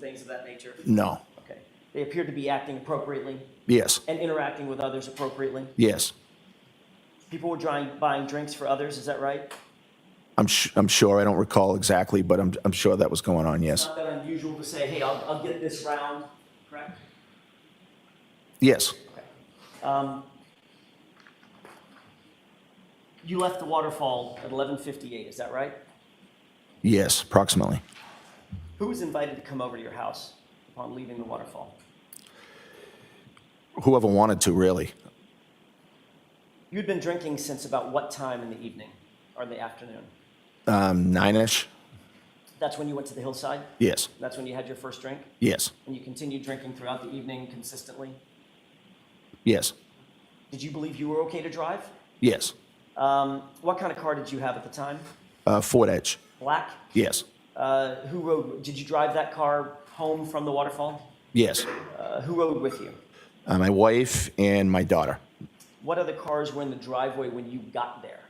things of that nature? No. Okay. They appeared to be acting appropriately Yes. and interacting with others appropriately? Yes. People were buying drinks for others, is that right? I'm sure. I don't recall exactly, but I'm sure that was going on, yes. It's not that unusual to say, hey, I'll get this round, correct? Yes. Okay. You left the waterfall at 11:58, is that right? Yes, approximately. Who was invited to come over to your house upon leaving the waterfall? Whoever wanted to, really. You'd been drinking since about what time in the evening or the afternoon? 9-ish? That's when you went to the hillside? Yes. That's when you had your first drink? Yes. And you continued drinking throughout the evening consistently? Yes. Did you believe you were okay to drive? Yes. What kind of car did you have at the time? Ford Edge. Black? Yes. Who rode? Did you drive that car home from the waterfall? Yes. Who rode with you? My wife and my daughter. What other cars were in the driveway when you got there?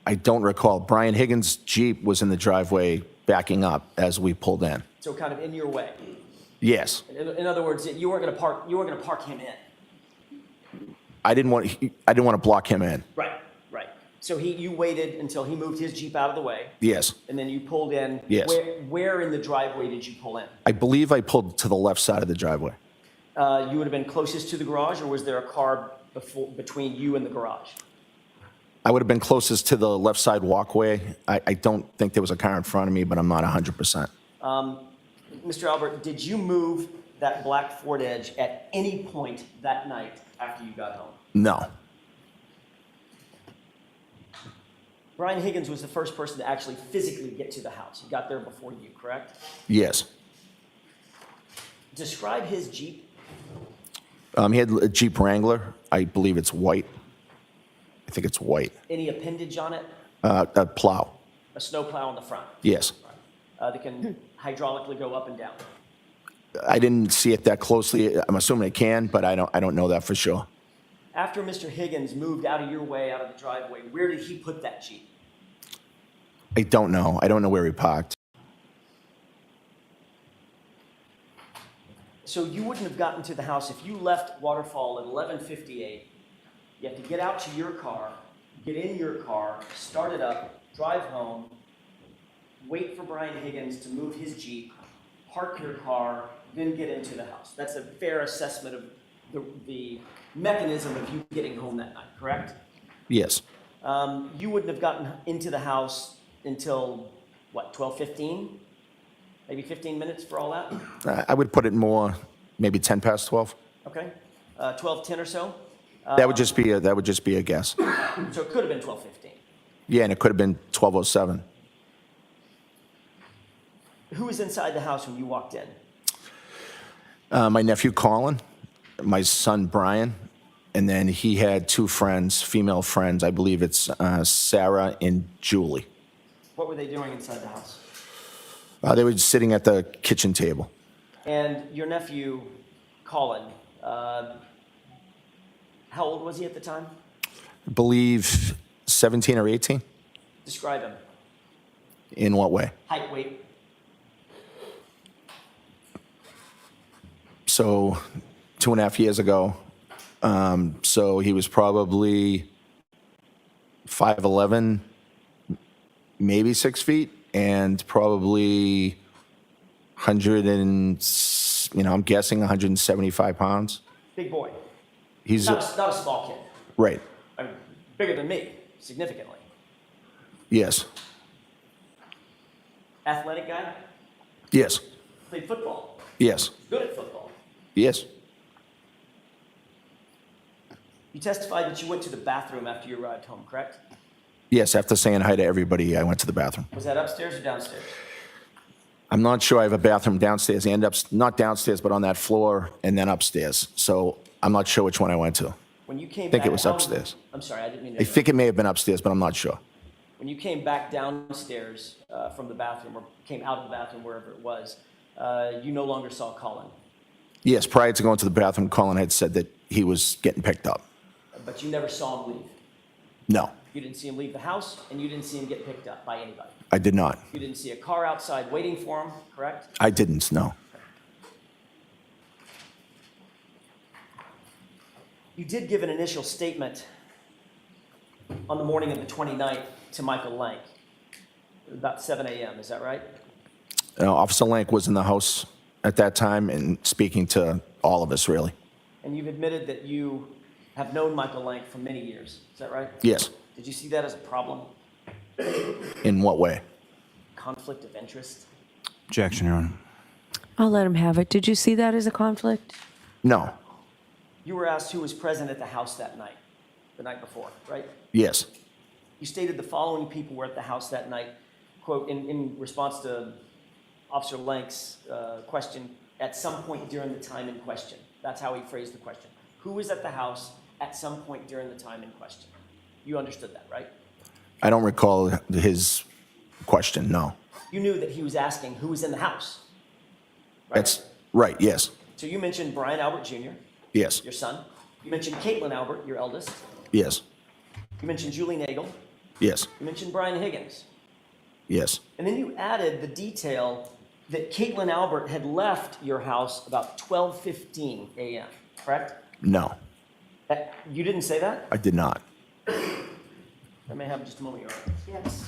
I don't recall. Brian Higgins' Jeep was in the driveway backing up as we pulled in. So kind of in your way. Yes. In other words, you weren't going to park. You weren't going to park him in. I didn't want to block him in. Right. Right. So you waited until he moved his Jeep out of the way. Yes. And then you pulled in. Yes. Where in the driveway did you pull in? I believe I pulled to the left side of the driveway. You would have been closest to the garage, or was there a car between you and the garage? I would have been closest to the left side walkway. I don't think there was a car in front of me, but I'm not 100%. Mr. Albert, did you move that black Ford Edge at any point that night after you got home? No. Brian Higgins was the first person to actually physically get to the house. He got there before you, correct? Yes. Describe his Jeep. He had a Jeep Wrangler. I believe it's white. I think it's white. Any appendage on it? A plow. A snow plow on the front? Yes. That can hydraulically go up and down? I didn't see it that closely. I'm assuming it can, but I don't know that for sure. After Mr. Higgins moved out of your way, out of the driveway, where did he put that Jeep? I don't know. I don't know where he parked. So you wouldn't have gotten to the house if you left Waterfall at 11:58. You have to get out to your car, get in your car, start it up, drive home, wait for Brian Higgins to move his Jeep, park your car, then get into the house. That's a fair assessment of the mechanism of you getting home that night, correct? Yes. You wouldn't have gotten into the house until, what, 12:15? Maybe 15 minutes for all that? I would put it more, maybe 10 past 12. Okay. 12:10 or so? That would just be a guess. So it could have been 12:15. Yeah, and it could have been 12:07. Who was inside the house when you walked in? My nephew Colin, my son Brian, and then he had two friends, female friends. I believe it's Sarah and Julie. What were they doing inside the house? They were sitting at the kitchen table. And your nephew, Colin, how old was he at the time? I believe 17 or 18. Describe him. In what way? Height, weight. So 2.5 years ago, so he was probably 5'11", maybe 6 feet, and probably 100 and, I'm guessing 175 pounds. Big boy. He's not a small kid. Right. I mean, bigger than me, significantly. Yes. Athletic guy? Yes. Played football. Yes. Good at football. Yes. You testified that you went to the bathroom after you arrived home, correct? Yes, after saying hi to everybody, I went to the bathroom. Was that upstairs or downstairs? I'm not sure. I have a bathroom downstairs. I end up not downstairs, but on that floor, and then upstairs. So I'm not sure which one I went to. When you came I think back it was upstairs. I'm sorry, I didn't mean to. I think it may have been upstairs, but I'm not sure. When you came back downstairs from the bathroom, or came out of the bathroom, wherever it was, you no longer saw Colin. Yes, prior to going to the bathroom, Colin had said that he was getting picked up. But you never saw him leave? No. You didn't see him leave the house, and you didn't see him get picked up by anybody? I did not. You didn't see a car outside waiting for him, correct? I didn't, no. You did give an initial statement on the morning of the 29th to Michael Lank, about 7 a.m., is that right? Officer Lank was in the house at that time and speaking to all of us, really. And you've admitted that you have known Michael Lank for many years, is that right? Yes. Did you see that as a problem? In what way? Conflict of interest? Objection, Your Honor. I'll let him have it. Did you see that as a conflict? No. You were asked who was present at the house that night, the night before, right? Yes. You stated the following people were at the house that night, quote, in response to Officer Lank's question, at some point during the time in question. That's how he phrased the question. Who was at the house at some point during the time in question? You understood that, right? I don't recall his question, no. You knew that he was asking who was in the house, right? That's right, yes. So you mentioned Brian Albert Jr., Yes. your son. You mentioned Caitlin Albert, your eldest. Yes. You mentioned Julie Nagel. Yes. You mentioned Brian Higgins. Yes. And then you added the detail that Caitlin Albert had left your house about 12:15 a.m., correct? No, You didn't say that? I did not. I may have just a moment, Your Honor. Yes.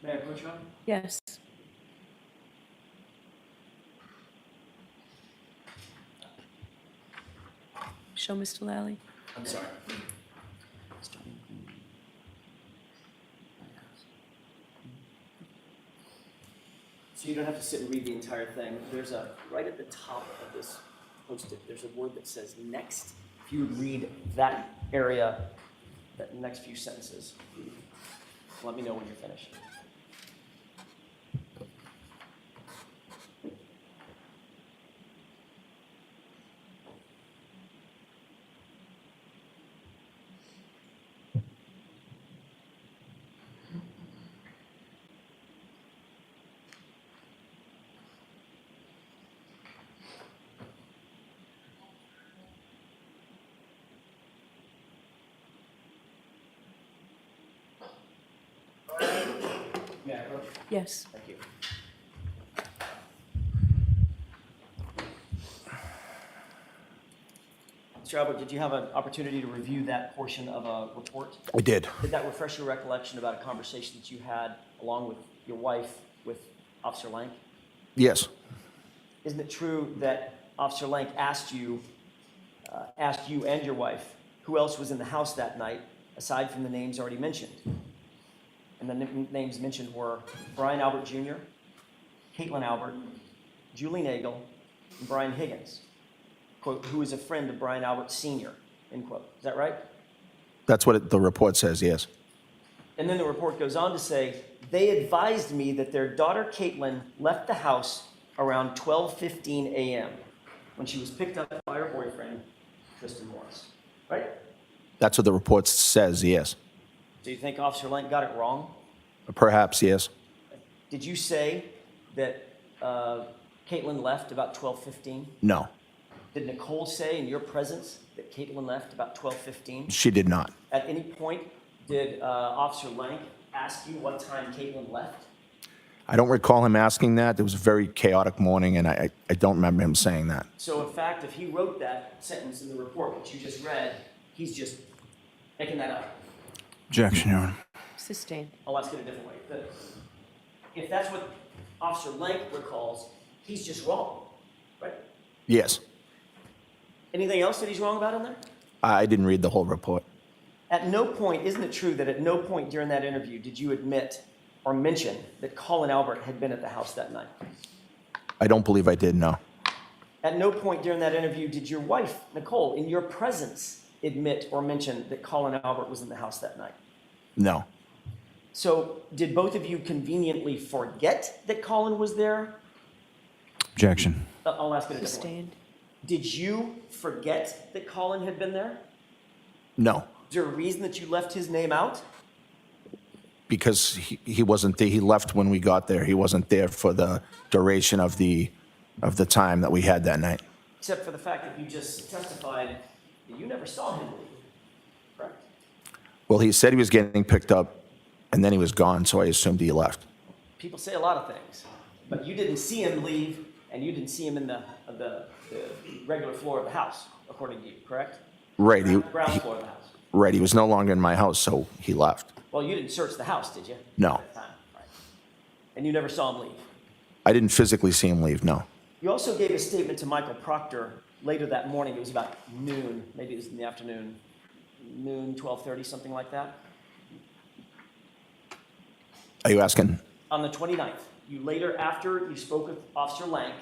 May I approach, Your Honor? Yes. Show Mr. Lally. I'm sorry. So you don't have to sit and read the entire thing. There's right at the top of this post-it, there's a word that says next. If you would read that area, that next few sentences, let me know when you're finished. May I approach? Yes. Thank you. Mr. Albert, did you have an opportunity to review that portion of a report? I did. Did that refresh your recollection about a conversation that you had along with your wife with Officer Lank? Yes. Isn't it true that Officer Lank asked you and your wife who else was in the house that night aside from the names already mentioned? And the names mentioned were Brian Albert Jr., Caitlin Albert, Julie Nagel, and Brian Higgins, quote, who is a friend of Brian Albert Sr., end quote. Is that right? That's what the report says, yes. And then the report goes on to say, they advised me that their daughter Caitlin left the house around 12:15 a.m. when she was picked up by her boyfriend, Tristan Morris, right? That's what the report says, yes. Do you think Officer Lank got it wrong? Perhaps, yes. Did you say that Caitlin left about 12:15? No, Did Nicole say in your presence that Caitlin left about 12:15? she did not. At any point, did Officer Lank ask you what time Caitlin left? I don't recall him asking that. It was a very chaotic morning, and I don't remember him saying that. So in fact, if he wrote that sentence in the report, which you just read, he's just making that up. Objection, Your Honor. Sustained. I'll ask it a different way. If that's what Officer Lank recalls, he's just wrong, right? Yes. Anything else that he's wrong about in there? I didn't read the whole report. At no point, isn't it true that at no point during that interview did you admit or mention that Colin Albert had been at the house that night? I don't believe I did, no. At no point during that interview did your wife, Nicole, in your presence, admit or mention that Colin Albert was in the house that night? No. So did both of you conveniently forget that Colin was there? Objection. I'll ask it a different way. Sustained. Did you forget that Colin had been there? No, Is there a reason that you left his name out? because he wasn't there. He left when we got there. He wasn't there for the duration of the time that we had that night. Except for the fact that you just testified that you never saw him leave, correct? Well, he said he was getting picked up, and then he was gone, so I assumed he left. People say a lot of things, but you didn't see him leave, and you didn't see him in the regular floor of the house, according to you, correct? Right, Ground floor of the house. right. He was no longer in my house, so he left. Well, you didn't search the house, did you? No. At that time, right. And you never saw him leave. I didn't physically see him leave, no. You also gave a statement to Michael Proctor later that morning. It was about noon, maybe it was in the afternoon, noon, 12:30, something like that. Are you asking? On the 29th, you later, after you spoke with Officer Lank,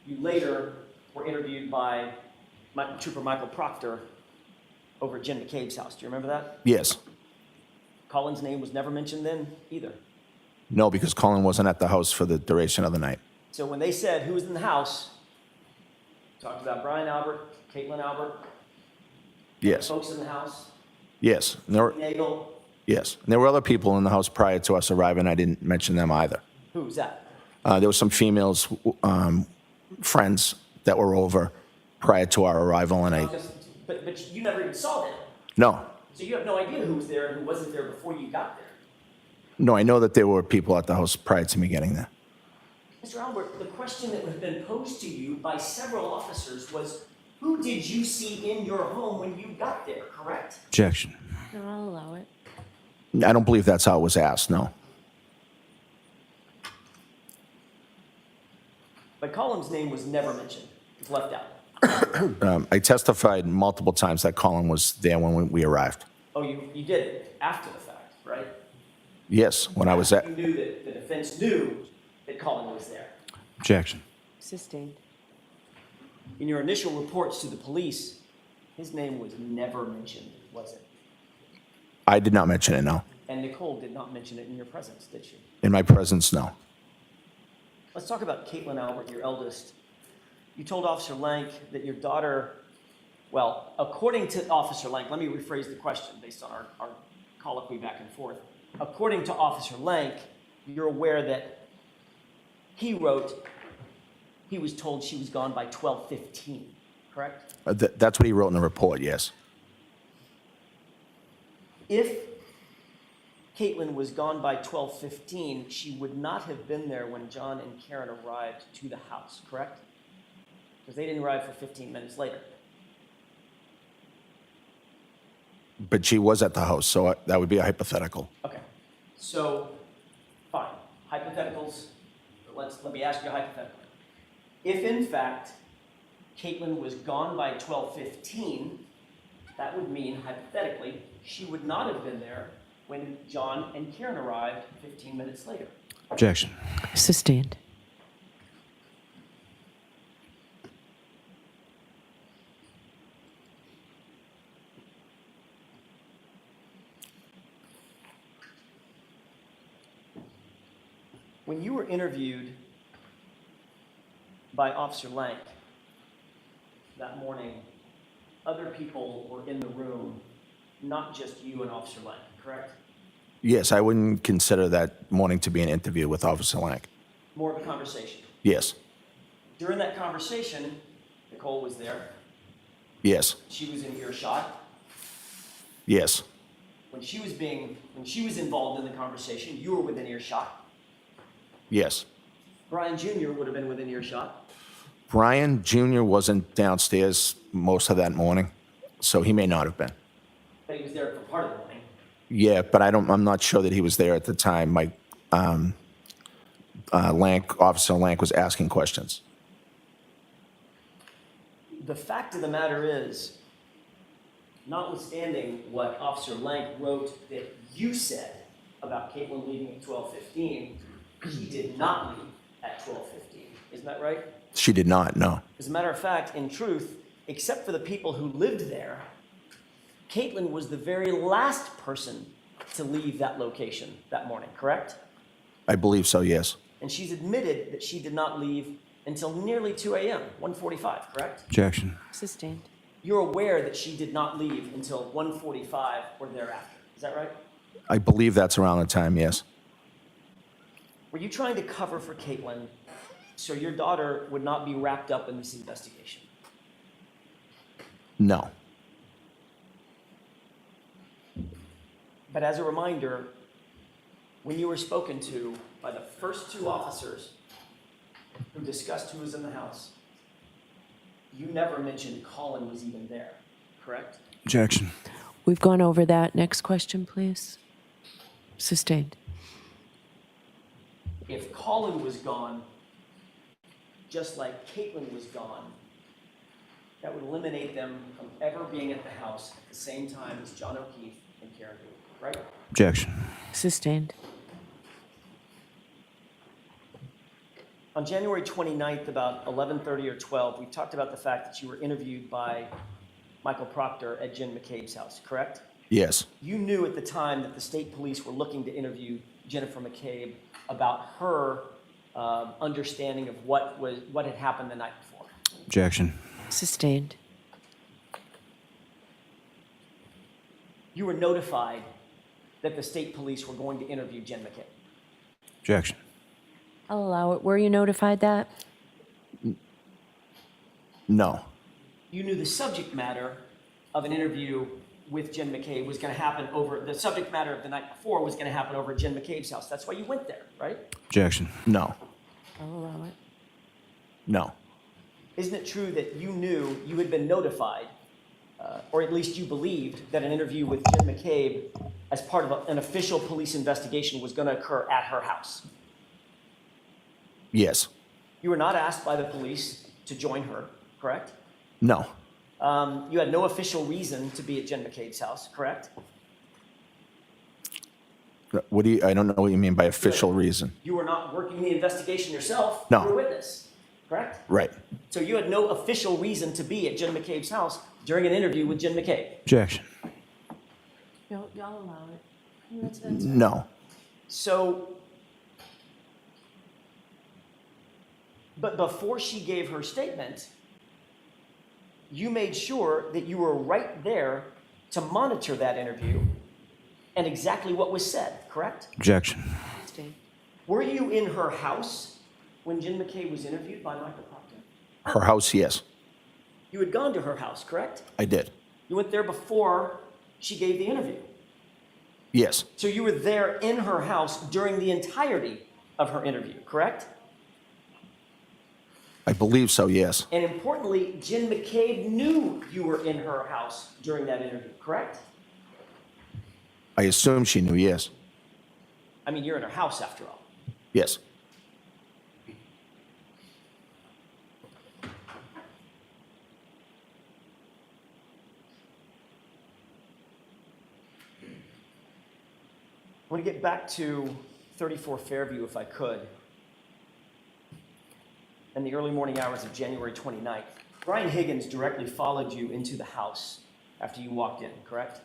you later were interviewed by Trooper Michael Proctor over at Jim McCabe's house. Do you remember that? Yes. Colin's name was never mentioned then either. No, because Colin wasn't at the house for the duration of the night. So when they said who was in the house, talked about Brian Albert, Caitlin Albert, Yes. folks in the house, Yes. And there were, Nagel. yes. And there were other people in the house prior to us arriving. I didn't mention them either. Who was that? There were some females, friends that were over prior to our arrival, and But you never even saw them. no. So you have no idea who was there and who wasn't there before you got there. No, I know that there were people at the house prior to me getting there. Mr. Albert, the question that had been posed to you by several officers was, who did you see in your home when you got there, correct? Objection. No, I'll allow it. I don't believe that's how it was asked, no. But Colin's name was never mentioned. It was left out. I testified multiple times that Colin was there when we arrived. Oh, you did it after the fact, right? Yes, when I was at, You knew that the defense knew that Colin was there. Objection. Sustained. In your initial reports to the police, his name was never mentioned, was it? I did not mention it, no. And Nicole did not mention it in your presence, did she? In my presence, no. Let's talk about Caitlin Albert, your eldest. You told Officer Lank that your daughter, well, according to Officer Lank, let me rephrase the question based on our colloquy back and forth. According to Officer Lank, you're aware that he wrote, he was told she was gone by 12:15, correct? That's what he wrote in the report, yes. If Caitlin was gone by 12:15, she would not have been there when John and Karen arrived to the house, correct? Because they didn't arrive for 15 minutes later. But she was at the house, so that would be a hypothetical. Okay, so, fine, hypotheticals, let me ask you a hypothetical. If in fact Caitlin was gone by 12:15, that would mean hypothetically she would not have been there when John and Karen arrived 15 minutes later. Objection. Sustained. When you were interviewed by Officer Lank that morning, other people were in the room, not just you and Officer Lank, correct? Yes, I wouldn't consider that morning to be an interview with Officer Lank. More of a conversation. Yes, During that conversation, Nicole was there. yes, She was in earshot. yes, When she was involved in the conversation, you were within earshot. yes. Brian Jr. would have been within earshot. Brian Jr. wasn't downstairs most of that morning, so he may not have been. But he was there for part of the morning. Yeah, but I'm not sure that he was there at the time. Officer Lank was asking questions. The fact of the matter is, notwithstanding what Officer Lank wrote that you said about Caitlin leaving at 12:15, he did not leave at 12:15. Isn't that right? She did not, no. As a matter of fact, in truth, except for the people who lived there, Caitlin was the very last person to leave that location that morning, correct? I believe so, yes. And she's admitted that she did not leave until nearly 2 a.m., 1:45, correct? Objection. Sustained. You're aware that she did not leave until 1:45 or thereafter. Is that right? I believe that's around the time, yes. Were you trying to cover for Caitlin so your daughter would not be wrapped up in this investigation? No. But as a reminder, when you were spoken to by the first two officers who discussed who was in the house, you never mentioned Colin was even there, correct? Objection. We've gone over that. Next question, please. Sustained. If Colin was gone, just like Caitlin was gone, that would eliminate them from ever being at the house at the same time as John O'Keefe and Karen Dooley, right? Objection. Sustained. On January 29th, about 11:30 or 12, we talked about the fact that you were interviewed by Michael Proctor at Jen McCabe's house, correct? Yes. You knew at the time that the state police were looking to interview Jennifer McCabe about her understanding of what had happened the night before. Objection. Sustained. You were notified that the state police were going to interview Jen McCabe. Objection. I'll allow it. Were you notified that? No. You knew the subject matter of an interview with Jen McCabe was going to happen over, the subject matter of the night before was going to happen over at Jen McCabe's house. That's why you went there, right? Objection. No. I'll allow it. No. Isn't it true that you knew you had been notified, or at least you believed, that an interview with Jen McCabe as part of an official police investigation was going to occur at her house? Yes. You were not asked by the police to join her, correct? No. You had no official reason to be at Jen McCabe's house, correct? What do you, I don't know what you mean by official reason. You were not working the investigation yourself. No. You were a witness, correct? Right. So you had no official reason to be at Jen McCabe's house during an interview with Jen McCabe. Objection. No, I'll allow it. That's No. So, but before she gave her statement, you made sure that you were right there to monitor that interview and exactly what was said, correct? Objection. Sustained. Were you in her house when Jen McCabe was interviewed by Michael Proctor? Her house, yes. You had gone to her house, correct? I did. You went there before she gave the interview. Yes. So you were there in her house during the entirety of her interview, correct? I believe so, yes. And importantly, Jen McCabe knew you were in her house during that interview, correct? I assume she knew, yes. I mean, you're in her house after all. Yes. I want to get back to 34 Fairview if I could. In the early morning hours of January 29th, Brian Higgins directly followed you into the house after you walked in, correct?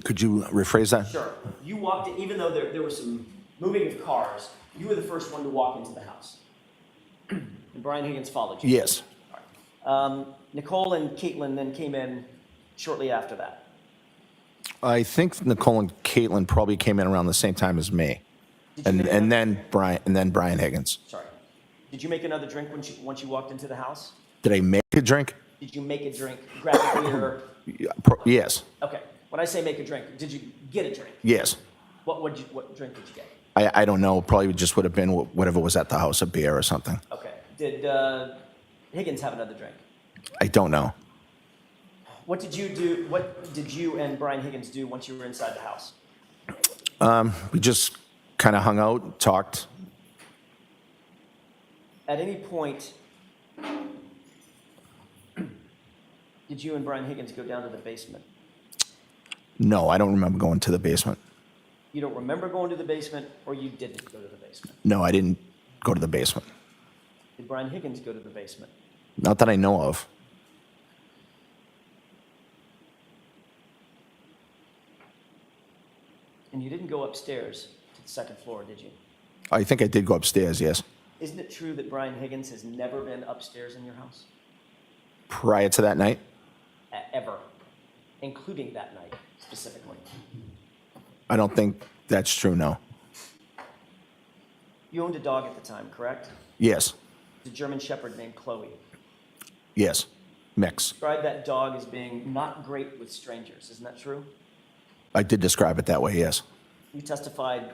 Could you rephrase that? Sure. You walked in, even though there was some moving of cars, you were the first one to walk into the house. And Brian Higgins followed you. Yes. Nicole and Caitlin then came in shortly after that. I think Nicole and Caitlin probably came in around the same time as me. Did you make And another- then Brian Higgins. Sorry. Did you make another drink once you walked into the house? Did I make a drink? Did you make a drink, grab a beer? Yes. Okay. When I say make a drink, did you get a drink? Yes. What drink did you get? I don't know. Probably just would have been whatever was at the house, a beer or something. Okay. Did Higgins have another drink? I don't know. What did you do? What did you and Brian Higgins do once you were inside the house? We just kind of hung out, talked. At any point, did you and Brian Higgins go down to the basement? No, I don't remember going to the basement. You don't remember going to the basement, or you didn't go to the basement? No, I didn't go to the basement. Did Brian Higgins go to the basement? Not that I know of. And you didn't go upstairs to the second floor, did you? I think I did go upstairs, yes. Isn't it true that Brian Higgins has never been upstairs in your house? Prior to that night, Ever, including that night specifically. I don't think that's true, no. You owned a dog at the time, correct? Yes, The German Shepherd named Chloe. yes, mix. Describe that dog as being not great with strangers. Isn't that true? I did describe it that way, yes. You testified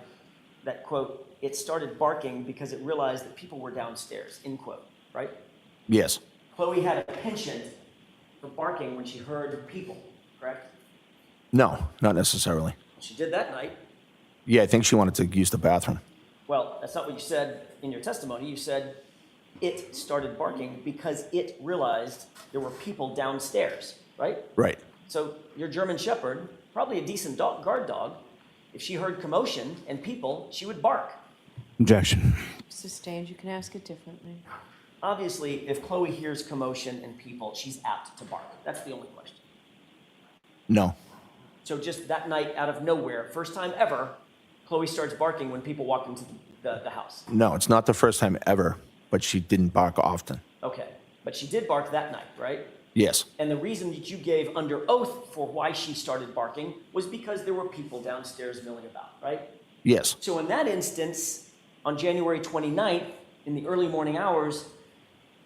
that, quote, it started barking because it realized that people were downstairs, end quote, right? Yes, Chloe had a penchant for barking when she heard people, correct? no, not necessarily. She did that night. Yeah, I think she wanted to use the bathroom. Well, that's not what you said in your testimony. You said it started barking because it realized there were people downstairs, right? Right. So your German Shepherd, probably a decent dog, guard dog, if she heard commotion and people, she would bark. Objection. Sustained. You can ask it differently. Obviously, if Chloe hears commotion and people, she's apt to bark. That's the only question. No, So just that night, out of nowhere, first time ever, Chloe starts barking when people walk into the house. no, it's not the first time ever, but she didn't bark often. Okay, but she did bark that night, right? Yes, And the reason that you gave under oath for why she started barking was because there were people downstairs milling about, right? yes, So in that instance, on January 29th, in the early morning hours,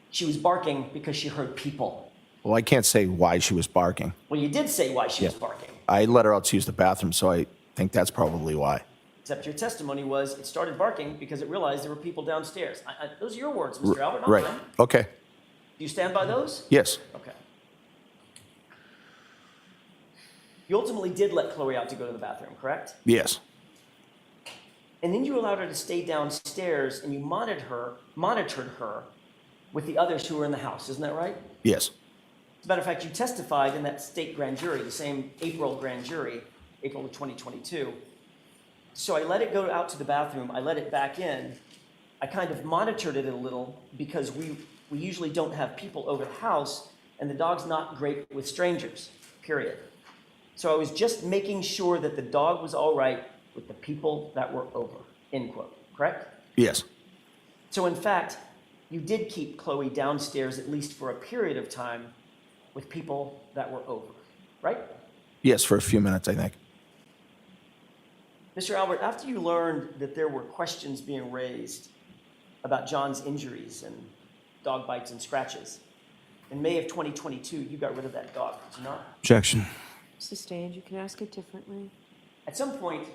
she was barking because she heard people. well, I can't say why she was barking. Well, you did say why she was Yeah. barking, I let her out to use the bathroom, so I think that's probably why. except your testimony was it started barking because it realized there were people downstairs. Those are your words, Mr. Albert, not Right, mine. okay, Do you stand by those? yes, Okay. You ultimately did let Chloe out to go to the bathroom, correct? yes, And then you allowed her to stay downstairs and you monitored her with the others who were in the house. Isn't that right? yes, As a matter of fact, you testified in that state grand jury, the same April grand jury, April of 2022. So I let it go out to the bathroom. I let it back in. I kind of monitored it a little because we usually don't have people over the house and the dog's not great with strangers, period. So I was just making sure that the dog was all right with the people that were over, end quote, correct? yes, So in fact, you did keep Chloe downstairs at least for a period of time with people that were over, right? yes, for a few minutes, I think. Mr. Albert, after you learned that there were questions being raised about John's injuries and dog bites and scratches, in May of 2022, you got rid of that dog, did you not? Objection. Sustained. You can ask it differently. At some point,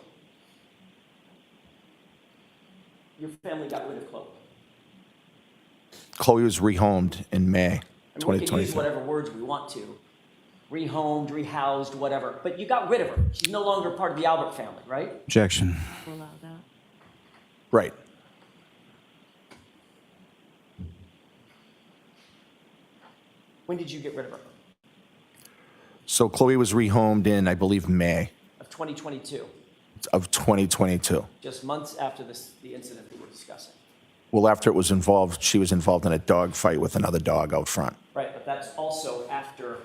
your family got rid of Chloe. Chloe was rehomed in May I mean, we can use 2023. whatever words we want to. Rehomed, rehoused, whatever. But you got rid of her. She's no longer part of the Albert family, right? Objection. We'll allow that. Right, When did you get rid of her? so Chloe was rehomed in, I believe, May Of 2022, of 2022. just months after the incident that we're discussing. Well, after it was involved, she was involved in a dog fight with another dog out front. Right, but that's also after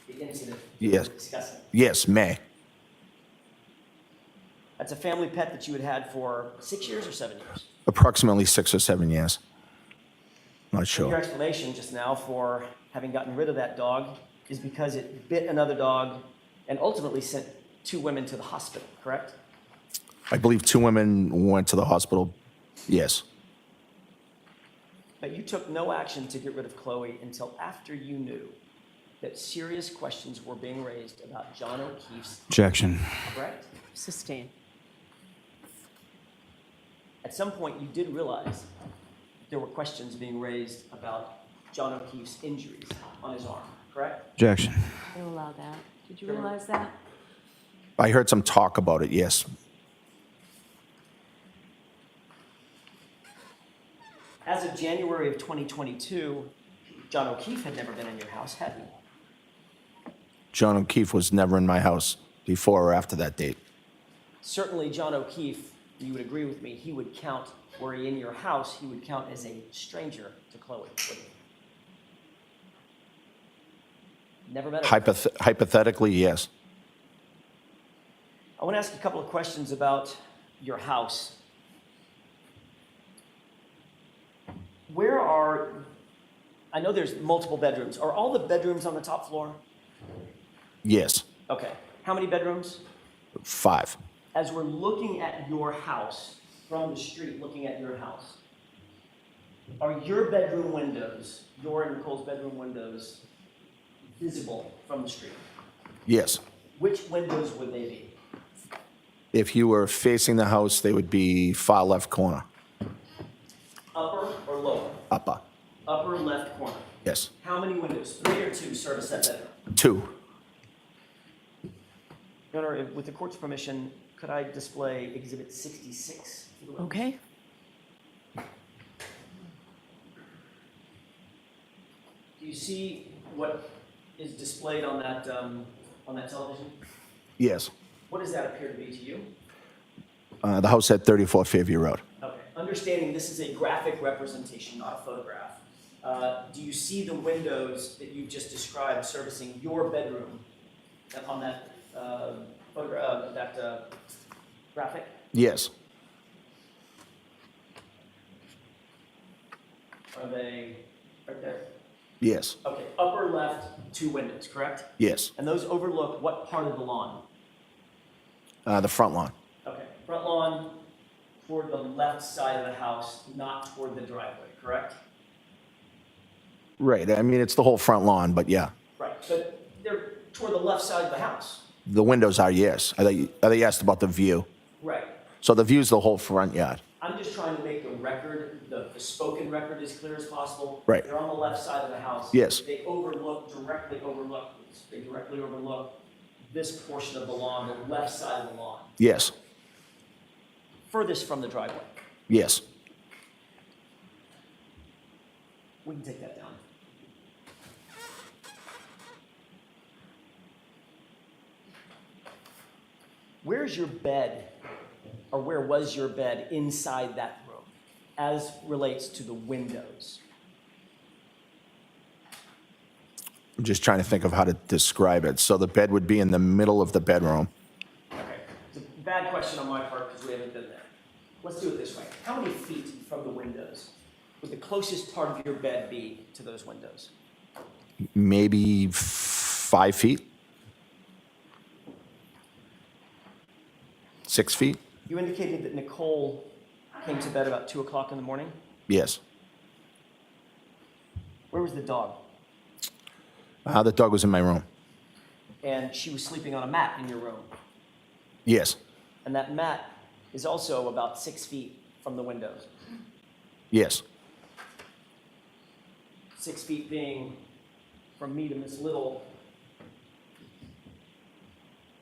the incident that Yes. we're discussing. Yes, May. That's a family pet that you had had for 6 years or 7 years. Approximately 6 or 7 years. Not Your sure. explanation just now for having gotten rid of that dog is because it bit another dog and ultimately sent 2 women to the hospital, correct? I believe 2 women went to the hospital. Yes. But you took no action to get rid of Chloe until after you knew that serious questions were being raised about John O'Keefe's, Objection. correct? Sustained. At some point, you did realize there were questions being raised about John O'Keefe's injuries on his arm, correct? Objection. We'll allow that. Did you realize that? I heard some talk about it, yes. As of January of 2022, John O'Keefe had never been in your house, had he? John O'Keefe was never in my house before or after that date. Certainly, John O'Keefe, you would agree with me, he would count, were he in your house, he would count as a stranger to Chloe, wouldn't he? Never met her. Hypothetically, yes. I want to ask a couple of questions about your house. I know there's multiple bedrooms. Are all the bedrooms on the top floor? Yes. Okay. How many bedrooms? 5. As we're looking at your house, from the street looking at your house, are your bedroom windows, your and Nicole's bedroom windows, visible from the street? Yes. Which windows would they be? If you were facing the house, they would be far left corner. Upper or lower? Upper. Upper left corner. Yes. How many windows? 3 or 2 service that bedroom? 2. Your Honor, with the court's permission, could I display Exhibit 66? Okay. Do you see what is displayed on that television? Yes. What does that appear to be to you? The house at 34 Fairview Road. Okay. Understanding this is a graphic representation, not a photograph. Do you see the windows that you've just described servicing your bedroom on that graphic? Yes. Are they right there? Yes. Okay. Upper left, 2 windows, correct? Yes. And those overlook what part of the lawn? The front lawn. Okay. Front lawn toward the left side of the house, not toward the driveway, correct? Right. I mean, it's the whole front lawn, but yeah. Right. But they're toward the left side of the house. The windows are, yes. I thought you asked about the view. Right. So the view's the whole front yard. I'm just trying to make the record, the spoken record as clear as possible. Right. They're on the left side of the house. Yes. They directly overlook this portion of the lawn, the left side of the lawn, Yes. furthest from the driveway. Yes. We can take that down. Where's your bed, or where was your bed inside that room, as relates to the windows? I'm just trying to think of how to describe it. So the bed would be in the middle of the bedroom. Okay, it's a bad question on my part because we haven't been there. Let's do it this way. How many feet from the windows would the closest part of your bed be to those windows? Maybe 5 feet? 6 feet? You indicated that Nicole came to bed about 2 o'clock in the morning. Yes. Where was the dog? The dog was in my room. And she was sleeping on a mat in your room. Yes. And that mat is also about 6 feet from the windows. Yes. 6 feet being from me to Miss Little,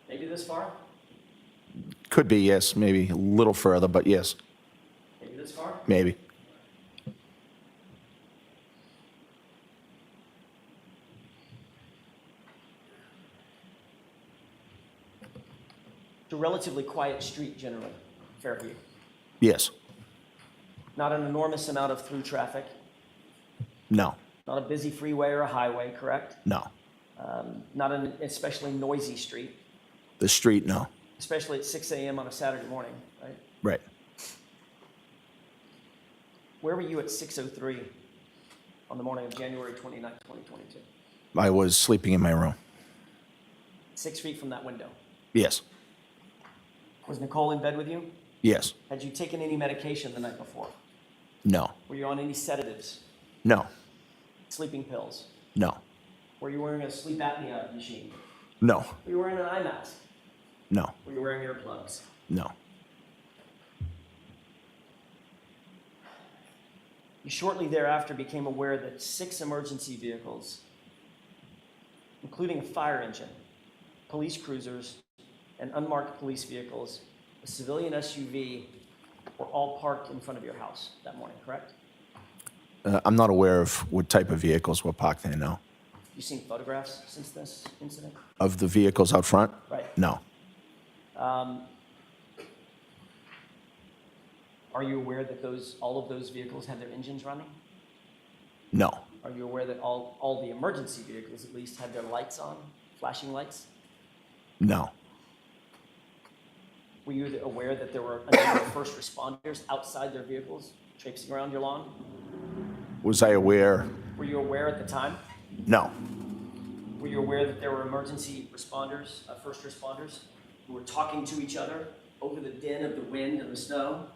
maybe this far? Could be, yes. Maybe a little further, but yes. Maybe this far? Maybe. It's a relatively quiet street generally, Fairview. Yes. Not an enormous amount of through traffic, No. not a busy freeway or a highway, correct? No. Not an especially noisy street, The street, no. especially at 6 a.m. on a Saturday morning, right? Right. Where were you at 6:03 on the morning of January 29, 2022? I was sleeping in my room. 6 feet from that window. Yes. Was Nicole in bed with you? Yes. Had you taken any medication the night before? No. Were you on any sedatives, No. sleeping pills? No. Were you wearing a sleep apnea machine? No. Were you wearing an eye mask? No. Were you wearing earplugs? No. You shortly thereafter became aware that 6 emergency vehicles, including a fire engine, police cruisers, and unmarked police vehicles, a civilian SUV, were all parked in front of your house that morning, correct? I'm not aware of what type of vehicles were parked there, no. You seen photographs since this incident? Of the vehicles out front? Right. No. Are you aware that all of those vehicles had their engines running? No. Are you aware that all the emergency vehicles at least had their lights on, flashing lights? No. Were you aware that there were a number of first responders outside their vehicles traipsing around your lawn? Was I aware? Were you aware at the time? No. Were you aware that there were emergency responders, first responders, who were talking to each other over the din of the wind and the snow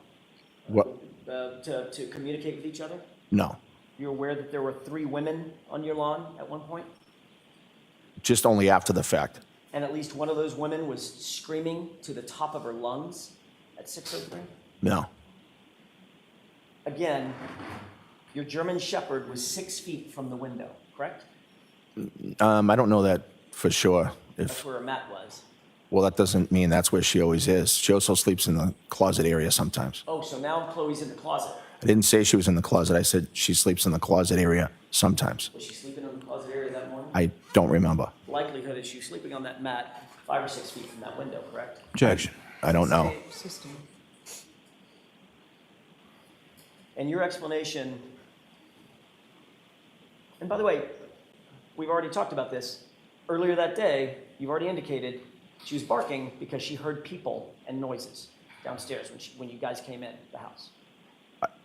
What? to communicate with each other? No. You're aware that there were 3 women on your lawn at one point? Just only after the fact. And at least one of those women was screaming to the top of her lungs at 6:03? No. Again, your German Shepherd was 6 feet from the window, correct? I don't know that for sure. That's where her mat was. Well, that doesn't mean that's where she always is. She also sleeps in the closet area sometimes. Oh, so now Chloe's in the closet. I didn't say she was in the closet. I said she sleeps in the closet area sometimes. Was she sleeping in the closet area that morning? I don't remember. Likelihood is she was sleeping on that mat 5 or 6 feet from that window, correct? Objection. I don't know. Sustained. And your explanation, and by the way, we've already talked about this. Earlier that day, you've already indicated she was barking because she heard people and noises downstairs when you guys came in the house.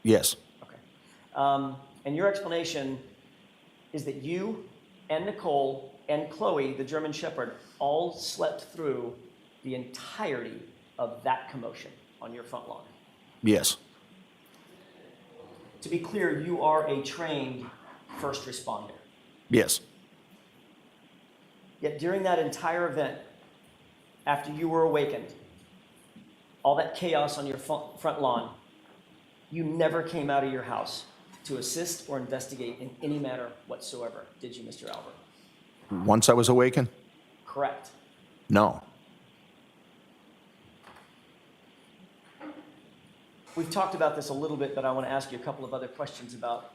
Yes. Okay. And your explanation is that you and Nicole and Chloe, the German Shepherd, all slept through the entirety of that commotion on your front lawn. Yes. To be clear, you are a trained first responder. Yes. Yet during that entire event, after you were awakened, all that chaos on your front lawn, you never came out of your house to assist or investigate in any matter whatsoever, did you, Mr. Albert? Once I was awakened? Correct. No. We've talked about this a little bit, but I want to ask you a couple of other questions about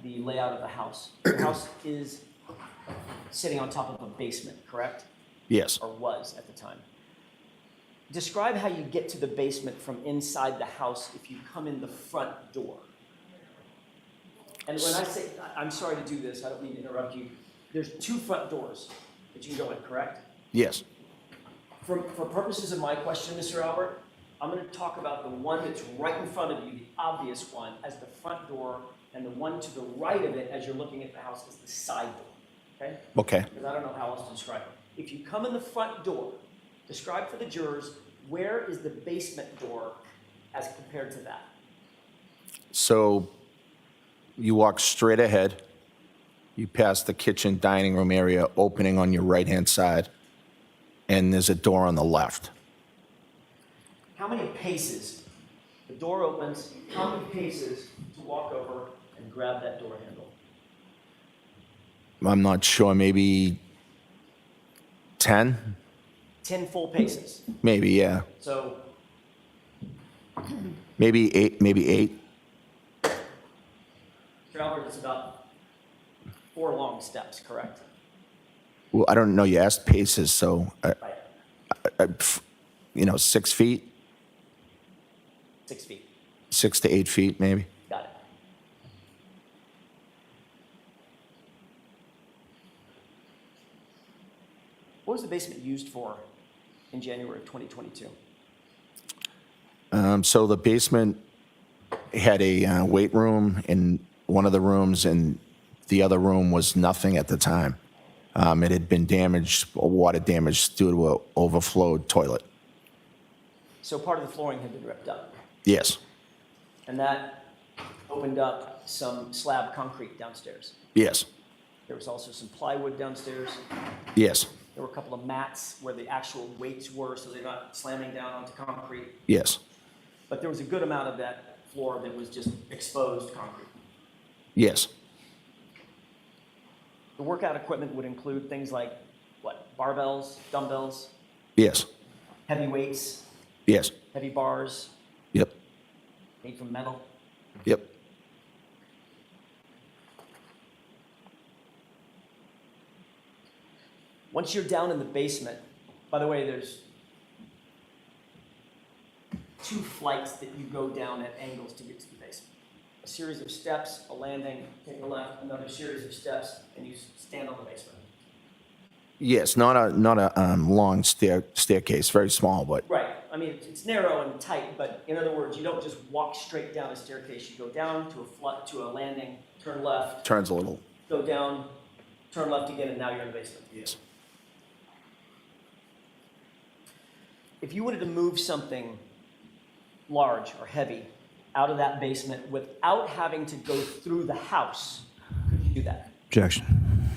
the layout of the house. Your house is sitting on top of a basement, correct? Yes. Or was at the time. Describe how you get to the basement from inside the house if you come in the front door. And when I say, I'm sorry to do this, I don't mean to interrupt you. There's 2 front doors that you can go in, correct? Yes. For purposes of my question, Mr. Albert, I'm going to talk about the one that's right in front of you, the obvious one, as the front door, and the one to the right of it as you're looking at the house as the side door, okay? Okay. Because I don't know how else to describe it. If you come in the front door, describe for the jurors, where is the basement door as compared to that? So you walk straight ahead. You pass the kitchen dining room area opening on your right-hand side, and there's a door on the left. How many paces? The door opens, how many paces to walk over and grab that door handle? I'm not sure, maybe 10? 10 full paces. Maybe, yeah. So Maybe 8, maybe 8. Mr. Albert, it's about 4 long steps, correct? Well, I don't know, you asked paces, so, Right. 6 feet, 6 feet. 6 to 8 feet, maybe. Got it. What was the basement used for in January of 2022? So the basement had a weight room in one of the rooms, and the other room was nothing at the time. It had been damaged, water damage due to an overflowed toilet. So part of the flooring had been ripped up, Yes, and that opened up some slab concrete downstairs. yes, There was also some plywood downstairs. yes, There were a couple of mats where the actual weights were, so they're not slamming down onto concrete. yes, But there was a good amount of that floor that was just exposed concrete. yes, The workout equipment would include things like, what, barbells, dumbbells, yes, heavy weights, yes, heavy bars yep, made from metal. yep. Once you're down in the basement, by the way, there's 2 flights that you go down at angles to get to the basement. A series of steps, a landing, take a left, another series of steps, and you stand on the basement. Yes, not a long staircase, very small, but Right. I mean, it's narrow and tight, but in other words, you don't just walk straight down a staircase. You go down to a landing turn left, turns a little. go down, turn left again, and now you're in the basement. Yes. If you wanted to move something large or heavy out of that basement without having to go through the house, could you do that? Objection.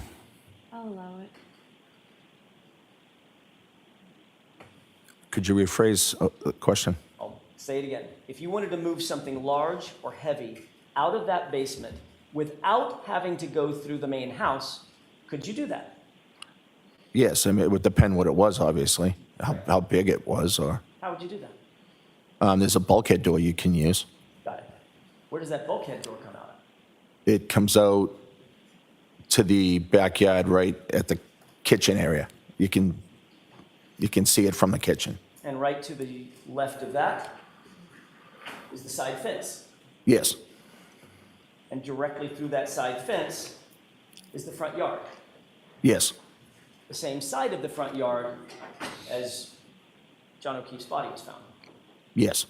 I'll allow it. Could you rephrase the question? I'll say it again. If you wanted to move something large or heavy out of that basement without having to go through the main house, could you do that? Yes, I mean, it would depend what it was, obviously, how big it was, or How would you do that? there's a bulkhead door you can use. Got it. Where does that bulkhead door come out of? It comes out to the backyard right at the kitchen area. You can see it from the kitchen. And right to the left of that is the side fence. Yes, And directly through that side fence is the front yard. yes, The same side of the front yard as John O'Keefe's body was found. yes.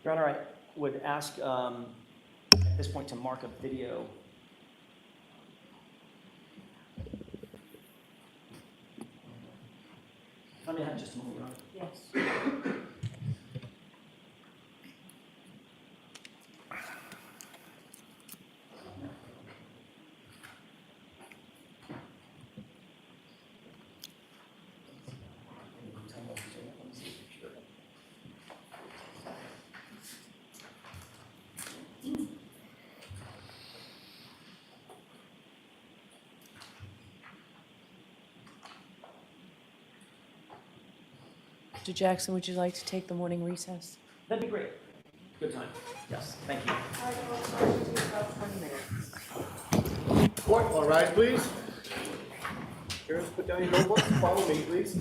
Your Honor, I would ask at this point to mark a video. Let me have just a moment, Your Honor. Yes. Mr. Jackson, would you like to take the morning recess? That'd be great. Good time. Yes, thank you. Court, all rise, please. Jurors, put down your notebooks, follow me, please.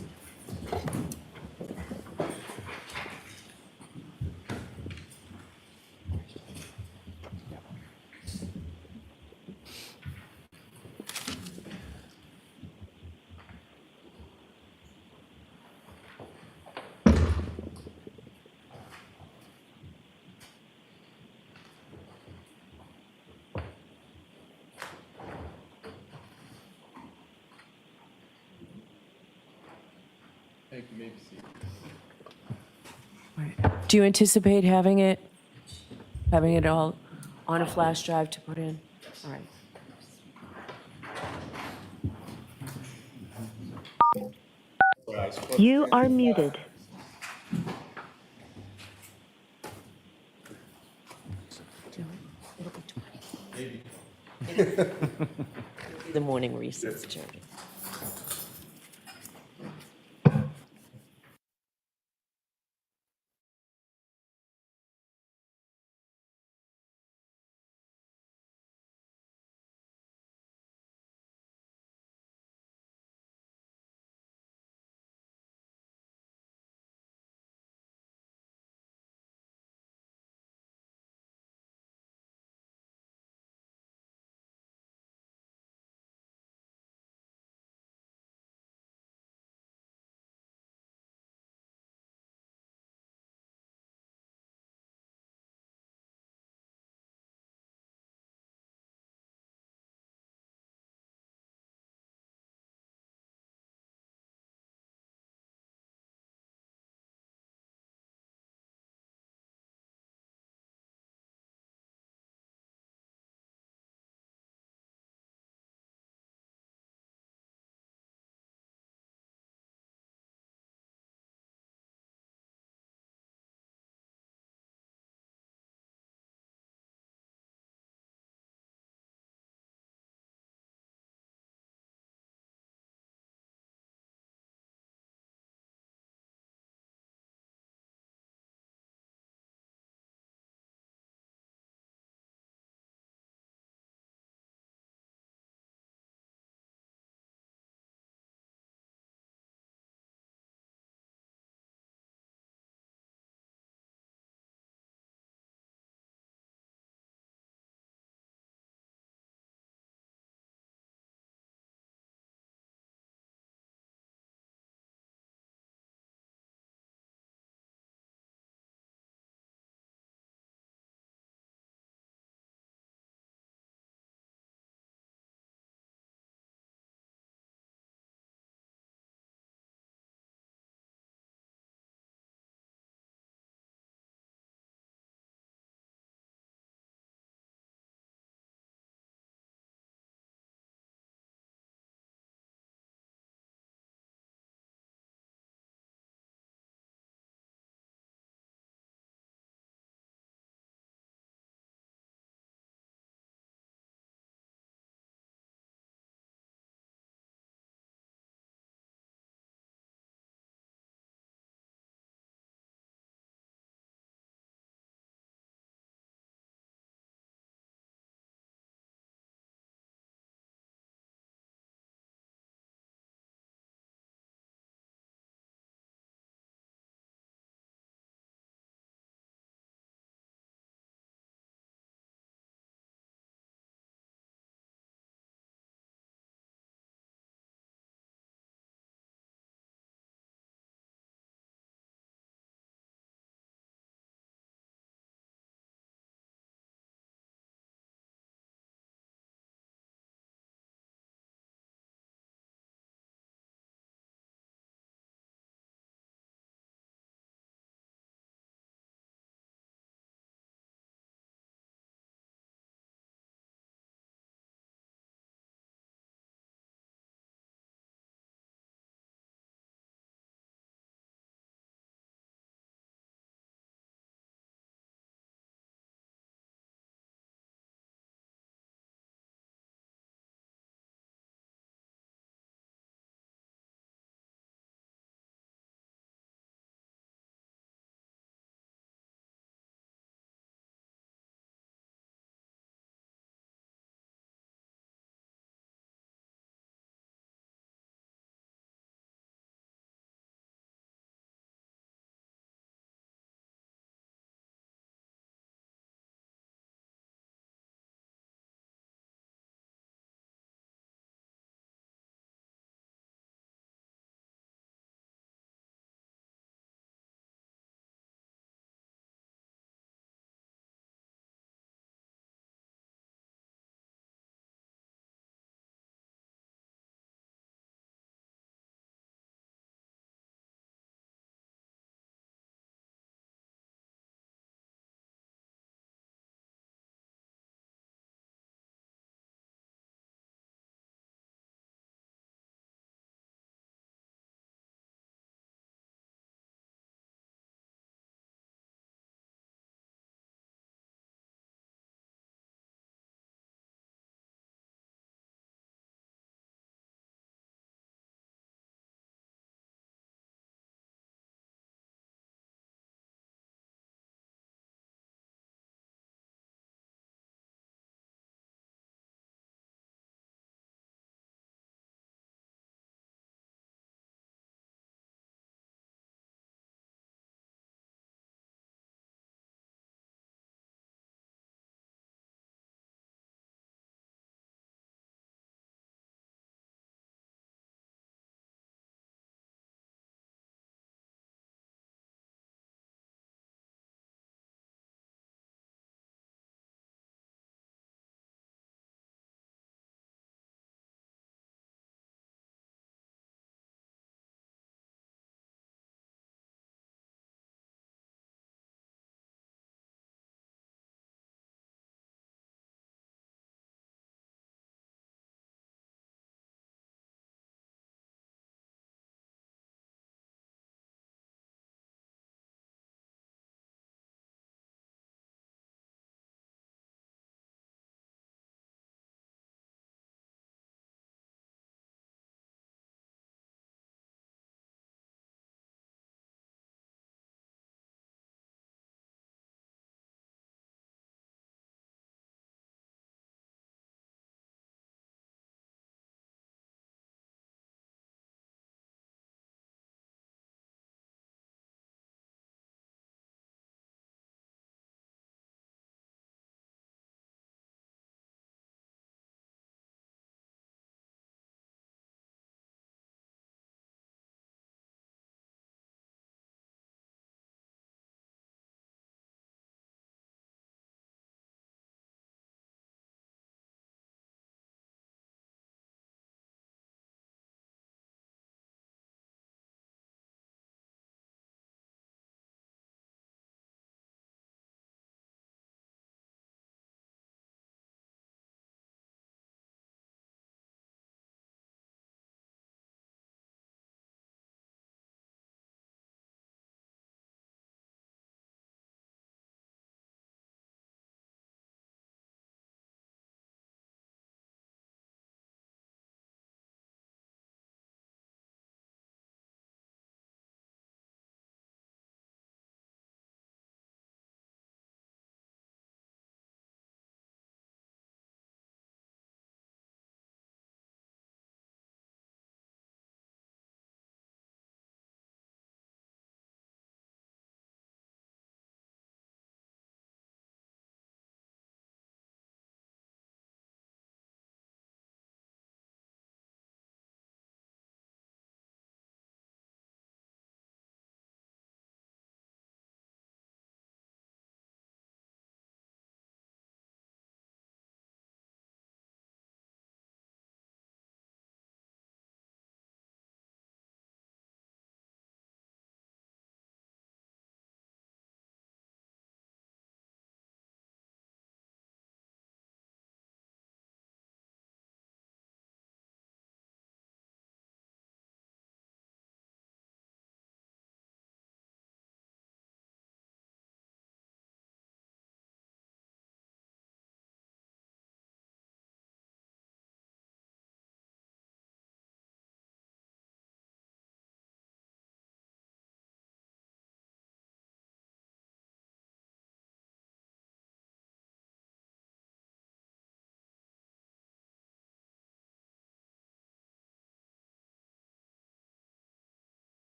Thank you, maybe see. Do you anticipate having it all on a flash drive to put in? All right. You are muted. It'll be 20. The morning recess, children.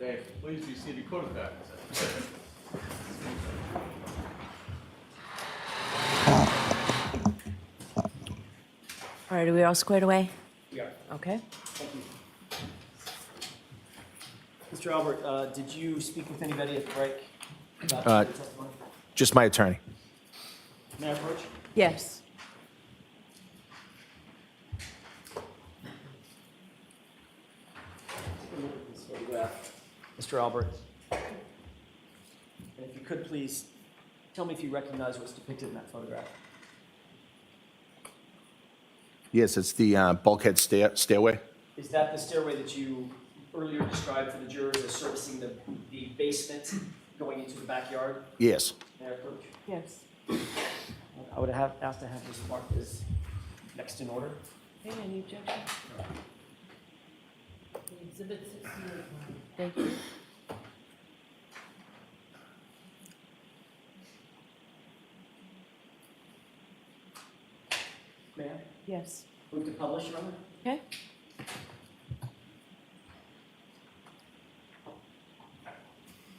Okay, please be seated, quarterback. All right, are we all squared away? We are. Okay. Thank you. Mr. Albert, did you speak with anybody at the break about your testimony? Just my attorney. May I approach? Yes. Take a look at this photograph, Mr. Albert. And if you could, please, tell me if you recognize what's depicted in that photograph. Yes, it's the bulkhead stairway. Is that the stairway that you earlier described for the jurors as servicing the basement going into the backyard? Yes. May I approach? Yes. I would have asked to have this marked as next in order. Okay, any objection? Thank you. May I? Yes. Move to publish, Your Honor? Okay.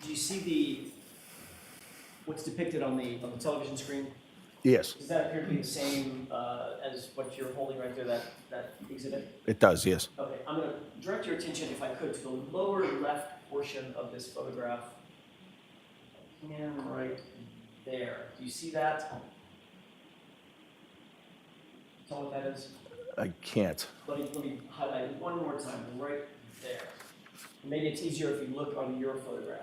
Do you see what's depicted on the television screen? Yes, Does that appear to be the same as what you're holding right there, that exhibit? it does, yes. Okay, I'm gonna direct your attention, if I could, to the lower left portion of this photograph. And right there. Do you see that? Tell what that is? I can't. Let me highlight it one more time, right there. Maybe it's easier if you look on your photograph.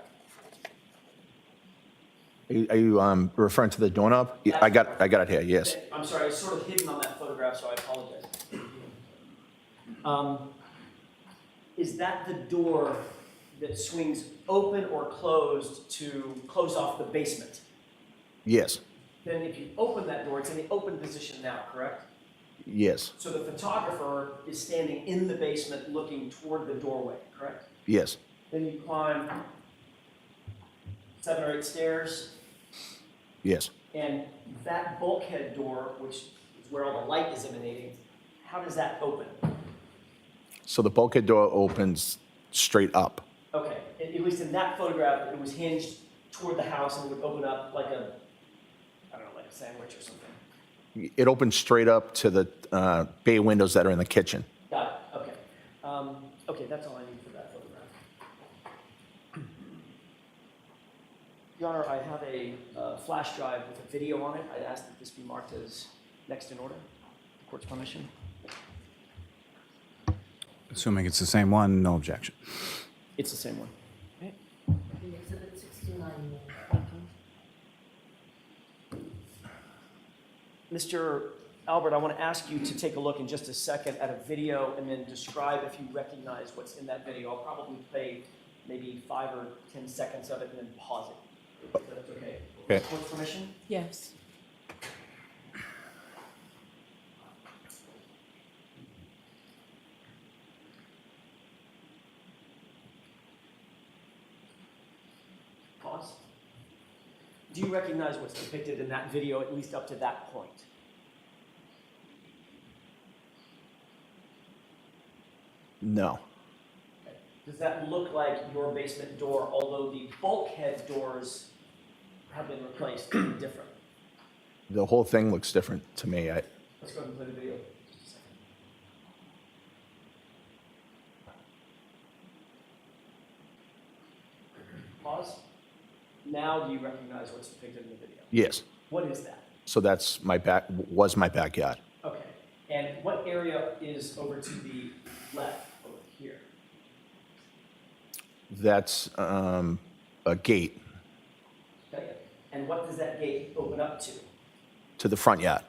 Are you referring to the doorknob? Yeah, I got it here, yes. I'm sorry, it's sort of hidden on that photograph, so I apologize. Is that the door that swings open or closed to close off the basement? Yes, Then if you open that door, it's in the open position now, correct? yes, So the photographer is standing in the basement looking toward the doorway, correct? yes, Then you climb 7 or 8 stairs, yes. and that bulkhead door, which is where all the light is emanating, how does that open? So the bulkhead door opens straight up. Okay, at least in that photograph, it was hinged toward the house and it would open up like a, I don't know, like a sandwich or something. It opens straight up to the bay windows that are in the kitchen. Got it, okay. Okay, that's all I need for that photograph. Your Honor, I have a flash drive with a video on it. I'd ask that this be marked as next in order. The court's permission. Assuming it's the same one, no objection. It's the same one. Okay. Exhibit 69. Mr. Albert, I want to ask you to take a look in just a second at a video and then describe if you recognize what's in that video. I'll probably play maybe 5 or 10 seconds of it and then pause it. If that's okay. Okay. Court's permission? Yes. Pause. Do you recognize what's depicted in that video, at least up to that point? No, Okay. Does that look like your basement door, although the bulkhead doors have been replaced and different? the whole thing looks different to me. Let's go ahead and play the video. Just a second. Pause. Now do you recognize what's depicted in the video? Yes, What is that? so that's was my backyard. Okay. And what area is over to the left over here? That's a gate Okay. And what does that gate open up to the front yard.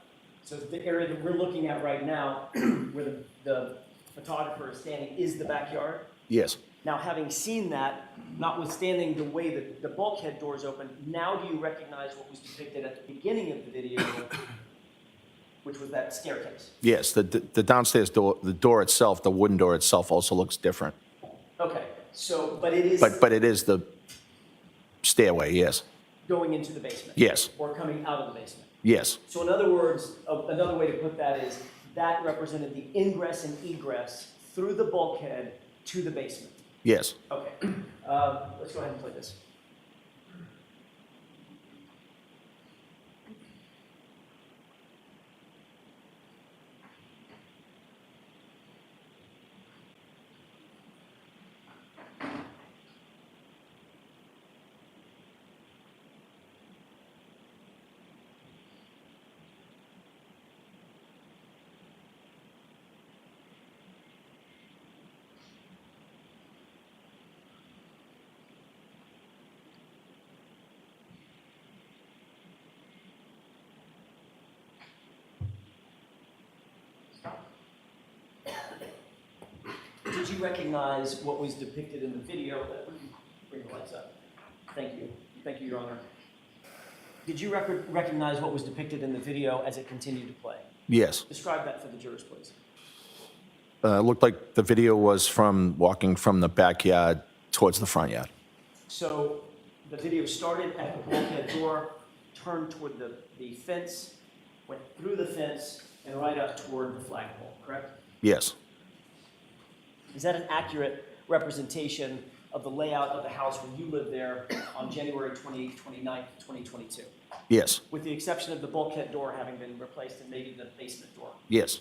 So the area that we're looking at right now, where the photographer is standing, is the backyard? Yes, Now, having seen that, notwithstanding the way that the bulkhead doors open, now do you recognize what was depicted at the beginning of the video, which was that staircase? yes. The downstairs door, the door itself, the wooden door itself, also looks different. Okay, so, but it is But it is the stairway. Yes, going into the basement? yes, Or coming out of the basement? yes, So in other words, another way to put that is, that represented the ingress and egress through the bulkhead to the basement? yes, Okay. Let's go ahead and play this. Did you recognize what was depicted in the video? Bring the lights up. Thank you. Thank you, Your Honor. Did you recognize what was depicted in the video as it continued to play? Yes. Describe that for the jurors, please. It looked like the video was from walking from the backyard towards the front yard. So the video started at the bulkhead door, turned toward the fence, went through the fence, and right up toward the flagpole, correct? Yes. Is that an accurate representation of the layout of the house when you lived there on January 28th, 29th, 2022? Yes. With the exception of the bulkhead door having been replaced and maybe the basement door. Yes.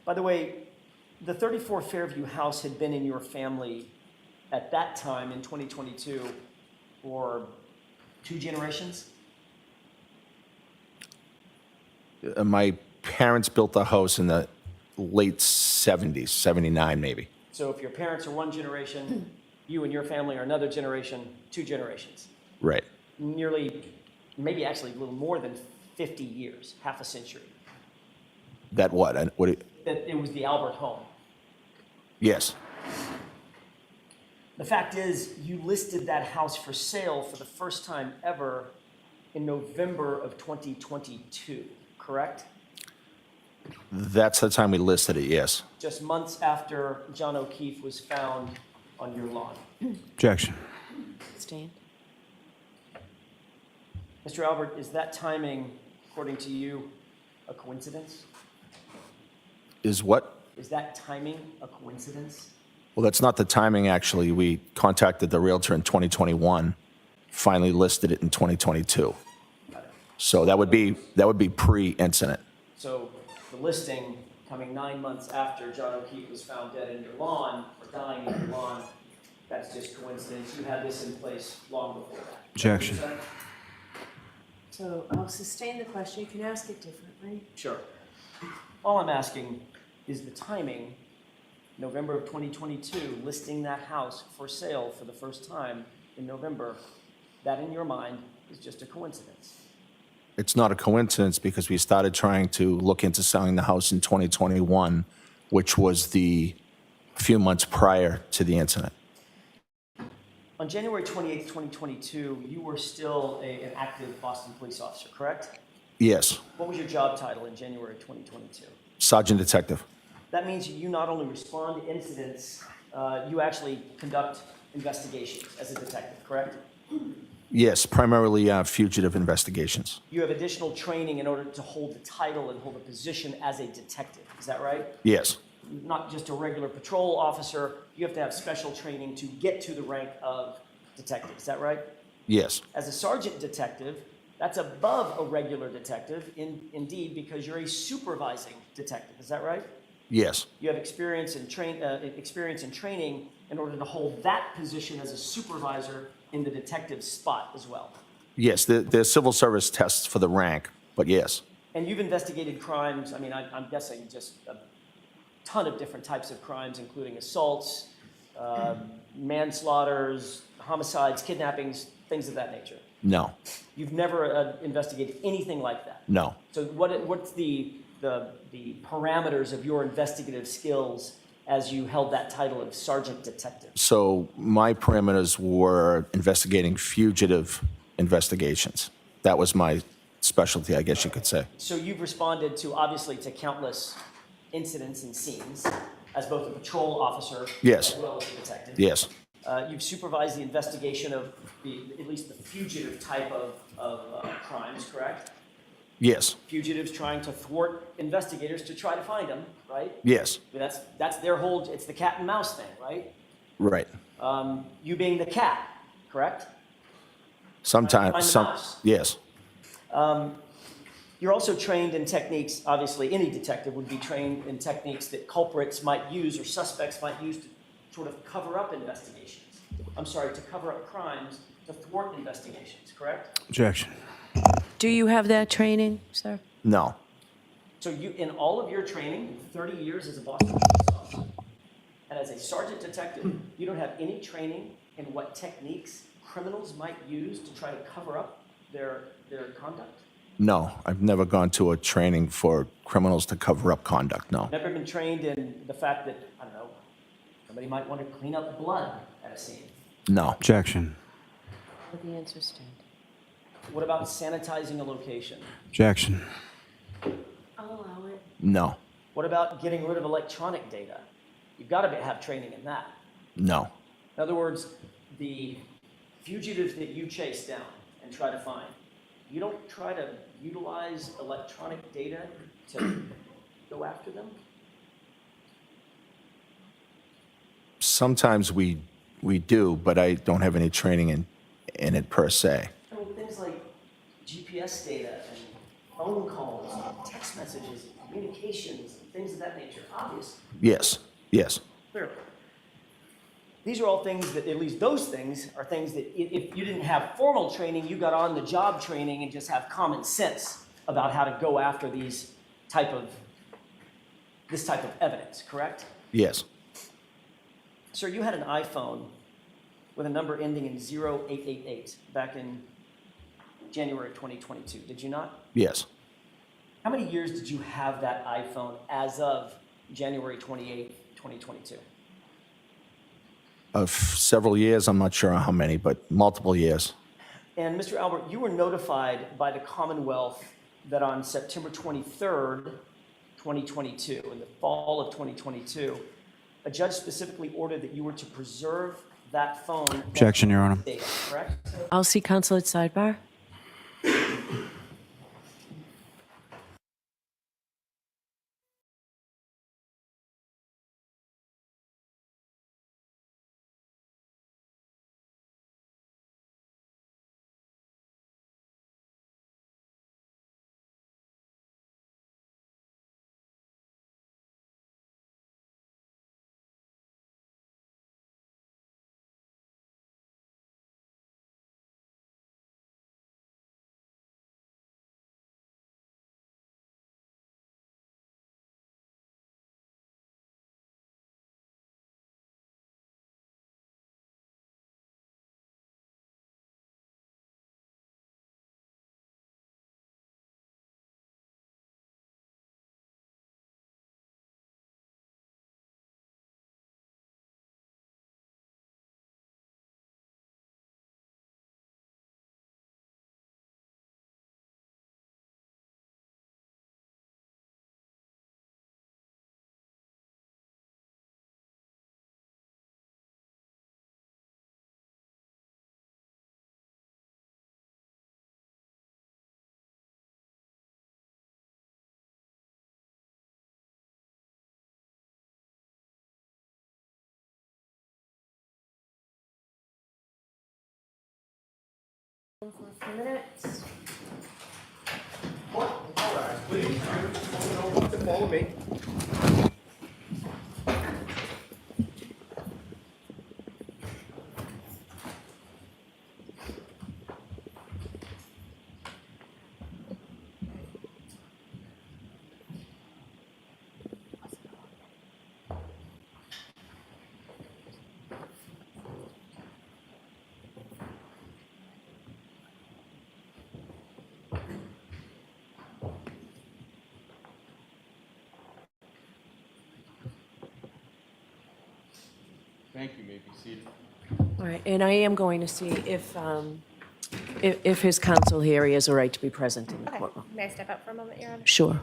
By the way, the 34 Fairview house had been in your family at that time in 2022 for 2 generations? My parents built the house in the late 70s, 79 maybe. So if your parents are 1 generation, you and your family are another generation, 2 generations. Right. Nearly, maybe actually a little more than 50 years, half a century. That what? That it was the Albert home. Yes. The fact is, you listed that house for sale for the first time ever in November of 2022, correct? That's the time we listed it, yes. Just months after John O'Keefe was found on your lawn. Objection. Stand. Mr. Albert, is that timing, according to you, a coincidence? Is what? Is that timing a coincidence? Well, that's not the timing, actually. We contacted the realtor in 2021, finally listed it in 2022. Got it. So that would be pre-incident. So the listing coming 9 months after John O'Keefe was found dead in your lawn, or dying in your lawn, that's just coincidence. You had this in place long before that. Objection. So I'll sustain the question. You can ask it differently. Sure. All I'm asking is the timing, November of 2022, listing that house for sale for the first time in November, that in your mind is just a coincidence. It's not a coincidence because we started trying to look into selling the house in 2021, which was the few months prior to the incident. On January 28th, 2022, you were still an active Boston police officer, correct? Yes. What was your job title in January 2022? Sergeant Detective. That means you not only respond to incidents, you actually conduct investigations as a detective, correct? Yes, primarily fugitive investigations. You have additional training in order to hold the title and hold a position as a detective, is that right? Yes. Not just a regular patrol officer, you have to have special training to get to the rank of detective, is that right? Yes. As a sergeant detective, that's above a regular detective, indeed, because you're a supervising detective, is that right? Yes. You have experience in training in order to hold that position as a supervisor in the detective spot as well. Yes, there's civil service tests for the rank, but yes. And you've investigated crimes, I mean, I'm guessing just a ton of different types of crimes, including assaults, manslaughters, homicides, kidnappings, things of that nature. No. You've never investigated anything like that. No. So what's the parameters of your investigative skills as you held that title of sergeant detective? So my parameters were investigating fugitive investigations. That was my specialty, I guess you could say. So you've responded obviously to countless incidents and scenes as both a patrol officer Yes. as well as a detective. Yes. You've supervised the investigation of at least the fugitive type of crimes, correct? Yes. Fugitives trying to thwart investigators to try to find them, right? Yes. That's their whole, it's the cat and mouse thing, right? Right. You being the cat, correct? Find Sometimes, the mouse. yes, You're also trained in techniques, obviously, any detective would be trained in techniques that culprits might use or suspects might use to sort of cover up investigations. I'm sorry, to cover up crimes, to thwart investigations, correct? Objection. Do you have that training, sir? no, So you, in all of your training, 30 years as a Boston police officer, and as a sergeant detective, you don't have any training in what techniques criminals might use to try to cover up their conduct? no. I've never gone to a training for criminals to cover up conduct, no. Never been trained in the fact that, I don't know, somebody might want to clean up blood at a scene. No, Objection. What the answer stand? What about sanitizing a location? Objection. I'll allow it. no, What about getting rid of electronic data? You've got to have training in that. no, In other words, the fugitives that you chase down and try to find, you don't try to utilize electronic data to go after them? sometimes we do, but I don't have any training in it per se. I mean, things like GPS data and phone calls, text messages, communications, things of that nature, obviously, Yes, yes, clearly. These are all things that, at least those things, are things that if you didn't have formal training, you got on the job training and just have common sense about how to go after this type of evidence, correct? yes, Sir, you had an iPhone with a number ending in 0888 back in January 2022, did you not? yes. How many years did you have that iPhone as of January 28, 2022? Of several years, I'm not sure how many, but multiple years. And Mr. Albert, you were notified by the Commonwealth that on September 23rd, 2022, in the fall of 2022, a judge specifically ordered that you were to preserve that phone. Objection, Your Honor. Data, correct? I'll see counsel at sidebar. For a few minutes. All right, please. Follow me. Thank you, may be seated. All right, and I am going to see if his counsel here, he has a right to be present in the Okay, courtroom. may I step up for a moment, Your Honor? Sure.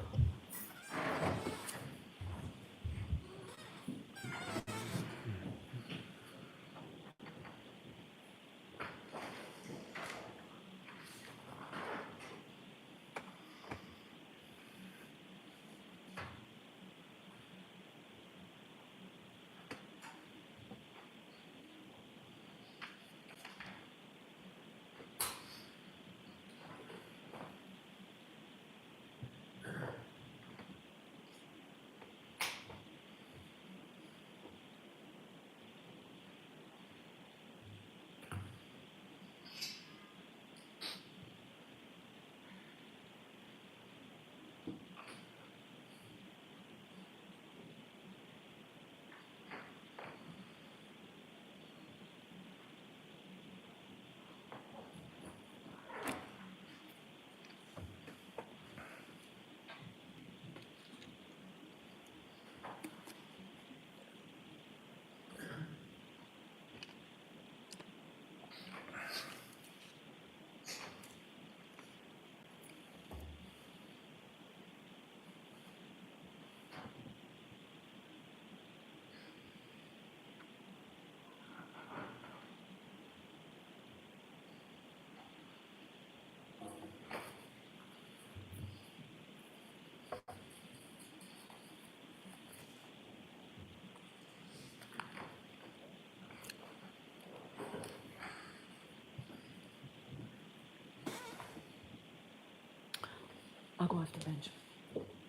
I'll go off the bench.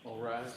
All rise.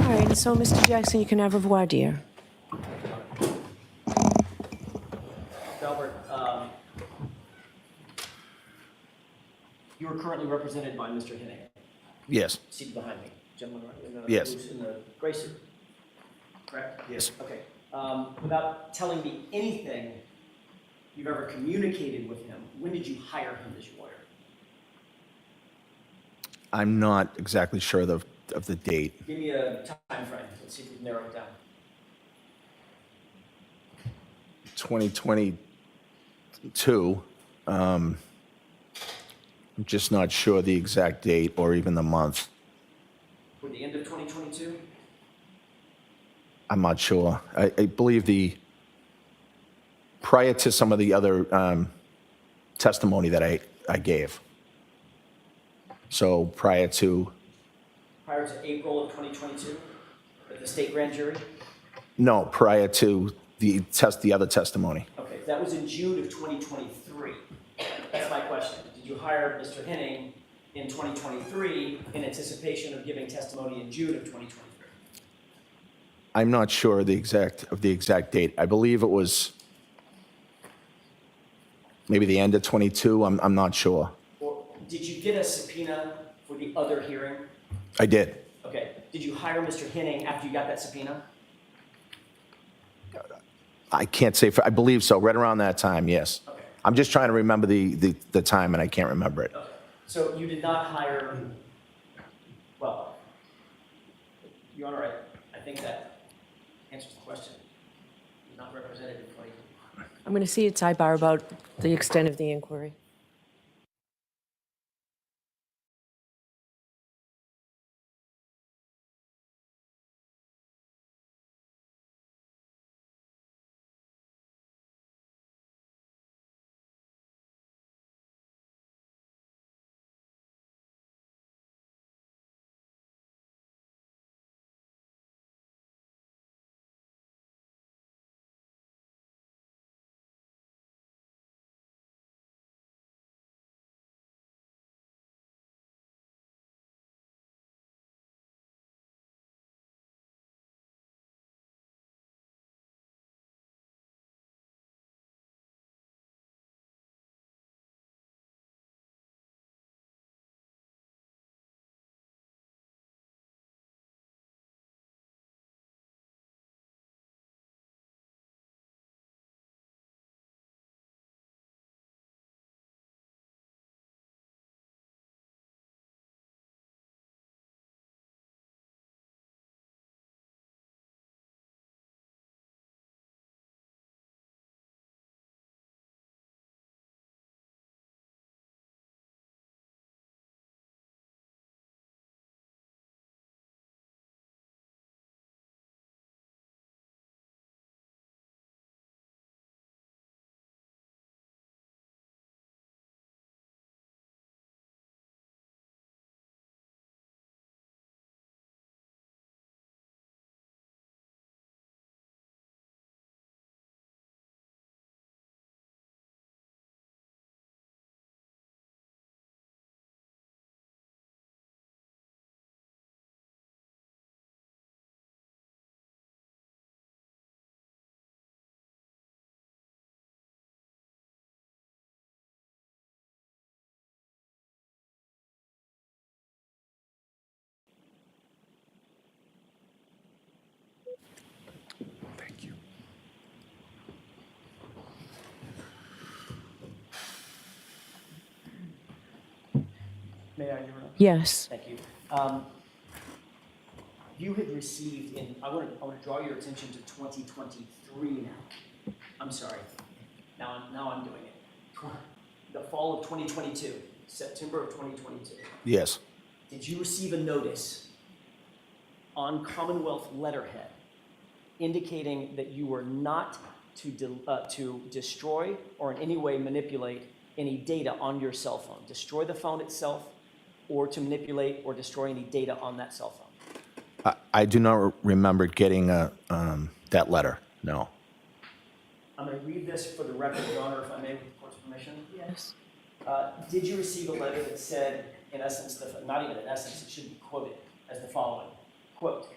All right, so Mr. Jackson, you can have a voir dire. Albert, you are currently represented by Mr. Henning, Yes. seated behind me. Gentleman right in the Yes. in the gray suit. Correct? Yes. Okay. Without telling me anything you've ever communicated with him, when did you hire him as your lawyer? I'm not exactly sure of the date. Give me a time frame. Let's see if we can narrow it down. 2022. I'm just not sure the exact date or even the month. For the end of 2022? I'm not sure. I believe prior to some of the other testimony that I gave. So prior to, Prior to April of 2022 at the state grand jury? no, prior to the other testimony. Okay, that was in June of 2023. That's my question. Did you hire Mr. Henning in 2023 in anticipation of giving testimony in June of 2023? I'm not sure the exact date. I believe it was maybe the end of 22. I'm not sure. Or did you get a subpoena for the other hearing? I did. Okay. Did you hire Mr. Henning after you got that subpoena? I can't say I believe so. Right around that time, yes. Okay. I'm just trying to remember the time, and I can't remember it. Okay. So you did not hire, well, Your Honor, I think that answers the question. You're not represented in 20. I'm going to see at sidebar about the extent of the inquiry. May I, Your Honor? Yes. Thank you. You had received I want to draw your attention to 2023 now. I'm sorry. Now I'm doing it. The fall of 2022, September of 2022. Yes. Did you receive a notice on Commonwealth letterhead indicating that you were not to destroy or in any way manipulate any data on your cell phone? Destroy the phone itself or to manipulate or destroy any data on that cell phone? I do not remember getting that letter, no. I'm going to read this for the record, Your Honor, if I may, with the court's permission. Yes. Did you receive a letter that said, in essence, not even in essence, it should be quoted as the following, quote,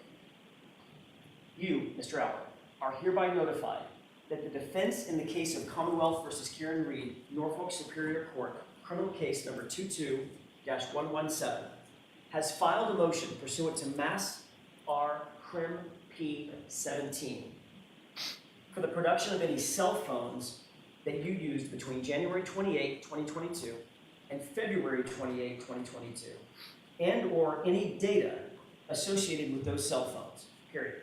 "You, Mr. Albert, are hereby notified that the defense in the case of Commonwealth versus Kieran Reed, Norfolk Superior Court, criminal case number 22-117, has filed a motion pursuant to Mass R. Crim P. 17 for the production of any cell phones that you used between January 28, 2022 and February 28, 2022, and or any data associated with those cell phones, period.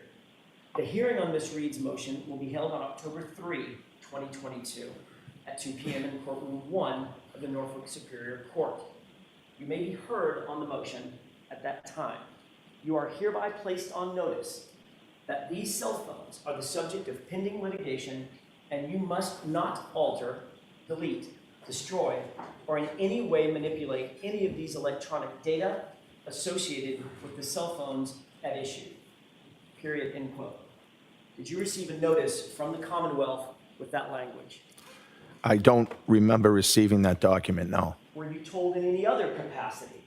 The hearing on Ms. Reed's motion will be held on October 3, 2022 at 2 p.m. in courtroom 1 of the Norfolk Superior Court. You may be heard on the motion at that time. You are hereby placed on notice that these cell phones are the subject of pending litigation and you must not alter, delete, destroy, or in any way manipulate any of these electronic data associated with the cell phones at issue. Period, end quote. Did you receive a notice from the Commonwealth with that language? I don't remember receiving that document, no. Were you told in any other capacity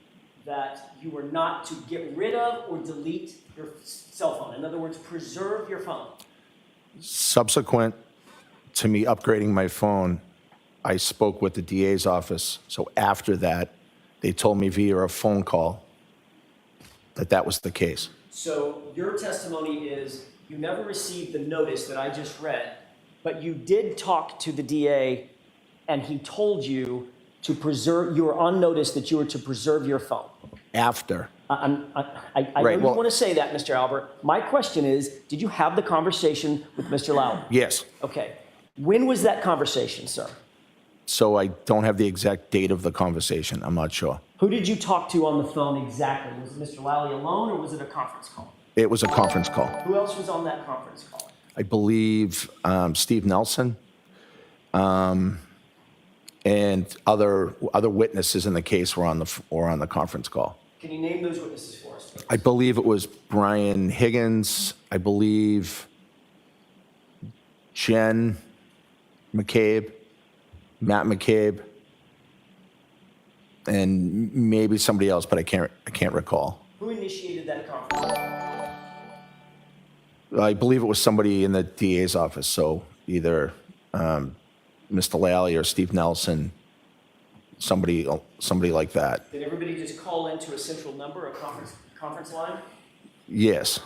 that you were not to get rid of or delete your cell phone? In other words, preserve your phone. Subsequent to me upgrading my phone, I spoke with the DA's office. So after that, they told me via a phone call that that was the case. So your testimony is you never received the notice that I just read, but you did talk to the DA and he told you to preserve, you were on notice that you were to preserve your phone. After. I know Right, you well- want to say that, Mr. Albert. My question is, did you have the conversation with Mr. Lowry? Yes. Okay. When was that conversation, sir? So I don't have the exact date of the conversation. I'm not sure. Who did you talk to on the phone exactly? Was it Mr. Lally alone or was it a conference call? It was a conference call. Who else was on that conference call? I believe Steve Nelson and other witnesses in the case were on the conference call. Can you name those witnesses for us? I believe it was Brian Higgins. I believe Jen McCabe, Matt McCabe, and maybe somebody else, but I can't recall. Who initiated that conference? I believe it was somebody in the DA's office, so either Mr. Lally or Steve Nelson, somebody like that. Did everybody just call into a central number, a conference line? Yes.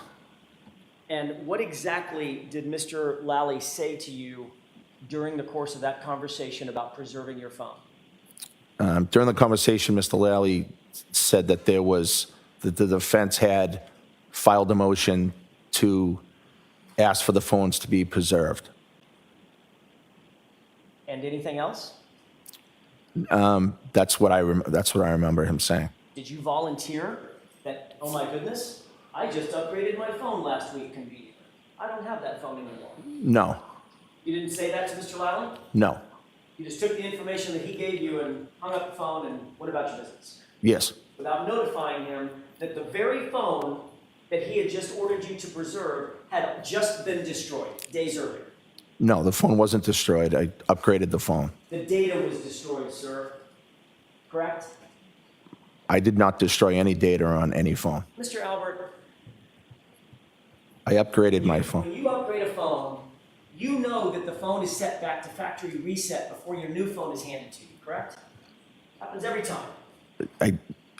And what exactly did Mr. Lally say to you during the course of that conversation about preserving your phone? During the conversation, Mr. Lally said that the defense had filed a motion to ask for the phones to be preserved. And anything else? That's what I remember him saying. Did you volunteer that, oh my goodness, I just upgraded my phone last week conveniently. I don't have that phone anymore. No. You didn't say that to Mr. Lally? No. You just took the information that he gave you and hung up the phone and went about your business. Yes. Without notifying him that the very phone that he had just ordered you to preserve had just been destroyed days earlier. No, the phone wasn't destroyed. I upgraded the phone. The data was destroyed, sir. Correct? I did not destroy any data on any phone. Mr. Albert, I upgraded my phone. when you upgrade a phone, you know that the phone is set back to factory reset before your new phone is handed to you, correct? Happens every time.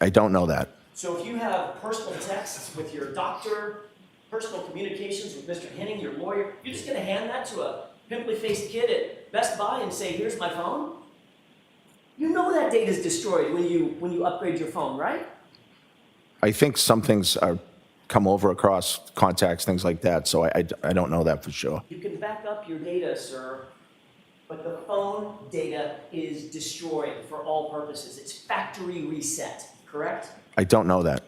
I don't know that. So if you have personal texts with your doctor, personal communications with Mr. Henning, your lawyer, you're just going to hand that to a pimply-faced kid at Best Buy and say, here's my phone? You know that data is destroyed when you upgrade your phone, right? I think some things are come over across contacts, things like that, so I don't know that for sure. You can back up your data, sir, but the phone data is destroyed for all purposes. It's factory reset, correct? I don't know that.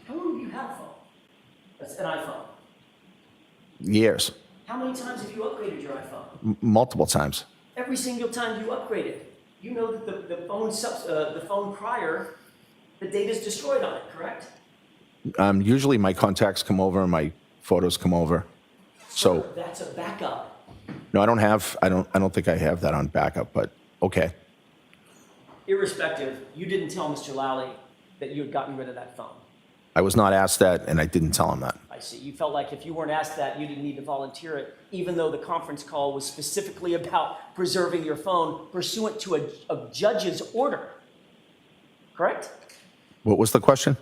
How long have you had a phone? That's an iPhone. Years, How many times have you upgraded your iPhone? multiple times. Every single time you upgraded. You know that the phone prior, the data's destroyed on it, correct? Usually my contacts come over and my photos come over. So, Sir, that's a backup. no, I don't think I have that on backup, but okay. Irrespective, you didn't tell Mr. Lally that you had gotten rid of that phone. I was not asked that, and I didn't tell him that. I see. You felt like if you weren't asked that, you didn't need to volunteer it, even though the conference call was specifically about preserving your phone pursuant to a judge's order. Correct? What was the question?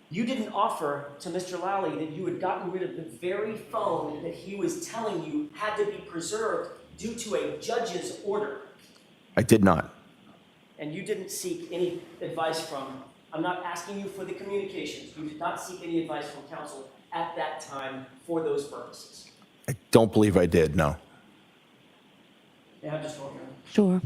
You didn't offer to Mr. Lally that you had gotten rid of the very phone that he was telling you had to be preserved due to a judge's order. I did not. And you didn't seek any advice from, I'm not asking you for the communications, you did not seek any advice from counsel at that time for those purposes. I don't believe I did, no. May I have just one here? Sure.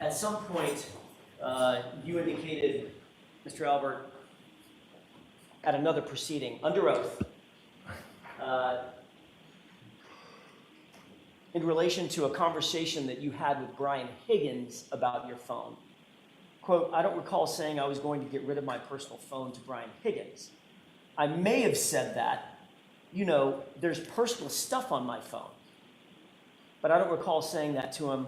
At some point, you indicated, Mr. Albert, at another proceeding, under oath, in relation to a conversation that you had with Brian Higgins about your phone. Quote, I don't recall saying I was going to get rid of my personal phone to Brian Higgins. I may have said that, you know, there's personal stuff on my phone. But I don't recall saying that to him,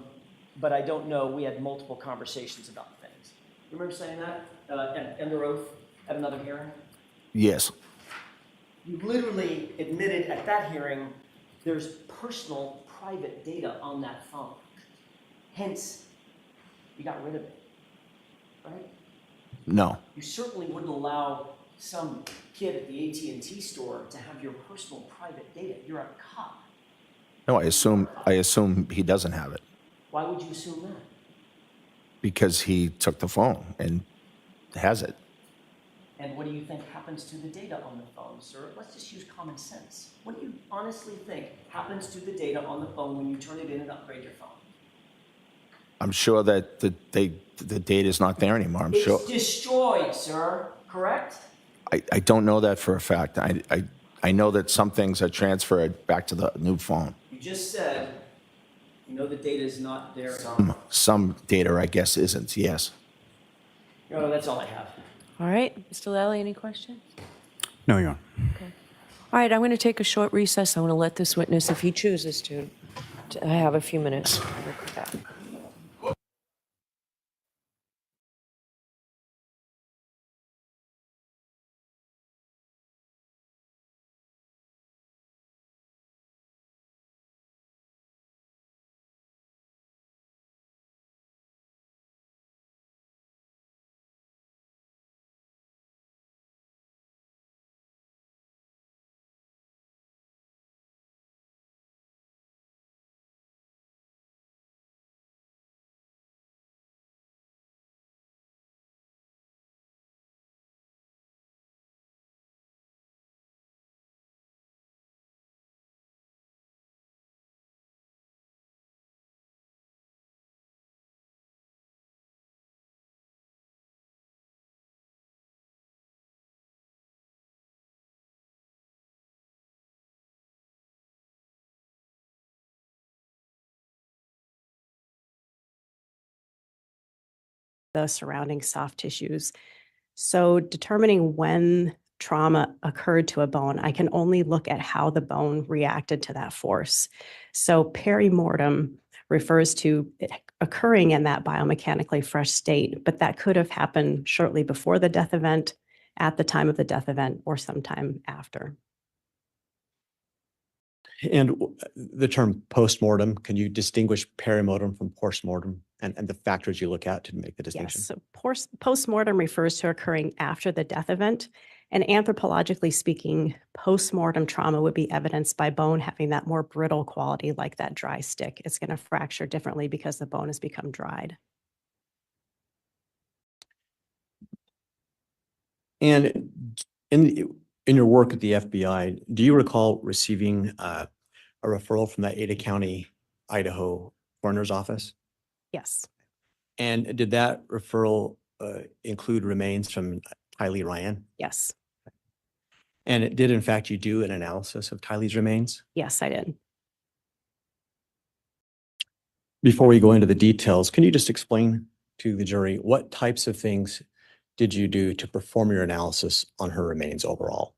but I don't know, we had multiple conversations about things. You remember saying that under oath at another hearing? Yes. You literally admitted at that hearing there's personal, private data on that phone. Hence, you got rid of it, right? No. You certainly wouldn't allow some kid at the AT&T store to have your personal, private data. You're a cop. No, I assume he doesn't have it Why would you assume that? because he took the phone and has it. And what do you think happens to the data on the phone, sir? Let's just use common sense. What do you honestly think happens to the data on the phone when you turn it in and upgrade your phone? I'm sure that the data is not there anymore. I'm sure. It's destroyed, sir, correct? I don't know that for a fact. I know that some things are transferred back to the new phone. You just said, you know the data is not there. Some data, I guess, isn't. Yes. No, that's all I have. All right, Mr. Lally, any questions? No, Your Honor. All right, I'm going to take a short recess. I want to let this witness, if he chooses to have a few minutes. We'll come back. The surrounding soft tissues. So determining when trauma occurred to a bone, I can only look at how the bone reacted to that force. So perimortem refers to it occurring in that biomechanically fresh state, but that could have happened shortly before the death event, at the time of the death event, or sometime after. And the term postmortem, can you distinguish perimortem from postmortem and the factors you look at to make the distinction? Yes, so postmortem refers to occurring after the death event. And anthropologically speaking, postmortem trauma would be evidenced by bone having that more brittle quality, like that dry stick. It's going to fracture differently because the bone has become dried. And in your work at the FBI, do you recall receiving a referral from the Ada County, Idaho coroner's office? Yes, And did that referral include remains from Tylee Ryan? yes, And it did, in fact, you do an analysis of Tylee's remains? yes, I did. Before we go into the details, can you just explain to the jury what types of things did you do to perform your analysis on her remains overall?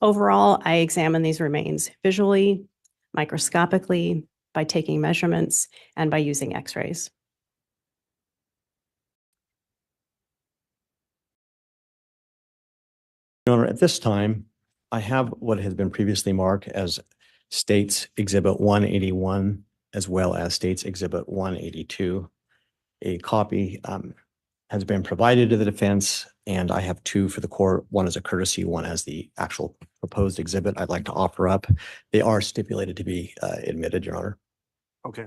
Overall, I examined these remains visually, microscopically, by taking measurements, and by using x-rays. Your Honor, at this time, I have what has been previously marked as States Exhibit 181, as well as States Exhibit 182. A copy has been provided to the defense, and I have two for the court. One as a courtesy, one as the actual proposed exhibit I'd like to offer up. They are stipulated to be admitted, Your Honor. Okay.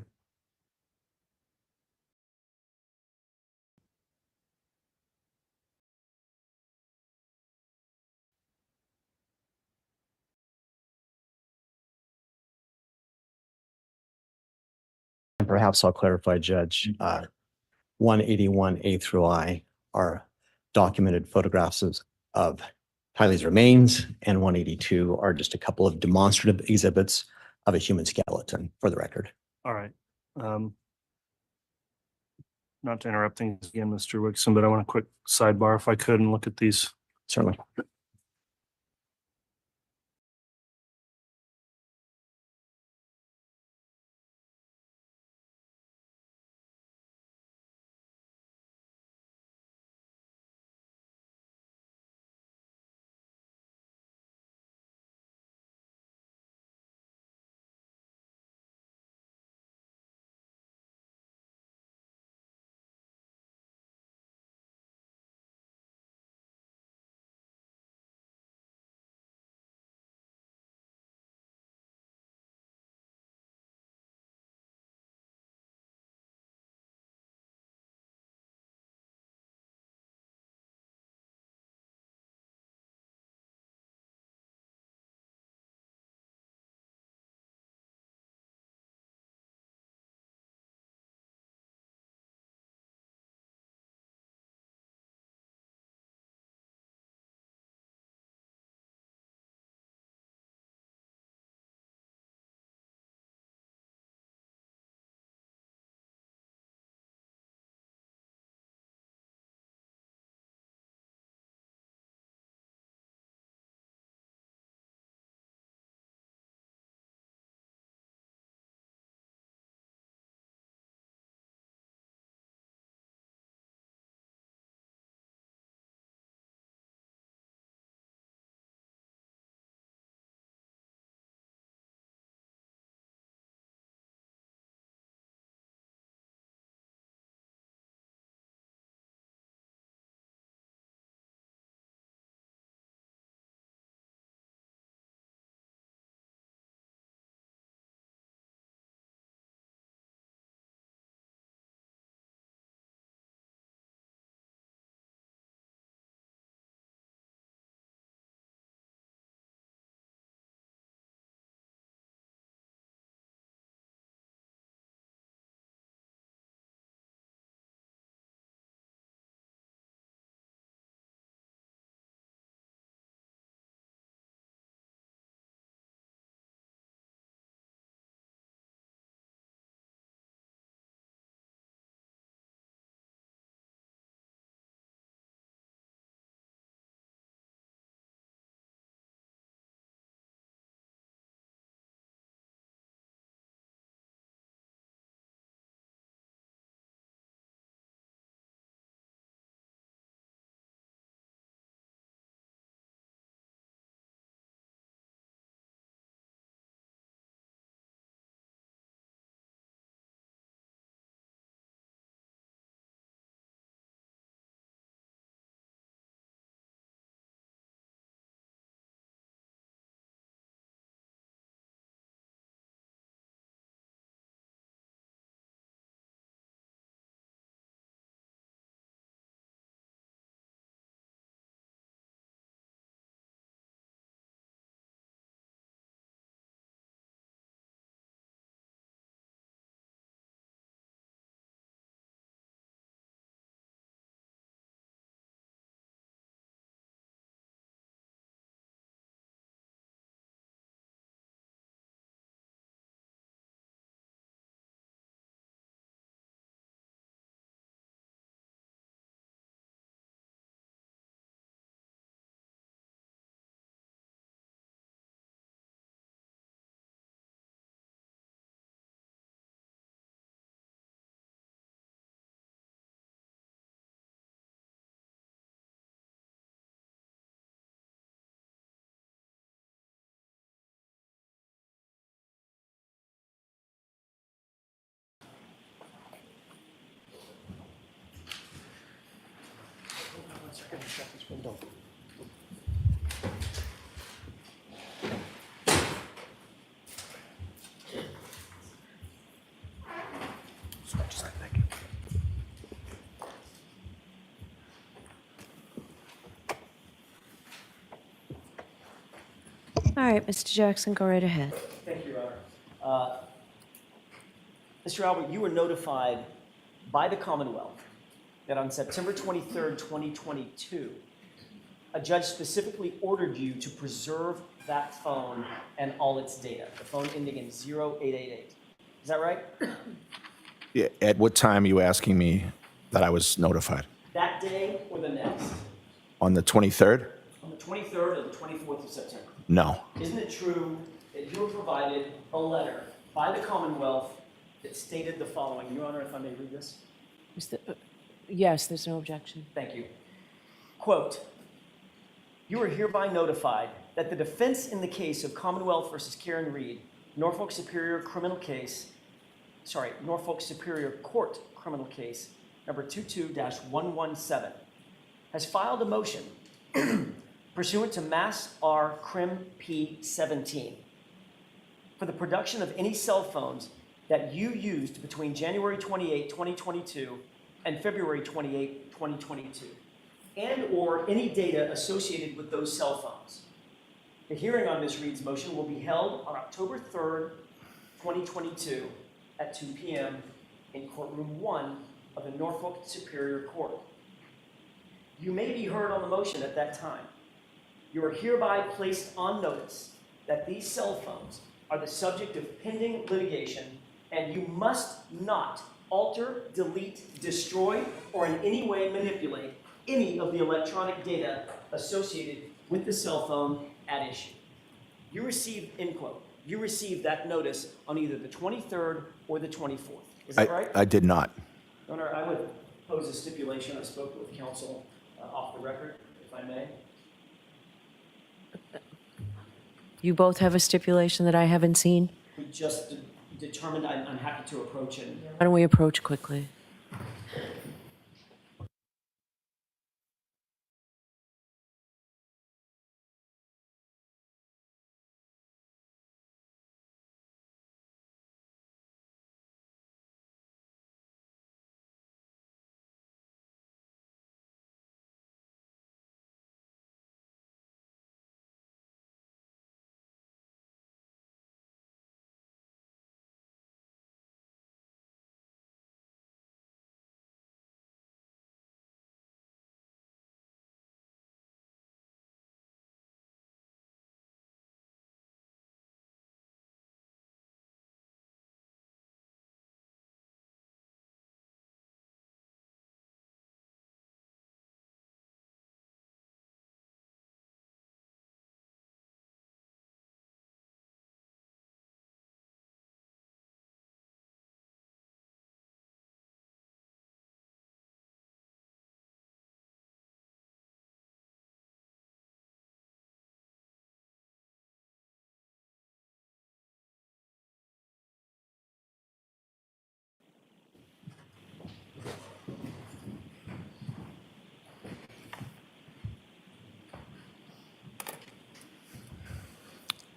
And perhaps I'll clarify, Judge, 181A through I are documented photographs of Tylee's remains, and 182 are just a couple of demonstrative exhibits of a human skeleton, for the record. All right. Not to interrupt things again, Mr. Wixon, but I want a quick sidebar if I could and look at these. Certainly. All right, Mr. Jackson, go right ahead. Thank you, Your Honor. Mr. Albert, you were notified by the Commonwealth that on September 23rd, 2022, a judge specifically ordered you to preserve that phone and all its data, the phone ending in 0888. Is that right? Yeah, at what time are you asking me that I was notified? That day or the next? On the 23rd? On the 23rd or the 24th of September? No. Isn't it true that you were provided a letter by the Commonwealth that stated the following? Your Honor, if I may read this. Yes, there's no objection. Thank you. Quote, you are hereby notified that the defense in the case of Commonwealth versus Karen Reed, Norfolk Superior Court criminal case number 22-117, has filed a motion pursuant to Mass R. Crim P. 17 for the production of any cell phones that you used between January 28, 2022 and February 28, 2022, and or any data associated with those cell phones. The hearing on Ms. Reed's motion will be held on October 3rd, 2022 at 2 p.m. in courtroom 1 of the Norfolk Superior Court. You may be heard on the motion at that time. You are hereby placed on notice that these cell phones are the subject of pending litigation, and you must not alter, delete, destroy, or in any way manipulate any of the electronic data associated with the cell phone at issue. You received, end quote, you received that notice on either the 23rd or the 24th. Is that right? I did not. Your Honor, I would pose a stipulation. I spoke with counsel off the record, if I may. You both have a stipulation that I haven't seen? We just determined I'm happy to approach it. Why don't we approach quickly?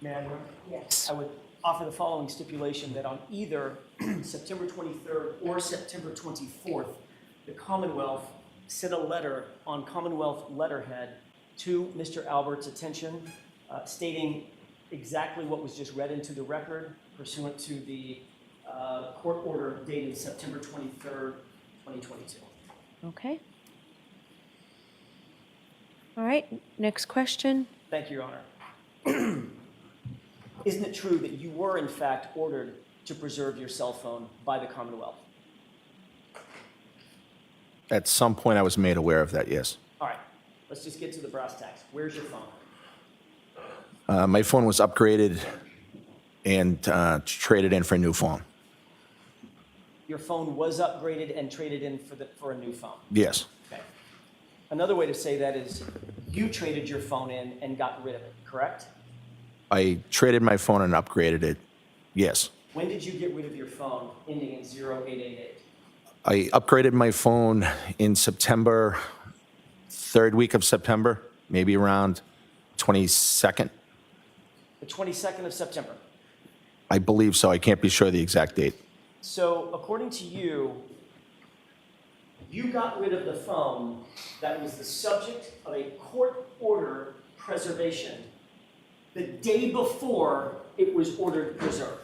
May I, Your Honor? Yes. I would offer the following stipulation that on either September 23rd or September 24th, the Commonwealth sent a letter on Commonwealth letterhead to Mr. Albert's attention, stating exactly what was just read into the record pursuant to the court order dated September 23rd, 2022. Okay. All right, next question. Thank you, Your Honor. Isn't it true that you were in fact ordered to preserve your cell phone by the Commonwealth? At some point, I was made aware of that, yes. All right, let's just get to the brass tacks. Where's your phone? My phone was upgraded and traded in for a new phone. Your phone was upgraded and traded in for a new phone. Yes. Okay. Another way to say that is you traded your phone in and got rid of it, correct? I traded my phone and upgraded it, yes. When did you get rid of your phone ending in 0888? I upgraded my phone in September third week of September, maybe around 22nd. The 22nd of September. I believe so. I can't be sure of the exact date. So according to you, you got rid of the phone that was the subject of a court order preservation the day before it was ordered preserved,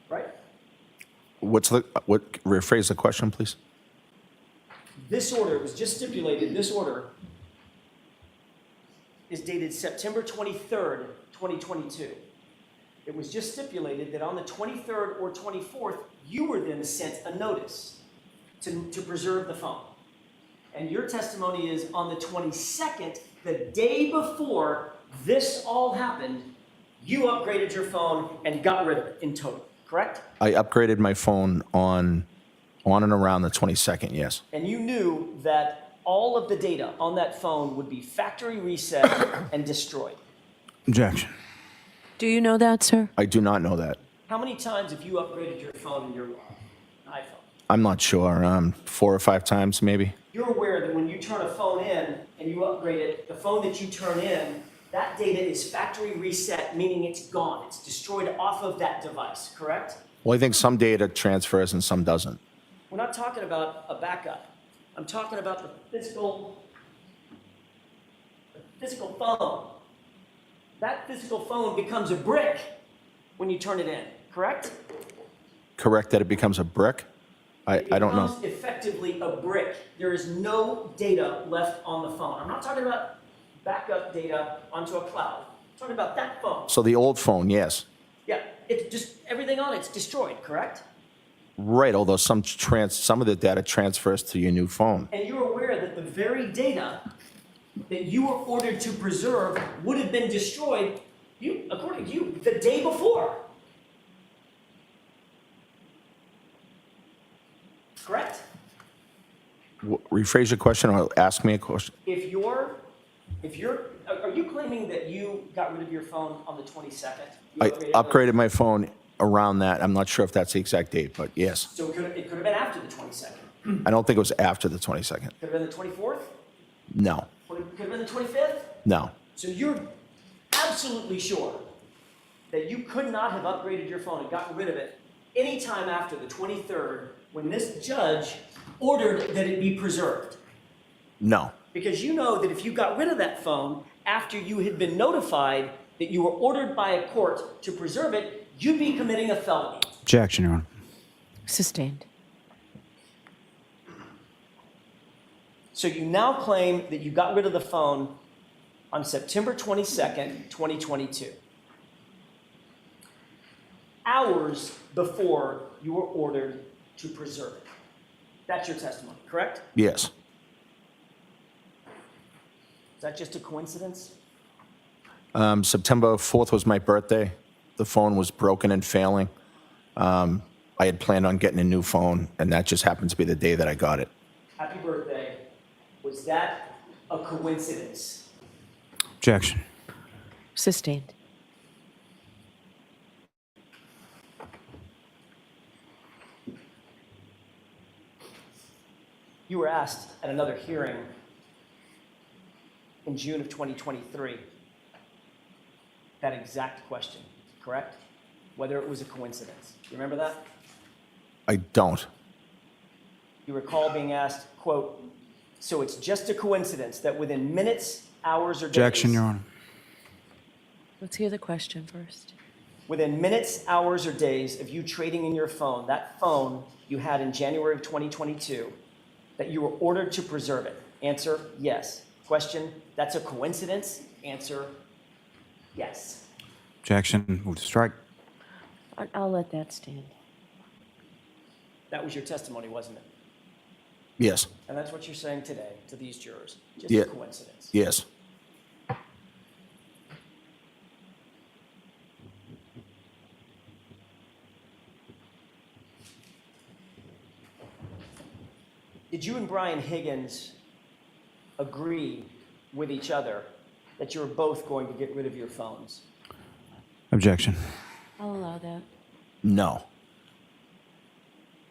right? Rephrase the question, please? This order, it was just stipulated, this order is dated September 23rd, 2022. It was just stipulated that on the 23rd or 24th, you were then sent a notice to preserve the phone. And your testimony is on the 22nd, the day before this all happened, you upgraded your phone and got rid of it in total, correct? I upgraded my phone on and around the 22nd, yes. And you knew that all of the data on that phone would be factory reset and destroyed. Objection. Do you know that, sir? I do not know that. How many times have you upgraded your phone in your iPhone? I'm not sure. 4 or 5 times, maybe. You're aware that when you turn a phone in and you upgrade it, the phone that you turn in, that data is factory reset, meaning it's gone. It's destroyed off of that device, correct? Well, I think some data transfers and some doesn't. We're not talking about a backup. I'm talking about the physical phone. That physical phone becomes a brick when you turn it in, correct? Correct that it becomes a brick? I don't know. It becomes effectively a brick. There is no data left on the phone. I'm not talking about backup data onto a cloud. I'm talking about that phone. So the old phone, yes. Yeah, it's just everything on it's destroyed, correct? Right, although some of the data transfers to your new phone. And you're aware that the very data that you were ordered to preserve would have been destroyed, according to you, the day before. Correct? Rephrase your question or ask me a question. Are you claiming that you got rid of your phone on the 22nd? I upgraded my phone around that. I'm not sure if that's the exact date, but yes. So it could have been after the 22nd. I don't think it was after the 22nd. Could have been the 24th? No, Could have been the 25th? no. So you're absolutely sure that you could not have upgraded your phone and gotten rid of it any time after the 23rd when this judge ordered that it be preserved? No. Because you know that if you got rid of that phone after you had been notified that you were ordered by a court to preserve it, you'd be committing a felony. Objection, Your Honor. Sustained. So you now claim that you got rid of the phone on September 22nd, 2022. Hours before you were ordered to preserve it. That's your testimony, correct? Yes. Is that just a coincidence? September 4th was my birthday. The phone was broken and failing. I had planned on getting a new phone, and that just happened to be the day that I got it. Happy birthday. Was that a coincidence? Objection. Sustained. You were asked at another hearing in June of 2023 that exact question, correct? Whether it was a coincidence. You remember that? I don't. You recall being asked, quote, so it's just a coincidence that within minutes, hours, or days... Objection, Your Honor. Let's hear the question first. Within minutes, hours, or days of you trading in your phone, that phone you had in January of 2022, that you were ordered to preserve it. Answer, yes. Question, that's a coincidence? Answer, yes. Objection. Move to strike. I'll let that stand. That was your testimony, wasn't it? Yes. And that's what you're saying today to these jurors. Just Yeah. a coincidence. Yes. Did you and Brian Higgins agree with each other that you were both going to get rid of your phones? Objection. I'll allow that. No.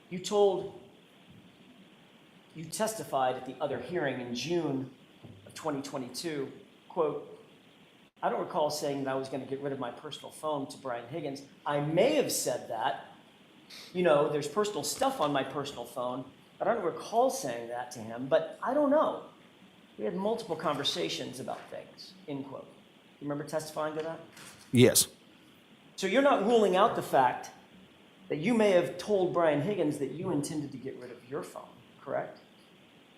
You told you testified at the other hearing in June of 2022, quote, I don't recall saying that I was going to get rid of my personal phone to Brian Higgins. I may have said that. You know, there's personal stuff on my personal phone, but I don't recall saying that to him, but I don't know. We had multiple conversations about things, end quote. You remember testifying to that? Yes. So you're not ruling out the fact that you may have told Brian Higgins that you intended to get rid of your phone, correct?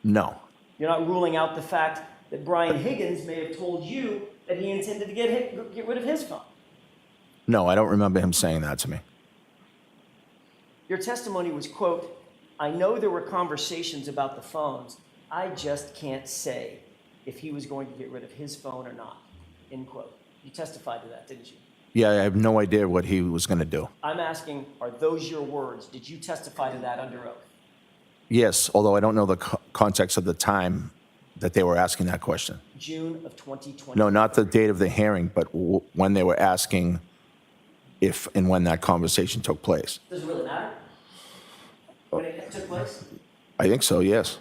No. You're not ruling out the fact that Brian Higgins may have told you that he intended to get rid of his phone. No, I don't remember him saying that to me. Your testimony was, quote, I know there were conversations about the phones. I just can't say if he was going to get rid of his phone or not, end quote. You testified to that, didn't you? Yeah, I have no idea what he was going to do. I'm asking, are those your words? Did you testify to that under oath? Yes, although I don't know the context of the time that they were asking that question. June of 2020. No, not the date of the hearing, but when they were asking if and when that conversation took place. Does it really matter when it took place? I think so, yes.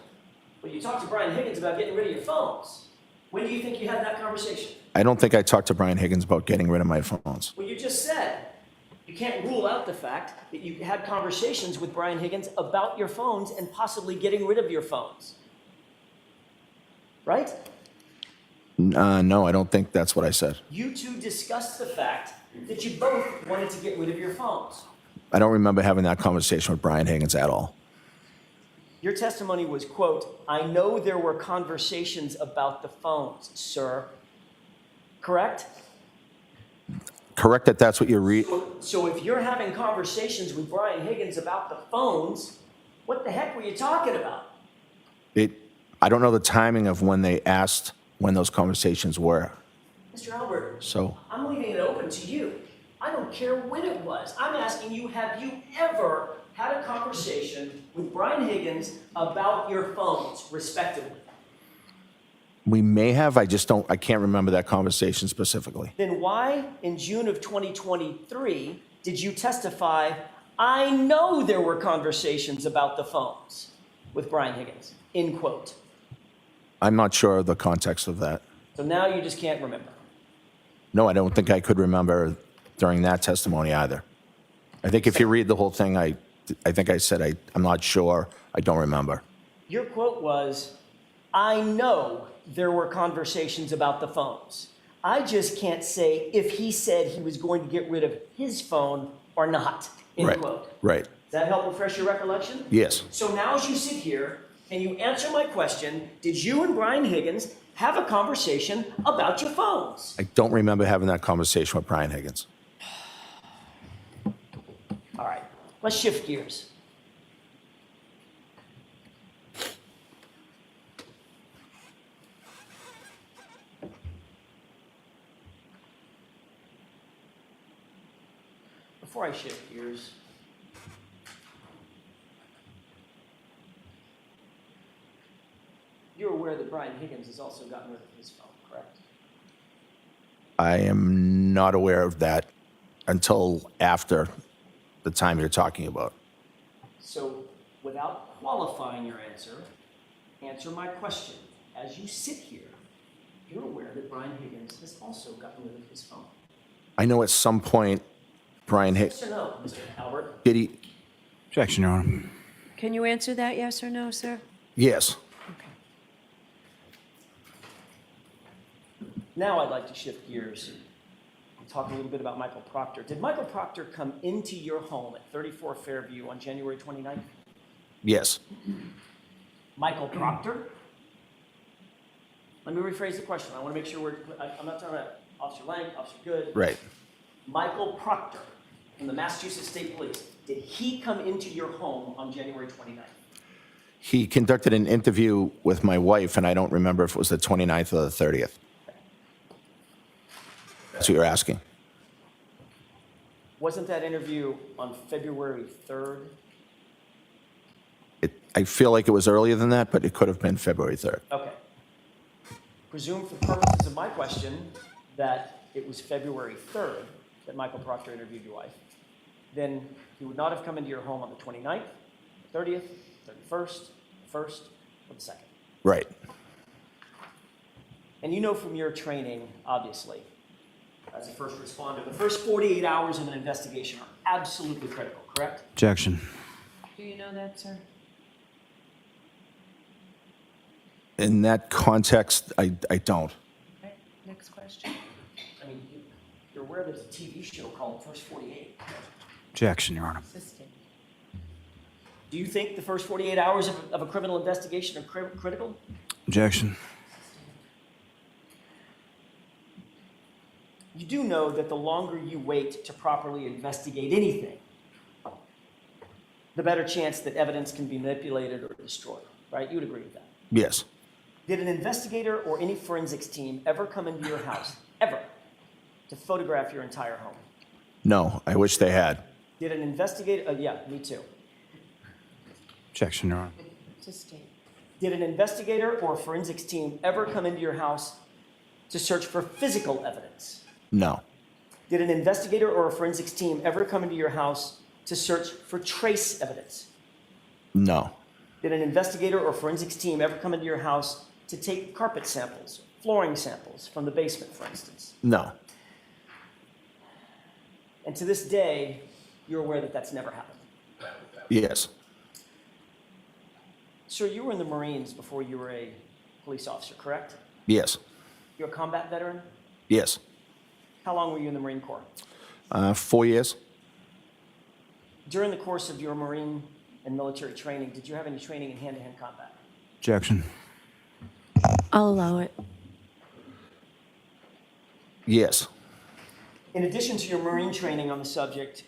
Well, you talked to Brian Higgins about getting rid of your phones. When do you think you had that conversation? I don't think I talked to Brian Higgins about getting rid of my phones. Well, you just said you can't rule out the fact that you had conversations with Brian Higgins about your phones and possibly getting rid of your phones. Right? No, I don't think that's what I said. You two discussed the fact that you both wanted to get rid of your phones. I don't remember having that conversation with Brian Higgins at all. Your testimony was, quote, I know there were conversations about the phones, sir. Correct? Correct that that's what you read. So if you're having conversations with Brian Higgins about the phones, what the heck were you talking about? I don't know the timing of when they asked when those conversations were. Mr. Albert, So I'm leaving it open to you. I don't care when it was. I'm asking you, have you ever had a conversation with Brian Higgins about your phones, respectively? we may have, I can't remember that conversation specifically. Then why, in June of 2023, did you testify, I know there were conversations about the phones with Brian Higgins, end quote? I'm not sure of the context of that. So now you just can't remember. No, I don't think I could remember during that testimony either. I think if you read the whole thing, I think I said I'm not sure, I don't remember. Your quote was, I know there were conversations about the phones. I just can't say if he said he was going to get rid of his phone or not, end Right, quote. right. Does that help refresh your recollection? Yes. So now as you sit here and you answer my question, did you and Brian Higgins have a conversation about your phones? I don't remember having that conversation with Brian Higgins. All right, let's shift gears. Before I shift gears, you're aware that Brian Higgins has also gotten rid of his phone, correct? I am not aware of that until after the time you're talking about. So, without qualifying your answer, answer my question. As you sit here, you're aware that Brian Higgins has also gotten rid of his phone. I know at some point Brian Higgins, Yes or no, Mr. Albert? did he? Objection, Your Honor. Can you answer that, yes or no, sir? Yes. Now I'd like to shift gears and talk a little bit about Michael Proctor. Did Michael Proctor come into your home at 34 Fairview on January 29th? Yes. Michael Proctor? Let me rephrase the question. I want to make sure I'm not talking about Officer Lang, Officer Good. Right. Michael Proctor from the Massachusetts State Police. Did he come into your home on January 29th? He conducted an interview with my wife, and I don't remember if it was the 29th or the 30th. That's what you're asking. Wasn't that interview on February 3rd? I feel like it was earlier than that, but it could have been February 3rd. Okay. Presume for purposes of my question that it was February 3rd that Michael Proctor interviewed your wife. Then he would not have come into your home on the 29th, the 30th, 31st, 1st, for the second. Right. And you know from your training, obviously, as a first responder, the first 48 hours of an investigation are absolutely critical, correct? Objection. Do you know that, sir? In that context, I don't. Okay, next question. I mean, you're aware there's a TV show called First 48. Objection, Your Honor. Assistant. Do you think the first 48 hours of a criminal investigation are critical? Objection. You do know that the longer you wait to properly investigate anything, the better chance that evidence can be manipulated or destroyed, right? You would agree with that. Yes. Did an investigator or any forensics team ever come into your house, ever, to photograph your entire home? No, I wish they had. Did an investigator, yeah, me too. Objection, Your Honor. Assistant. Did an investigator or a forensics team ever come into your house to search for physical evidence? No. Did an investigator or a forensics team ever come into your house to search for trace evidence? No. Did an investigator or forensics team ever come into your house to take carpet samples, flooring samples from the basement, for instance? No. And to this day, you're aware that that's never happened. Yes. Sir, you were in the Marines before you were a police officer, correct? Yes. You're a combat veteran? Yes. How long were you in the Marine Corps? 4 years? During the course of your Marine and military training, did you have any training in hand-to-hand combat? Objection. I'll allow it. Yes. In addition to your Marine training on the subject,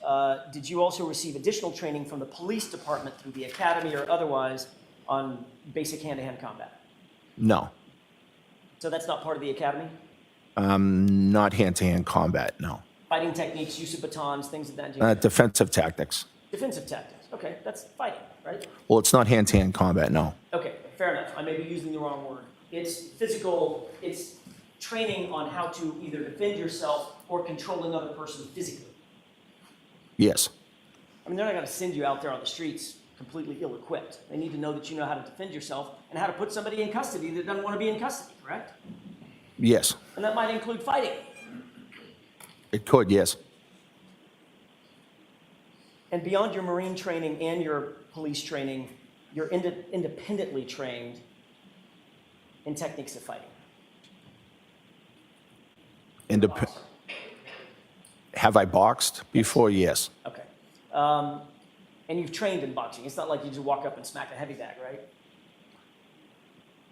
did you also receive additional training from the police department through the academy or otherwise on basic hand-to-hand combat? No. So that's not part of the academy? Not hand-to-hand combat, no. Fighting techniques, use of batons, things of that nature? Defensive tactics. Defensive tactics. Okay, that's fighting, right? Well, it's not hand-to-hand combat, no. Okay, fair enough. I may be using the wrong word. It's physical, it's training on how to either defend yourself or control another person physically. Yes. I mean, they're not going to send you out there on the streets completely ill-equipped. They need to know that you know how to defend yourself and how to put somebody in custody that doesn't want to be in custody, correct? Yes. And that might include fighting. It could, yes. And beyond your Marine training and your police training, you're independently trained in techniques of fighting. Have I boxed before? Yes. Okay. And you've trained in boxing. It's not like you just walk up and smack a heavy bag, right?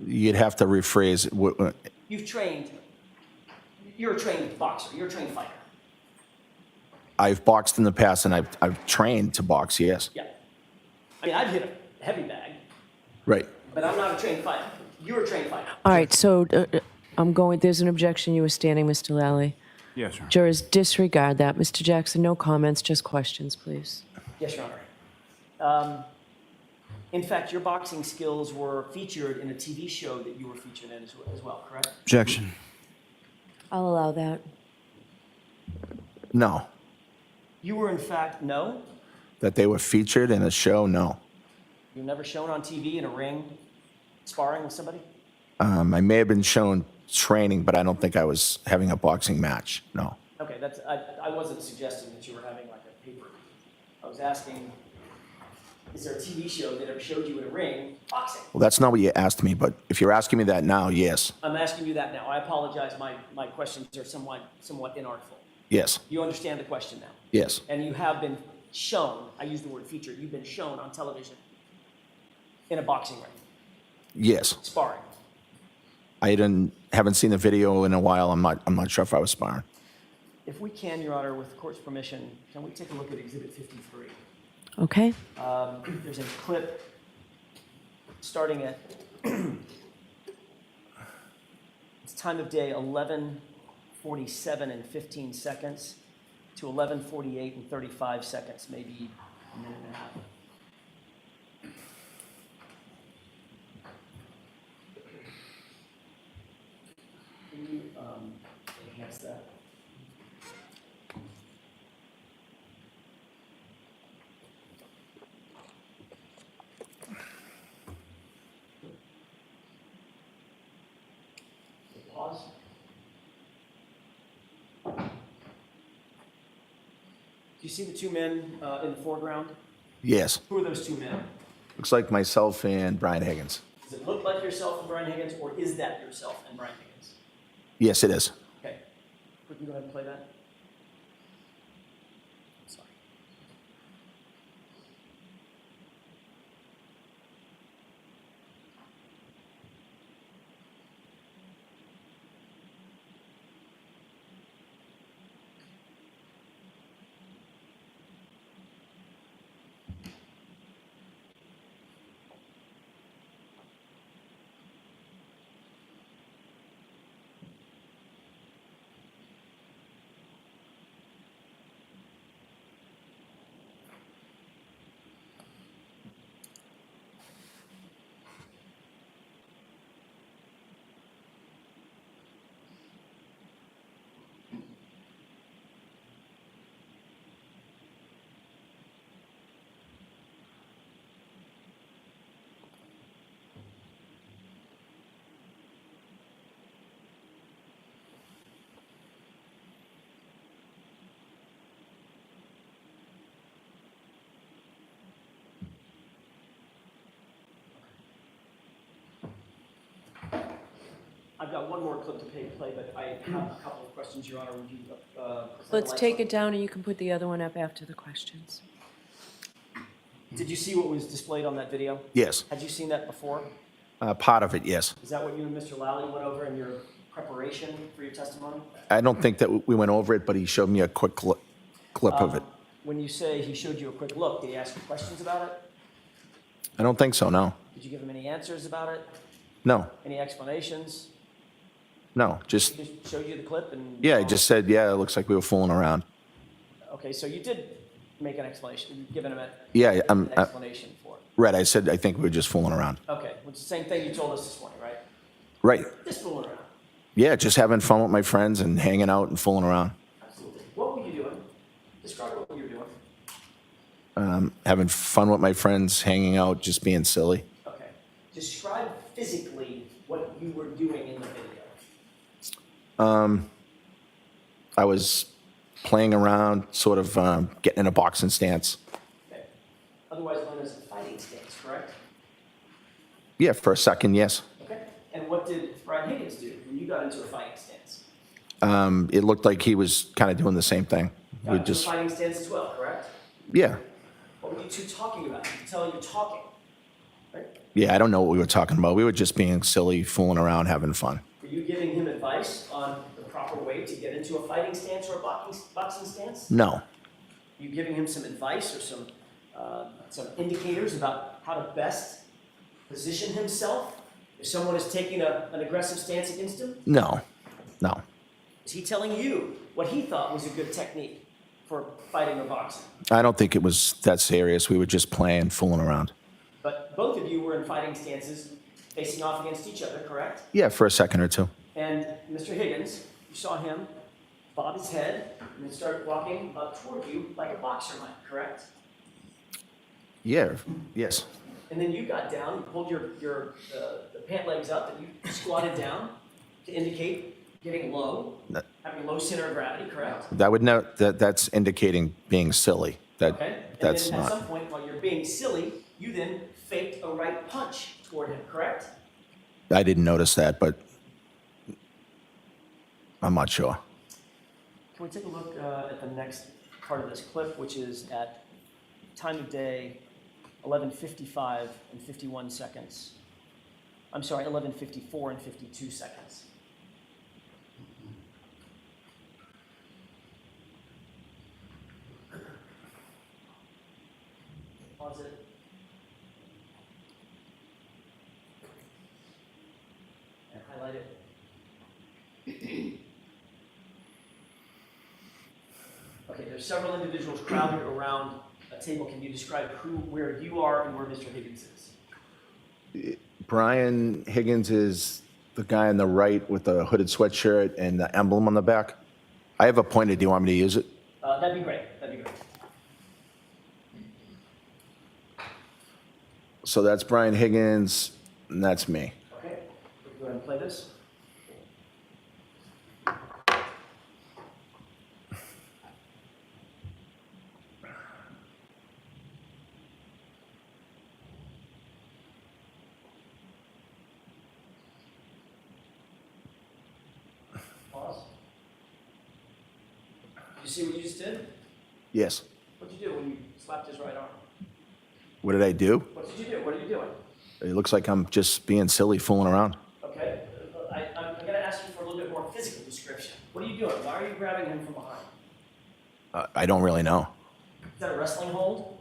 You'd have to rephrase it. You've trained. You're a trained boxer. You're a trained fighter. I've boxed in the past, and I've trained to box, yes. Yeah. I mean, I've hit a heavy bag, Right. but I'm not a trained fighter. You're a trained fighter. All right, so there's an objection. You were standing, Mr. Lally. Yes, Your Honor. Jurors, disregard that. Mr. Jackson, no comments, just questions, please. Yes, Your Honor. In fact, your boxing skills were featured in a TV show that you were featured in as well, correct? Objection. I'll allow that. No. You were, in fact, no? That they were featured in a show? No. You were never shown on TV in a ring sparring with somebody? I may have been shown training, but I don't think I was having a boxing match. No. Okay, I wasn't suggesting that you were having like a paper. I was asking, is there a TV show that ever showed you in a ring boxing? Well, that's not what you asked me, but if you're asking me that now, yes. I'm asking you that now. I apologize. My questions are somewhat inartful. Yes. You understand the question now? Yes. And you have been shown, I use the word featured, you've been shown on television in a boxing ring, Yes. sparring. I haven't seen the video in a while. I'm not sure if I was sparring. If we can, Your Honor, with the court's permission, can we take a look at Exhibit 53? Okay. There's a clip starting at, it's time of day 11:47 and 15 seconds to 11:48 and 35 seconds, maybe a minute and a half. Can you enhance that? you see the two men in the foreground? Yes. Who are those two men? Looks like myself and Brian Higgins. Does it look like yourself and Brian Higgins, or is that yourself and Brian Higgins? Yes, it is. Okay. We can go ahead and play that. Sorry. I've got one more clip to play, but I have a couple of questions, Your Honor. Would you, Let's take it down and you can put the other one up after the questions. Did you see what was displayed on that video? Yes. Had you seen that before? Part of it, yes. Is that what you and Mr. Lally went over in your preparation for your testimony? I don't think that we went over it, but he showed me a quick clip of it. When you say he showed you a quick look, did he ask you questions about it? I don't think so, no. Did you give him any answers about it? No, Any explanations? no, just, He just showed you the clip and? yeah, he just said, yeah, it looks like we were fooling around. Okay, so you did make an explanation, you've given him Yeah, an explanation for it. right, I said, I think we were just fooling around. Okay, well, it's the same thing you told us this morning, right? Right, Just fooling around. yeah, just having fun with my friends and hanging out and fooling around. Absolutely. What were you doing? Describe what you were doing. Having fun with my friends, hanging out, just being silly. Okay. Describe physically what you were doing in the video. I was playing around, sort of getting in a boxing stance. Okay. Otherwise known as a fighting stance, correct? Yeah, for a second, yes. Okay. And what did Brian Higgins do when you got into a fighting stance? It looked like he was kind of doing the same thing. Got We into just, a fighting stance as well, correct? yeah, What were you two talking about? You can tell you're talking, right? yeah, I don't know what we were talking about. We were just being silly, fooling around, having fun. Were you giving him advice on the proper way to get into a fighting stance or a boxing stance? No, You giving him some advice or some indicators about how to best position himself if someone is taking an aggressive stance against him? no, no. Is he telling you what he thought was a good technique for fighting or boxing? I don't think it was that serious. We were just playing, fooling around. But both of you were in fighting stances facing off against each other, correct? Yeah, for a second or two. And Mr. Higgins, you saw him bob his head and then start walking toward you like a boxer might, correct? Yeah, yes. And then you got down, pulled the pant legs up, and you squatted down to indicate getting low, having low center of gravity, correct? That would not, that's indicating being silly. Okay. That's And then at not. some point, while you're being silly, you then faked a right punch toward him, correct? I didn't notice that, but I'm not sure. Can we take a look at the next part of this clip, which is at time of day 11:55 and 51 seconds. I'm sorry, 11:54 and 52 seconds. Pause it. And highlight it. Okay, there's several individuals crowded around a table. Can you describe where you are and where Mr. Higgins is? Brian Higgins is the guy on the right with the hooded sweatshirt and the emblem on the back. I have a pointer. Do you want me to use it? That'd be great. That'd be great. So that's Brian Higgins, and that's me. Okay, we can go ahead and play this. see what you just did? Yes. What'd you do when you slapped his right arm? What did I do? What did you do? What are you doing? It looks like I'm just being silly, fooling around. Okay, I'm gonna ask you for a little bit more physical description. What are you doing? Why are you grabbing him from behind? I don't really know. Is that a wrestling hold?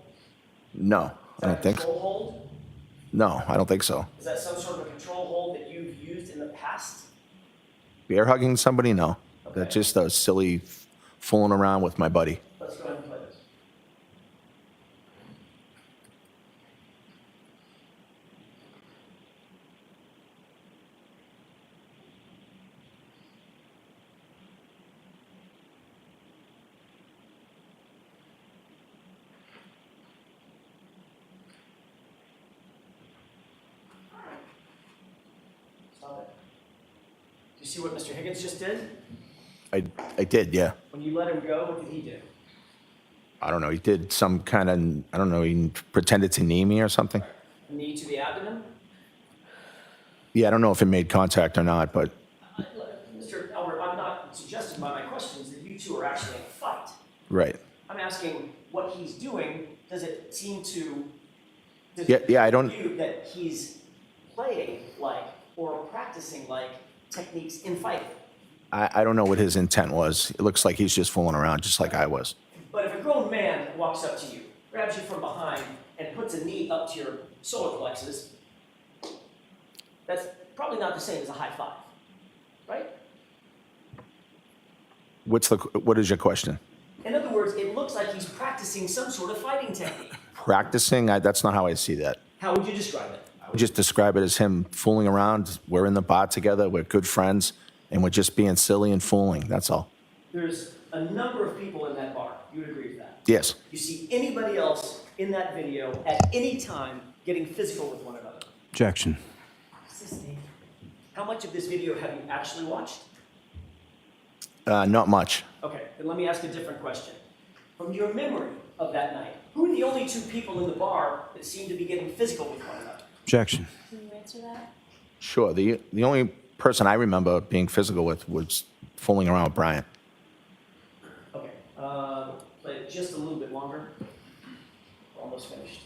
No, Is I that don't a think so. control hold? No, I don't think so. Is that some sort of a control hold that you've used in the past? Bear hugging somebody? No. Okay. That's just a silly fooling around with my buddy. Let's go ahead and play this. Stop it. Do you see what Mr. Higgins just did? I did, yeah. When you let him go, what did he do? I don't know. He did some kind of, I don't know, he pretended to knee me or something. Knee to the abdomen? Yeah, I don't know if it made contact or not, but Mr. Albert, I'm not suggesting by my questions that you two are actually in a fight. right. I'm asking what he's doing. Does it seem to? Does Yeah, it yeah, I feel don't- to you that he's playing like or practicing like techniques in fighting. I don't know what his intent was. It looks like he's just fooling around, just like I was. But if a grown man walks up to you, grabs you from behind, and puts a knee up to your solar plexus, that's probably not the same as a high five, right? What is your question? In other words, it looks like he's practicing some sort of fighting technique. Practicing? That's not how I see that. How would you describe it? I would just describe it as him fooling around. We're in the bar together. We're good friends, and we're just being silly and fooling. That's all. There's a number of people in that bar. You would agree with that? Yes. You see anybody else in that video at any time getting physical with one another? Objection. How much of this video have you actually watched? Not much. Okay, then let me ask a different question. From your memory of that night, who are the only two people in the bar that seem to be getting physical with one another? Objection. Can you answer that? Sure. The only person I remember being physical with was fooling around with Brian. Okay, play it just a little bit longer. We're almost finished.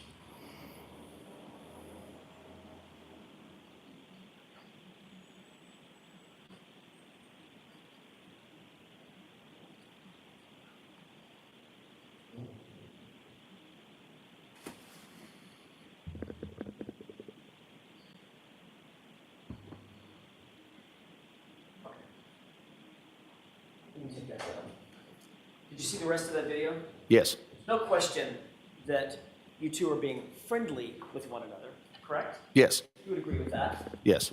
Let me take that down. Did you see the rest of that video? Yes. No question that you two are being friendly with one another, correct? Yes. You would agree with that. Yes.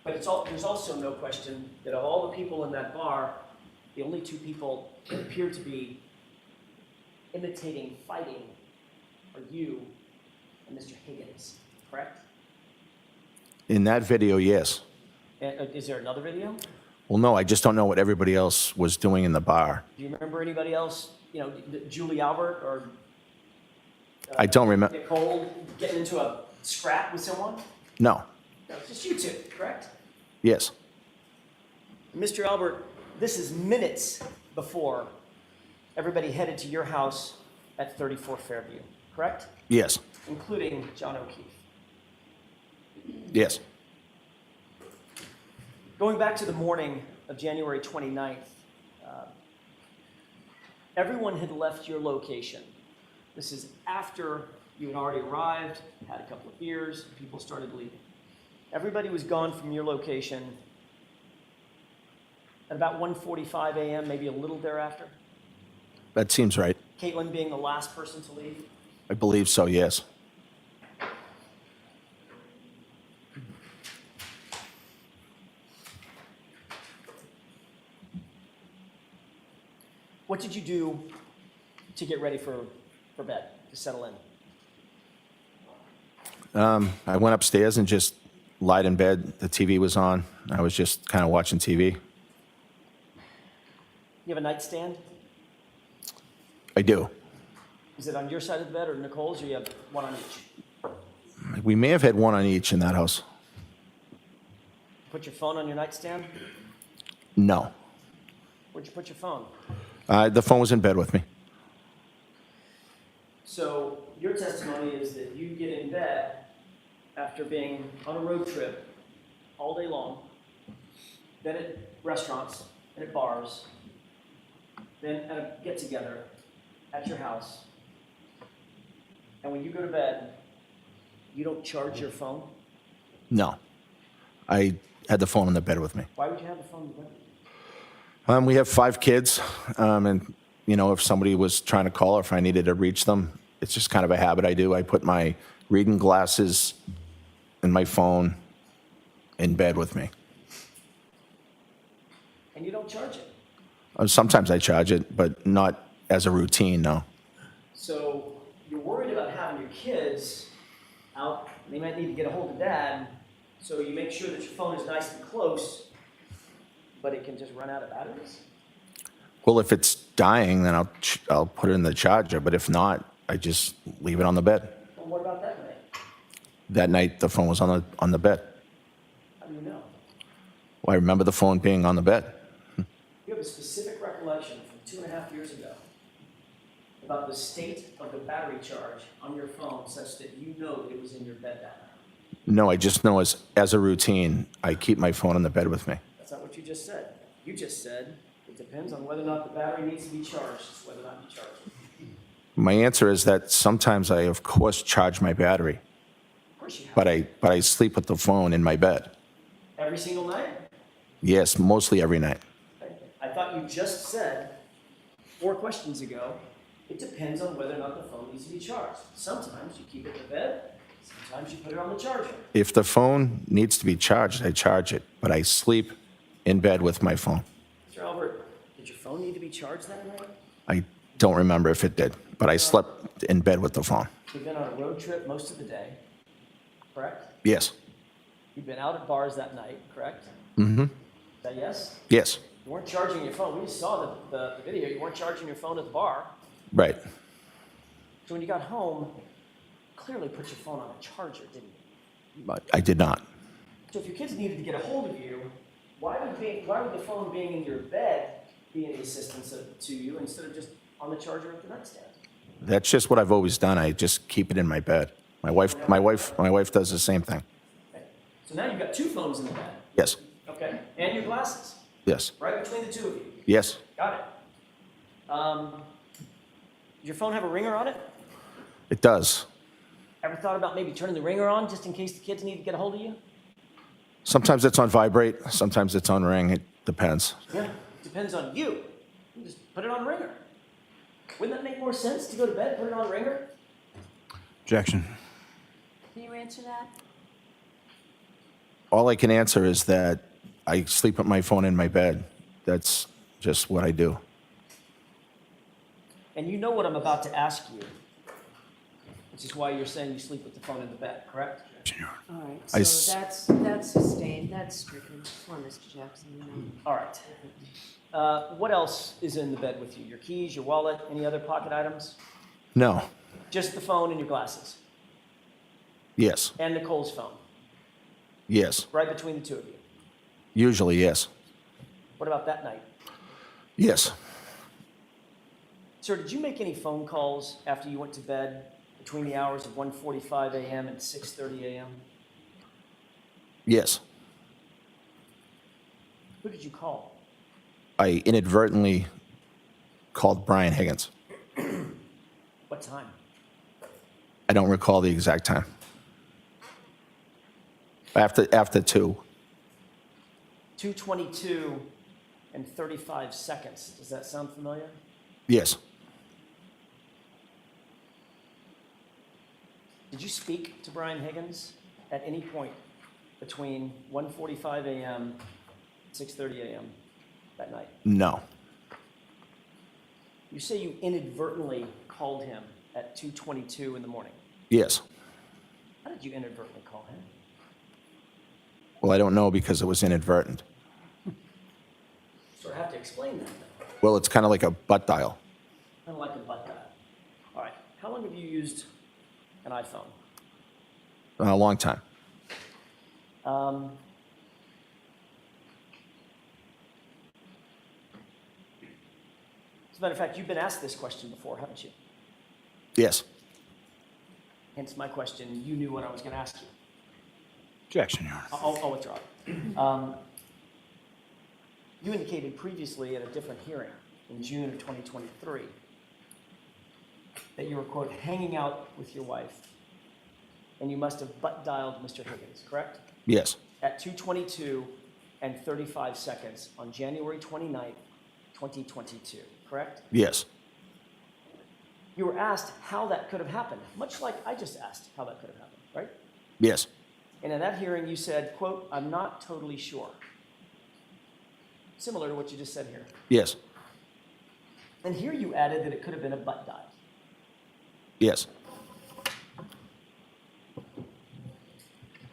But there's also no question that of all the people in that bar, the only two people that appear to be imitating fighting are you and Mr. Higgins, correct? In that video, yes. And, is there another video? Well, no, I just don't know what everybody else was doing in the bar. Do you remember anybody else, Julie Albert or I don't remember. Nicole getting into a scrap with someone? No. No, it's just you two, correct? Yes. Mr. Albert, this is minutes before everybody headed to your house at 34 Fairview, correct? Yes. Including John O'Keefe. Yes. Going back to the morning of January 29th, everyone had left your location. This is after you had already arrived, had a couple of beers, people started leaving. Everybody was gone from your location at about 1:45 a.m., maybe a little thereafter. That seems right. Caitlin being the last person to leave. I believe so, yes. What did you do to get ready for bed, to settle in? I went upstairs and just lied in bed. The TV was on. I was just kind of watching TV. You have a nightstand? I do. Is it on your side of the bed or Nicole's, or you have one on each? We may have had one on each in that house. Put your phone on your nightstand? No. Where'd you put your phone? The phone was in bed with me. So your testimony is that you get in bed after being on a road trip all day long, then at restaurants and at bars, then at a get-together at your house. And when you go to bed, you don't charge your phone? No. I had the phone in the bed with me. Why would you have the phone in bed? We have 5 kids, and, you know, if somebody was trying to call or if I needed to reach them, it's just kind of a habit I do. I put my reading glasses and my phone in bed with me. And you don't charge it. Sometimes I charge it, but not as a routine, no. So you're worried about having your kids out, they might need to get a hold of dad, so you make sure that your phone is nice and close, but it can just run out of batteries? Well, if it's dying, then I'll put it in the charger, but if not, I just leave it on the bed. Well, what about that night? That night, the phone was on the bed. How do you know? Well, I remember the phone being on the bed. You have a specific recollection from 2.5 years ago about the state of the battery charge on your phone such that you know that it was in your bed that night. No, I just know as a routine, I keep my phone in the bed with me. That's not what you just said. You just said it depends on whether or not the battery needs to be charged, it's whether or not you charge it. My answer is that sometimes I, of course, charge my battery, Of course you have. but I sleep with the phone in my bed. Every single night? Yes, mostly every night. I thought you just said 4 questions ago, it depends on whether or not the phone needs to be charged. Sometimes you keep it in the bed, sometimes you put it on the charger. If the phone needs to be charged, I charge it, but I sleep in bed with my phone. Mr. Albert, did your phone need to be charged that night? I don't remember if it did, but I slept in bed with the phone. You've been on a road trip most of the day, correct? Yes. You've been out at bars that night, correct? Mm-hmm. Is that yes? Yes. You weren't charging your phone. We just saw the video. You weren't charging your phone at the bar. Right. So when you got home, clearly put your phone on a charger, didn't you? But I did not. So if your kids needed to get a hold of you, why would the phone being in your bed be any assistance to you instead of just on the charger at the nightstand? That's just what I've always done. I just keep it in my bed. My wife does the same thing. Okay. So now you've got 2 phones in the bed. Yes. Okay. And your glasses. Yes. Right between the 2 of you. Yes. Got it. Does your phone have a ringer on it? It does. Ever thought about maybe turning the ringer on just in case the kids need to get a hold of you? Sometimes it's on vibrate. Sometimes it's on ring. It depends. Yeah. Depends on you. You just put it on ringer. Wouldn't that make more sense to go to bed, put it on ringer? Objection. Can you answer that? All I can answer is that I sleep with my phone in my bed. That's just what I do. And you know what I'm about to ask you, which is why you're saying you sleep with the phone in the bed, correct? Objection, Your Honor. All right, I so s- that's sustained, that's stricken. Come on, Mr. Jackson. you know. All right. What else is in the bed with you? Your keys, your wallet, any other pocket items? No. Just the phone and your glasses. Yes. And Nicole's phone, Yes. right between the 2 of you. Usually, yes. What about that night? Yes. Sir, did you make any phone calls after you went to bed between the hours of 1:45 a.m. and 6:30 a.m.? Yes. Who did you call? I inadvertently called Brian Higgins. What time? I don't recall the exact time. After 2. 2:22 and 35 seconds. Does that sound familiar? Yes. Did you speak to Brian Higgins at any point between 1:45 a.m. and 6:30 a.m. that night? No. You say you inadvertently called him at 2:22 in the morning. Yes. How did you inadvertently call him? Well, I don't know because it was inadvertent. Sort of have to explain that, though. Well, it's kind of like a butt dial. Kind of like a butt dial. All right. How long have you used an iPhone? A long time. As a matter of fact, you've been asked this question before, haven't you? Yes. Hence my question, you knew what I was going to ask you. Objection, Your Honor. I'll withdraw. You indicated previously at a different hearing in June of 2023 that you were, quote, hanging out with your wife, and you must have butt dialed Mr. Higgins, correct? Yes. At 2:22 and 35 seconds on January 29th, 2022, correct? Yes. You were asked how that could have happened, much like I just asked how that could have happened, right? Yes. And in that hearing, you said, quote, I'm not totally sure. Similar to what you just said here. Yes. And here you added that it could have been a butt dial. Yes.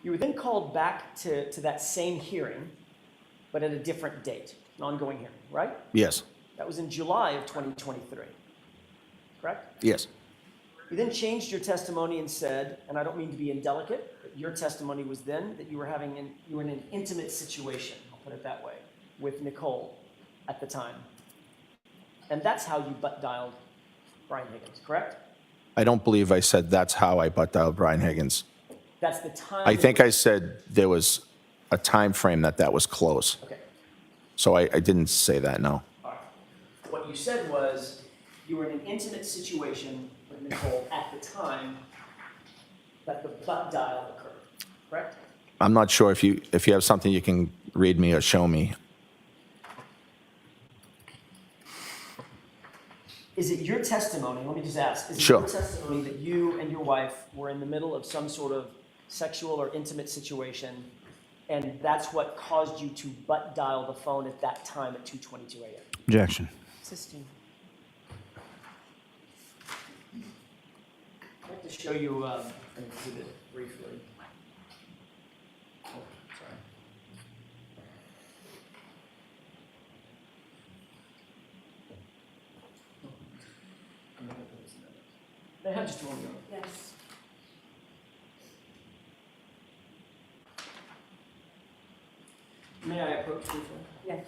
You were then called back to that same hearing, but at a different date, an ongoing hearing, right? Yes. That was in July of 2023, correct? Yes. You then changed your testimony and said, and I don't mean to be indelicate, but your testimony was then that you were in an intimate situation, I'll put it that way, with Nicole at the time. And that's how you butt dialed Brian Higgins, correct? I don't believe I said that's how I butt dialed Brian Higgins. That's the time. I think I said there was a time frame that was close. Okay. So I didn't say that, no. All right. What you said was you were in an intimate situation with Nicole at the time that the butt dial occurred, correct? I'm not sure if you have something you can read me or show me. Is it your testimony, let me just ask, is it Sure. your testimony that you and your wife were in the middle of some sort of sexual or intimate situation, and that's what caused you to butt dial the phone at that time at 2:22 a.m.? Objection. Assisting. I'd like to show you an exhibit briefly. Oh, sorry. They have just one more. Yes. May I approach briefly? Yes.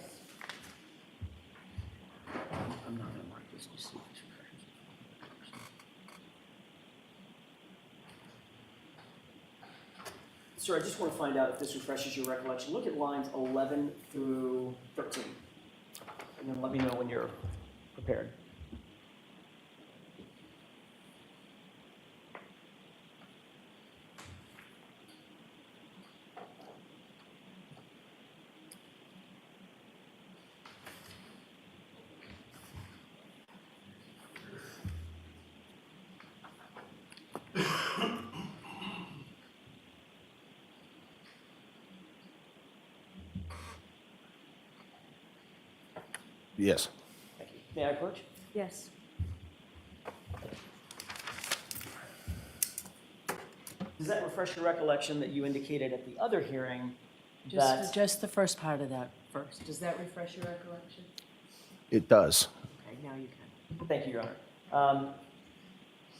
I'm not gonna mark this, just see if this refreshes. Sir, I just want to find out if this refreshes your recollection. Look at lines 11 through 13. And then let me know when you're prepared. Yes. Thank you. May I approach? Yes. Does that refresh your recollection that you indicated at the other hearing that... Just the first part of that first. Does that refresh your recollection? It does. Okay, now you can. Thank you, Your Honor.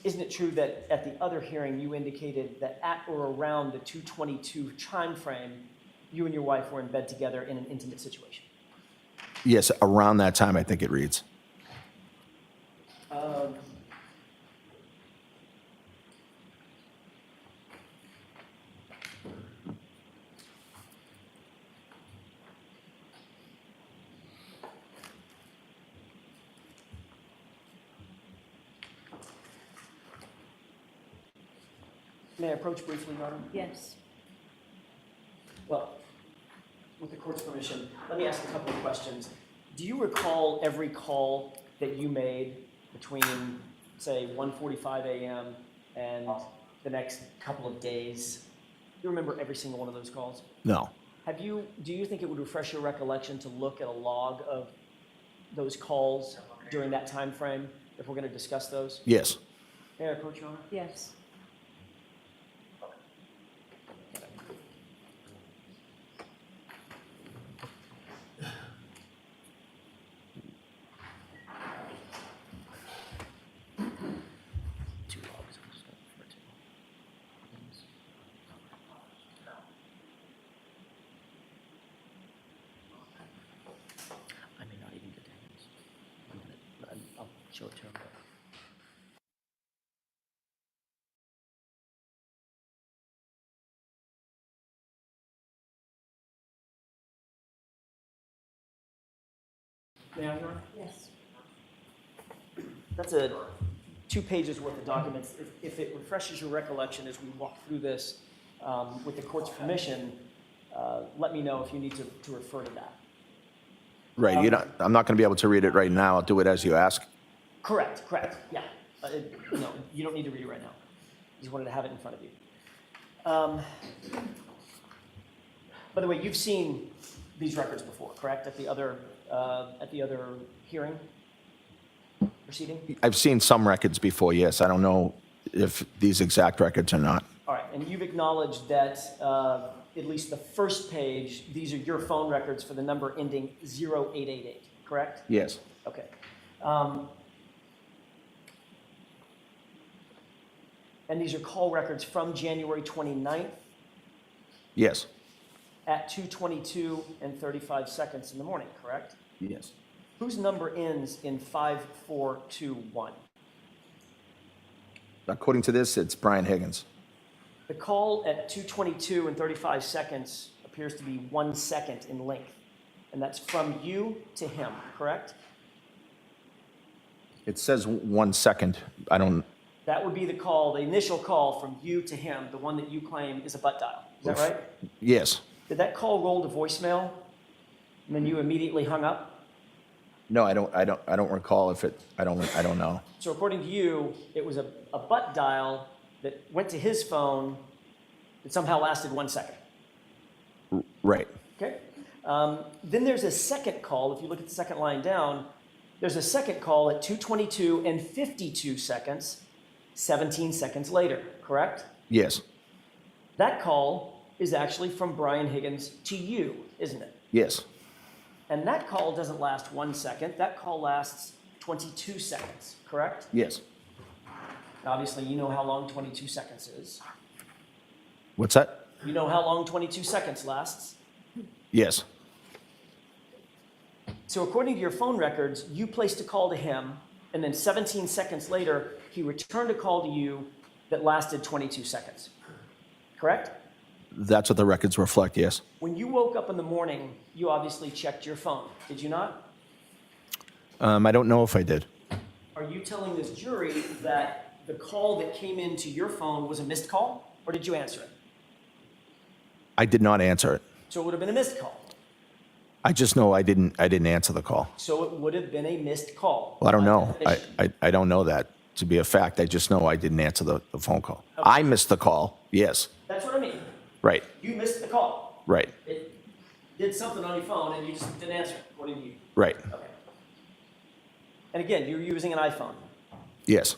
Isn't it true that at the other hearing, you indicated that at or around the 2:22 time frame, you and your wife were in bed together in an intimate situation? Yes, around that time, I think it reads. May I approach briefly, Your Honor? Yes. Well, with the court's permission, let me ask a couple of questions. Do you recall every call that you made between, say, 1:45 a.m. and the next couple of days? Do you remember every single one of those calls? No. Do you think it would refresh your recollection to look at a log of those calls during that time frame, if we're going to discuss those? Yes. May I approach, Your Honor? Yes. Two logs, I'm just going to refer to. I may not even get to hands. Short-term. May I, Your Honor? Yes. That's 2 pages worth of documents. If it refreshes your recollection as we walk through this, with the court's permission, let me know if you need to refer to that. Right, I'm not going to be able to read it right now. I'll do it as you ask. Correct, yeah. No, you don't need to read it right now. Just wanted to have it in front of you. By the way, you've seen these records before, correct? At the other hearing proceeding? I've seen some records before, yes. I don't know if these exact records or not. All right, and you've acknowledged that at least the first page, these are your phone records for the number ending 0888, correct? Yes. Okay. And these are call records from January 29th Yes. at 2:22 and 35 seconds in the morning, correct? Yes. Whose number ends in 5421? According to this, it's Brian Higgins. The call at 2:22 and 35 seconds appears to be 1 second in length, and that's from you to him, correct? It says 1 second. I don't, That would be the call, the initial call from you to him, the one that you claim is a butt dial. Is that right? yes. Did that call roll to voicemail, and then you immediately hung up? No, I don't recall if it, I don't know. So according to you, it was a butt dial that went to his phone that somehow lasted 1 second. Right. Okay. Then there's a second call. If you look at the second line down, there's a second call at 2:22 and 52 seconds, 17 seconds later, correct? Yes. That call is actually from Brian Higgins to you, isn't it? Yes. And that call doesn't last 1 second. That call lasts 22 seconds, correct? Yes. Obviously, you know how long 22 seconds is. What's that? You know how long 22 seconds lasts. Yes. So according to your phone records, you placed a call to him, and then 17 seconds later, he returned a call to you that lasted 22 seconds. Correct? That's what the records reflect, yes. When you woke up in the morning, you obviously checked your phone, did you not? I don't know if I did. Are you telling this jury that the call that came into your phone was a missed call, or did you answer it? I did not answer it. So it would have been a missed call. I just know I didn't answer the call. So it would have been a missed call. Well, I don't know. By definition. I don't know that to be a fact. I just know I didn't answer the phone call. I missed the call, yes. That's what I mean. Right, You missed the call. right, It did something on your phone, and you just didn't answer it, according to you. right, Okay. And again, you're using an iPhone. yes.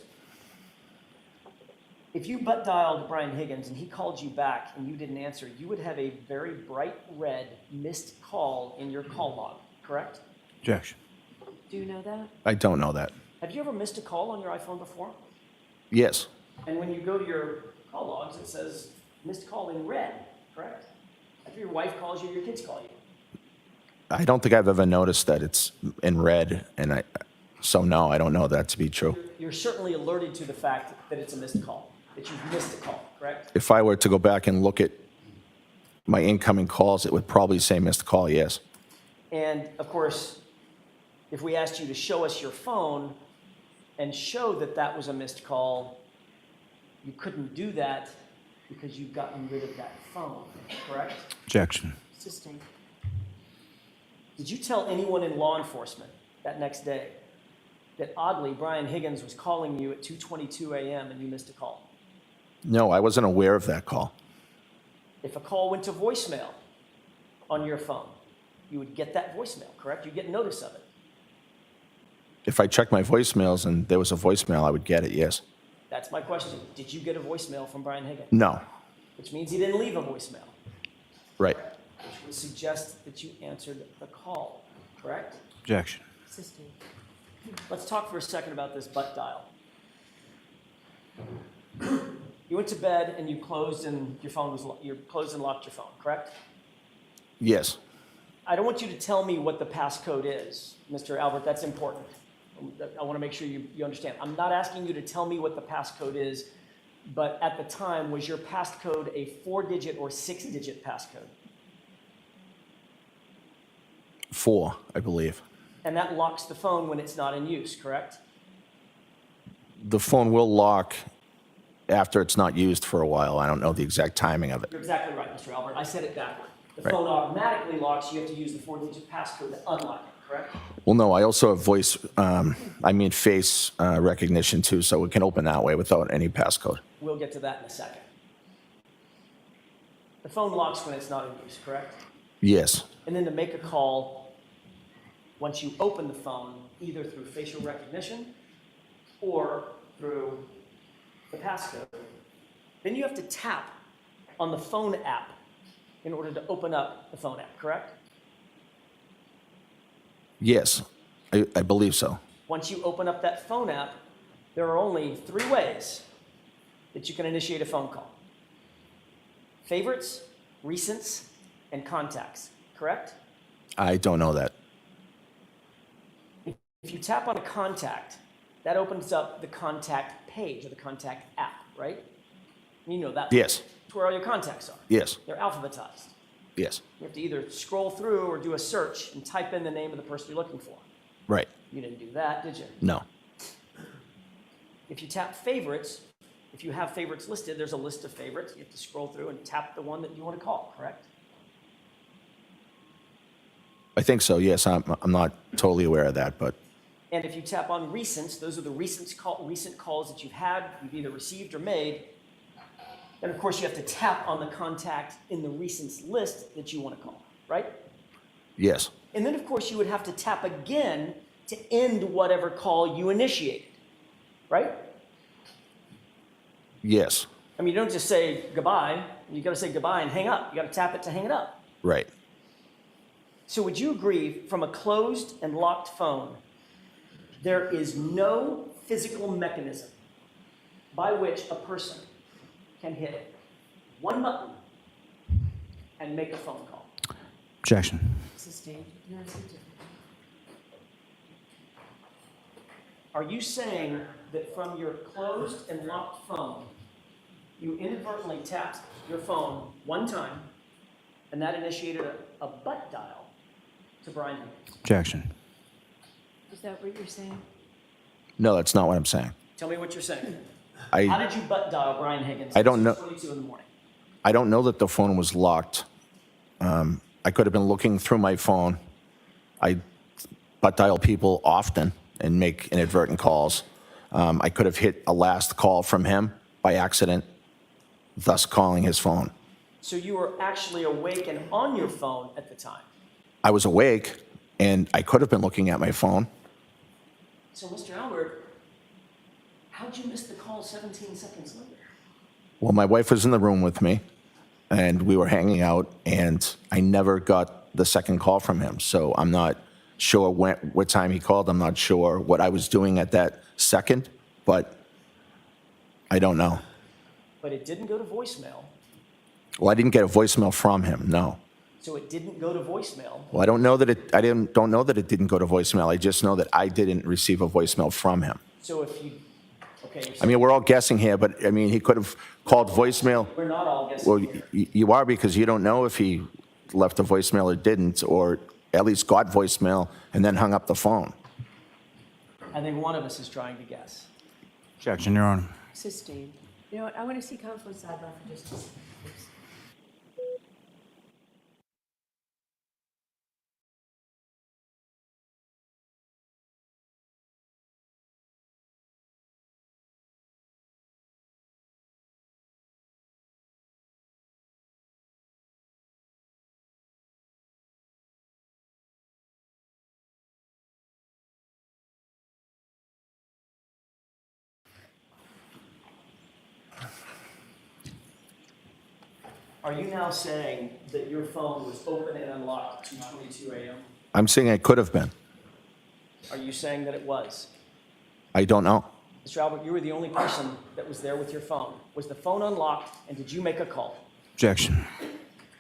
If you butt dialed Brian Higgins and he called you back and you didn't answer, you would have a very bright red missed call in your call log, correct? Objection. Do you know that? I don't know that. Have you ever missed a call on your iPhone before? Yes, And when you go to your call logs, it says missed call in red, correct? After your wife calls you, your kids call you. I don't think I've ever noticed that it's in red, and so no, I don't know that to be true. You're certainly alerted to the fact that it's a missed call, that you've missed a call, correct? If I were to go back and look at my incoming calls, it would probably say missed call, yes. And of course, if we asked you to show us your phone and show that that was a missed call, you couldn't do that because you've gotten rid of that phone, correct? Objection. Sustained. Did you tell anyone in law enforcement that next day that oddly Brian Higgins was calling you at 2:22 a.m. and you missed a call? No, I wasn't aware of that call. If a call went to voicemail on your phone, you would get that voicemail, correct? You'd get notice of it. If I checked my voicemails and there was a voicemail, I would get it, yes. That's my question. Did you get a voicemail from Brian Higgins? No, Which means he didn't leave a voicemail, right. which would suggest that you answered the call, correct? Objection. Sustained. Let's talk for a second about this butt dial. You went to bed and you closed and your phone was you closed and locked your phone, correct? Yes, I don't want you to tell me what the passcode is, Mr. Albert. That's important. I want to make sure you understand. I'm not asking you to tell me what the passcode is, but at the time, was your passcode a 4-digit or 6-digit passcode? 4, I believe. And that locks the phone when it's not in use, correct? The phone will lock after it's not used for a while. I don't know the exact timing of it. You're exactly right, Mr. Albert. I said it backward. The Right. phone automatically locks. You have to use the 4-digit passcode to unlock it, correct? Well, no, I also have face recognition too, so it can open that way without any passcode. We'll get to that in a second. The phone locks when it's not in use, correct? Yes, And then to make a call, once you open the phone, either through facial recognition or through the passcode, then you have to tap on the phone app in order to open up the phone app, correct? yes, I believe so. Once you open up that phone app, there are only 3 ways that you can initiate a phone call. Favorites, recents, and contacts, correct? I don't know that. If you tap on a contact, that opens up the contact page or the contact app, right? You know that. Yes, It's where all your contacts are. yes, They're alphabetized. yes, You have to either scroll through or do a search and type in the name of the person you're looking for. right. You didn't do that, did you? No, If you tap favorites, if you have favorites listed, there's a list of favorites. You have to scroll through and tap the one that you want to call, correct? I think so. Yes, I'm not totally aware of that, but And if you tap on recents, those are the recent calls that you've had, you've either received or made. Then, of course, you have to tap on the contact in the recents list that you want to call, right? yes, And then, of course, you would have to tap again to end whatever call you initiated, right? yes, I mean, you don't just say goodbye. You got to say goodbye and hang up. You got to tap it to hang it up. right. So would you agree, from a closed and locked phone, there is no physical mechanism by which a person can hit one button and make a phone call? Objection. Sustained. No, it's different. Are you saying that from your closed and locked phone, you inadvertently tapped your phone one time and that initiated a butt dial to Brian Higgins? Objection. Is that what you're saying? No, that's not what I'm saying. Tell me what you're saying. How I did you butt dial Brian Higgins? I don't know. at 6:22 in the morning. I don't know that the phone was locked. I could have been looking through my phone. I butt dial people often and make inadvertent calls. I could have hit a last call from him by accident, thus calling his phone. So you were actually awake and on your phone at the time. I was awake, and I could have been looking at my phone. So, Mr. Albert, how'd you miss the call 17 seconds later? Well, my wife was in the room with me, and we were hanging out, and I never got the second call from him. So I'm not sure what time he called. I'm not sure what I was doing at that second, but I don't know. But it didn't go to voicemail. Well, I didn't get a voicemail from him, no. So it didn't go to voicemail. Well, I don't know that it didn't go to voicemail. I just know that I didn't receive a voicemail from him. So if you, okay, you're I mean, we're all guessing here, but I mean, he could have called voicemail. we're not all guessing Well, here. you are, because you don't know if he left a voicemail or didn't, or at least got voicemail and then hung up the phone. I think one of us is trying to guess. Objection, Your Honor. Sustained. You know what, I want to see counsel sidebar for just a second. please. Are you now saying that your phone was open and unlocked at 2:22 a.m.? I'm saying I could have been. Are you saying that it was? I don't know. Mr. Albert, you were the only person that was there with your phone. Was the phone unlocked, and did you make a call? Objection.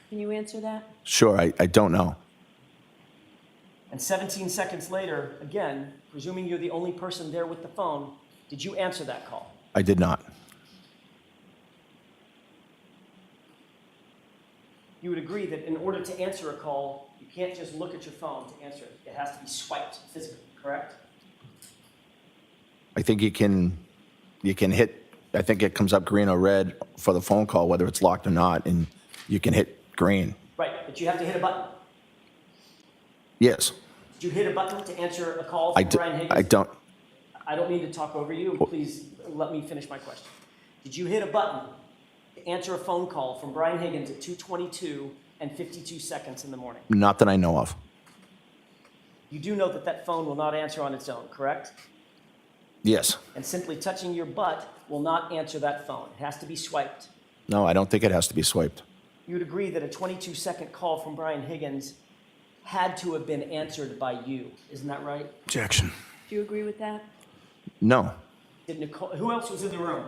Can you answer that? Sure, I don't know. And 17 seconds later, again, presuming you're the only person there with the phone, did you answer that call? I did not. You would agree that in order to answer a call, you can't just look at your phone to answer it. It has to be swiped physically, correct? I think you can hit, I think it comes up green or red for the phone call, whether it's locked or not, and you can hit green. Right, but you have to hit a button. Yes. Did you hit a button to answer a call I from d- Brian Higgins? I don't, I don't mean to talk over you. Please let me finish my question. Did you hit a button to answer a phone call from Brian Higgins at 2:22 and 52 seconds in the morning? not that I know of. You do know that that phone will not answer on its own, correct? Yes. And simply touching your butt will not answer that phone. It has to be swiped. No, I don't think it has to be swiped. You would agree that a 22-second call from Brian Higgins had to have been answered by you. Isn't that right? Objection. Do you agree with that? No, Did Nicole, who else was in the room?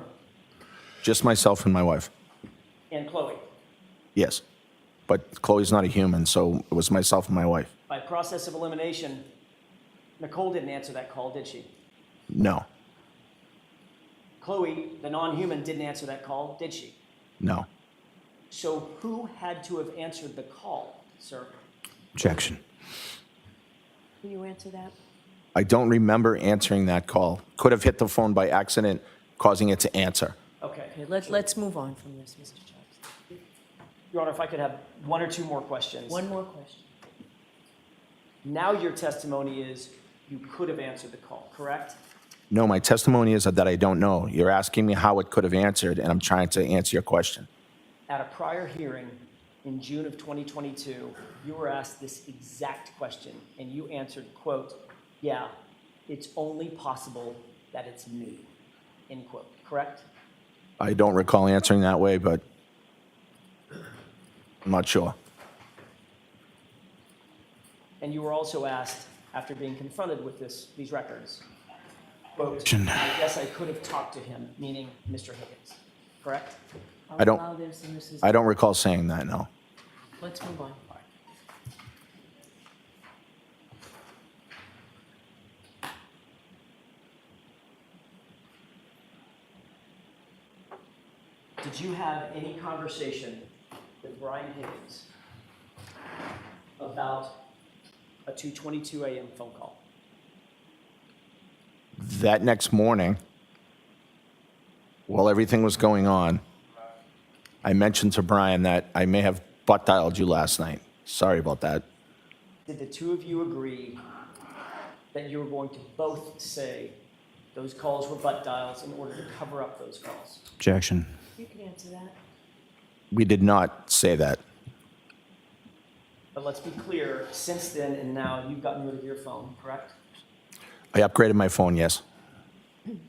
just myself and my wife. And Chloe. Yes. But Chloe's not a human, so it was myself and my wife. By process of elimination, Nicole didn't answer that call, did she? No, Chloe, the non-human, didn't answer that call, did she? no. So who had to have answered the call, sir? Objection. Can you answer that? I don't remember answering that call. Could have hit the phone by accident, causing it to answer. Okay. Okay, let's move on from this, Mr. Jackson. Your Honor, if I could have one or two more questions. One more question. Now your testimony is you could have answered the call, correct? No, my testimony is that I don't know. You're asking me how it could have answered, and I'm trying to answer your question. At a prior hearing in June of 2022, you were asked this exact question, and you answered, quote, "Yeah, it's only possible that it's me," end quote, correct? I don't recall answering that way, but I'm not sure. And you were also asked, after being confronted with these records, quote, Objection. "I guess I could have talked to him," meaning Mr. Higgins, correct? I'll I don't- allow this, and this is, I don't recall saying that, no. let's move on. Did you have any conversation with Brian Higgins about a 2:22 a.m. phone call? That next morning, while everything was going on, I mentioned to Brian that I may have butt dialed you last night. Sorry about that. Did the two of you agree that you were going to both say those calls were butt dials in order to cover up those calls? Objection. You can answer that. We did not say that. But let's be clear, since then and now, you've gotten rid of your phone, correct? I upgraded my phone, yes.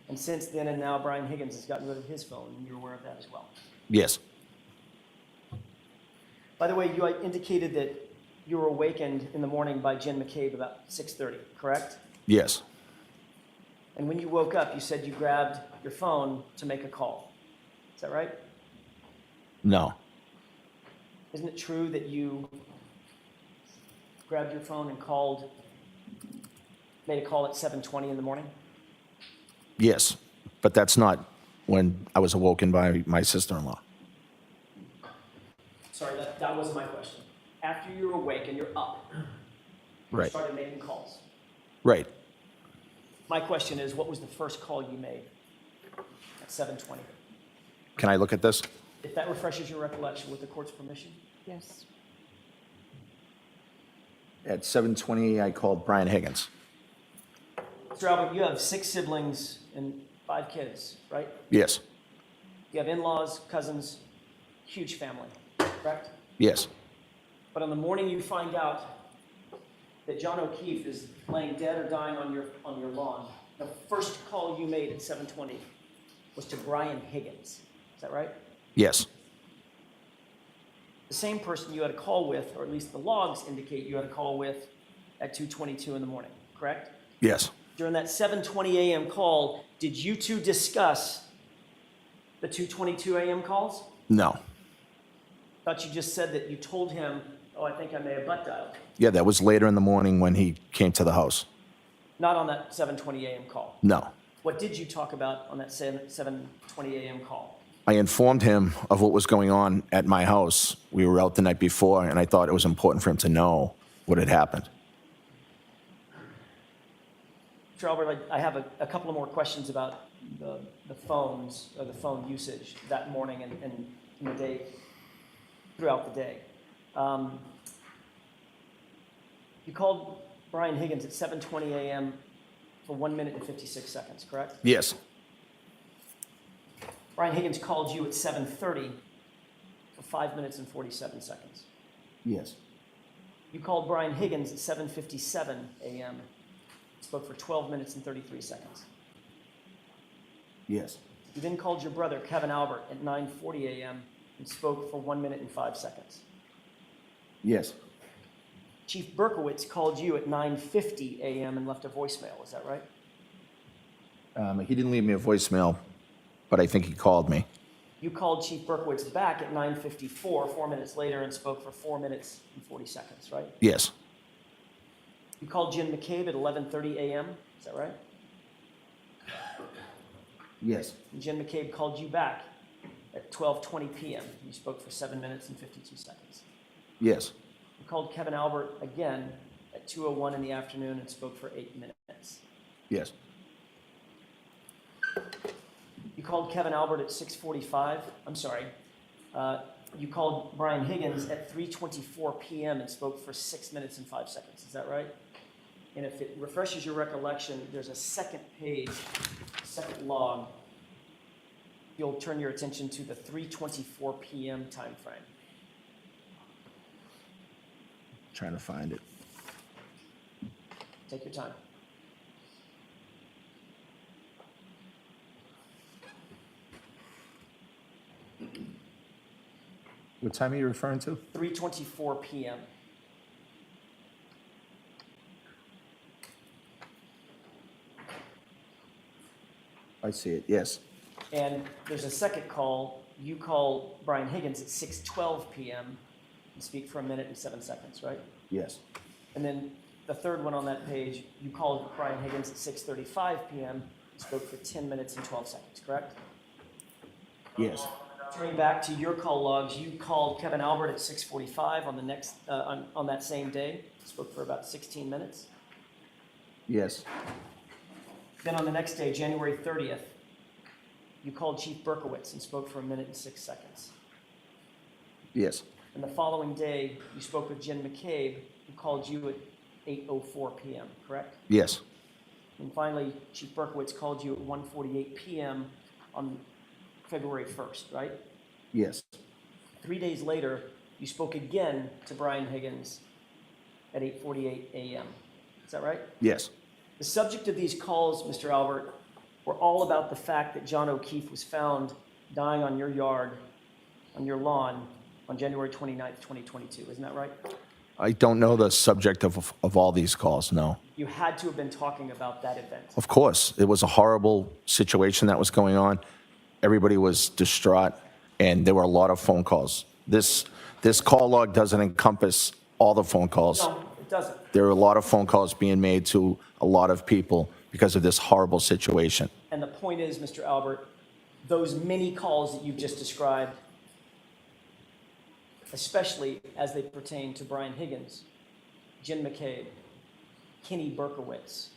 And since then and now, Brian Higgins has gotten rid of his phone, and you're aware of that as well. Yes. By the way, you indicated that you were awakened in the morning by Jen McCabe about 6:30, correct? Yes. And when you woke up, you said you grabbed your phone to make a call. Is that right? No. Isn't it true that you grabbed your phone and made a call at 7:20 in the morning? Yes. But that's not when I was awoken by my sister-in-law. Sorry, that wasn't my question. After you're awake and you're up, you Right. started making calls. Right. My question is, what was the first call you made at 7:20? Can I look at this? If that refreshes your recollection, with the court's permission. Yes. At 7:20, I called Brian Higgins. Mr. Albert, you have 6 siblings and 5 kids, right? Yes. You have in-laws, cousins, huge family, correct? Yes. But on the morning you find out that John O'Keefe is laying dead or dying on your lawn, the first call you made at 7:20 was to Brian Higgins. Is that right? Yes. The same person you had a call with, or at least the logs indicate you had a call with at 2:22 in the morning, correct? Yes. During that 7:20 a.m. call, did you two discuss the 2:22 a.m. calls? No. Thought you just said that you told him Oh, I think I may have butt dialed. Yeah, that was later in the morning when he came to the house. Not on that 7:20 a.m. call. No. What did you talk about on that 7:20 a.m. call? I informed him of what was going on at my house. We were out the night before, and I thought it was important for him to know what had happened. Mr. Albert, I have a couple of more questions about the phones or the phone usage that morning and in the day, throughout the day. You called Brian Higgins at 7:20 a.m. for 1 minute and 56 seconds, correct? Yes. Brian Higgins called you at 7:30 for 5 minutes and 47 seconds. Yes. You called Brian Higgins at 7:57 a.m. Spoke for 12 minutes and 33 seconds. Yes. You then called your brother, Kevin Albert, at 9:40 a.m. and spoke for 1 minute and 5 seconds. Yes. Chief Berkowitz called you at 9:50 a.m. and left a voicemail. Is that right? He didn't leave me a voicemail, but I think he called me. You called Chief Berkowitz back at 9:54, 4 minutes later, and spoke for 4 minutes and 40 seconds, right? Yes. You called Jim McCabe at 11:30 a.m. Is that right? Yes. And Jim McCabe called you back at 12:20 p.m. You spoke for 7 minutes and 52 seconds. Yes. You called Kevin Albert again at 2:01 in the afternoon and spoke for 8 minutes. Yes. You called Kevin Albert at 6:45. I'm sorry. You called Brian Higgins at 3:24 p.m. and spoke for 6 minutes and 5 seconds. Is that right? And if it refreshes your recollection, there's a second page, second log. You'll turn your attention to the 3:24 p.m. time frame. Trying to find it. Take your time. What time are you referring to? 3:24 p.m. I see it. Yes. And there's a second call. You call Brian Higgins at 6:12 p.m. and speak for 1 minute and 7 seconds, right? Yes. And then the third one on that page, you called Brian Higgins at 6:35 p.m. and spoke for 10 minutes and 12 seconds, correct? Yes. Turning back to your call logs, you called Kevin Albert at 6:45 on the next on that same day. Spoke for about 16 minutes. Yes. Then on the next day, January 30th, you called Chief Berkowitz and spoke for 1 minute and 6 seconds. Yes. And the following day, you spoke with Jim McCabe, who called you at 8:04 p.m., correct? Yes. And finally, Chief Berkowitz called you at 1:48 p.m. on February 1st, right? Yes. 3 days later, you spoke again to Brian Higgins at 8:48 a.m. Is that right? Yes. The subject of these calls, Mr. Albert, were all about the fact that John O'Keefe was found dying on your yard, on your lawn, on January 29th, 2022. Isn't that right? I don't know the subject of all these calls, no. You had to have been talking about that event. Of course, it was a horrible situation that was going on. Everybody was distraught, and there were a lot of phone calls. This call log doesn't encompass all the phone calls. No, it doesn't. There are a lot of phone calls being made to a lot of people because of this horrible situation. And the point is, Mr. Albert, those many calls that you've just described, especially as they pertain to Brian Higgins, Jim McCabe, Kenny Berkowitz,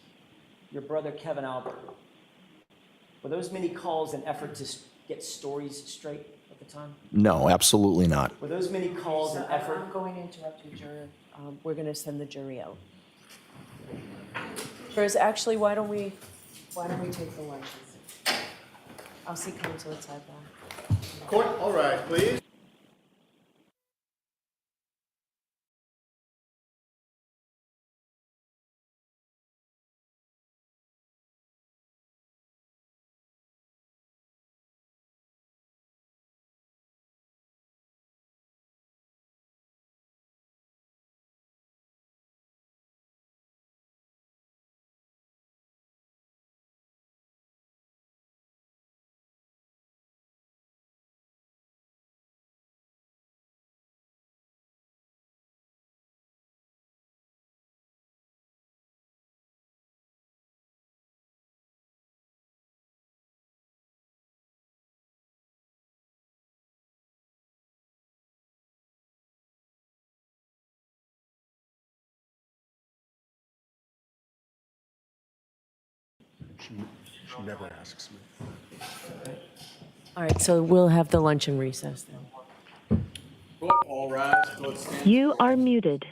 your brother Kevin Albert, were those many calls an effort to get stories straight at the time? No, absolutely not. Were those many calls an effort? I'm going to interrupt you, jury. We're going to send the jury out. Jurors, actually, why don't we take the lunches? I'll see counsel at sidebar. Court, all rise, please. She never asks me. All right, so we'll have the luncheon recess then. All rise. Let's stand. You are muted.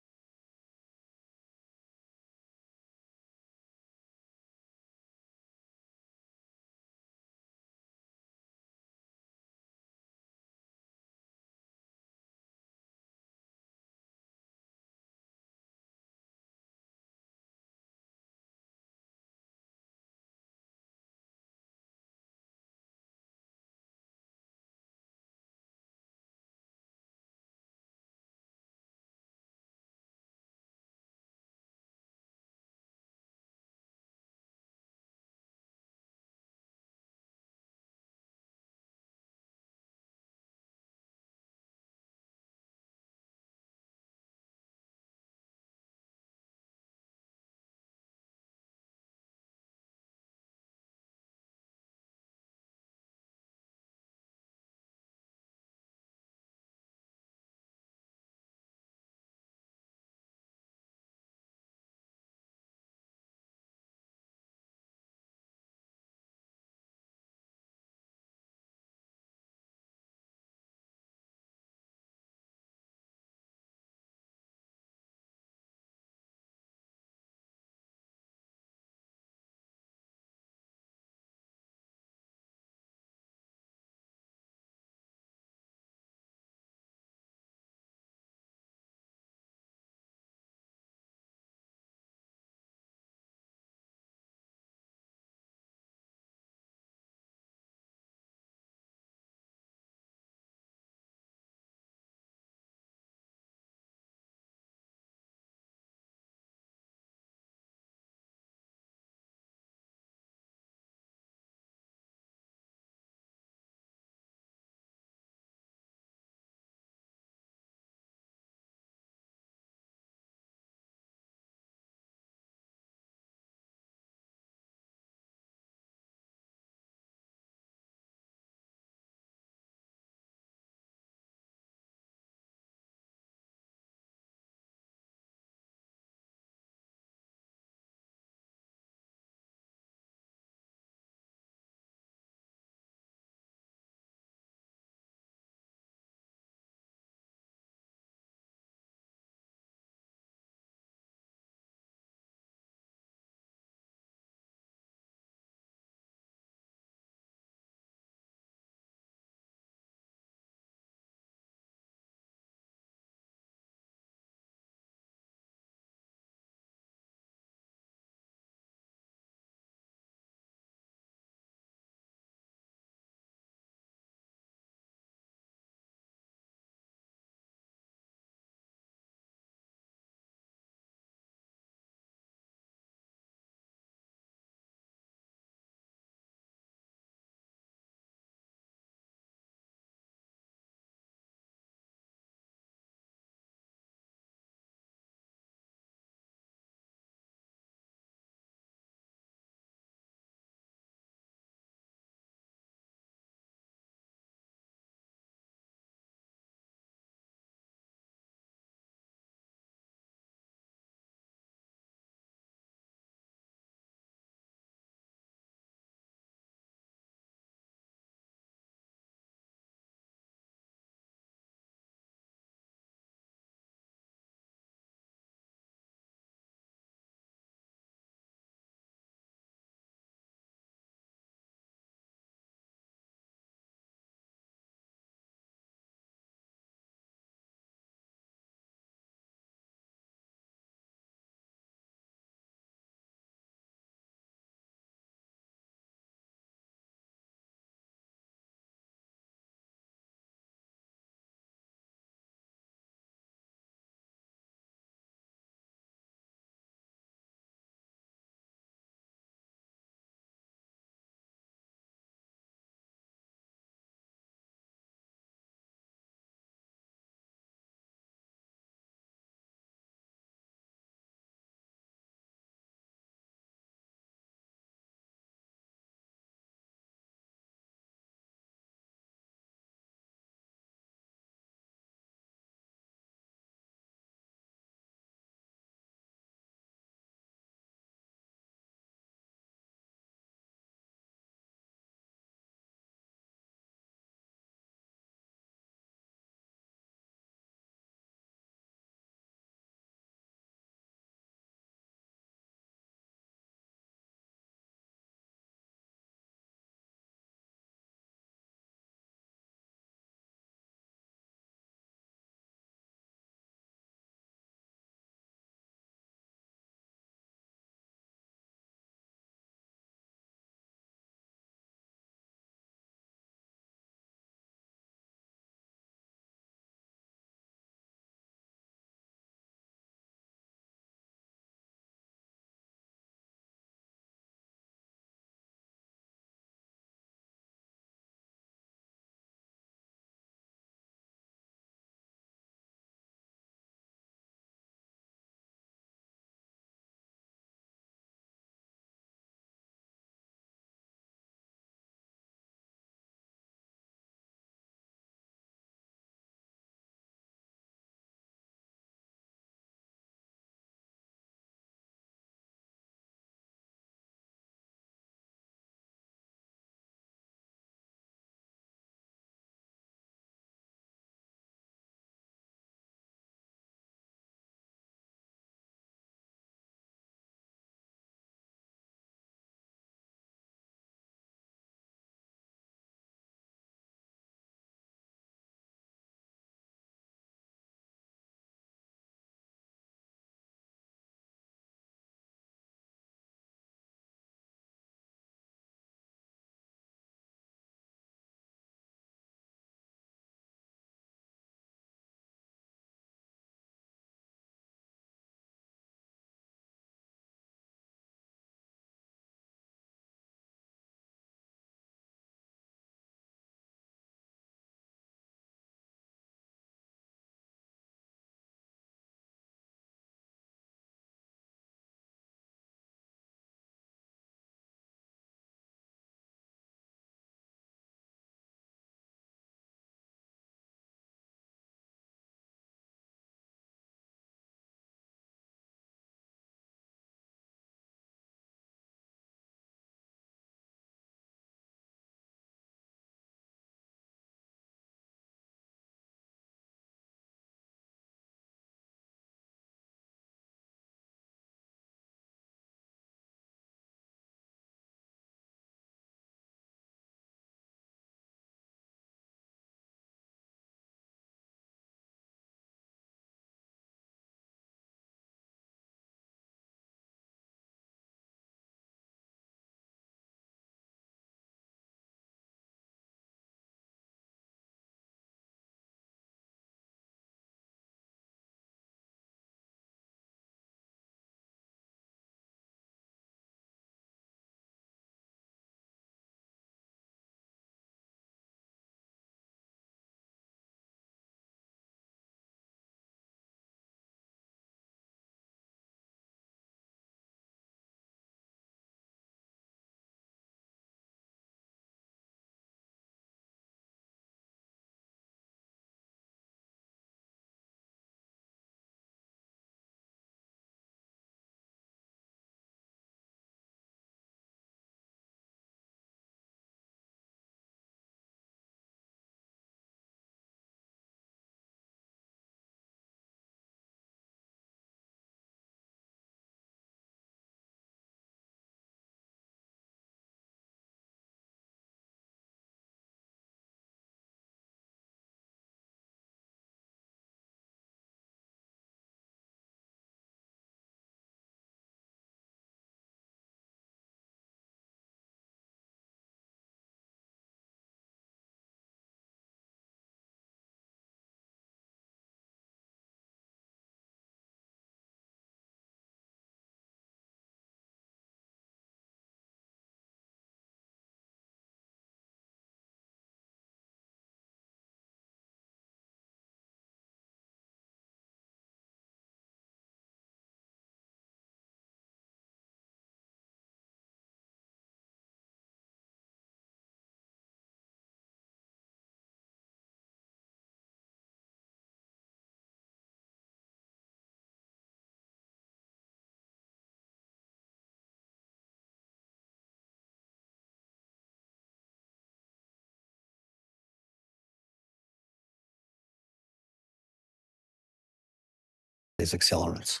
accelerants?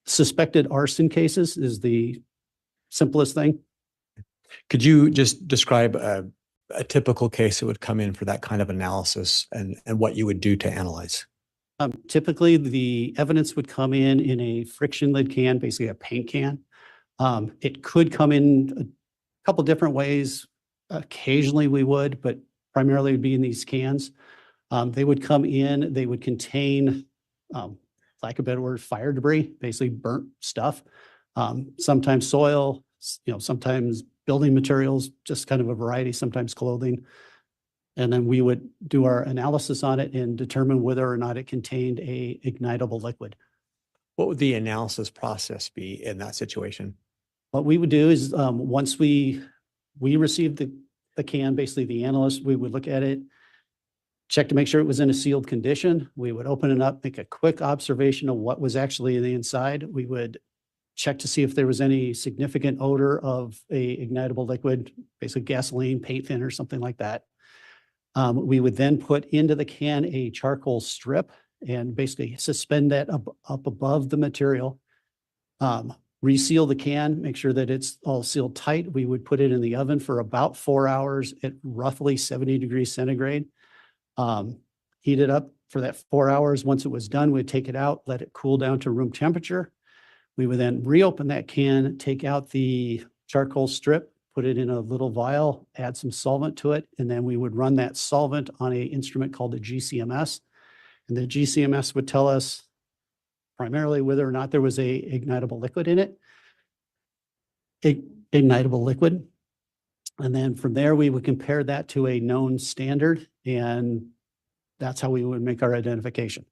Suspected arson cases is the simplest thing. Could you just describe a typical case that would come in for that kind of analysis and what you would do to analyze? Typically, the evidence would come in a friction lid can, basically a paint can. It could come in a couple different ways. Occasionally we would, but primarily would be in these cans. They would come in, they would contain, lack of a better word, fire debris, basically burnt stuff. Sometimes soil, sometimes building materials, just kind of a variety, sometimes clothing. And then we would do our analysis on it and determine whether or not it contained a ignitable liquid. What would the analysis process be in that situation? What we would do is once we received the can, basically the analyst, we would look at it, check to make sure it was in a sealed condition. We would open it up, make a quick observation of what was actually in the inside. We would check to see if there was any significant odor of a ignitable liquid, basically gasoline, paint thinner, something like that. We would then put into the can a charcoal strip and basically suspend that up above the material. Reseal the can, make sure that it's all sealed tight. We would put it in the oven for about 4 hours at roughly 70 degrees centigrade. Heat it up for that 4 hours. Once it was done, we'd take it out, let it cool down to room temperature. We would then reopen that can, take out the charcoal strip, put it in a little vial, add some solvent to it, and then we would run that solvent on an instrument called a GCMS. And the GCMS would tell us primarily whether or not there was a ignitable liquid in it. Ignitable liquid. And then from there, we would compare that to a known standard, and that's how we would make our identification.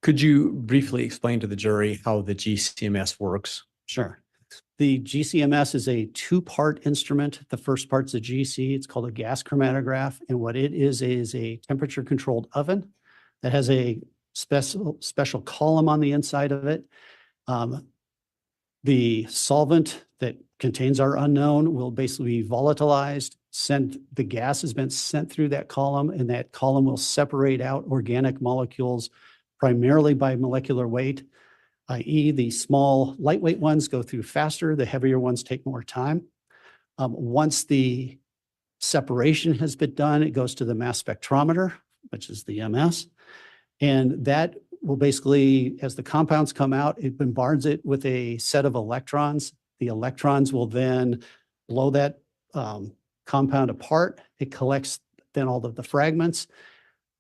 Could you briefly explain to the jury how the GCMS works? Sure. The GCMS is a two-part instrument. The first part's a GC. It's called a gas chromatograph. And what it is a temperature-controlled oven that has a special column on the inside of it. The solvent that contains our unknown will basically be volatilized. The gas has been sent through that column, and that column will separate out organic molecules primarily by molecular weight, i.e. the small lightweight ones go through faster, the heavier ones take more time. Once the separation has been done, it goes to the mass spectrometer, which is the MS. And that will basically, as the compounds come out, it bombards it with a set of electrons. The electrons will then blow that compound apart. It collects then all of the fragments.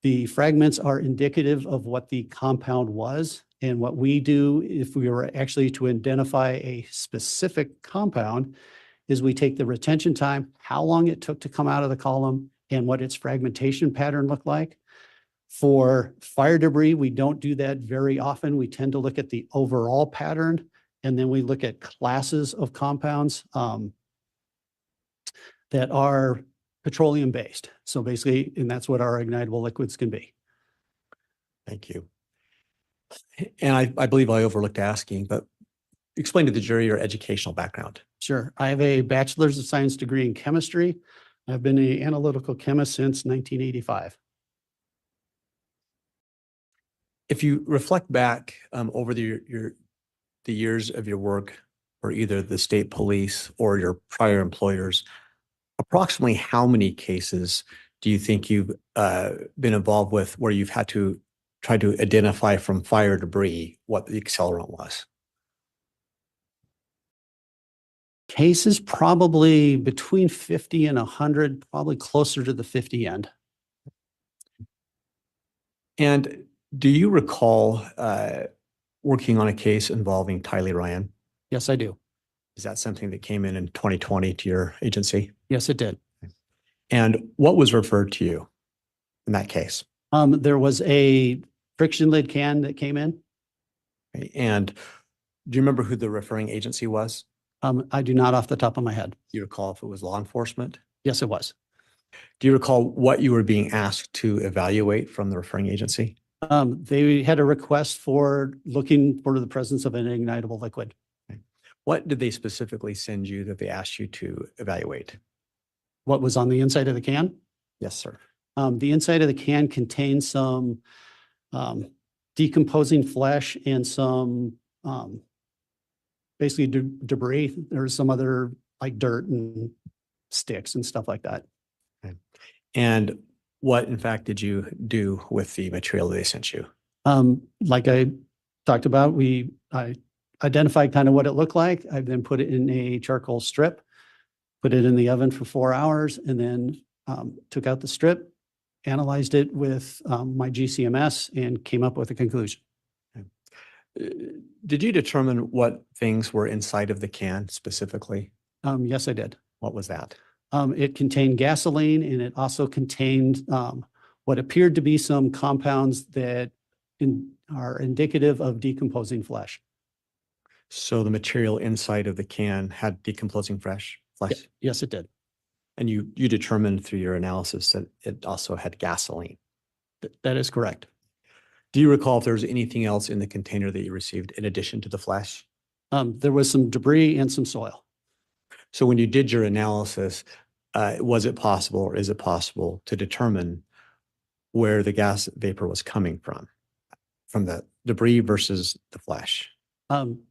The fragments are indicative of what the compound was. And what we do, if we were actually to identify a specific compound, is we take the retention time, how long it took to come out of the column, and what its fragmentation pattern looked like. For fire debris, we don't do that very often. We tend to look at the overall pattern, and then we look at classes of compounds that are petroleum-based. So basically, and that's what our ignitable liquids can be. Thank you. And I believe I overlooked asking, but explain to the jury your educational background. Sure. I have a bachelor's of science degree in chemistry. I've been an analytical chemist since 1985. If you reflect back over the years of your work for either the state police or your prior employers, approximately how many cases do you think you've been involved with where you've had to try to identify from fire debris what the accelerant was? Cases probably between 50 and 100, probably closer to the 50 end. And do you recall working on a case involving Tylee Ryan? Yes, I do. Is that something that came in 2020 to your agency? Yes, it did. And what was referred to you in that case? There was a friction lid can that came in. Okay. And do you remember who the referring agency was? I do not off the top of my head. Do you recall if it was law enforcement? Yes, it was. Do you recall what you were being asked to evaluate from the referring agency? They had a request for looking for the presence of an ignitable liquid. Okay. What did they specifically send you that they asked you to evaluate? What was on the inside of the can? Yes, sir. The inside of the can contains some decomposing flesh and some basically debris. There's some other like dirt and sticks and stuff like that. And what, in fact, did you do with the material they sent you? Like I talked about, I identified kind of what it looked like. I then put it in a charcoal strip, put it in the oven for 4 hours, and then took out the strip, analyzed it with my GCMS, and came up with a conclusion. Did you determine what things were inside of the can specifically? Yes, I did. What was that? It contained gasoline, and it also contained what appeared to be some compounds that are indicative of decomposing flesh. So the material inside of the can had decomposing flesh? Yes, it did. And you determined through your analysis that it also had gasoline? That is correct. Do you recall if there was anything else in the container that you received in addition to the flesh? There was some debris and some soil. So when you did your analysis, was it possible or is it possible to determine where the gas vapor was coming from the debris versus the flesh?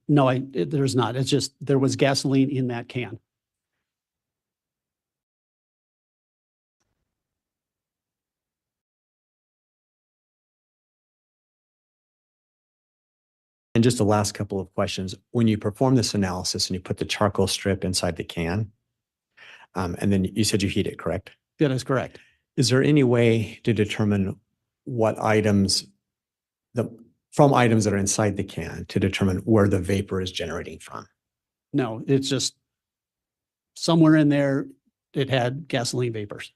No, there's not. It's just there was gasoline in that can. And just the last couple of questions. When you perform this analysis and you put the charcoal strip inside the can, and then you said you heat it, correct? That is correct. Is there any way to determine what items, from items that are inside the can, to determine where the vapor is generating from? No, it's just somewhere in there, it had gasoline vapors.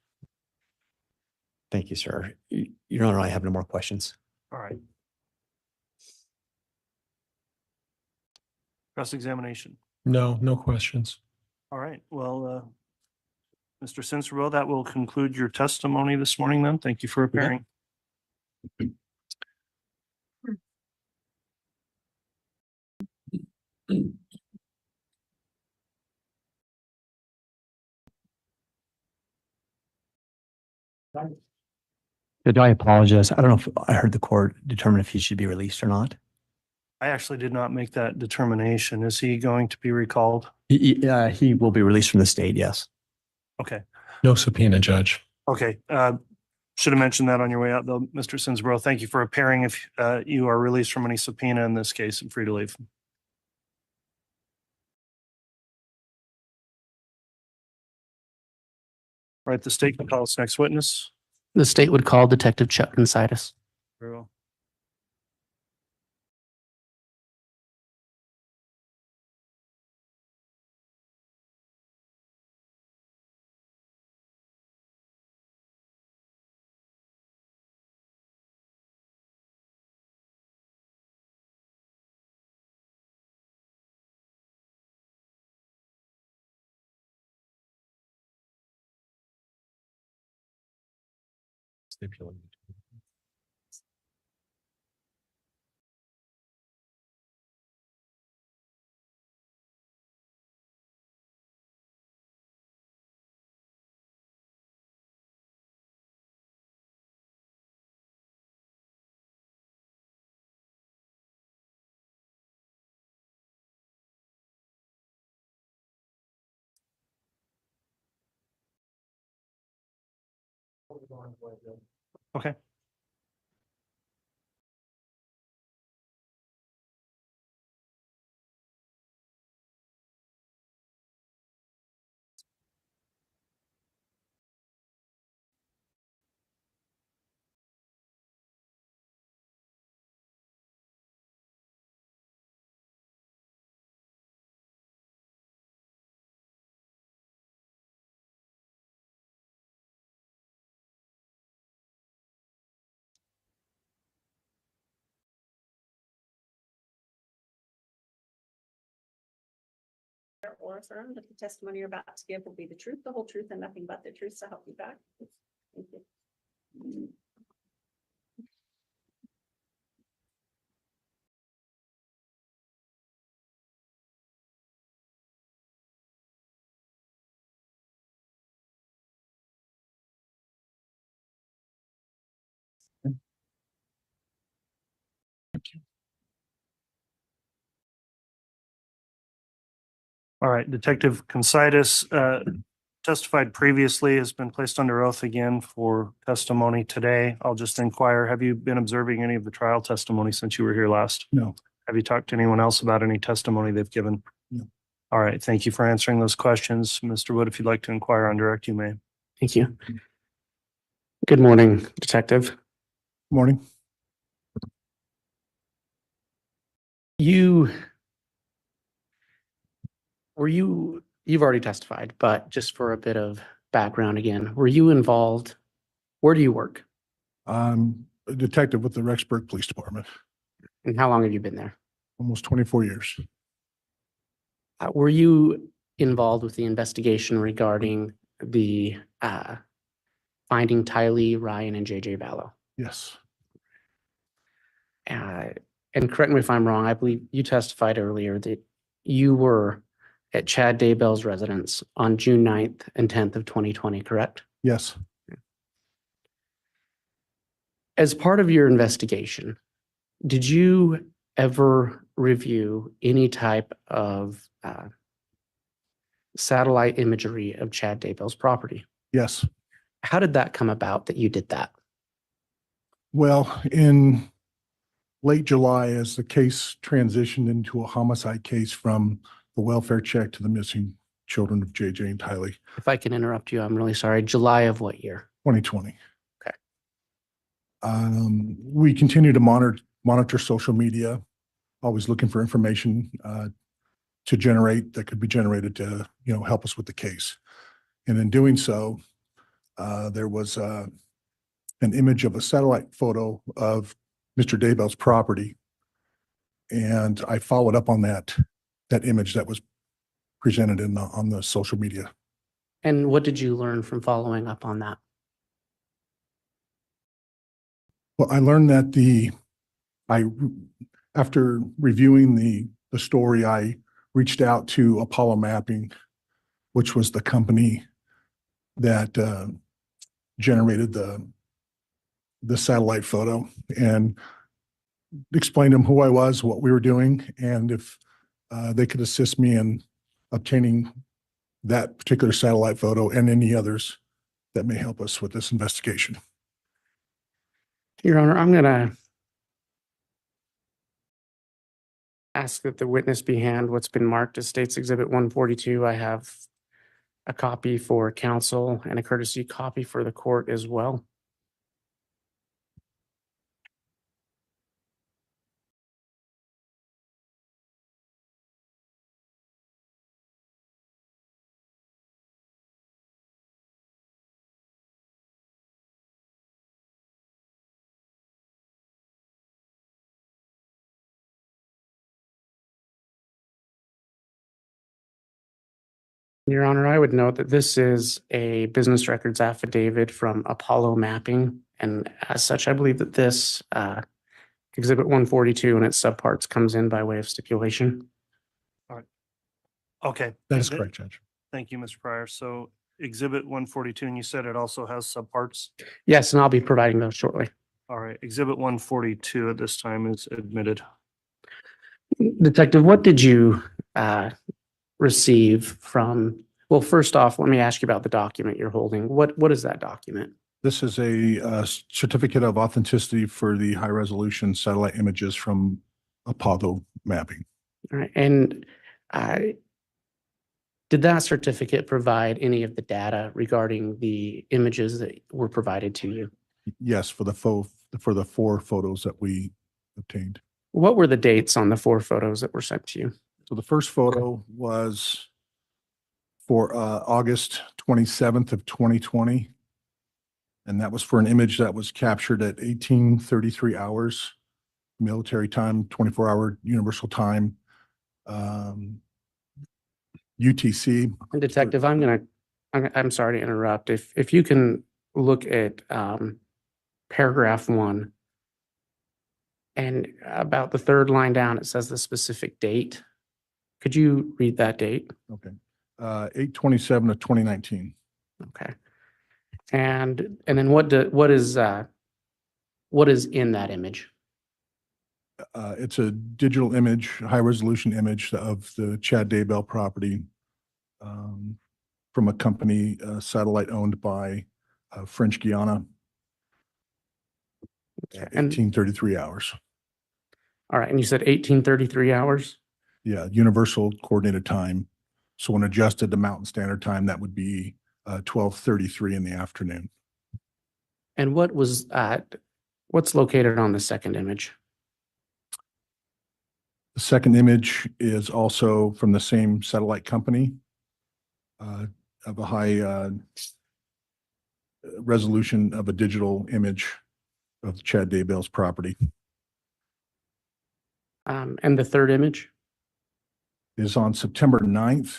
Thank you, sir. Your Honor, I have no more questions. All right. Cross-examination. No, no questions. All right, well, Mr. Senserville, that will conclude your testimony this morning then. Thank you for appearing. Do I apologize? I don't know if I heard the court determine if he should be released or not. I actually did not make that determination. Is he going to be recalled? He will be released from the state, yes. Okay. No subpoena, Judge. Okay. Should have mentioned that on your way out, though, Mr. Sinsborough. Thank you for appearing. If you are released from any subpoena in this case, and free to leave. All right, the state can call its next witness. The state would call Detective Chuck Gonzalez. Very well. Okay. Or affirm that the testimony you're about to give will be the truth, the whole truth, and nothing but the truth, so help you God. Thank you. All right, Detective Considas testified previously, has been placed under oath again for testimony today. I'll just inquire, have you been observing any of the trial testimony since you were here last? No. Have you talked to anyone else about any testimony they've given? No. All right, thank you for answering those questions. Mr. Wood, if you'd like to inquire on direct, you may. Thank you. Good morning, Detective. Morning. You've already testified, but just for a bit of background again, were you involved? Where do you work? I'm a detective with the Rexburg Police Department, And how long have you been there? almost 24 years. Were you involved with the investigation regarding the finding Tylee, Ryan, and JJ Vallow? Yes. And correct me if I'm wrong, I believe you testified earlier that you were at Chad Daybell's residence on June 9th and 10th of 2020, correct? Yes. As part of your investigation, did you ever review any type of satellite imagery of Chad Daybell's property? Yes. How did that come about that you did that? Well, in late July, as the case transitioned into a homicide case from the welfare check to the missing children of JJ and Tylee, If I can interrupt you, I'm really sorry. July of what year? 2020. Okay. We continue to monitor social media, always looking for information to generate that could be generated to help us with the case. And in doing so, there was an image of a satellite photo of Mr. Daybell's property, and I followed up on that image that was presented on the social media. And what did you learn from following up on that? Well, I learned that after reviewing the story, I reached out to Apollo Mapping, which was the company that generated the satellite photo, and explained to them who I was, what we were doing, and if they could assist me in obtaining that particular satellite photo and any others that may help us with this investigation. Your Honor, I'm going to ask that the witness be hand what's been marked as State's Exhibit 142. I have a copy for counsel and a courtesy copy for the court as well. Your Honor, I would note that this is a business records affidavit from Apollo Mapping. And as such, I believe that this Exhibit 142 and its subparts comes in by way of stipulation. Okay. That is correct, Judge. Thank you, Mr. Pryor. So Exhibit 142, and you said it also has subparts? Yes, and I'll be providing those shortly. All right, Exhibit 142 at this time is admitted. Detective, what did you receive from, well, first off, let me ask you about the document you're holding. What is that document? This is a certificate of authenticity for the high resolution satellite images from Apollo Mapping. All right, and did that certificate provide any of the data regarding the images that were provided to you? Yes, for the four photos that we obtained. What were the dates on the 4 photos that were sent to you? So the first photo was for August 27th of 2020. And that was for an image that was captured at 18:33 hours, military time, 24-hour universal time, UTC. And Detective, I'm sorry to interrupt. If you can look at paragraph 1 and about the 3rd line down, it says the specific date. Could you read that date? Okay. 8/27 of 2019. Okay. And then what is in that image? It's a digital image, high resolution image of the Chad Daybell property from a company, satellite owned by French Guiana at And 1833 hours. all right, and you said 1833 hours? Yeah, universal coordinated time. So when adjusted to Mountain Standard Time, that would be 12:33 in the afternoon. And what's located on the second image? The second image is also from the same satellite company of a high resolution of a digital image of Chad Daybell's property. And the third image? Is on September 9th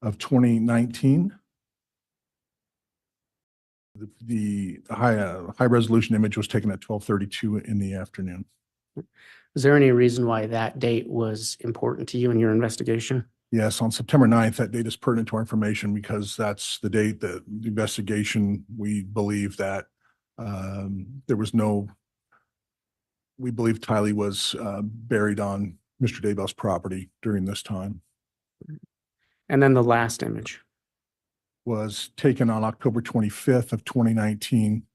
of 2019. The high resolution image was taken at 12:32 in the afternoon. Is there any reason why that date was important to you in your investigation? Yes, on September 9th, that date is pertinent to our information because that's the date that the investigation, we believe that we believe Tylee was buried on Mr. Daybell's property during this time. And then the last image? Was taken on October 25th of 2019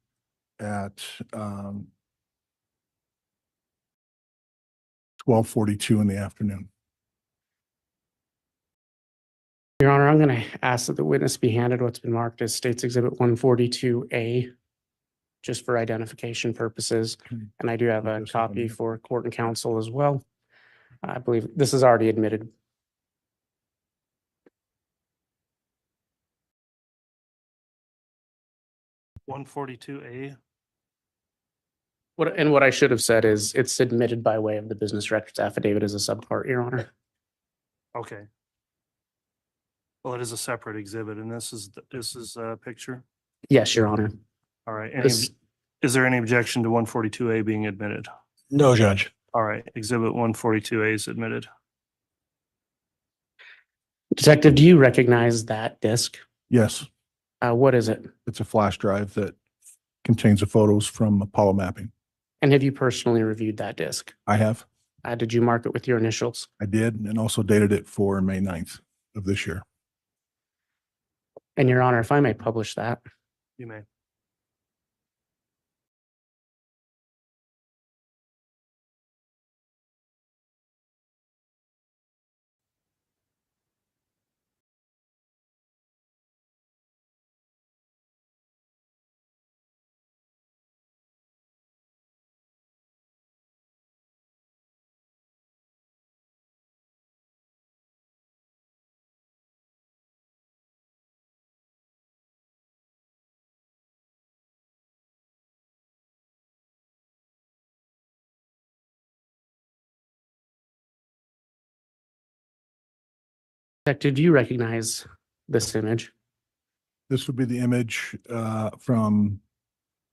at 12:42 in the afternoon. Your Honor, I'm going to ask that the witness be handed what's been marked as State's Exhibit 142A, just for identification purposes. And I do have a copy for court and counsel as well. I believe this is already admitted. (142A). What I should have said is it's submitted by way of the business records affidavit as a subpart, Your Honor. Okay. Well, it is a separate exhibit, and this is a picture. Yes, Your Honor. All right. This- Is there any objection to 142A being admitted? No, Judge. All right. Exhibit 142A is admitted. Detective, do you recognize that disc? Yes, What is it? it's a flash drive that contains the photos from Apollo mapping. And have you personally reviewed that disc? I have. Did you mark it with your initials? I did, and also dated it for May 9th of this year. And Your Honor, if I may publish that. You may. Detective, do you recognize this image? This would be the image from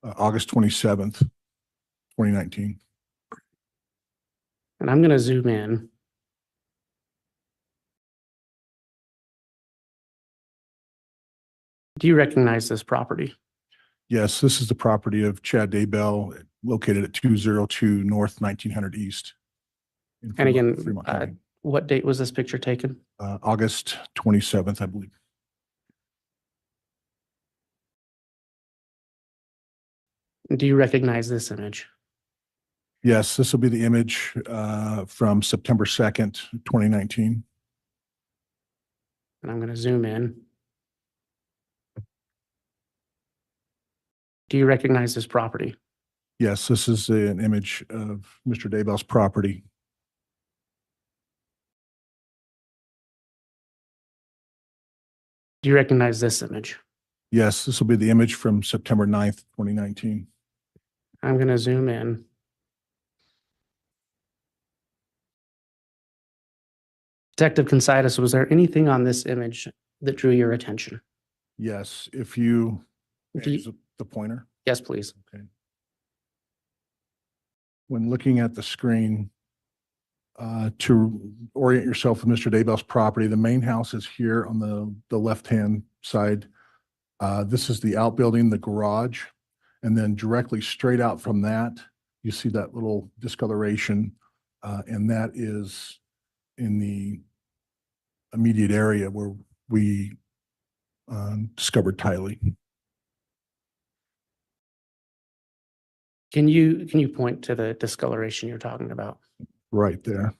August 27th, 2019. And I'm going to zoom in. Do you recognize this property? Yes, this is the property of Chad Daybell, located at 202 North 1900 East. in And again, Fremont County. what date was this picture taken? August 27th, I believe. Do you recognize this image? Yes, this will be the image from September 2nd, 2019. And I'm going to zoom in. Do you recognize this property? Yes, this is an image of Mr. Daybell's property. Do you recognize this image? Yes, this will be the image from September 9th, 2019. I'm going to zoom in. Detective Considis, was there anything on this image that drew your attention? Yes, if you, Do you- is it the pointer? Yes, please. Okay. When looking at the screen, to orient yourself with Mr. Daybell's property, the main house is here on the left-hand side. This is the outbuilding, the garage, and then directly straight out from that, you see that little discoloration, and that is in the immediate area where we discovered Tylee. Can you point to the discoloration you're talking about? Right there.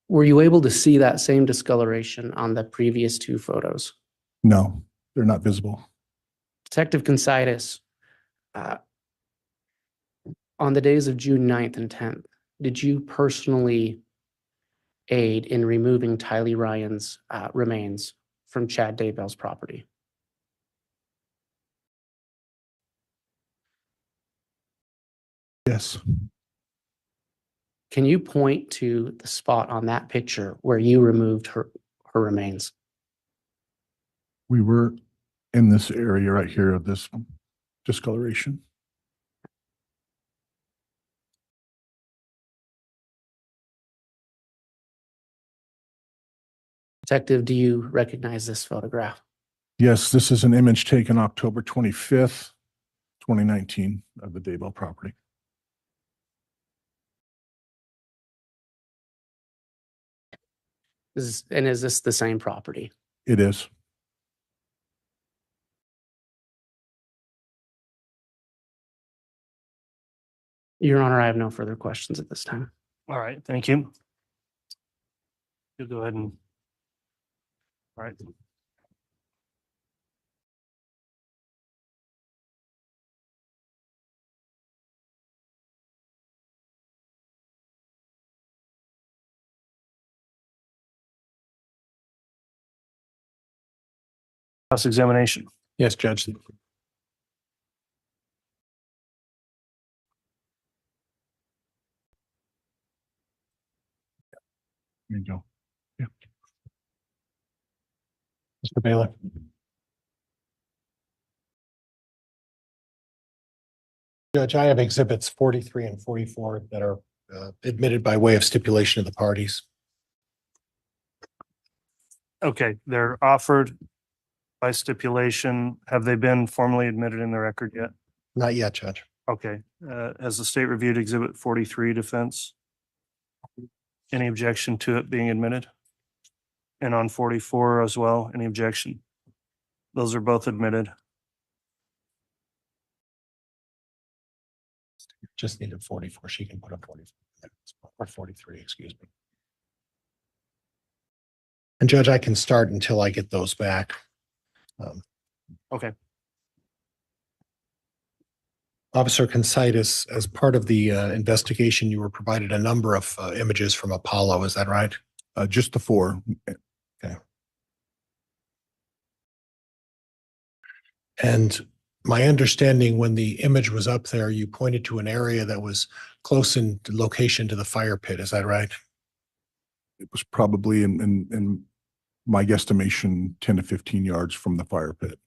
Were you able to see that same discoloration on the previous two photos? No, they're not visible. Detective Consitis, on the days of June 9th and 10th, did you personally aid in removing Tylee Ryan's remains from Chad Daybell's property? Yes. Can you point to the spot on that picture where you removed her remains? We were in this area right here of this discoloration. Detective, do you recognize this photograph? Yes, this is an image taken October 25th, 2019 of the Daybell property. Is this the same property? It is. Your Honor, I have no further questions at this time. All right, thank you. You go ahead and. All right. Cross-examination. Yes, Judge. There you go. Yeah. Mr. Bailiff. Judge, I have exhibits 43 and 44 that are admitted by way of stipulation of the parties. Okay, they're offered by stipulation. Have they been formally admitted in the record yet? Not yet, Judge. Okay, has the state reviewed exhibit 43 defense? Any objection to it being admitted? And on 44 as well, any objection? Those are both admitted. Just needed 44. She can put up 44 or 43, excuse me. And Judge, I can start until I get those back. Okay. Officer Consitis, as part of the investigation, you were provided a number of images from Apollo. Is that right? Just the 4. Okay. And my understanding, when the image was up there, you pointed to an area that was close in location to the fire pit. Is that right? It was probably in my guesstimation, 10 to 15 yards from the fire pit.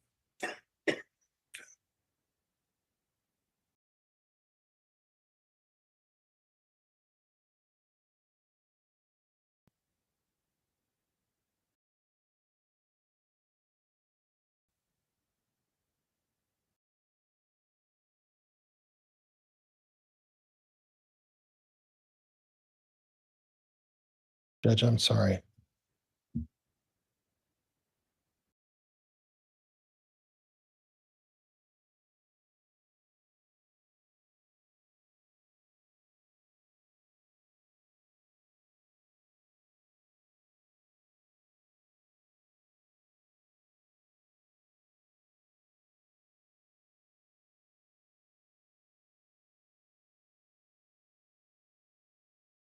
Judge, I'm sorry.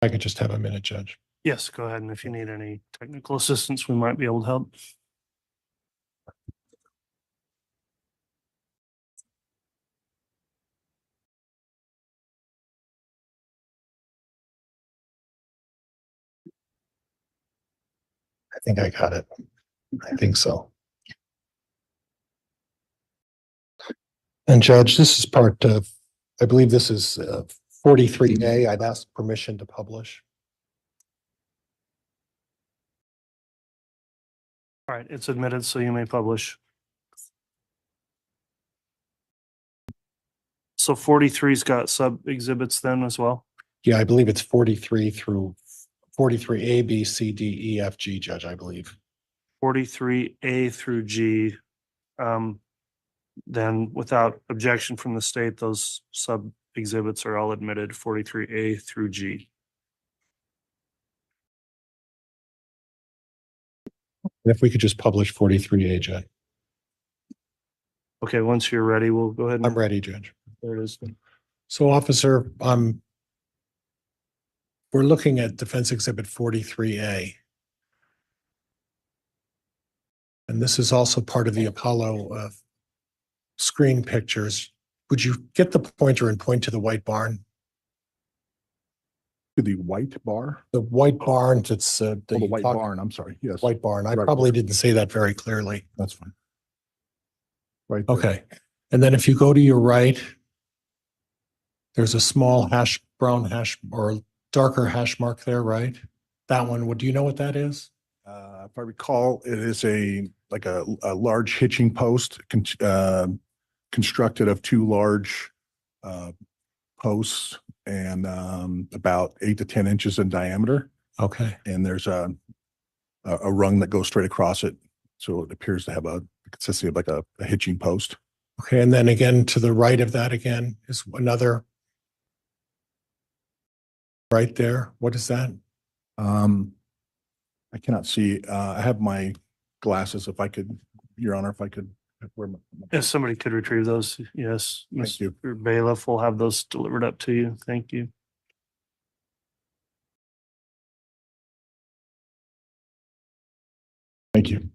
I could just have a minute, Judge. Yes, go ahead. And if you need any technical assistance, we might be able to help. I think I got it. I think so. And Judge, this is part of, I believe this is 43A. I've asked permission to publish. All right, it's admitted, so you may publish. So 43's got sub exhibits then as well? Yeah, I believe it's 43 through 43A, B, C, D, E, F, G, Judge, I believe. 43A through G, then without objection from the state, those sub exhibits are all admitted, 43A through G. If we could just publish 43A, Judge. Okay, once you're ready, we'll go ahead I'm and, ready, Judge. there it is. So Officer, we're looking at Defense Exhibit 43A. And this is also part of the Apollo screen pictures. Would you get the pointer and point to the white barn? To the white bar? The white barn, it's Oh, the white barn, I'm sorry, yes. White barn. I Right. probably didn't say that very clearly. That's fine. Right there. Okay. And then if you go to your right, there's a small brown hash or darker hash mark there, right? That one, do you know what that is? If I recall, it is like a large hitching post constructed of two large posts and about 8 to 10 inches in diameter. Okay. And there's a rung that goes straight across it. So it appears to have a consistency of like a hitching post. Okay. And then again, to the right of that again is another right there. What is that? I cannot see. I have my glasses. If I could, Your Honor, if I could. If somebody could retrieve those, yes. Thank you. Mr. Bailiff will have those delivered up to you. Thank you. Thank you.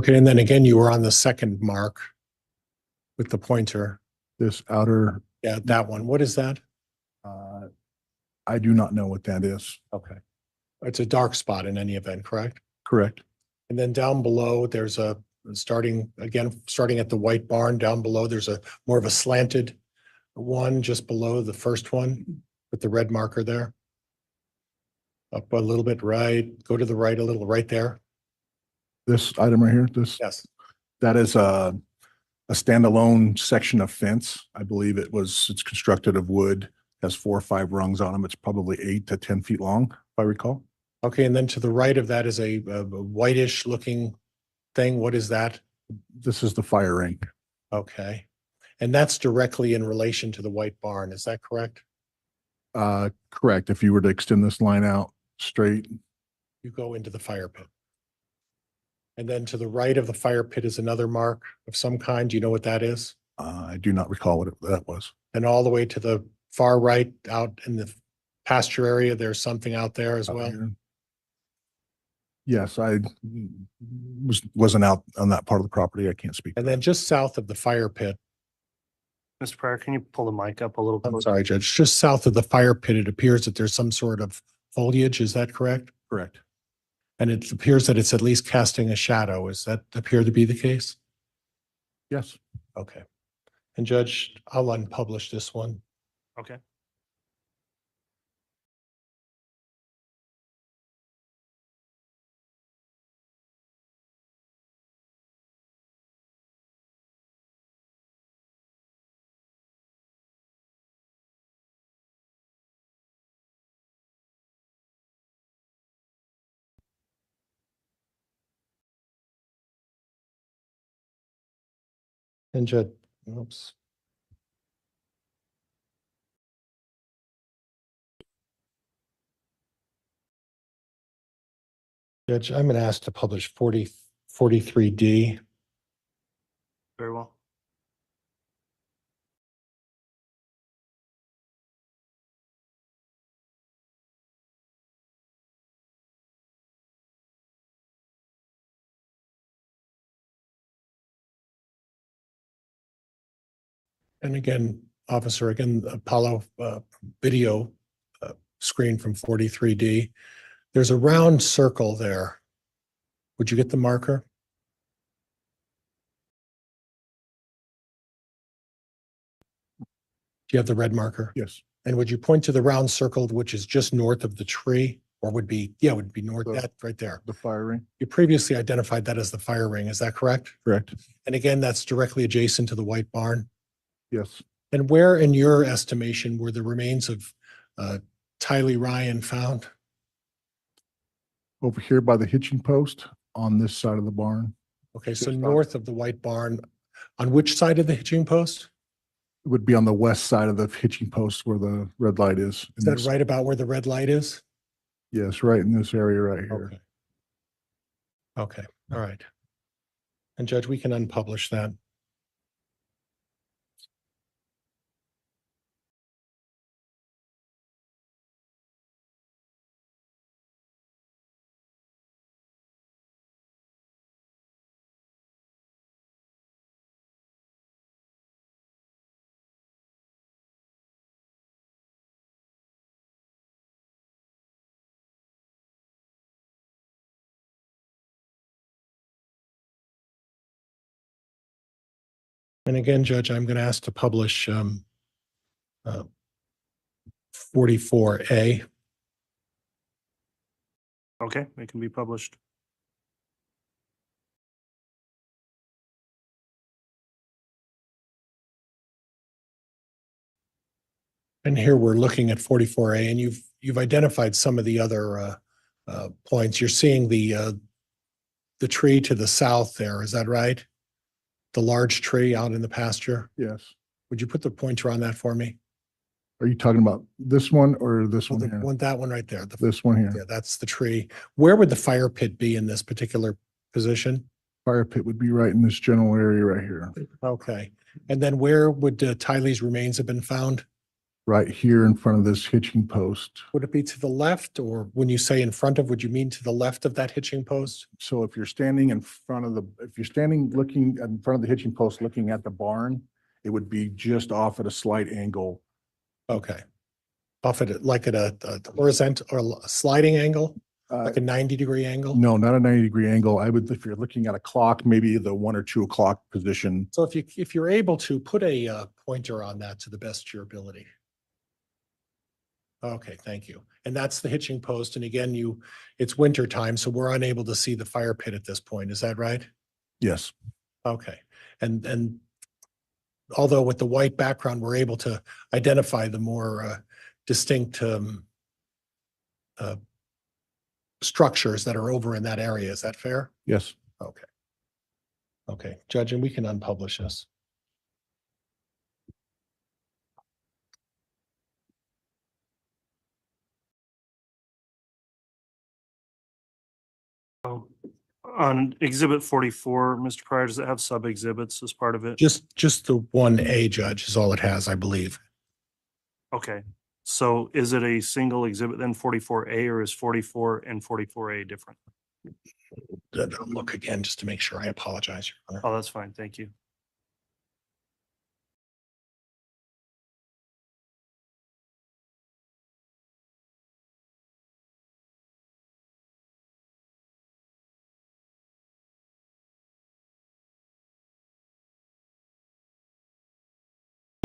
Okay. And then again, you were on the second mark with the pointer. This outer, Yeah, that one. What is that? I do not know what that is. Okay. It's a dark spot in any event, correct? Correct. And then down below, there's starting at the white barn, down below, there's a more of a slanted one just below the first one with the red marker there. Up a little bit right, go to the right a little, right there. This item right here, Yes. that is a standalone section of fence. I believe it's constructed of wood, has 4 or 5 rungs on them. It's probably 8 to 10 feet long, if I recall. Okay, and then to the right of that is a whitish looking thing. What is that? This is the fire ring. Okay. And that's directly in relation to the white barn. Is that correct? Correct. If you were to extend this line out straight, You go into the fire pit. And then to the right of the fire pit is another mark of some kind. Do you know what that is? I do not recall what that was. And all the way to the far right out in the pasture area, there's something out there as well. Yes, I wasn't out on that part of the property. I can't speak. And then just south of the fire pit, Mr. Pryor, can you pull the mic up a little? I'm sorry, Judge, just south of the fire pit, it appears that there's some sort of foliage. Is that correct? Correct. And it appears that it's at least casting a shadow. Does that appear to be the case? Yes. Okay. And Judge, I'll unpublish this one. Okay. And Judge, oops. Judge, I'm going to ask to publish 43D. Very well. And again, officer, again, Apollo video screen from 43D. There's a round circle there. Would you get the marker? Do you have the red marker? Yes. And would you point to the round circle, which is just north of the tree? or would be north, The- that right there. The fire ring? You previously identified that as the fire ring, is that correct? Correct. And again, that's directly adjacent to the white barn. Yes. And where, in your estimation, were the remains of Tylee Ryan found? Over here by the hitching post on this side of the barn. Okay, so Just on- north of the white barn, on which side of the hitching post? It would be on the west side of the hitching post where the red light is. Is that right about where the red light is? Yes, right in this area right here. Okay. Okay, all right. And Judge, we can unpublish that. And again, Judge, I'm going to ask to publish 44A. Okay, it can be published. And here we're looking at 44A, and you've identified some of the other points. You're seeing the tree to the south there, is that right? The large tree out in the pasture? Yes. Would you put the pointer on that for me? Are you talking about this one or this Well, one here? that one right there. This one Yeah, here. that's the tree. Where would the fire pit be in this particular position? Fire pit would be right in this general area right here. Okay. And then where would Tylee's remains have been found? Right here in front of this hitching post. Would it be to the left, or when you say in front of, would you mean to the left of that hitching post? So if you're standing in front of if you're standing looking in front of the hitching post, looking at the barn, it would be just off at a slight angle. Okay. Off at it, like at a horizontal or a sliding angle, like a 90-degree angle? No, not a 90-degree angle. I would, if you're looking at a clock, maybe the 1 or 2 o'clock position. So if you're able to put a pointer on that to the best of your ability. Okay, thank you. And that's the hitching post. And again, it's winter time, so we're unable to see the fire pit at this point. Is that right? Yes. Okay. And although with the white background, we're able to identify the more distinct structures that are over in that area. Is that fair? Yes. Okay. Okay, Judge, and we can unpublish this. On exhibit 44, Mr. Pryor, does it have sub exhibits as part of it? Just the 1A, Judge, is all it has, I believe. Okay, so is it a single exhibit then 44A, or is 44 and 44A different? I'll look again just to make sure. I apologize, Your Honor. Oh, that's fine. Thank you.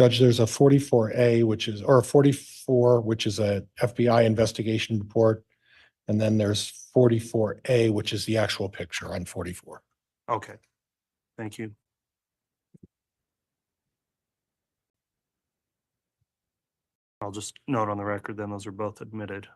Judge, there's a 44A, or a 44, which is a FBI investigation report. And then there's 44A, which is the actual picture on 44. Okay, thank you. I'll just note on the record then those are both admitted.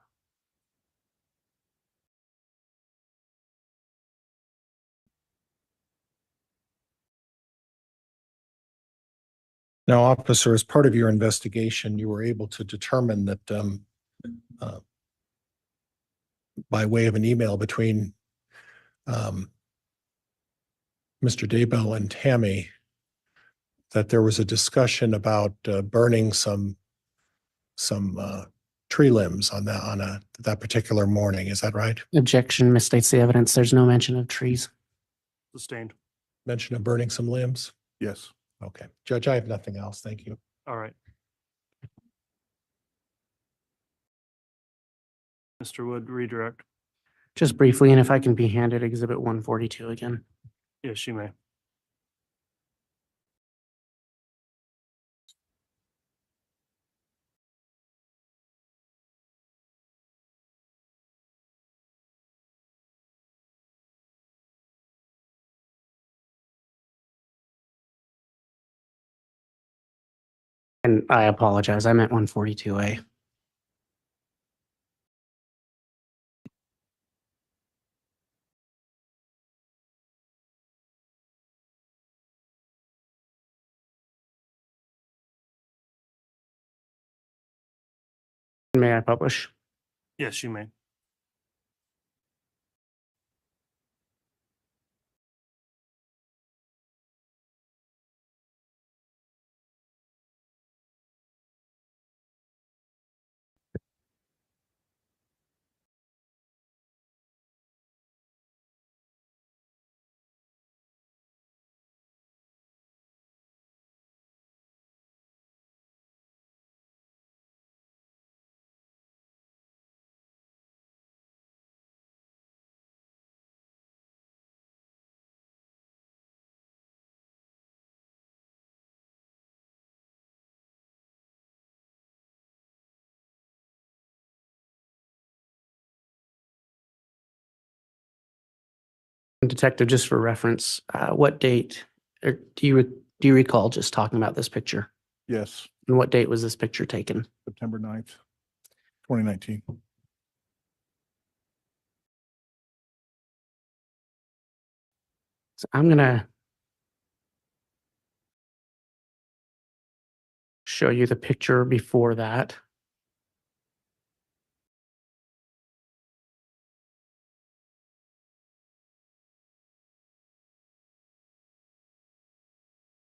Now, officer, as part of your investigation, you were able to determine that by way of an email between Mr. Daybell and Tammy, that there was a discussion about burning some tree limbs on that particular morning. Is that right? Objection misstates the evidence. There's no mention of trees. Sustained. Mention of burning some limbs? Yes. Okay. Judge, I have nothing else. Thank you. All right. Mr. Wood, redirect. Just briefly, and if I can be handed exhibit 142 again. Yes, you may. And I apologize, I meant 142A. May I publish? Yes, you may. Detective, just for reference, what date, or do you recall just talking about this picture? Yes, And what date was this picture taken? September 9th, 2019. So I'm gonna show you the picture before that.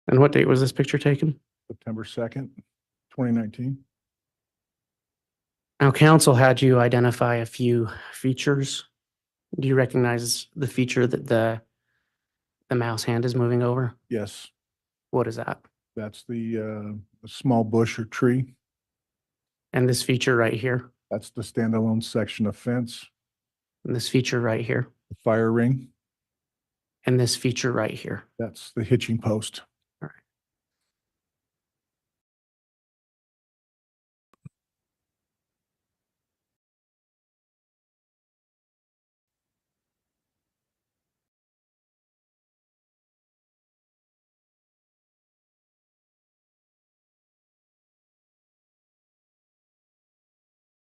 And what date was this picture taken? September 2nd, 2019. Now, council had you identify a few features. Do you recognize the feature that the mouse hand is moving over? Yes, What is that? that's the small bush or tree. And this feature right here, That's the standalone section of fence, and this feature right here, the fire ring. and this feature right here. That's the hitching post. All right.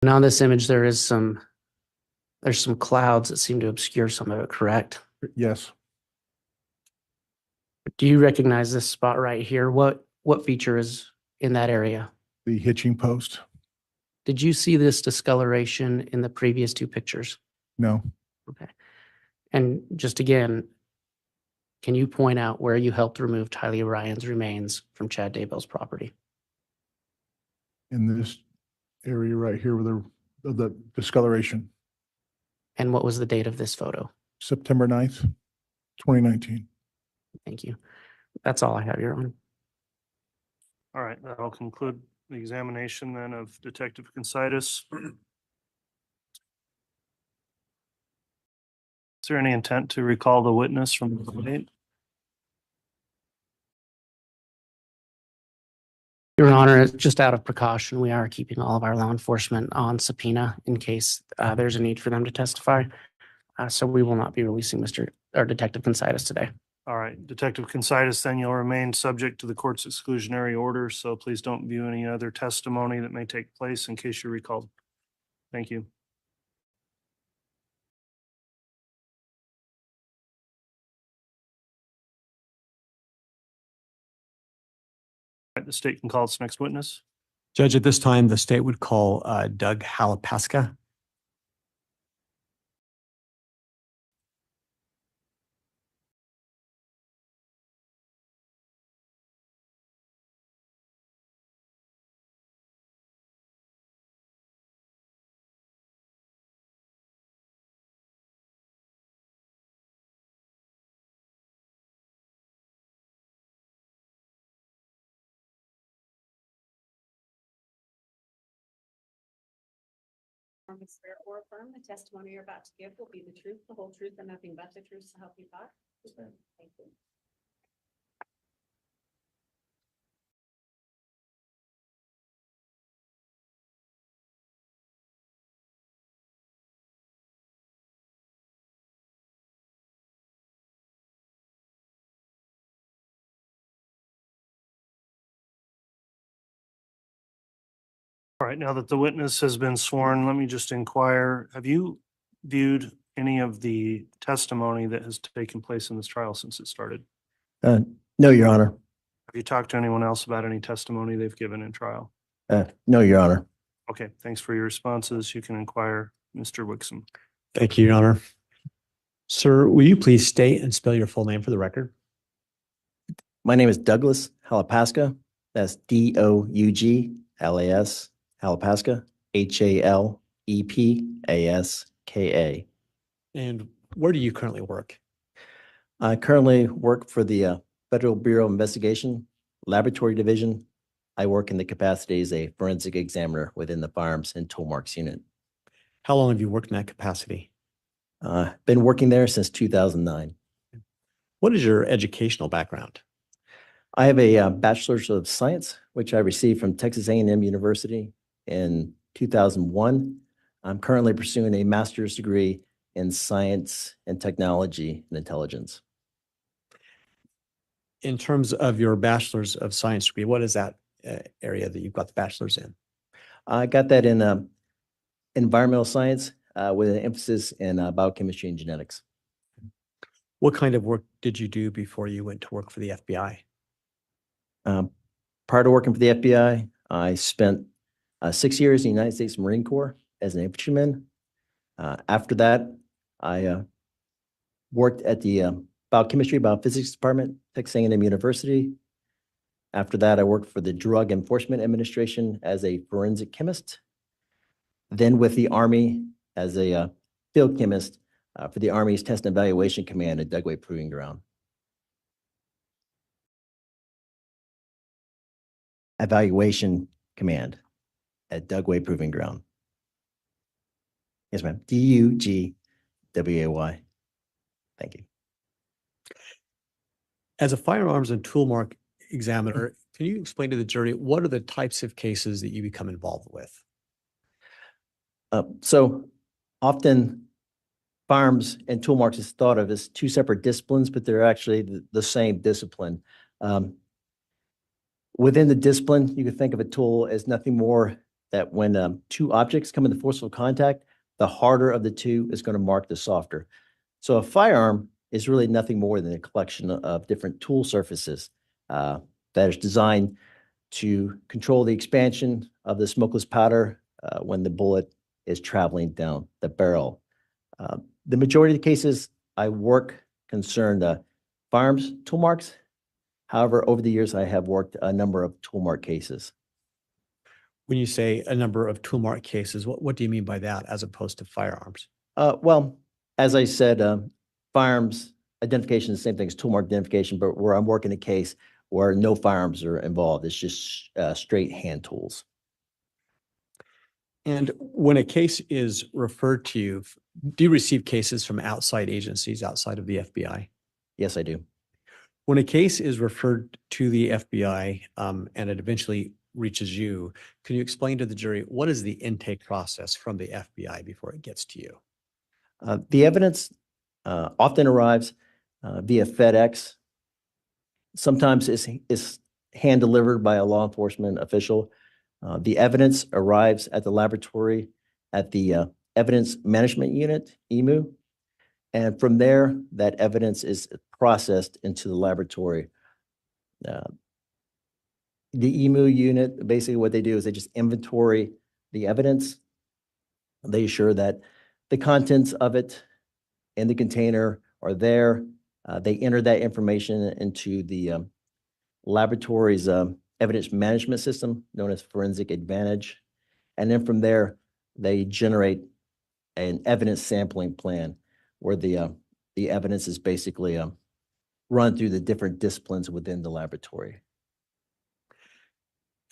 Now, in this image, there's some clouds that seem to obscure some of it, correct? Yes, Do you recognize this spot right here? What feature is in that area? the hitching post. Did you see this discoloration in the previous two pictures? No, Okay. And just again, can you point out where you helped remove Tylee Ryan's remains from Chad Daybell's property? in this area right here with the discoloration, And what was the date of this photo? September 9th, 2019. Thank you. That's all I have, Your Honor. All right, that'll conclude the examination then of Detective Consitis. Is there any intent to recall the witness from the date? Your Honor, just out of precaution, we are keeping all of our law enforcement on subpoena in case there's a need for them to testify. So we will not be releasing Detective Consitis today. All right, Detective Consitis, then you'll remain subject to the court's exclusionary order, so please don't view any other testimony that may take place in case you're recalled. Thank you. All right, the state can call its next witness. Judge, at this time, the state would call Doug Halapaska. Swear or affirm the testimony you're about to give will be the truth, the whole truth, and nothing but the truth, so help you God. Thank you. All right, now that the witness has been sworn, let me just inquire, have you viewed any of the testimony that has taken place in this trial since it started? No, Your Honor. Have you talked to anyone else about any testimony they've given in trial? No, Your Honor. Okay, thanks for your responses. You can inquire, Mr. Wixom. Thank you, Your Honor. Sir, will you please state and spell your full name for the record? My name is Douglas Halapaska. That's Douglas, Halapaska, Halepaska. And where do you currently work? I currently work for the Federal Bureau of Investigation Laboratory Division. I work in the capacity as a forensic examiner within the Firearms and Tool Marks Unit. How long have you worked in that capacity? Been working there since 2009. What is your educational background? I have a Bachelor's of Science, which I received from Texas A&M University in 2001. I'm currently pursuing a master's degree in Science and Technology and Intelligence. In terms of your Bachelor's of Science degree, what is that area that you've got the bachelor's in? I got that in environmental science with an emphasis in biochemistry and genetics. What kind of work did you do before you went to work for the FBI? Prior to working for the FBI, I spent 6 years in the United States Marine Corps as an infantryman. After that, I worked at the biochemistry, biophysics department, Texas A&M University. After that, I worked for the Drug Enforcement Administration as a forensic chemist. Then with the Army as a field chemist for the Army's Test and Evaluation Command at Dugway Proving Ground. Evaluation Command at Dugway Proving Ground. Yes, ma'am. DUGWAY. Thank you. As a firearms and tool mark examiner, can you explain to the jury what are the types of cases that you become involved with? So often firearms and tool marks is thought of as two separate disciplines, but they're actually the same discipline. Within the discipline, you can think of a tool as nothing more that when two objects come into forceful contact, the harder of the two is going to mark the softer. So a firearm is really nothing more than a collection of different tool surfaces that is designed to control the expansion of the smokeless powder when the bullet is traveling down the barrel. The majority of the cases I work concerned firearms, tool marks. However, over the years, I have worked a number of tool mark cases. When you say a number of tool mark cases, what do you mean by that as opposed to firearms? Well, as I said, firearms identification is the same thing as tool mark identification, but where I'm working a case where no firearms are involved, it's just straight hand tools. And when a case is referred to you, do you receive cases from outside agencies outside of the FBI? Yes, I do. When a case is referred to the FBI and it eventually reaches you, can you explain to the jury what is the intake process from the FBI before it gets to you? The evidence often arrives via FedEx. Sometimes it's hand delivered by a law enforcement official. The evidence arrives at the laboratory at the Evidence Management Unit, EMU. And from there, that evidence is processed into the laboratory. The EMU unit, basically what they do is they just inventory the evidence. They assure that the contents of it in the container are there. They enter that information into the laboratory's evidence management system known as Forensic Advantage. And then from there, they generate an evidence sampling plan where the evidence is basically run through the different disciplines within the laboratory.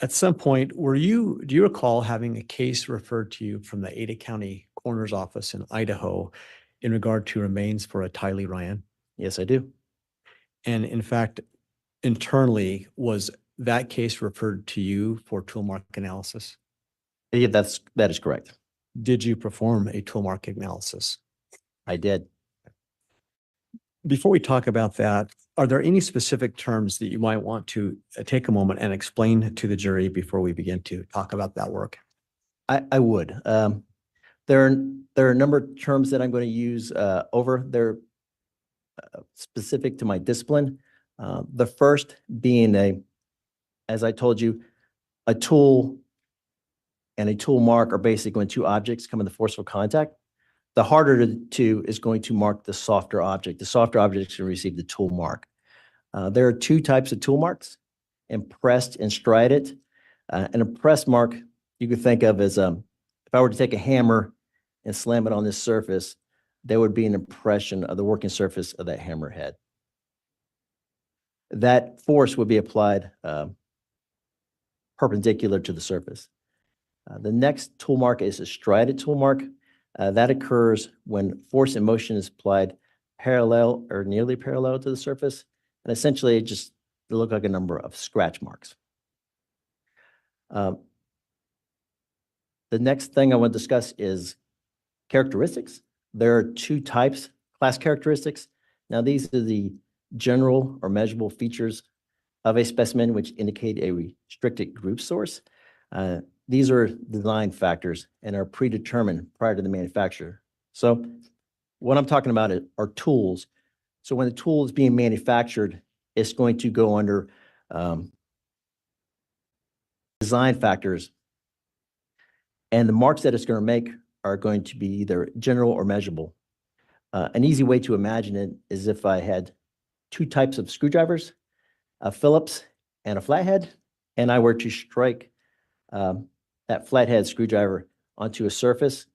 At some point, do you recall having a case referred to you from the Ada County Coroner's Office in Idaho in regard to remains for a Tylee Ryan? Yes, I do. And in fact, internally, was that case referred to you for tool mark analysis? Yeah, that is correct. Did you perform a tool mark analysis? I did. Before we talk about that, are there any specific terms that you might want to take a moment and explain to the jury before we begin to talk about that work? I would. There are a number of terms that I'm going to use over. They're specific to my discipline. The first being as I told you, a tool and a tool mark are basically when two objects come into forceful contact. The harder of the two is going to mark the softer object. The softer object is going to receive the tool mark. There are two types of tool marks, impressed and strided. An impressed mark you could think of as if I were to take a hammer and slam it on this surface, there would be an impression of the working surface of that hammer head. That force would be applied perpendicular to the surface. The next tool mark is a strided tool mark. That occurs when force and motion is applied parallel or nearly parallel to the surface, and essentially it just look like a number of scratch marks. The next thing I want to discuss is characteristics. There are two types, class characteristics. Now these are the general or measurable features of a specimen which indicate a restricted group source. These are design factors and are predetermined prior to the manufacturer. So what I'm talking about are tools. So when the tool is being manufactured, it's going to go under design factors. And the marks that it's going to make are going to be either general or measurable. An easy way to imagine it is if I had two types of screwdrivers, a Phillips and a flathead, and I were to strike that flathead screwdriver onto a surface,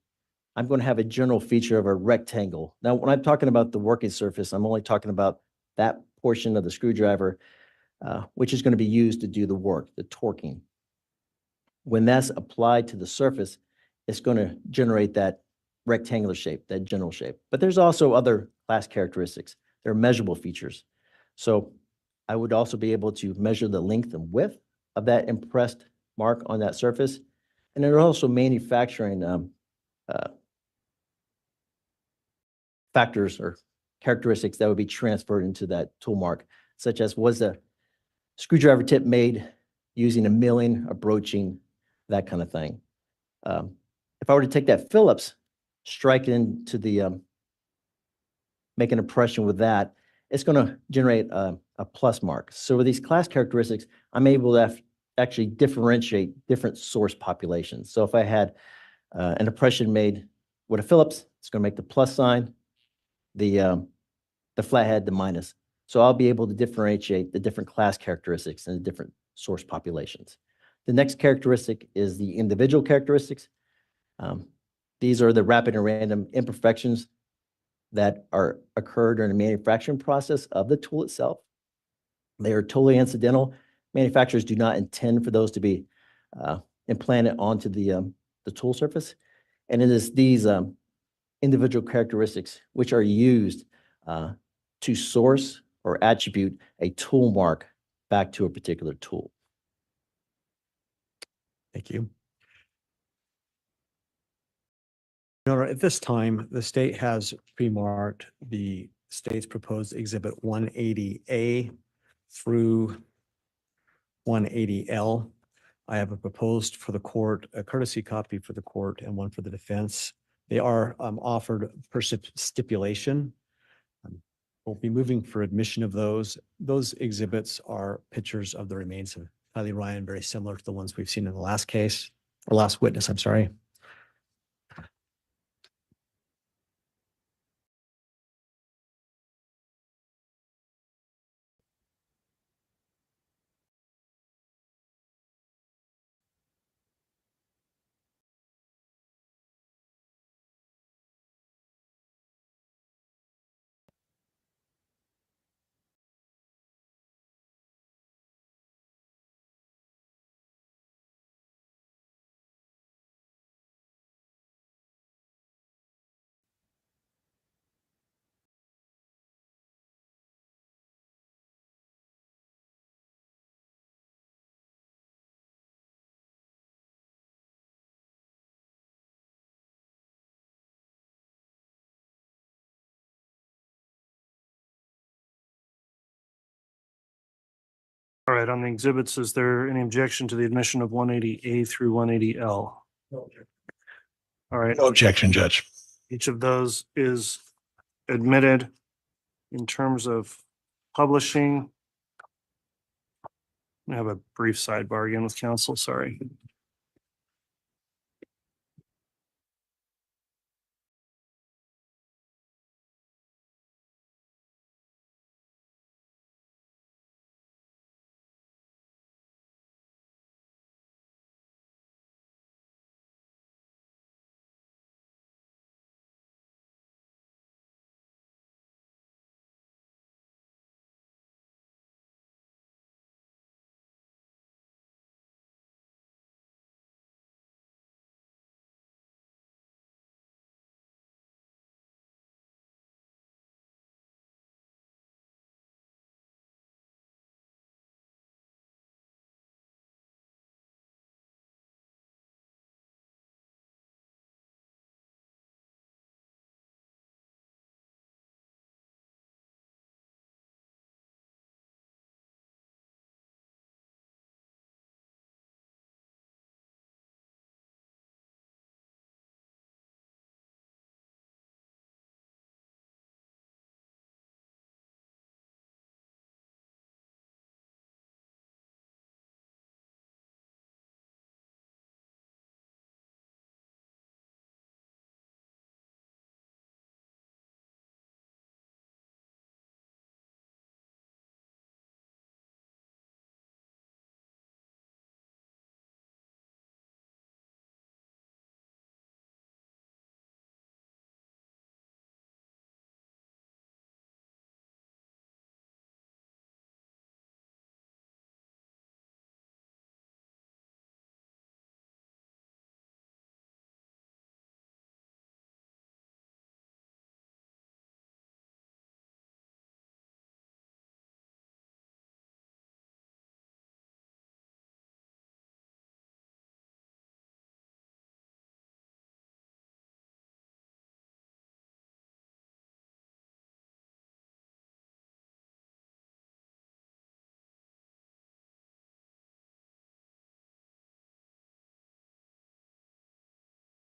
I'm going to have a general feature of a rectangle. Now, when I'm talking about the working surface, I'm only talking about that portion of the screwdriver, which is going to be used to do the work, the torquing. When that's applied to the surface, it's going to generate that rectangular shape, that general shape. But there's also other class characteristics. There are measurable features. So I would also be able to measure the length and width of that impressed mark on that surface. And there are also manufacturing factors or characteristics that would be transferred into that tool mark, such as was the screwdriver tip made using a milling, a broaching, that kind of thing. If I were to take that Phillips, strike it into the, make an impression with that, it's going to generate a plus mark. So with these class characteristics, I'm able to actually differentiate different source populations. So if I had an impression made with a Phillips, it's going to make the plus sign, the flathead, the minus. So I'll be able to differentiate the different class characteristics and the different source populations. The next characteristic is the individual characteristics. These are the rapid and random imperfections that occurred during the manufacturing process of the tool itself. They are totally incidental. Manufacturers do not intend for those to be implanted onto the tool surface. And it is these individual characteristics which are used to source or attribute a tool mark back to a particular tool. Thank you. Your Honor, at this time, the state has pre-marked the state's proposed Exhibit 180A through 180L. I have a proposed for the court, a courtesy copy for the court, and one for the defense. They are offered per stipulation. We'll be moving for admission of those. Those exhibits are pictures of the remains of Kylie Ryan, very similar to the ones we've seen in the last case, or last witness, I'm sorry. All right, on the exhibits, is there any objection to the admission of 180A through 180L? All right, No objection, Judge. each of those is admitted. In terms of publishing, I have a brief sidebar again with counsel, sorry.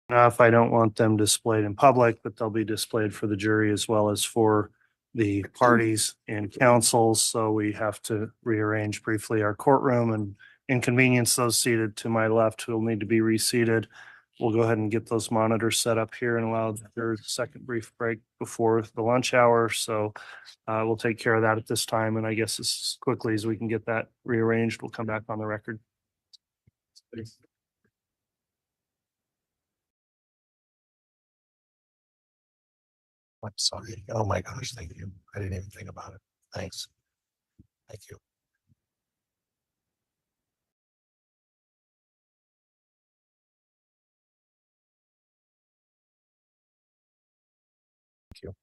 Now, if I don't want them displayed in public, but they'll be displayed for the jury as well as for the parties and counsels. So we have to rearrange briefly our courtroom and inconvenience those seated to my left who will need to be reseated. We'll go ahead and get those monitors set up here and allow their second brief break before the lunch hour. So we'll take care of that at this time. And I guess as quickly as we can get that rearranged, we'll come back on the record. I'm sorry. Oh my gosh, thank you. I didn't even think about it. Thanks. Thank you. Thank you.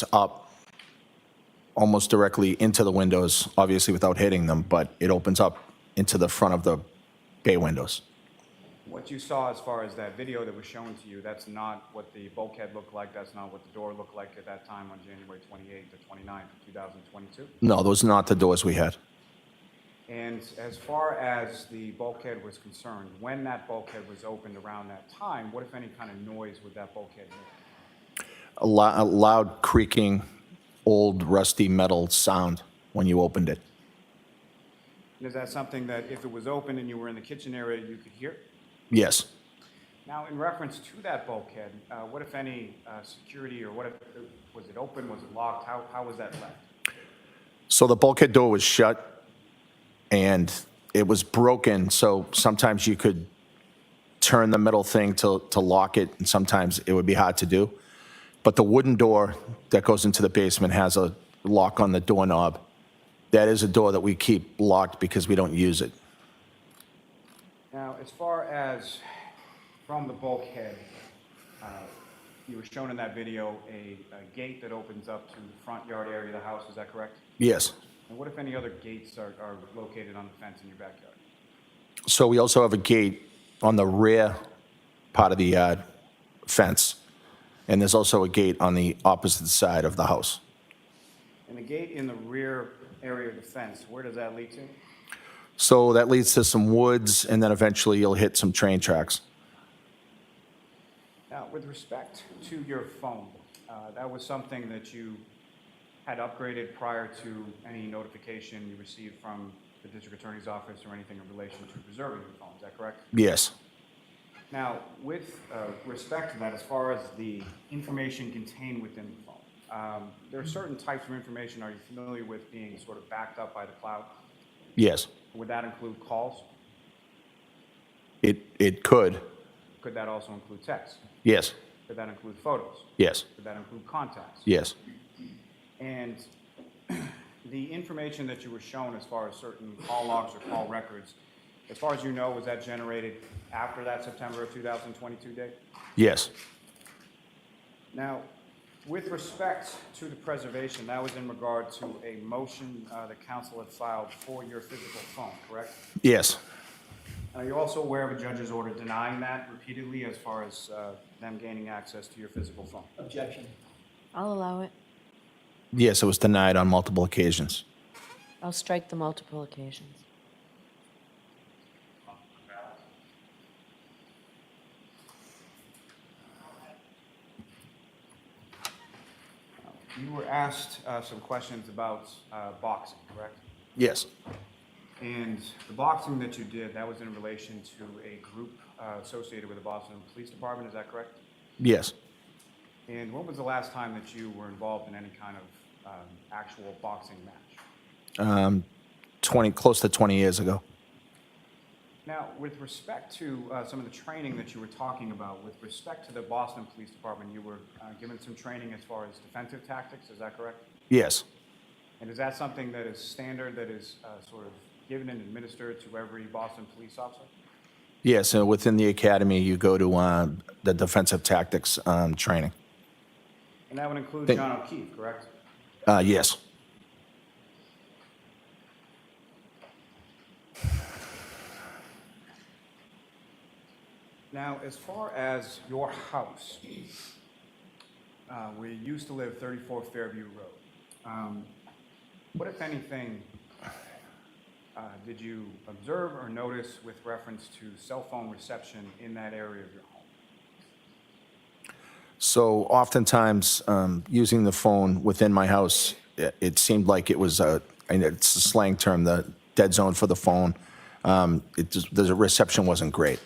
just up almost directly into the windows, obviously without hitting them, but it opens up into the front of the bay windows. What you saw as far as that video that was shown to you, that's not what the bulkhead looked like, that's not what the door looked like at that time on January 28th or 29th of 2022? No, those are not the doors we had. And as far as the bulkhead was concerned, when that bulkhead was opened around that time, what, if any, kind of noise would that bulkhead make? A loud creaking, old rusty metal sound when you opened it. And is that something that if it was open and you were in the kitchen area, you could hear? Yes. Now, in reference to that bulkhead, what, if any, security, or what if, was it open, was it locked? How was that left? So the bulkhead door was shut and it was broken. So sometimes you could turn the metal thing to lock it, and sometimes it would be hard to do. But the wooden door that goes into the basement has a lock on the doorknob. That is a door that we keep locked because we don't use it. Now, as far as from the bulkhead, you were shown in that video a gate that opens up to the front yard area of the house, is that correct? Yes. And what, if any, other gates are located on the fence in your backyard? So we also have a gate on the rear part of the yard fence. And there's also a gate on the opposite side of the house. And the gate in the rear area of the fence, where does that lead to? So that leads to some woods, and then eventually you'll hit some train tracks. Now, with respect to your phone, that was something that you had upgraded prior to any notification you received from the district attorney's office or anything in relation to preserving your phone, is that correct? Yes. Now, with respect to that, as far as the information contained within the phone, there are certain types of information, are you familiar with being sort of backed up by the cloud? Yes. Would that include calls? It could. Could that also include text? Yes. Could that include photos? Yes. Could that include contacts? Yes. And the information that you were shown as far as certain call logs or call records, as far as you know, was that generated after that September of 2022 date? Yes. Now, with respect to the preservation, that was in regard to a motion the council had filed for your physical phone, correct? Yes. Are you also aware of a judge's order denying that repeatedly as far as them gaining access to your physical phone? Objection. I'll allow it. Yes, it was denied on multiple occasions. I'll strike the multiple occasions. You were asked some questions about boxing, correct? Yes. And the boxing that you did, that was in relation to a group associated with the Boston Police Department, is that correct? Yes. And when was the last time that you were involved in any kind of actual boxing match? close to 20 years ago. Now, with respect to some of the training that you were talking about, with respect to the Boston Police Department, you were given some training as far as defensive tactics, is that correct? Yes. And is that something that is standard, that is sort of given and administered to every Boston police officer? Yes, and within the academy, you go to the defensive tactics training. And that would include Thank- John O'Keefe, correct? Yes. Now, as far as your house, where you used to live, 34 Fairview Road, what, if anything, did you observe or notice with reference to cell phone reception in that area of your home? So oftentimes, using the phone within my house, it seemed like it was it's a slang term, the dead zone for the phone. The reception wasn't great.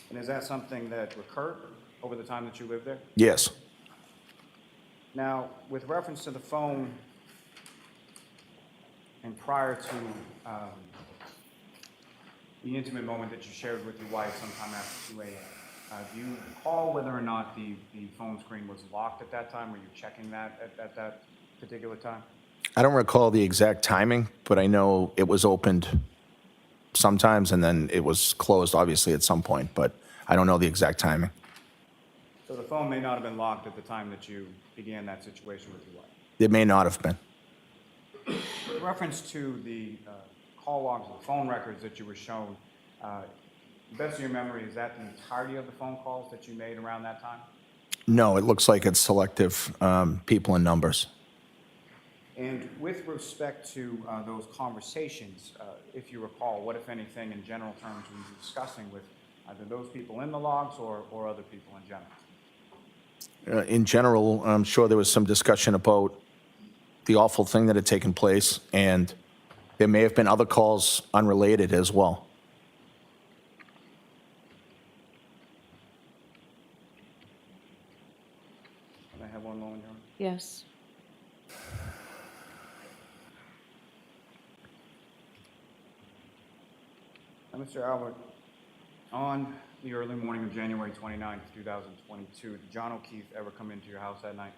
And is that something that recurred over the time that you lived there? Yes. Now, with reference to the phone, and prior to the intimate moment that you shared with your wife sometime after 2 a.m., do you recall whether or not the phone screen was locked at that time? Were you checking that at that particular time? I don't recall the exact timing, but I know it was opened sometimes and then it was closed, obviously, at some point, but I don't know the exact timing. So the phone may not have been locked at the time that you began that situation with your wife. It may not have been. With reference to the call logs, the phone records that you were shown, the best of your memory, is that the entirety of the phone calls that you made around that time? No, it looks like it's selective people and numbers. And with respect to those conversations, if you recall, what, if anything, in general terms, were you discussing with either those people in the logs or other people in general? In general, I'm sure there was some discussion about the awful thing that had taken place, and there may have been other calls unrelated as well. Can I have one moment, Your Honor? Yes. Mr. Albert, on the early morning of January 29th, 2022, did John O'Keefe ever come into your house that night?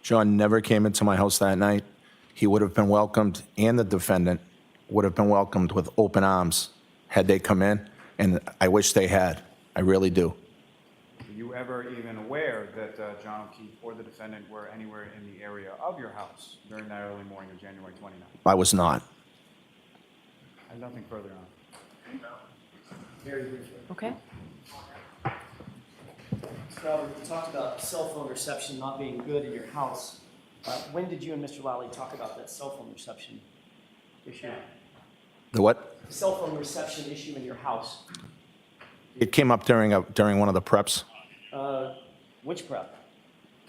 John never came into my house that night. He would have been welcomed, and the defendant would have been welcomed with open arms had they come in, and I wish they had. I really do. Were you ever even aware that John O'Keefe or the defendant were anywhere in the area of your house during that early morning of January 29th? I was not. I have nothing further on. Very briefly. Okay. Mr. Albert, you talked about cell phone reception not being good in your house. When did you and Mr. Lally talk about that cell phone reception issue? The what? The cell phone reception issue in your house. It came up during one of the preps. Which prep?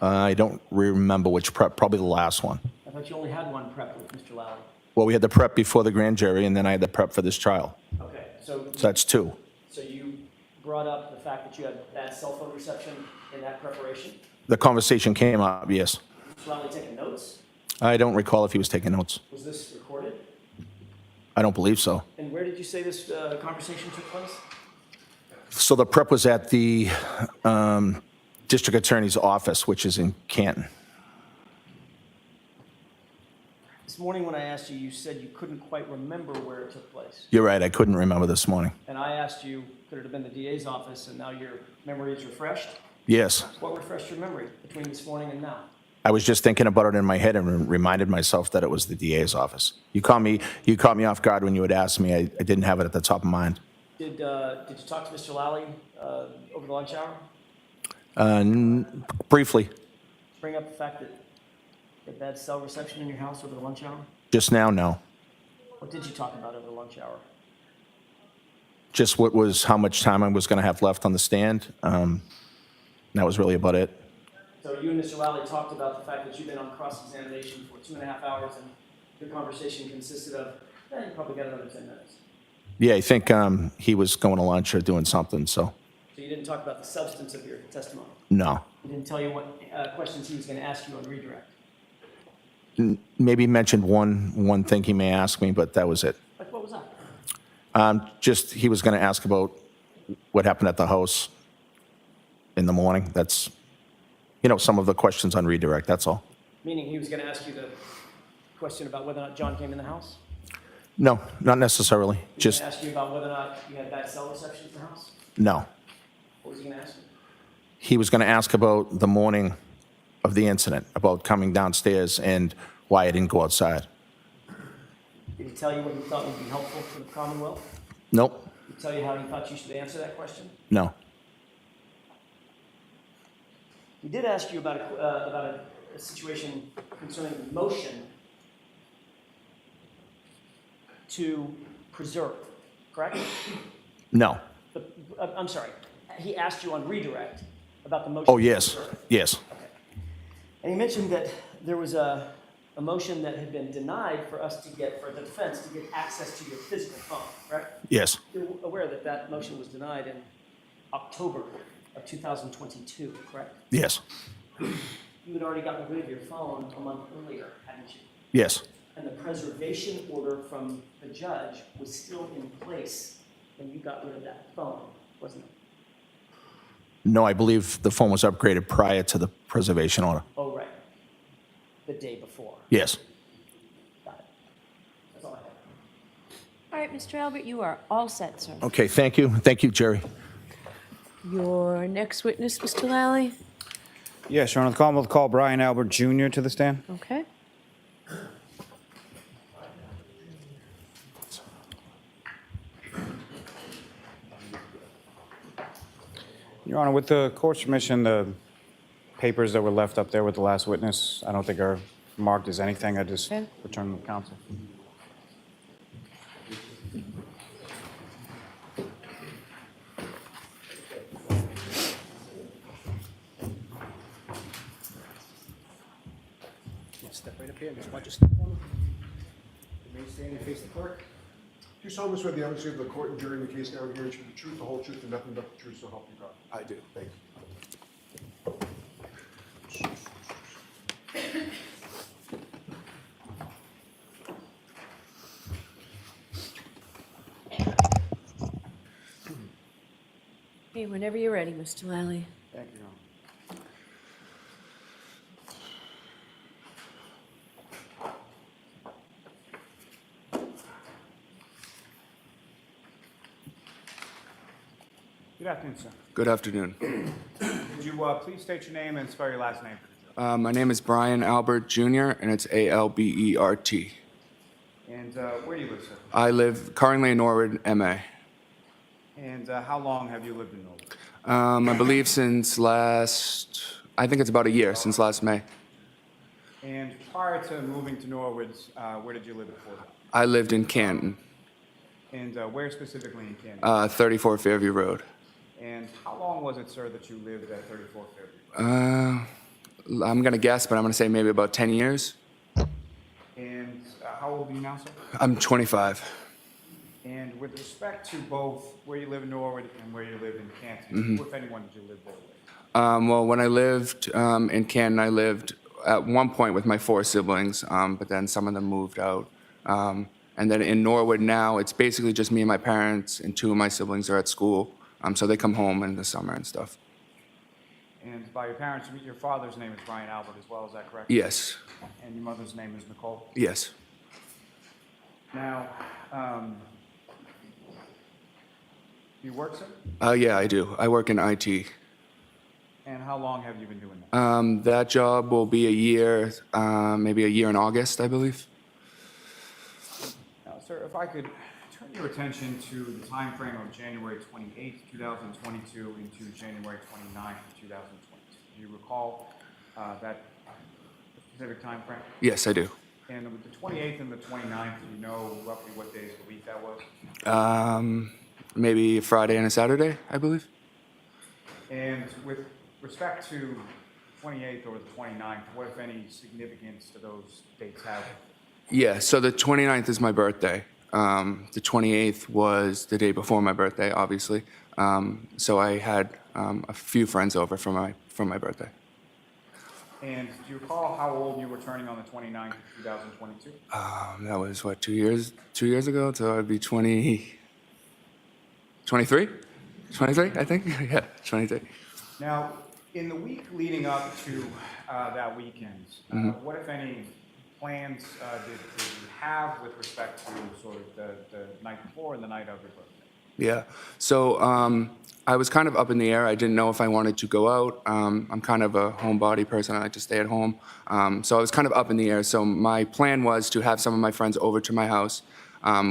I don't remember which prep, probably the last one. I thought you only had one prep with Mr. Lally. Well, we had the prep before the grand jury, and then I had the prep for this trial. Okay, so So that's two. So you brought up the fact that you had bad cell phone reception in that preparation? The conversation came up, yes. Was Mr. Lally taking notes? I don't recall if he was taking notes. Was this recorded? I don't believe so. And where did you say this conversation took place? So the prep was at the district attorney's office, which is in Canton. This morning when I asked you, you said you couldn't quite remember where it took place. You're right, I couldn't remember this morning. And I asked you, could it have been the DA's office, and now your memory is refreshed? Yes, What refreshed your memory between this morning and now? I was just thinking about it in my head and reminded myself that it was the DA's office. You caught me off guard when you had asked me. I didn't have it at the top of mind. Did you talk to Mr. Lally over the lunch hour? Briefly, Bring up the fact that you had bad cell reception in your house over the lunch hour? just now, no. What did you talk about over the lunch hour? Just how much time I was going to have left on the stand. That was really about it. So you and Mr. Lally talked about the fact that you've been on cross-examination for 2.5 hours, and your conversation consisted of, you probably got another 10 minutes. Yeah, I think he was going to lunch or doing something, so So you didn't talk about the substance of your testimony? no. He didn't tell you what questions he was going to ask you on redirect? Maybe mentioned one thing he may ask me, but that was it. Like, what was that? Just he was going to ask about what happened at the house in the morning. That's, some of the questions on redirect, that's all. Meaning he was going to ask you the question about whether or not John came in the house? No, not necessarily. He was Just, going to ask you about whether or not you had bad cell reception at the house? no. What was he going to ask you? He was going to ask about the morning of the incident, about coming downstairs and why I didn't go outside. Did he tell you what he thought would be helpful for the Commonwealth? Nope, Did he tell you how he thought you should answer that question? no. He did ask you about a situation concerning the motion to preserve, correct? No. I'm sorry. He asked you on redirect about the motion. Oh, to yes, preserve. yes, And he mentioned that there was a motion that had been denied for the defense to get access to your physical phone, correct? yes, You're aware that that motion was denied in October of 2022, correct? yes, You had already gotten rid of your phone a month earlier, hadn't you? yes. And the preservation order from the judge was still in place when you got rid of that phone, wasn't it? No, I believe the phone was upgraded prior to the preservation order. Oh, right. The day before. Yes. Got it. That's all I have. All right, Mr. Albert, you are all set, sir. Okay, thank you. Thank you, Jerry. Your next witness, Mr. Lally? Yes, Your Honor, the will call Brian Albert Jr. to the stand. Okay. Your Honor, with the court's permission, the papers that were left up there with the last witness, I don't think are marked as anything. I just Okay. return them to counsel. Step right up here, just watch your step on. Remain standing, face the clerk. Do you solemnly swear the honesty of the court and jury in the case now hearing should be the truth, the whole truth, and nothing but the truth, so help you God? I do. Thank you. Okay, whenever you're ready, Mr. Lally. Thank you, Your Honor. Good afternoon, sir. Good afternoon. Would you please state your name and spell your last name? My name is Brian Albert Jr., and it's Albert. And where do you live, sir? I live currently in Norwood, MA. And how long have you lived in Norwood? I believe I think it's about a year, since last May. And prior to moving to Norwood, where did you live before that? I lived in Canton, And where specifically in Canada? 34 Fairview Road. And how long was it, sir, that you lived at 34 Fairview? I'm going to guess, but I'm going to say maybe about 10 years. And how old are you now, sir? I'm 25. And with respect to both where you live in Norwood and where you live in Canton, Mhm. who, if anyone, did you live there with? Well, when I lived in Canton, I lived at one point with my 4 siblings, but then some of them moved out. And then in Norwood now, it's basically just me and my parents, and 2 of my siblings are at school. So they come home in the summer and stuff. And by your parents, your father's name is Brian Albert as well, is that correct? Yes. And your mother's name is Nicole? Yes. Now, you work, sir? Yeah, I do. I work in IT. And how long have you been doing that? That job will be a year, maybe a year in August, I believe. Now, sir, if I could turn your attention to the time frame of January 28th, 2022 into January 29th, 2022. Do you recall that specific time frame? Yes, I do. And with the 28th and the 29th, do you know roughly what days of the week that was? Maybe a Friday and a Saturday, I believe. And with respect to 28th or the 29th, what, if any, significance do those dates have? Yeah, so the 29th is my birthday. The 28th was the day before my birthday, obviously. So I had a few friends over for my birthday. And do you recall how old you were turning on the 29th of 2022? That was what, 2 years ago? So I'd be 23? 23, I think. Yeah, 23. Now, in the week leading up to that weekend, what, if any, plans did you have with respect to sort of the night before and the night of your birthday? Yeah. So I was kind of up in the air. I didn't know if I wanted to go out. I'm kind of a homebody person. I like to stay at home. So I was kind of up in the air. So my plan was to have some of my friends over to my house.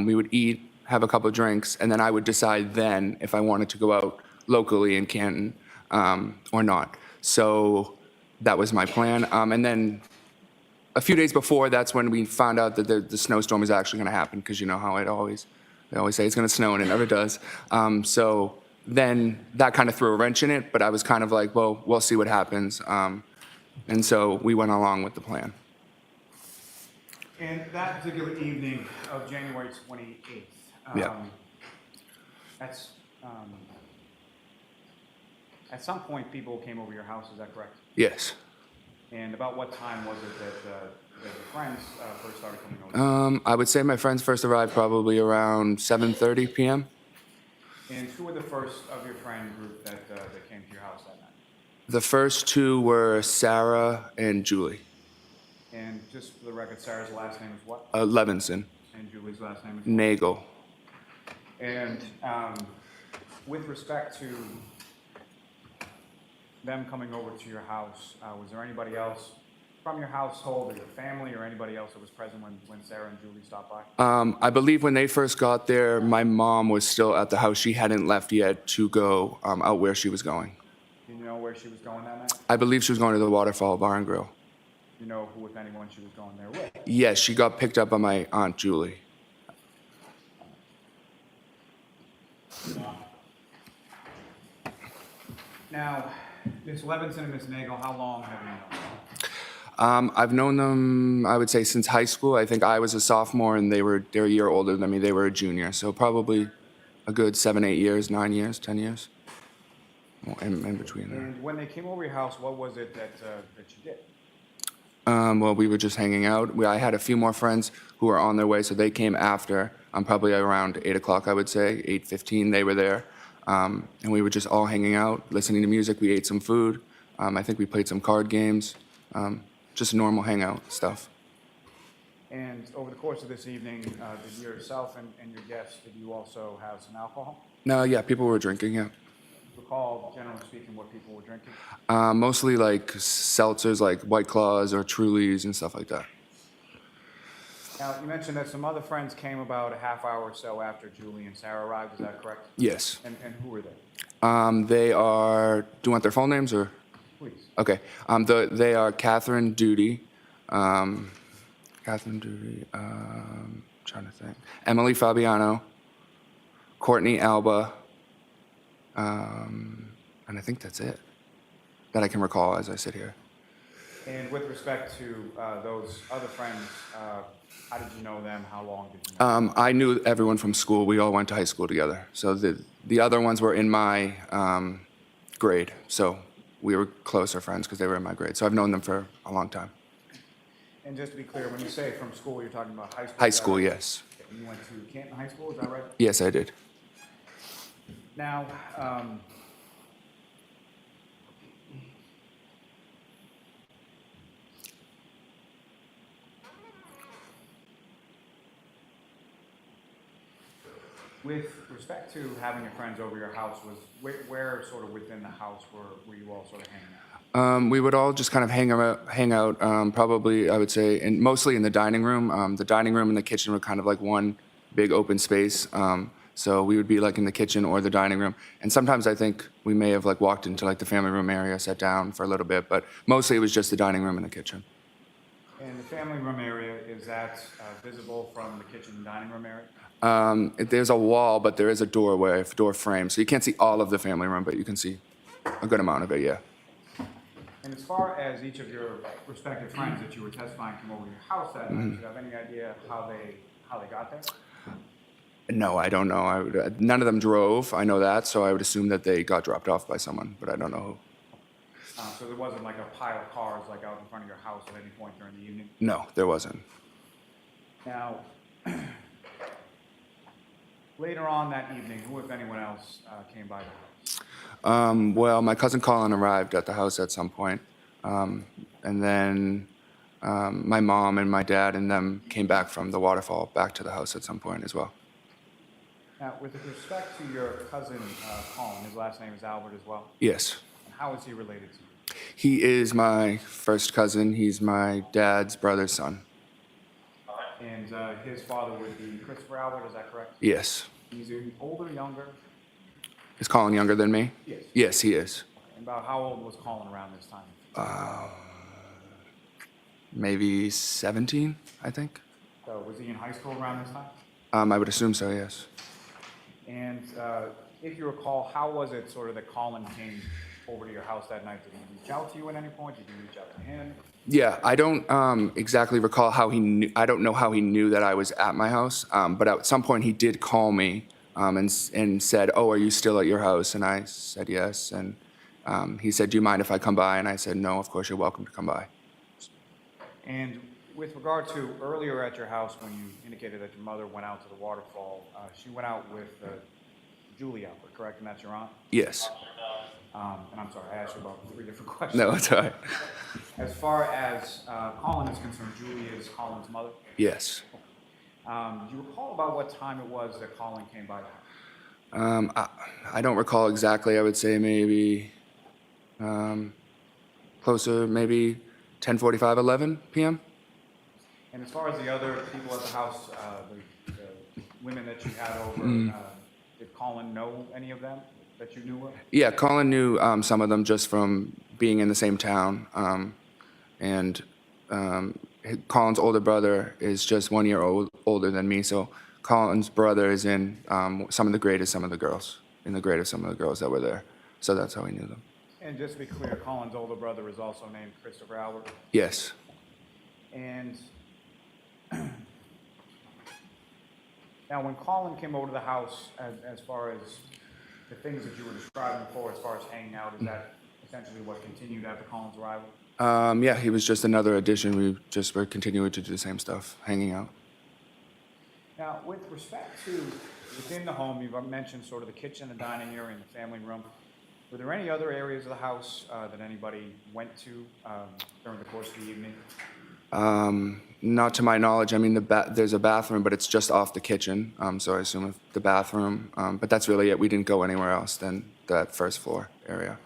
We would eat, have a couple of drinks, and then I would decide then if I wanted to go out locally in Canton or not. So that was my plan. And then a few days before, that's when we found out that the snowstorm was actually going to happen, because you know how they always say it's going to snow, and it never does. So then that kind of threw a wrench in it, but I was kind of like, well, we'll see what happens. And so we went along with the plan. And that particular evening of January 28th, Yeah. that's, at some point, people came over your house, is that correct? Yes. And about what time was it that your friends first started coming over? I would say my friends first arrived probably around 7:30 p.m. And who were the first of your friend group that came to your house that night? The first 2 were Sarah and Julie. And just for the record, Sarah's last name is what? Levinson. And Julie's last name is what? Nagel. And with respect to them coming over to your house, was there anybody else from your household or your family or anybody else that was present when Sarah and Julie stopped by? I believe when they first got there, my mom was still at the house. She hadn't left yet to go out where she was going. Do you know where she was going that night? I believe she was going to the Waterfall Bar and Grill. Do you know who, if anyone, she was going there with? Yes, she got picked up by my Aunt Julie. Now, Ms. Levinson and Ms. Nagel, how long have you known them? I've known them, I would say, since high school. I think I was a sophomore and they're a year older than me. They were a junior, so probably a good 7, 8 years, 9 years, 10 years, well, in between there. And when they came over your house, what was it that you did? Well, we were just hanging out. I had a few more friends who were on their way, so they came after. Probably around 8 o'clock, I would say, 8:15. They were there, and we were just all hanging out, listening to music. We ate some food. I think we played some card games. Just normal hangout stuff. And over the course of this evening, did yourself and your guests, did you also have some alcohol? No, yeah, people were drinking. Yeah. Recall, generally speaking, what people were drinking? Mostly like seltzers, like White Claws or Trulies and stuff like that. Now, you mentioned that some other friends came about a half hour or so after Julie and Sarah arrived. Is that correct? Yes. And who were they? They are. Do you want their full names or? Please. Okay. They are Catherine Duty. Catherine Duty. Trying to think. Emily Fabiano. Courtney Alba. And I think that's it that I can recall as I sit here. And with respect to those other friends, how did you know them? How long did you know them? I knew everyone from school. We all went to high school together. So the other ones were in my grade. So we were closer friends because they were in my grade. So I've known them for a long time. And just to be clear, when you say from school, you're talking about high school? High school, yes. You went to Canton High School, is that right? Yes, I did. Now, with respect to having your friends over your house, was where sort of within the house were you all sort of hanging out? We would all just kind of hang out. Probably, I would say, mostly in the dining room. The dining room and the kitchen were kind of like one big open space. So we would be like in the kitchen or the dining room. And sometimes I think we may have like walked into like the family room area, sat down for a little bit, but mostly it was just the dining room and the kitchen. And the family room area, is that visible from the kitchen and dining room area? There's a wall, but there is a doorway, door frame. So you can't see all of the family room, but you can see a good amount of it, yeah. And as far as each of your respective friends that you were testifying came over to your house that night, do you have any idea how they got there? No, I don't know. None of them drove. I know that, so I would assume that they got dropped off by someone, but I don't know who. So there wasn't like a pile of cars like out in front of your house at any point during the evening? No, there wasn't. Now, later on that evening, who, if anyone else, came by the house? Well, my cousin Colin arrived at the house at some point, and then my mom and my dad and them came back from the waterfall back to the house at some point as well. Now, with respect to your cousin Colin, his last name is Albert as well? Yes. And how is he related to you? He is my first cousin. He's my dad's brother's son. And his father would be Christopher Albert, is that correct? Yes. He's older, younger? Is Colin younger than me? Yes. Yes, he is. And about how old was Colin around this time? Maybe 17, I think. So was he in high school around this time? I would assume so, yes. And if you recall, how was it sort of that Colin came over to your house that night? Did he reach out to you at any point? Did you reach out to him? Yeah, I don't exactly recall how he knew. I don't know how he knew that I was at my house. But at some point he did call me and said, "Oh, are you still at your house?" And I said yes. And he said, "Do you mind if I come by?" And I said, "No, of course you're welcome to come by." And with regard to earlier at your house, when you indicated that your mother went out to the waterfall, she went out with Julie Albert, correct? And that's your aunt? Yes. And I'm sorry, I asked you about 3 different questions. No, it's all right. As far as Colin is concerned, Julie is Colin's mother? Yes. Do you recall about what time it was that Colin came by the house? I don't recall exactly. I would say maybe Closer, maybe 10:45, 11 p.m. And as far as the other people at the house, the women that you had over, did Colin know any of them that you knew of? Yeah, Colin knew some of them just from being in the same town. And Colin's older brother is just 1 year older than me. So Colin's brother is in some of the grade of some of the girls, in the grade of some of the girls that were there. So that's how he knew them. And just to be clear, Colin's older brother is also named Christopher Albert. Yes. And now when Colin came over to the house, as far as the things that you were describing before, as far as hanging out, is that essentially what continued after Colin's arrival? Yeah, he was just another addition. We just were continuing to do the same stuff, hanging out. Now, with respect to within the home, you've mentioned sort of the kitchen, the dining area, and the family room. Were there any other areas of the house that anybody went to during the course of the evening? Not to my knowledge. I mean, there's a bathroom, but it's just off the kitchen. So I assume the bathroom. But that's really it. We didn't go anywhere else than that first floor area.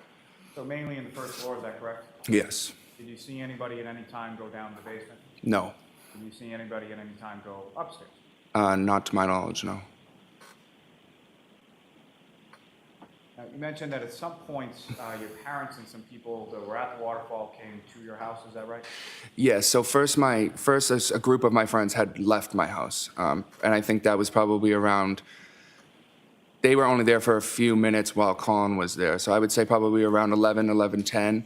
So mainly in the first floor, is that correct? Yes. Did you see anybody at any time go down to the basement? No. Did you see anybody at any time go upstairs? Not to my knowledge, no. Now, you mentioned that at some points, your parents and some people that were at the waterfall came to your house. Is that right? Yes. So first a group of my friends had left my house, and I think that was probably around. They were only there for a few minutes while Colin was there, so I would say probably around 11:10.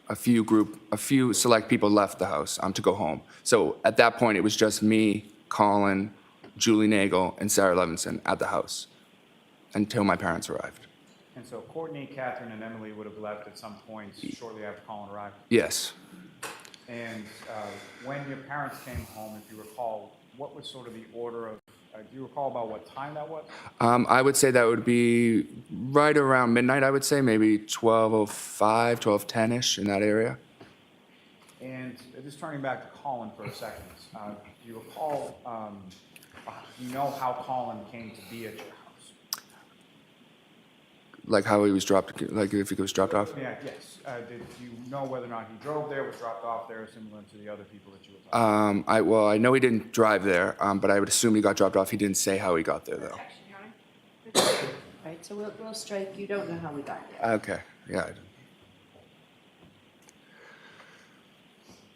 A few select people left the house to go home. So at that point, it was just me, Colin, Julie Nagel, and Sarah Levinson at the house until my parents arrived. And so Courtney, Catherine, and Emily would have left at some point shortly after Colin arrived? Yes. And when your parents came home, if you recall, what was sort of the order of, do you recall about what time that was? I would say that would be right around midnight, I would say, maybe 12:05, 12:10-ish in that area. And just turning back to Colin for a second, do you recall, do you know how Colin came to be at your house? Like how he was dropped, like if he was dropped off? Yeah, yes. Did you know whether or not he drove there, was dropped off there, similar to the other people that you were talking Well, I know he didn't drive there, but I would assume he got dropped off. He didn't say how he got there, though. Right, so we'll strike, you don't know how we got there. Okay, yeah.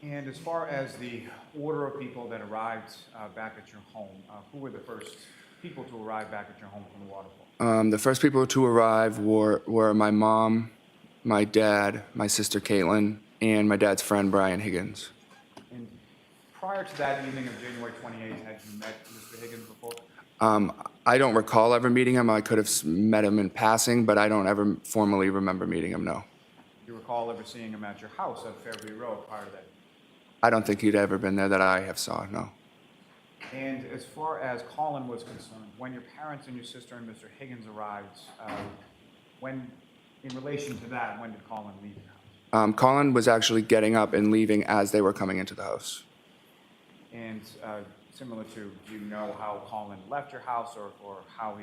And as far as the order of people that arrived back at your home, who were the first people to arrive back at your home from the waterfall? The first people to arrive were my mom, my dad, my sister Caitlin, and my dad's friend Brian Higgins. And prior to that evening of January 28th, had you met Mr. Higgins before? I don't recall ever meeting him. I could have met him in passing, but I don't ever formally remember meeting him, no. Do you recall ever seeing him at your house at Fairview Road prior to that? I don't think he'd ever been there that I have saw, no. And as far as Colin was concerned, when your parents and your sister and Mr. Higgins arrived, in relation to that, when did Colin leave your house? Colin was actually getting up and leaving as they were coming into the house. And similar to, do you know how Colin left your house or how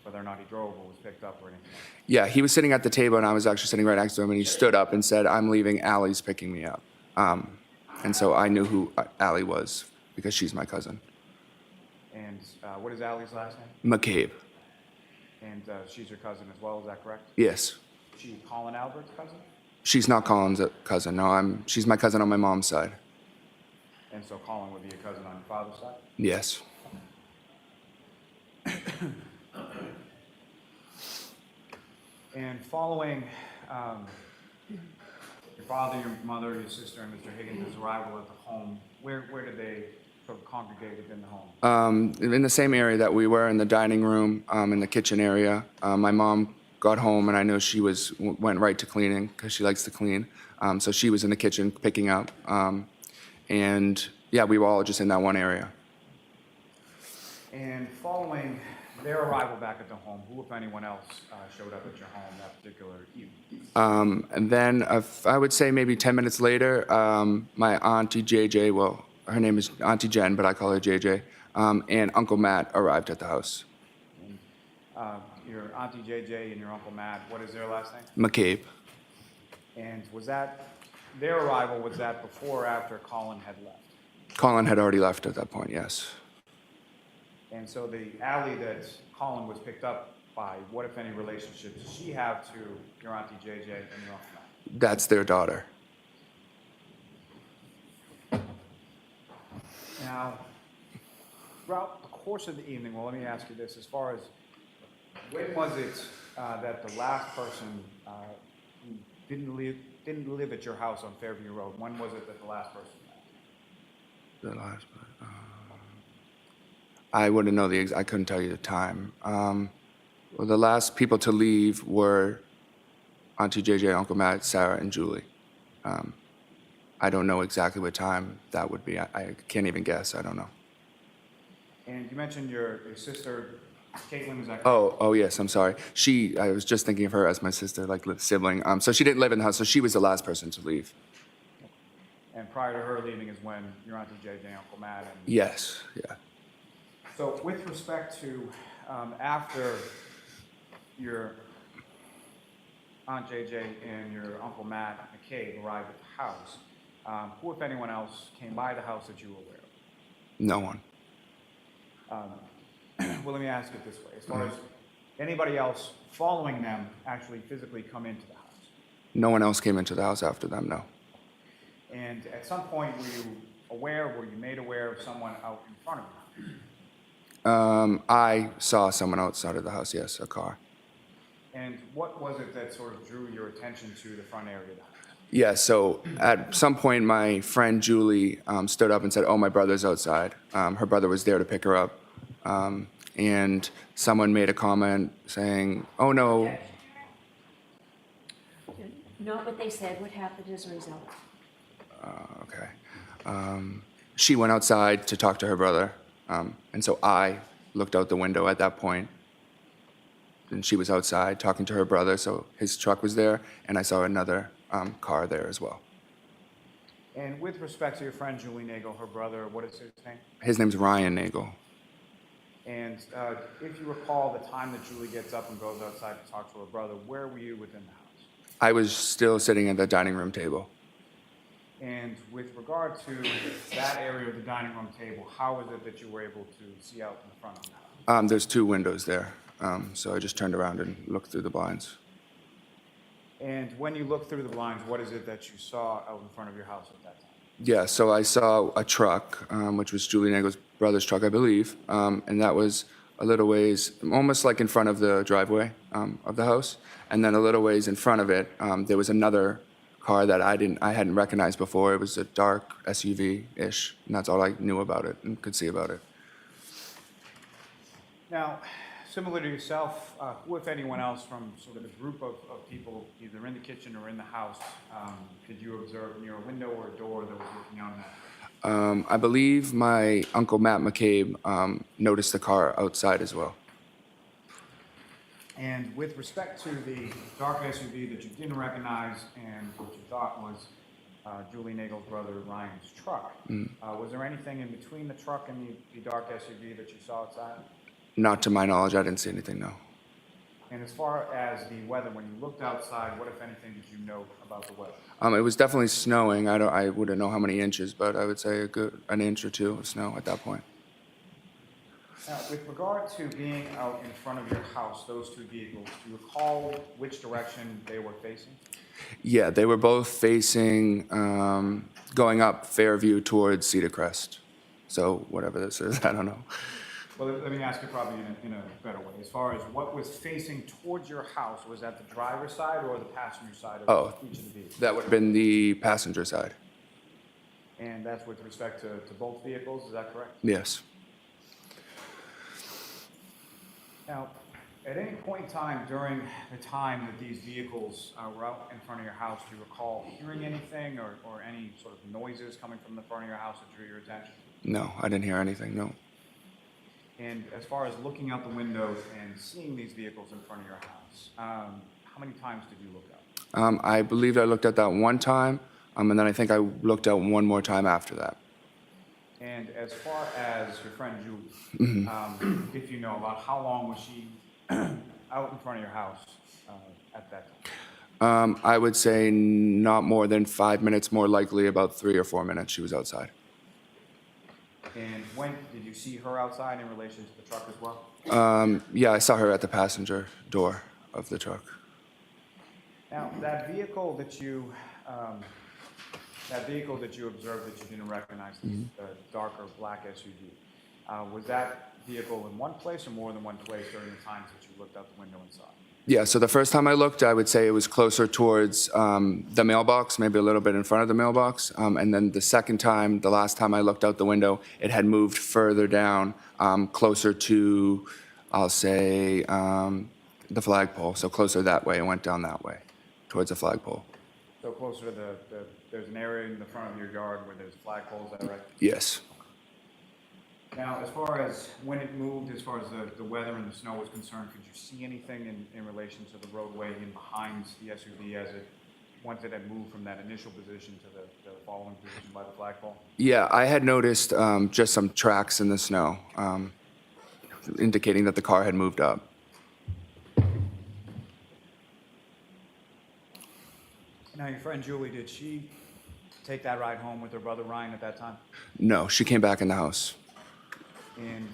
whether or not he drove or was picked up or anything? Yeah, he was sitting at the table and I was actually sitting right next to him and he stood up and said, "I'm leaving, Allie's picking me up." And so I knew who Allie was because she's my cousin. And what is Allie's last name? McCabe. And she's your cousin as well, is that correct? Yes. Is she Colin Albert's cousin? She's not Colin's cousin, no. She's my cousin on my mom's side. And so Colin would be a cousin on your father's side? Yes. And following your father, your mother, your sister, and Mr. Higgins' arrival at the home, where did they sort of congregate within the home? In the same area that we were, in the dining room, in the kitchen area. My mom got home and I know she went right to cleaning because she likes to clean. So she was in the kitchen picking up. And yeah, we were all just in that one area. And following their arrival back at the home, who, if anyone else, showed up at your home that particular evening? And then I would say maybe 10 minutes later, my auntie JJ, well, her name is Auntie Jen, but I call her JJ, and Uncle Matt arrived at the house. And, your Auntie JJ and your Uncle Matt, what is their last name? McCabe. And was that, their arrival, was that before or after Colin had left? Colin had already left at that point, yes. And so the alley that Colin was picked up by, what if any relationship does she have to your Auntie JJ and your Uncle Matt? That's their daughter. Now, throughout the course of the evening, well, let me ask you this, as far as, when was it that the last person who didn't live at your house on Fairview Road, when was it that the last person left? The last one. I wouldn't know I couldn't tell you the time. Well, the last people to leave were Auntie JJ, Uncle Matt, Sarah, and Julie. I don't know exactly what time that would be. I can't even guess. I don't know. And you mentioned your sister, Caitlin, is that correct? Oh, yes, I'm sorry. I was just thinking of her as my sister, like sibling. So she didn't live in the house, so she was the last person to leave. And prior to her leaving is when your Auntie JJ, Uncle Matt, and... Yes, yeah. So with respect to after your Aunt JJ and your Uncle Matt McCabe arrived at the house, who, if anyone else, came by the house that you were aware of? No one. Well, let me ask it this way. As far as anybody else following them actually physically come into the house? No one else came into the house after them, no. And at some point, were you made aware of someone out in front of you? I saw someone outside of the house, yes, a car. And what was it that sort of drew your attention to the front area of the house? Yeah, so at some point, my friend Julie stood up and said, "Oh, my brother's outside." Her brother was there to pick her up. And someone made a comment saying, "Oh, no." Not what they said. What happened as a result? Okay. She went outside to talk to her brother. And so I looked out the window at that point, and she was outside talking to her brother, so his truck was there, and I saw another car there as well. And with respect to your friend Julie Nagel, her brother, what is his name? His name's Ryan Nagel. And if you recall the time that Julie gets up and goes outside to talk to her brother, where were you within the house? I was still sitting at the dining room table. And with regard to that area of the dining room table, how was it that you were able to see out in the front of the house? There's two windows there, so I just turned around and looked through the blinds. And when you looked through the blinds, what is it that you saw out in front of your house at that time? Yeah, so I saw a truck, which was Julie Nagel's brother's truck, I believe, and that was a little ways, almost like in front of the driveway of the house, and then a little ways in front of it, there was another car that I hadn't recognized before. It was a dark SUV-ish, and that's all I knew about it and could see about it. Now, similar to yourself, who, if anyone else, from sort of a group of people, either in the kitchen or in the house, could you observe near a window or a door that was looking out on that? I believe my Uncle Matt McCabe noticed the car outside as well. And with respect to the dark SUV that you didn't recognize and what you thought was Julie Nagel's brother Ryan's truck, was there anything in between the truck and the dark SUV that you saw outside? Not to my knowledge, I didn't see anything, no. And as far as the weather, when you looked outside, what, if anything, did you know about the weather? It was definitely snowing. I wouldn't know how many inches, but I would say an inch or two of snow at that point. Now, with regard to being out in front of your house, those two vehicles, do you recall which direction they were facing? Yeah, they were both facing, going up Fairview towards Cedar Crest. So whatever this is, I don't know. Well, let me ask you probably in a better way. As far as what was facing towards your house, was that the driver's side or the passenger side of each of the vehicles? That would have been the passenger side. And that's with respect to both vehicles, is that correct? Yes. Now, at any point in time during the time that these vehicles were out in front of your house, do you recall hearing anything or any sort of noises coming from the front of your house that drew your attention? No, I didn't hear anything, no. And as far as looking out the windows and seeing these vehicles in front of your house, how many times did you look out? I believe I looked at that one time, and then I think I looked out one more time after that. And as far as your friend Julie, if you know, about how long was she out in front of your house at that time? I would say not more than 5 minutes, more likely about 3 or 4 minutes she was outside. And when did you see her outside in relation to the truck as well? Yeah, I saw her at the passenger door of the truck. Now, that vehicle that you observed that you didn't recognize, the darker black SUV, was that vehicle in one place or more than one place during the times that you looked out the window and saw it? Yeah, so the first time I looked, I would say it was closer towards the mailbox, maybe a little bit in front of the mailbox. And then the second time, the last time I looked out the window, it had moved further down, closer to, I'll say, the flagpole. So closer that way, it went down that way, towards the flagpole. So closer to there's an area in the front of your yard where there's flagpoles, is that right? Yes. Now, as far as when it moved, as far as the weather and the snow was concerned, could you see anything in relation to the roadway in behind the SUV as it, once it had moved from that initial position to the following position by the flagpole? Yeah, I had noticed just some tracks in the snow, indicating that the car had moved up. Now, your friend Julie, did she take that ride home with her brother Ryan at that time? No, she came back in the house. And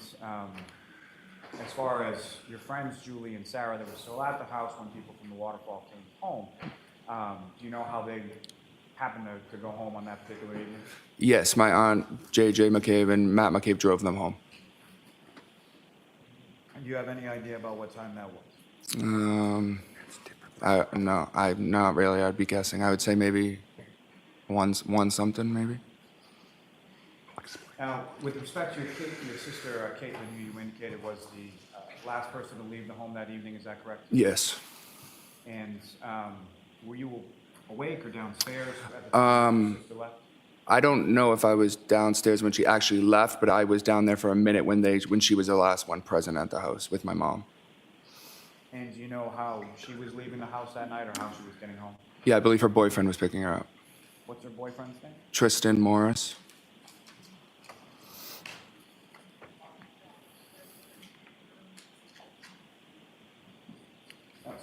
as far as your friends Julie and Sarah that were still at the house when people from the waterfall came home, do you know how they happened to go home on that particular evening? Yes, my aunt, J.J. McCabe, and Matt McCabe drove them home. And do you have any idea about what time that was? No, I'm not really. I'd be guessing. I would say maybe one something, maybe. Now, with respect to your sister, Caitlin, who you indicated was the last person to leave the home that evening, is that correct? Yes. And were you awake or downstairs at the time your sister left? I don't know if I was downstairs when she actually left, but I was down there for a minute when she was the last one present at the house with my mom. And do you know how she was leaving the house that night or how she was getting home? Yeah, I believe her boyfriend was picking her up. What's her boyfriend's name? Tristan Morris.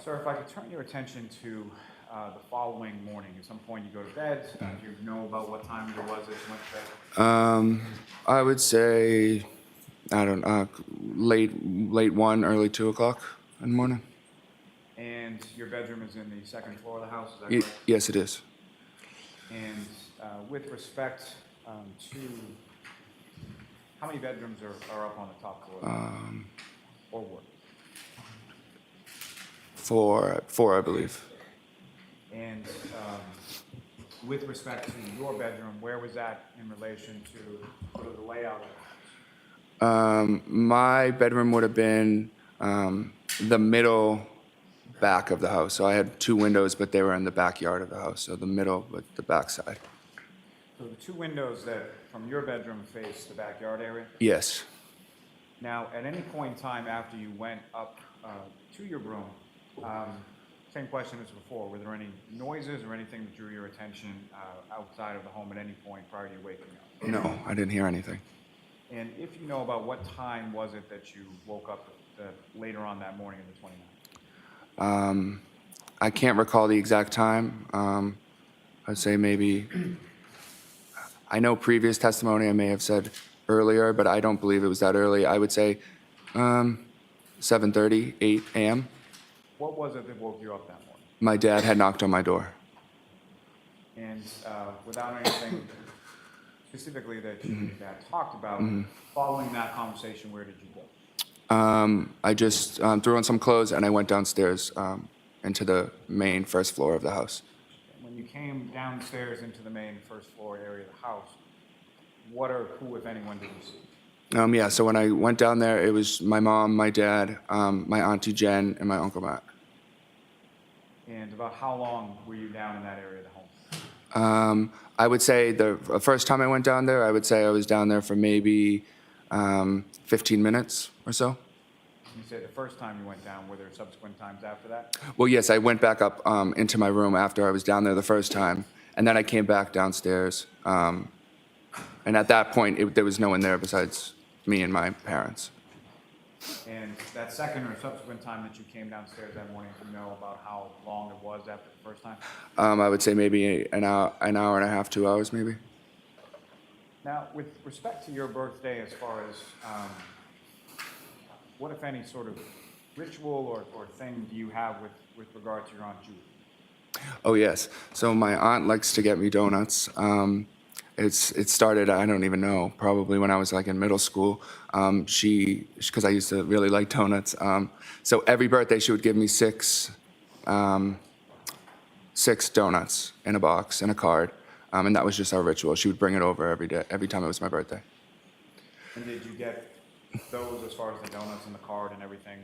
Sir, if I could turn your attention to the following morning. At some point you go to bed. Do you know about what time it was that you went to bed? I would say, I don't know, late 1, early 2 o'clock in the morning. And your bedroom is in the second floor of the house, is that correct? Yes, it is. And with respect to, how many bedrooms are up on the top floor? Or what? 4, I believe. And with respect to your bedroom, where was that in relation to sort of the layout of the house? My bedroom would have been the middle back of the house. So I had 2 windows, but they were in the backyard of the house. So the middle, but the back side. So the 2 windows that from your bedroom face the backyard area? Yes. Now, at any point in time after you went up to your room, same question as before, were there any noises or anything that drew your attention outside of the home at any point prior to you waking up? No, I didn't hear anything. And if you know about what time was it that you woke up later on that morning of the 29th? I can't recall the exact time. I'd say maybe, I know previous testimony I may have said earlier, but I don't believe it was that early. I would say 7:30, 8 a.m. What was it that woke you up that morning? My dad had knocked on my door. And without anything specifically that you talked about, following that conversation, where did you go? I just threw on some clothes and I went downstairs into the main first floor of the house. When you came downstairs into the main first floor area of the house, what or who, if anyone, did you see? Yeah, so when I went down there, it was my mom, my dad, my auntie Jen, and my uncle Matt. And about how long were you down in that area of the home? I would say the first time I went down there, I would say I was down there for maybe 15 minutes or so. You said the first time you went down, were there subsequent times after that? Well, yes, I went back up into my room after I was down there the first time, and then I came back downstairs. And at that point, there was no one there besides me and my parents. And that second or subsequent time that you came downstairs that morning, do you know about how long it was after the first time? I would say maybe an hour and a half, 2 hours maybe. Now, with respect to your birthday, as far as what, if any, sort of ritual or thing do you have with regard to your Aunt Julie? Oh, yes. So my aunt likes to get me donuts. It started, I don't even know, probably when I was like in middle school. Because I used to really like donuts. So every birthday she would give me six donuts in a box, in a card. And that was just our ritual. She would bring it over every day, every time it was my birthday. And did you get those, as far as the donuts and the card and everything,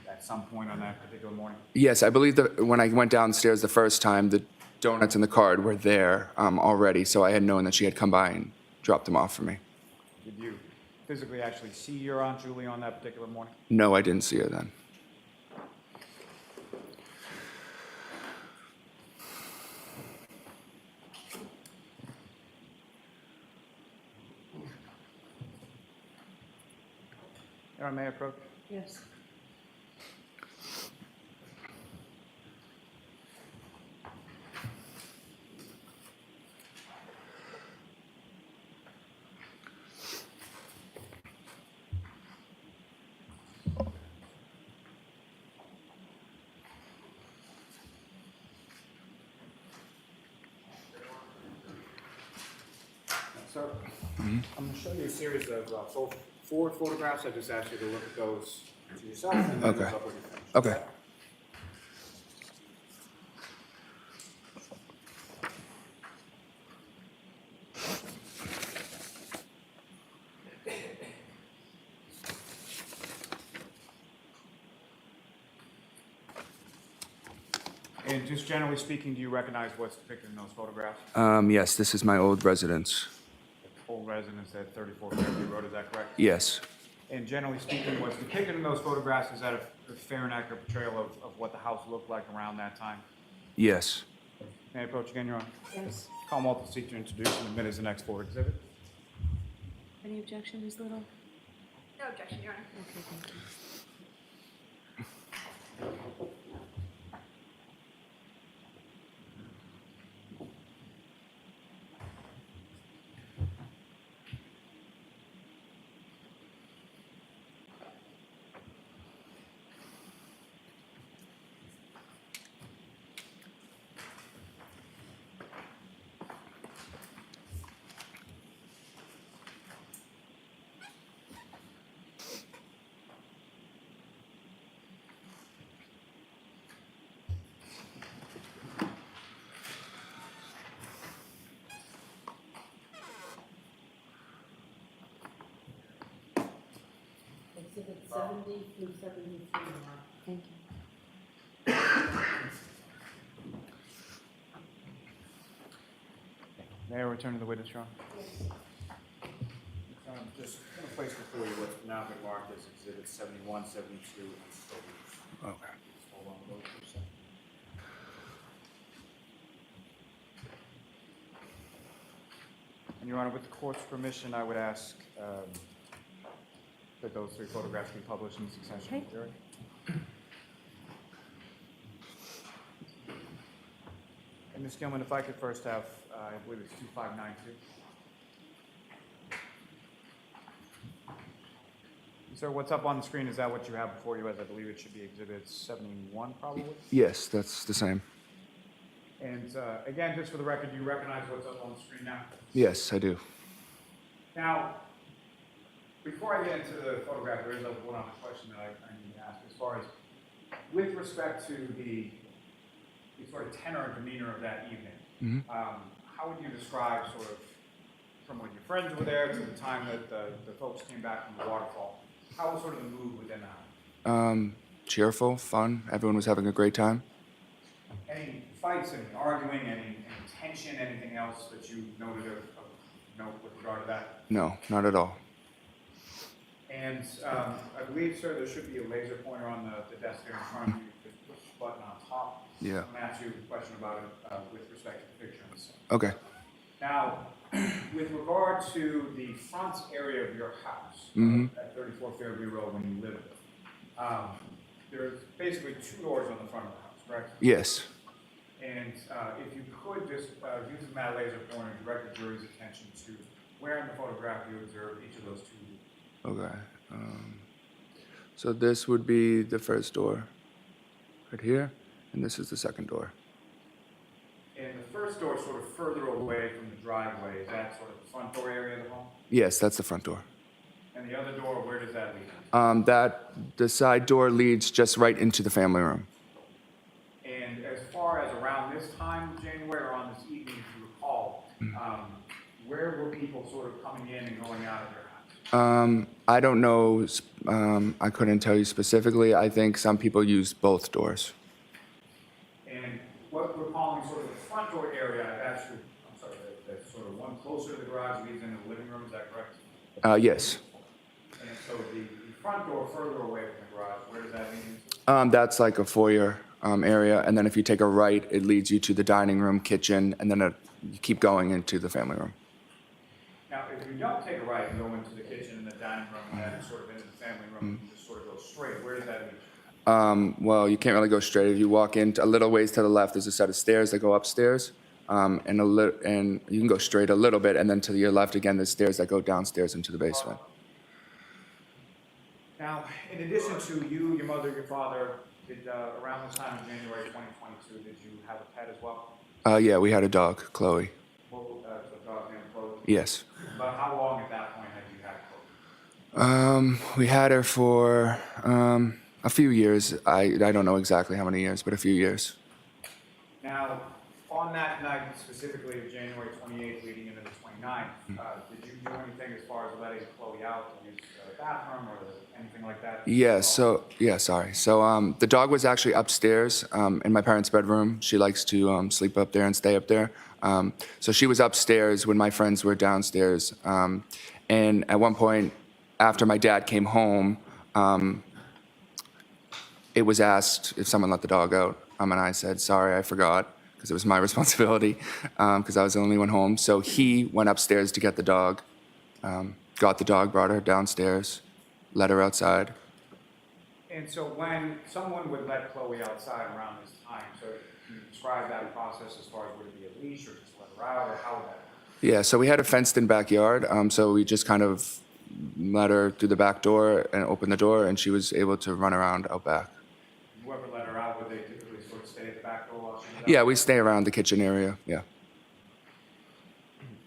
at some point on that particular morning? Yes, I believe that when I went downstairs the first time, the donuts and the card were there already, so I had known that she had come by and dropped them off for me. Did you physically actually see your Aunt Julie on that particular morning? No, I didn't see her then. Your Honor, may I approach? Yes. Sir, I'm going to show you a series of four photographs. I just asked you to look at those to yourself and then Okay. look up when you're finished. Okay. And just generally speaking, do you recognize what's depicted in those photographs? Yes, this is my old residence. Old residence at 34 Fairview Road, is that correct? Yes. And generally speaking, what's depicted in those photographs, is that a fair and accurate portrayal of what the house looked like around that time? Yes. May I approach again, Your Honor? Yes. Call Malta seat to introduce and admit as the next forward exhibit. Any objection, Ms. Little? No objection, Your Honor. Okay, thank you. Exhibit 70 through 73. Thank you. May I return to the witness, Your Honor? Just going to place before you what's now been marked as Exhibit 71, 72, and so Okay. just hold on to those for a second. And Your Honor, with the court's permission, I would ask that those three photographs be published in succession. Okay. Jerry? And Ms. Gilman, if I could first have, I believe it's 2592. Sir, what's up on the screen, is that what you have before you, as I believe it should be Exhibit 71, probably? Yes, that's the same. And again, just for the record, do you recognize what's up on the screen now? Yes, I do. Now, before I get into the photograph, there is one other question that I need to ask, as far as with respect to the sort of tenor and demeanor of that evening. Mhm. How would you describe sort of from when your friends were there to the time that the folks came back from the waterfall? How was sort of the mood within the house? Cheerful, fun. Everyone was having a great time. Any fights, any arguing, any tension, anything else that you noted of note with regard to that? No, not at all. And I believe, sir, there should be a laser pointer on the desk there in front of you. Just push the button on top. Yeah. I'm going to ask you a question about it with respect to the picture. Okay. Now, with regard to the front area of your house Mhm. at 34 Fairview Road when you lived There's basically two doors on the front of the house, correct? Yes. And if you could just use the Mad Laser pointer and direct the jury's attention to where in the photograph you observe each of those two doors. Okay. So this would be the first door right here, and this is the second door. And the first door sort of further away from the driveway, is that sort of the front door area of the home? Yes, that's the front door. And the other door, where does that lead? The side door leads just right into the family room. And as far as around this time of January or on this evening, if you recall, where were people sort of coming in and going out of their house? I don't know. I couldn't tell you specifically. I think some people use both doors. And what we're calling sort of the front door area, actually, I'm sorry, that's sort of one closer to the garage leads into the living room, is that correct? Yes. And so the front door further away from the garage, where does that lead into? That's like a foyer area, and then if you take a right, it leads you to the dining room, kitchen, and then you keep going into the family room. Now, if you don't take a right and go into the kitchen and the dining room and then sort of into the family room, you just sort of go straight, where does that lead you? Well, you can't really go straight. If you walk in a little ways to the left, there's a set of stairs that go upstairs, and you can go straight a little bit, and then to your left again, there's stairs that go downstairs into the basement. Now, in addition to you, your mother, your father, did around this time in January 2022, did you have a pet as well? Yeah, we had a dog, Chloe. Well, a dog named Chloe? Yes. About how long at that point had you had Chloe? We had her for a few years. I don't know exactly how many years, but a few years. Now, on that night, specifically of January 28th leading into the 29th, did you do anything as far as letting Chloe out to use the bathroom or anything like that? Yeah, so the dog was actually upstairs in my parents' bedroom. She likes to sleep up there and stay up there. So she was upstairs when my friends were downstairs. And at one point, after my dad came home, it was asked if someone let the dog out. And I said, sorry, I forgot, because it was my responsibility, because I was the only one home. So he went upstairs to get the dog, got the dog, brought her downstairs, let her outside. And so when someone would let Chloe outside around this time, so can you describe that process as far as would it be a leash or just let her out, or how would that work? Yeah, so we had a fenced-in backyard, so we just kind of let her through the back door and open the door, and she was able to run around out back. Whoever let her out, would they typically sort of stay at the back door while she was out? Yeah, we stay around the kitchen area, yeah.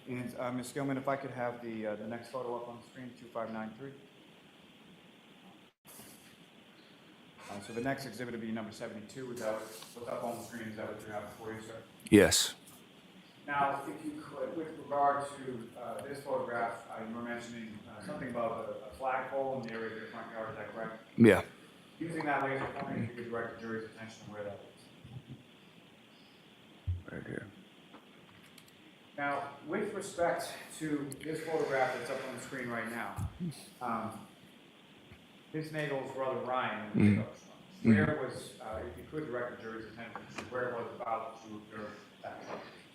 And Ms. Gilman, if I could have the next photo up on the screen, 2593. So the next exhibit would be number 72. Is that what's up on the screen? Is that what you have before you, sir? Yes. Now, if you could, with regard to this photograph, you were mentioning something about a flagpole in the area of your front yard. Is that correct? Yeah. Using that laser pointer, if you could direct the jury's attention to where that is. Right here. Now, with respect to this photograph that's up on the screen right now, Ms. Nagel's brother Ryan, where was, if you could direct the jury's attention to where it was about to observe that?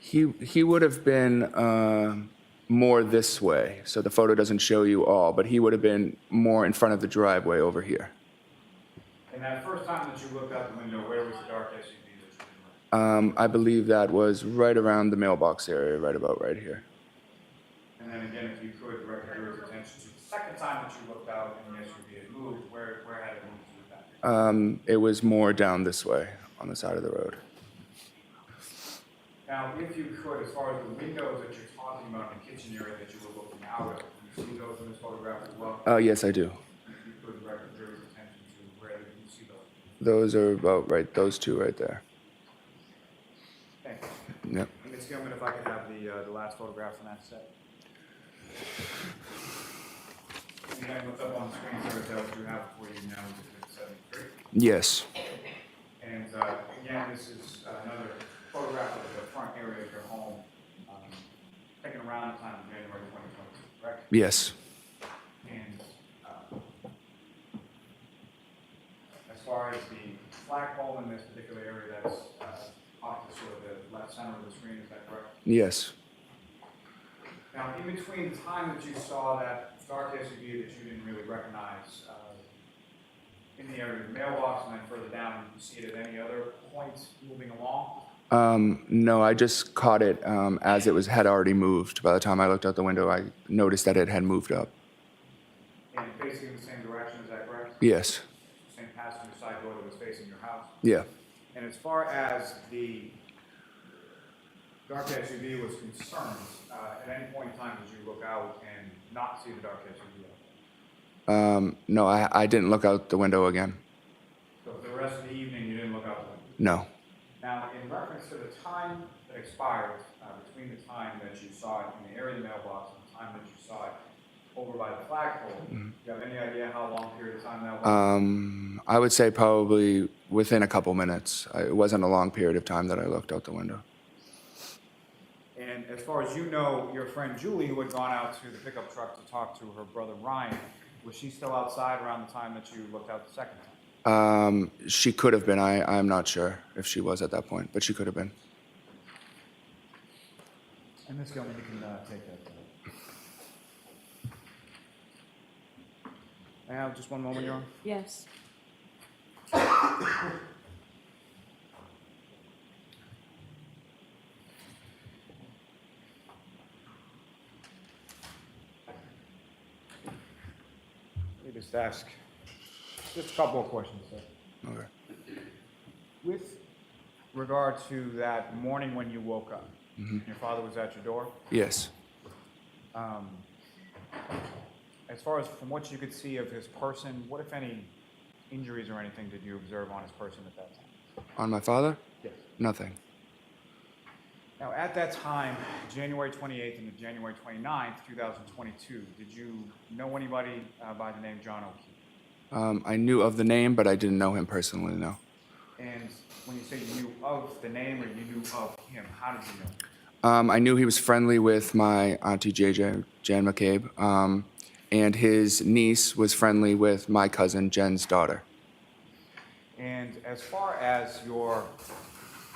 He would have been more this way, so the photo doesn't show you all, but he would have been more in front of the driveway over here. And that first time that you looked out the window, where was the dark SUV that you were in? I believe that was right around the mailbox area, right about right here. And then again, if you could direct the jury's attention to the second time that you looked out and the SUV had moved, where had it moved to with that? It was more down this way on the side of the road. Now, if you could, as far as the windows that you're talking about in the kitchen area that you were looking out of, can you see those in this photograph as well? Yes, I do. If you could direct the jury's attention to where you can see those. Those are about right, those two right there. Thank you. Yep. Ms. Gilman, if I could have the last photograph on that set. And again, what's up on the screen, sir, is that what you have for you now, is it 73? Yes. And again, this is another photograph of the front area of your home, taken around the time of January 2022, correct? Yes. And as far as the flagpole in this particular area, that's off to sort of the left center of the screen, is that correct? Yes. Now, in between the time that you saw that dark SUV that you didn't really recognize, in the area of the mailbox, and then further down, did you see it at any other points moving along? No, I just caught it as it had already moved. By the time I looked out the window, I noticed that it had moved up. And facing in the same direction, is that correct? Yes. Same passenger side door that was facing your house? Yeah. And as far as the dark SUV was concerned, at any point in time did you look out and not see the dark SUV? No, I didn't look out the window again. So for the rest of the evening, you didn't look out the window? No. Now, in reference to the time that expired between the time that you saw it in the area of the mailbox and the time that you saw it over by the flagpole, do you have any idea how long period of time that was? I would say probably within a couple minutes. It wasn't a long period of time that I looked out the window. And as far as you know, your friend Julie, who had gone out to the pickup truck to talk to her brother Ryan, was she still outside around the time that you looked out the second time? She could have been. I'm not sure if she was at that point, but she could have been. And Ms. Gilman, you can take that. I have just one moment, Your Honor. Yes. Let me just ask just a couple of questions, sir. Okay. With regard to that morning when you woke up, your father was at your door? Yes. As far as from what you could see of his person, what, if any, injuries or anything did you observe on his person at that time? On my father? Yes. Nothing. Now, at that time, January 28th and January 29th, 2022, did you know anybody by the name John O'Keefe? I knew of the name, but I didn't know him personally, no. And when you say you knew of the name or you knew of him, how did you know? I knew he was friendly with my auntie JJ, Jan McCabe, and his niece was friendly with my cousin Jen's daughter. And as far as your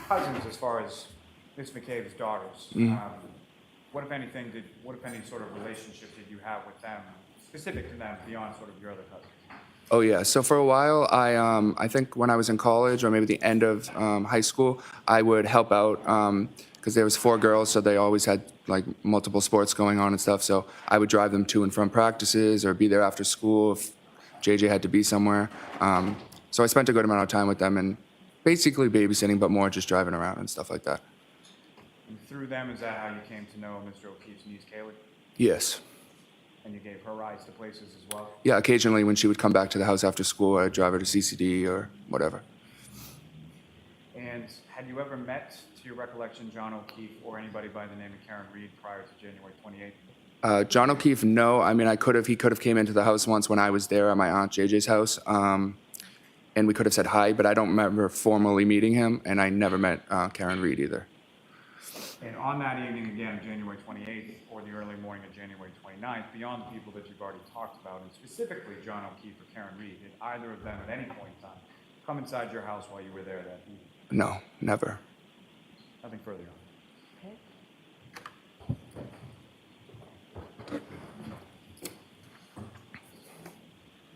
cousins, as far as Miss McCabe's daughters, what if any sort of relationship did you have with them, specific to them, beyond sort of your other cousins? Oh yeah. So for a while, I think when I was in college or maybe the end of high school, I would help out because there was 4 girls, so they always had like multiple sports going on and stuff. So I would drive them to and from practices or be there after school if JJ had to be somewhere. So I spent a good amount of time with them and basically babysitting, but more just driving around and stuff like that. And through them, is that how you came to know Mr. O'Keefe's niece, Kaylee? Yes. And you gave her rides to places as well? Yeah, occasionally when she would come back to the house after school, I'd drive her to CCD or whatever. And had you ever met, to your recollection, John O'Keefe or anybody by the name of Karen Reed prior to January 28th? John O'Keefe, no. I mean, he could have came into the house once when I was there at my aunt JJ's house, and we could have said hi, but I don't remember formally meeting him, and I never met Karen Reed either. And on that evening, again, January 28th, or the early morning of January 29th, beyond the people that you've already talked about, and specifically John O'Keefe or Karen Reed, did either of them at any point in time come inside your house while you were there that evening? No, never. Nothing further on.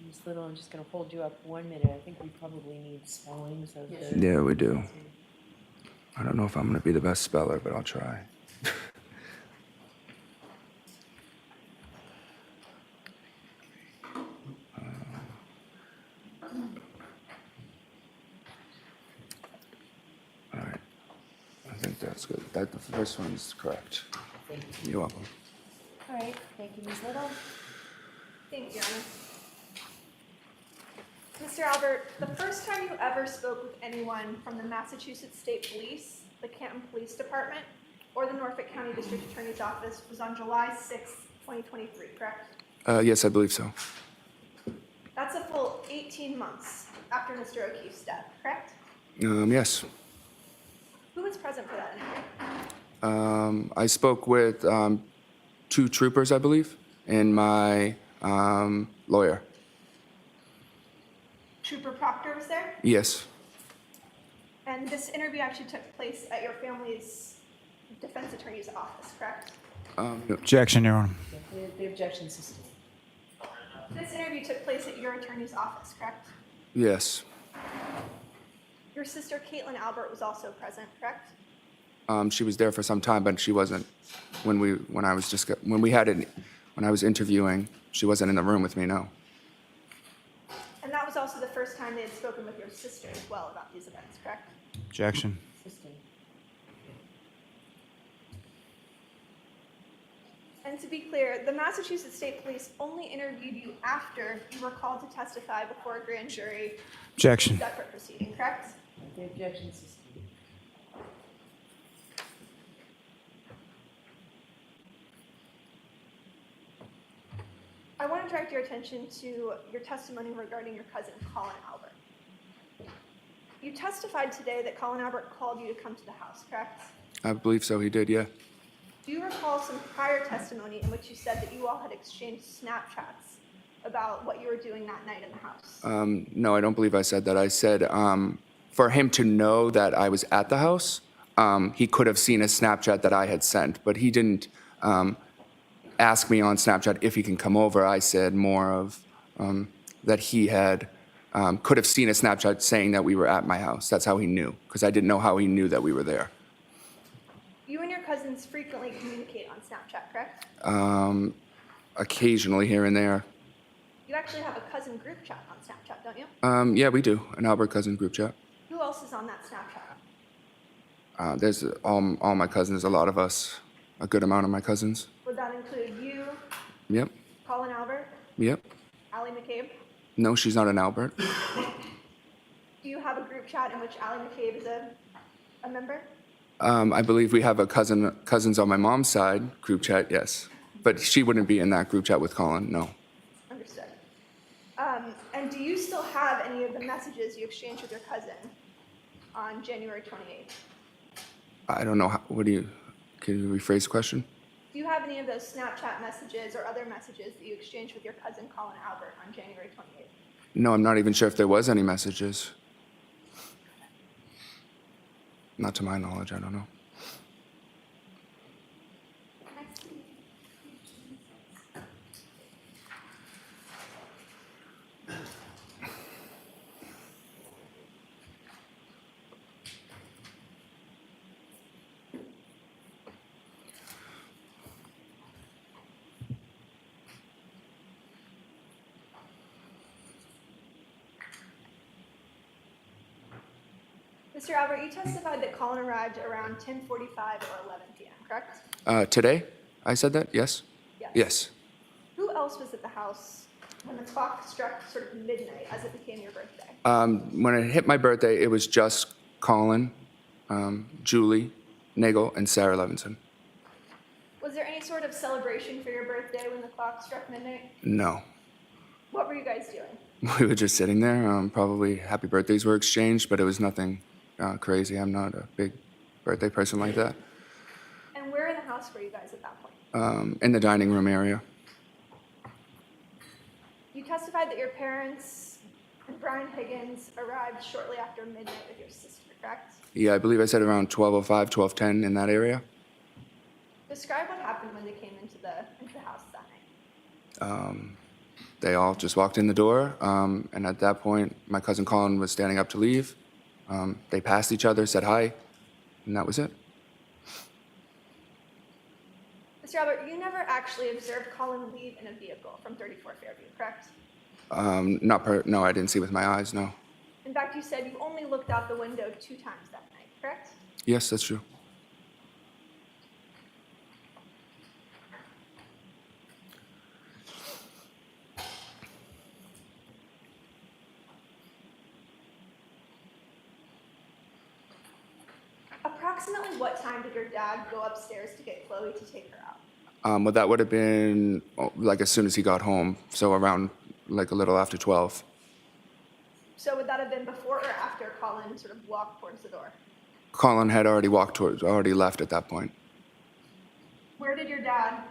Ms. Little, I'm just going to hold you up 1 minute. I think we probably need spellings of the. Yeah, we do. I don't know if I'm going to be the best speller, but I'll try. All right. I think that's good. The first one's correct. You're welcome. All right, thank you, Ms. Little. Thank you, Anna. Mr. Albert, the first time you ever spoke with anyone from the Massachusetts State Police, the Canton Police Department, or the Norfolk County District Attorney's Office was on July 6, 2023, correct? Yes, I believe so. That's a full 18 months after Mr. O'Keefe's death, correct? Yes. Who was present for that interview? I spoke with 2 troopers, I believe, and my lawyer. Trooper Proctor was there? Yes. And this interview actually took place at your family's defense attorney's office, correct? Objection, Your Honor. The objection system. This interview took place at your attorney's office, correct? Yes. Your sister Caitlin Albert was also present, correct? She was there for some time, but she wasn't when I was interviewing. She wasn't in the room with me. No. And that was also the first time they had spoken with your sister as well about these events, correct? Objection. And to be clear, the Massachusetts State Police only interviewed you after you were called to testify before a grand jury. Objection. Separate proceeding, correct? The objection sustained. I want to direct your attention to your testimony regarding your cousin, Colin Albert. You testified today that Colin Albert called you to come to the house, correct? I believe so. He did. Yeah. Do you recall some prior testimony in which you said that you all had exchanged Snapchats about what you were doing that night in the house? No, I don't believe I said that. I said for him to know that I was at the house, he could have seen a Snapchat that I had sent, but he didn't ask me on Snapchat if he can come over. I said more of that he had could have seen a Snapchat saying that we were at my house. That's how he knew, because I didn't know how he knew that we were there. You and your cousins frequently communicate on Snapchat, correct? Occasionally here and there. You actually have a cousin group chat on Snapchat, don't you? Yeah, we do. An Albert cousin group chat. Who else is on that Snapchat? There's all my cousins, a lot of us, a good amount of my cousins. Would that include you, Yep. Colin Albert, Yep. Allie McCabe? No, she's not an Albert. Do you have a group chat in which Allie McCabe is a member? I believe we have a cousins on my mom's side group chat, yes. But she wouldn't be in that group chat with Colin, no. Understood. And do you still have any of the messages you exchanged with your cousin on January 28th? I don't know, can you rephrase the question? Do you have any of those Snapchat messages or other messages that you exchanged with your cousin Colin Albert on January 28th? No, I'm not even sure if there was any messages. Not to my knowledge, I don't know. Mr. Albert, you testified that Colin arrived around 10:45 or 11 p.m., correct? Today? I said that, yes? Yes. Yes. Who else was at the house when the clock struck sort of midnight as it became your birthday? When it hit my birthday, it was just Colin, Julie, Nagel, and Sarah Levinson. Was there any sort of celebration for your birthday when the clock struck midnight? No. What were you guys doing? We were just sitting there. Probably happy birthdays were exchanged, but it was nothing crazy. I'm not a big birthday person like that. And where in the house were you guys at that point? In the dining room area. You testified that your parents and Brian Higgins arrived shortly after midnight with your sister, correct? Yeah, I believe I said around 12:05, 12:10 in that area. Describe what happened when they came into the house that night. They all just walked in the door, and at that point, my cousin Colin was standing up to leave. They passed each other, said hi, and that was it. Mr. Albert, you never actually observed Colin leave in a vehicle from 34 Fairview, correct? No, I didn't see with my eyes, no. In fact, you said you only looked out the window 2 times that night, correct? Yes, that's true. Approximately what time did your dad go upstairs to get Chloe to take her out? Well, that would have been like as soon as he got home, so around like a little after 12. So would that have been before or after Colin sort of walked towards the door? Colin had already already left at that point. Where did your dad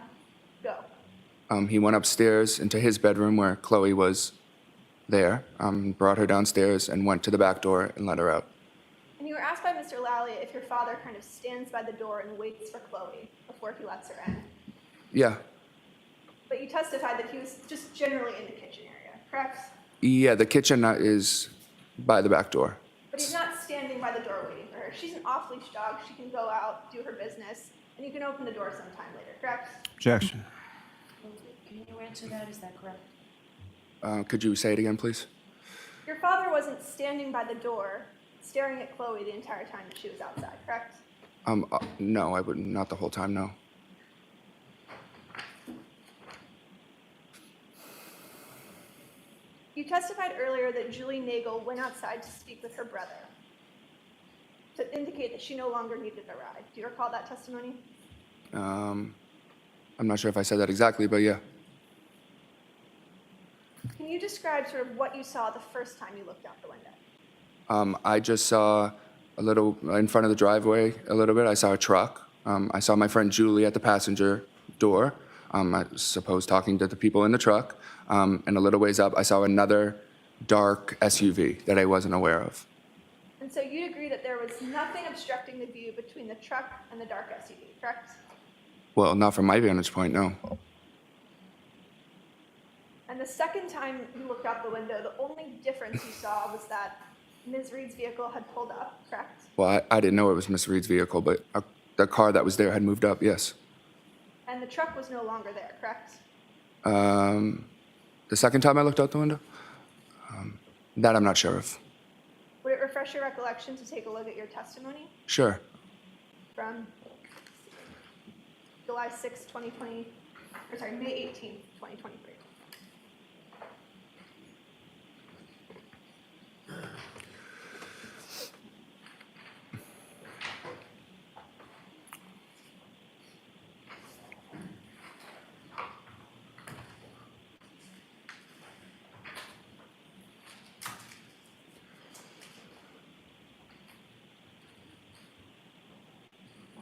go? He went upstairs into his bedroom where Chloe was there, brought her downstairs and went to the back door and let her out. And you were asked by Mr. Lally if your father kind of stands by the door and waits for Chloe before he lets her in. Yeah. But you testified that he was just generally in the kitchen area, correct? Yeah, the kitchen is by the back door. But he's not standing by the door waiting for her. She's an off-leash dog. She can go out, do her business, and you can open the door sometime later, correct? Objection. Can you answer that? Is that correct? Could you say it again, please? Your father wasn't standing by the door, staring at Chloe the entire time that she was outside, correct? No, I wouldn't. Not the whole time, no. You testified earlier that Julie Nagel went outside to speak with her brother to indicate that she no longer needed a ride. Do you recall that testimony? I'm not sure if I said that exactly, but yeah. Can you describe sort of what you saw the first time you looked out the window? I just saw a little in front of the driveway a little bit. I saw a truck. I saw my friend Julie at the passenger door. I suppose talking to the people in the truck. And a little ways up, I saw another dark SUV that I wasn't aware of. And so you'd agree that there was nothing obstructing the view between the truck and the dark SUV, correct? Well, not from my vantage point, no. And the second time you looked out the window, the only difference you saw was that Ms. Reed's vehicle had pulled up, correct? Well, I didn't know it was Miss Reed's vehicle, but the car that was there had moved up, yes. And the truck was no longer there, correct? The second time I looked out the window? That I'm not sure of. Would it refresh your recollection to take a look at your testimony Sure. from July 6, 2020, or sorry, May 18, 2023?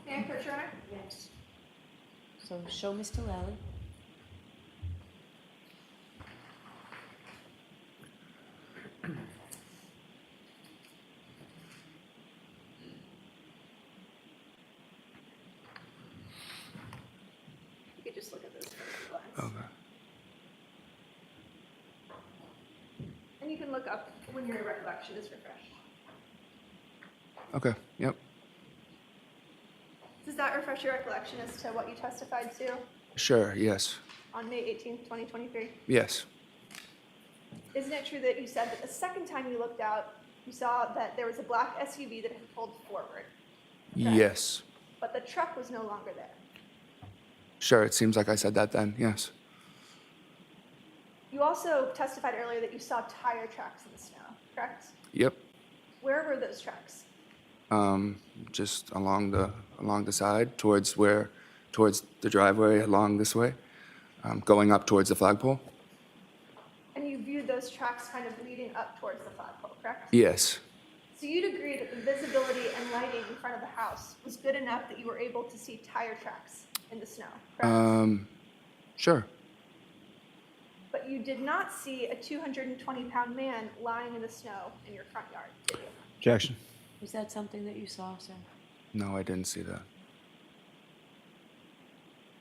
May I approach, Your Honor? Yes. So show Mr. Lally. You could just look at those first glance. Okay. And you can look up when your recollection is refreshed. Okay, yep. Does that refresh your recollection as to what you testified to Sure, yes. on May 18th, 2023? Yes. Isn't it true that you said that the second time you looked out, you saw that there was a black SUV that had pulled forward, Yes. but the truck was no longer there? Sure, it seems like I said that then, yes. You also testified earlier that you saw tire tracks in the snow, correct? Yep. Where were those tracks? Just along the side towards the driveway along this way, going up towards the flagpole. And you viewed those tracks kind of leading up towards the flagpole, correct? Yes. So you'd agree that the visibility and lighting in front of the house was good enough that you were able to see tire tracks in the snow, correct? Sure. But you did not see a 220-pound man lying in the snow in your front yard, did you? Objection. Was that something that you saw, sir? No, I didn't see that.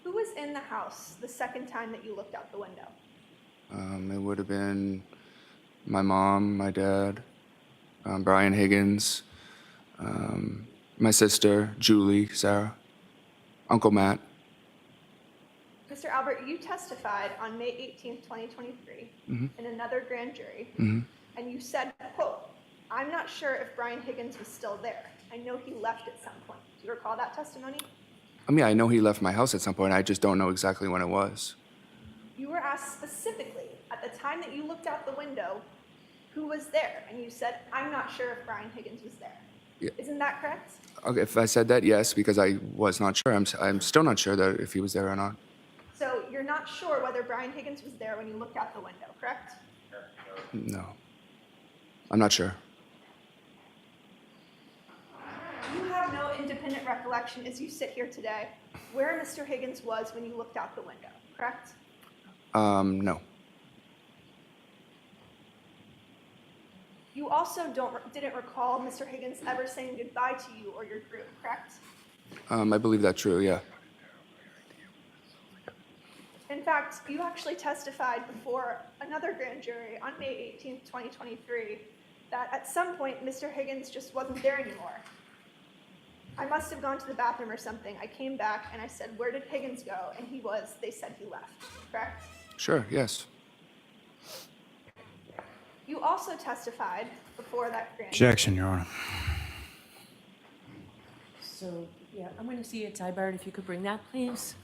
Who was in the house the second time that you looked out the window? It would have been my mom, my dad, Brian Higgins, my sister, Julie, Sarah, Uncle Matt. Mr. Albert, you testified on May 18th, 2023 in another grand jury, and you said, quote, "I'm not sure if Brian Higgins was still there. I know he left at some point." Do you recall that testimony? I mean, I know he left my house at some point. I just don't know exactly when it was. You were asked specifically at the time that you looked out the window who was there, and you said, "I'm not sure if Brian Higgins was there." Yeah. Isn't that correct? Okay, if I said that, yes, because I was not sure. I'm still not sure that if he was there or not. So you're not sure whether Brian Higgins was there when you looked out the window, correct? No. I'm not sure. You have no independent recollection as you sit here today where Mr. Higgins was when you looked out the window, correct? No. You also didn't recall Mr. Higgins ever saying goodbye to you or your group, correct? I believe that's true, yeah. In fact, you actually testified before another grand jury on May 18th, 2023, that at some point, Mr. Higgins just wasn't there anymore. I must have gone to the bathroom or something. I came back and I said, "Where did Higgins go?" And they said he left, correct? Sure, yes. You also testified before that grand. Objection, Your Honor. So, yeah, I'm going to see it. Tybert, if you could bring that, please.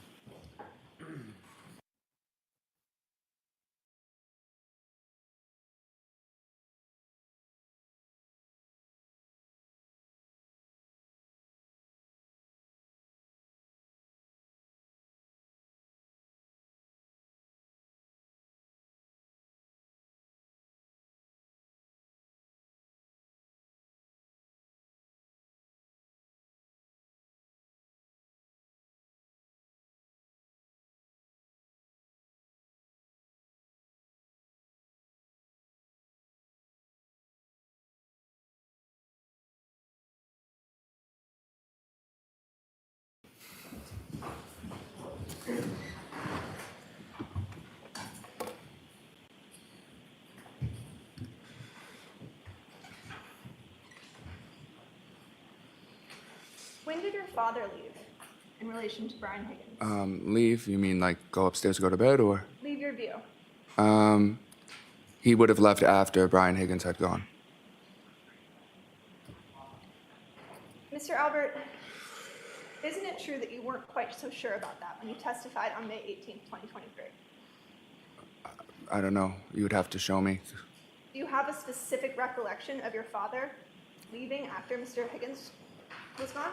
When did your father leave in relation to Brian Higgins? Leave? You mean like go upstairs, go to bed, or? Leave your view. He would have left after Brian Higgins had gone. Mr. Albert, isn't it true that you weren't quite so sure about that when you testified on May 18th, 2023? I don't know. You would have to show me. Do you have a specific recollection of your father leaving after Mr. Higgins was gone?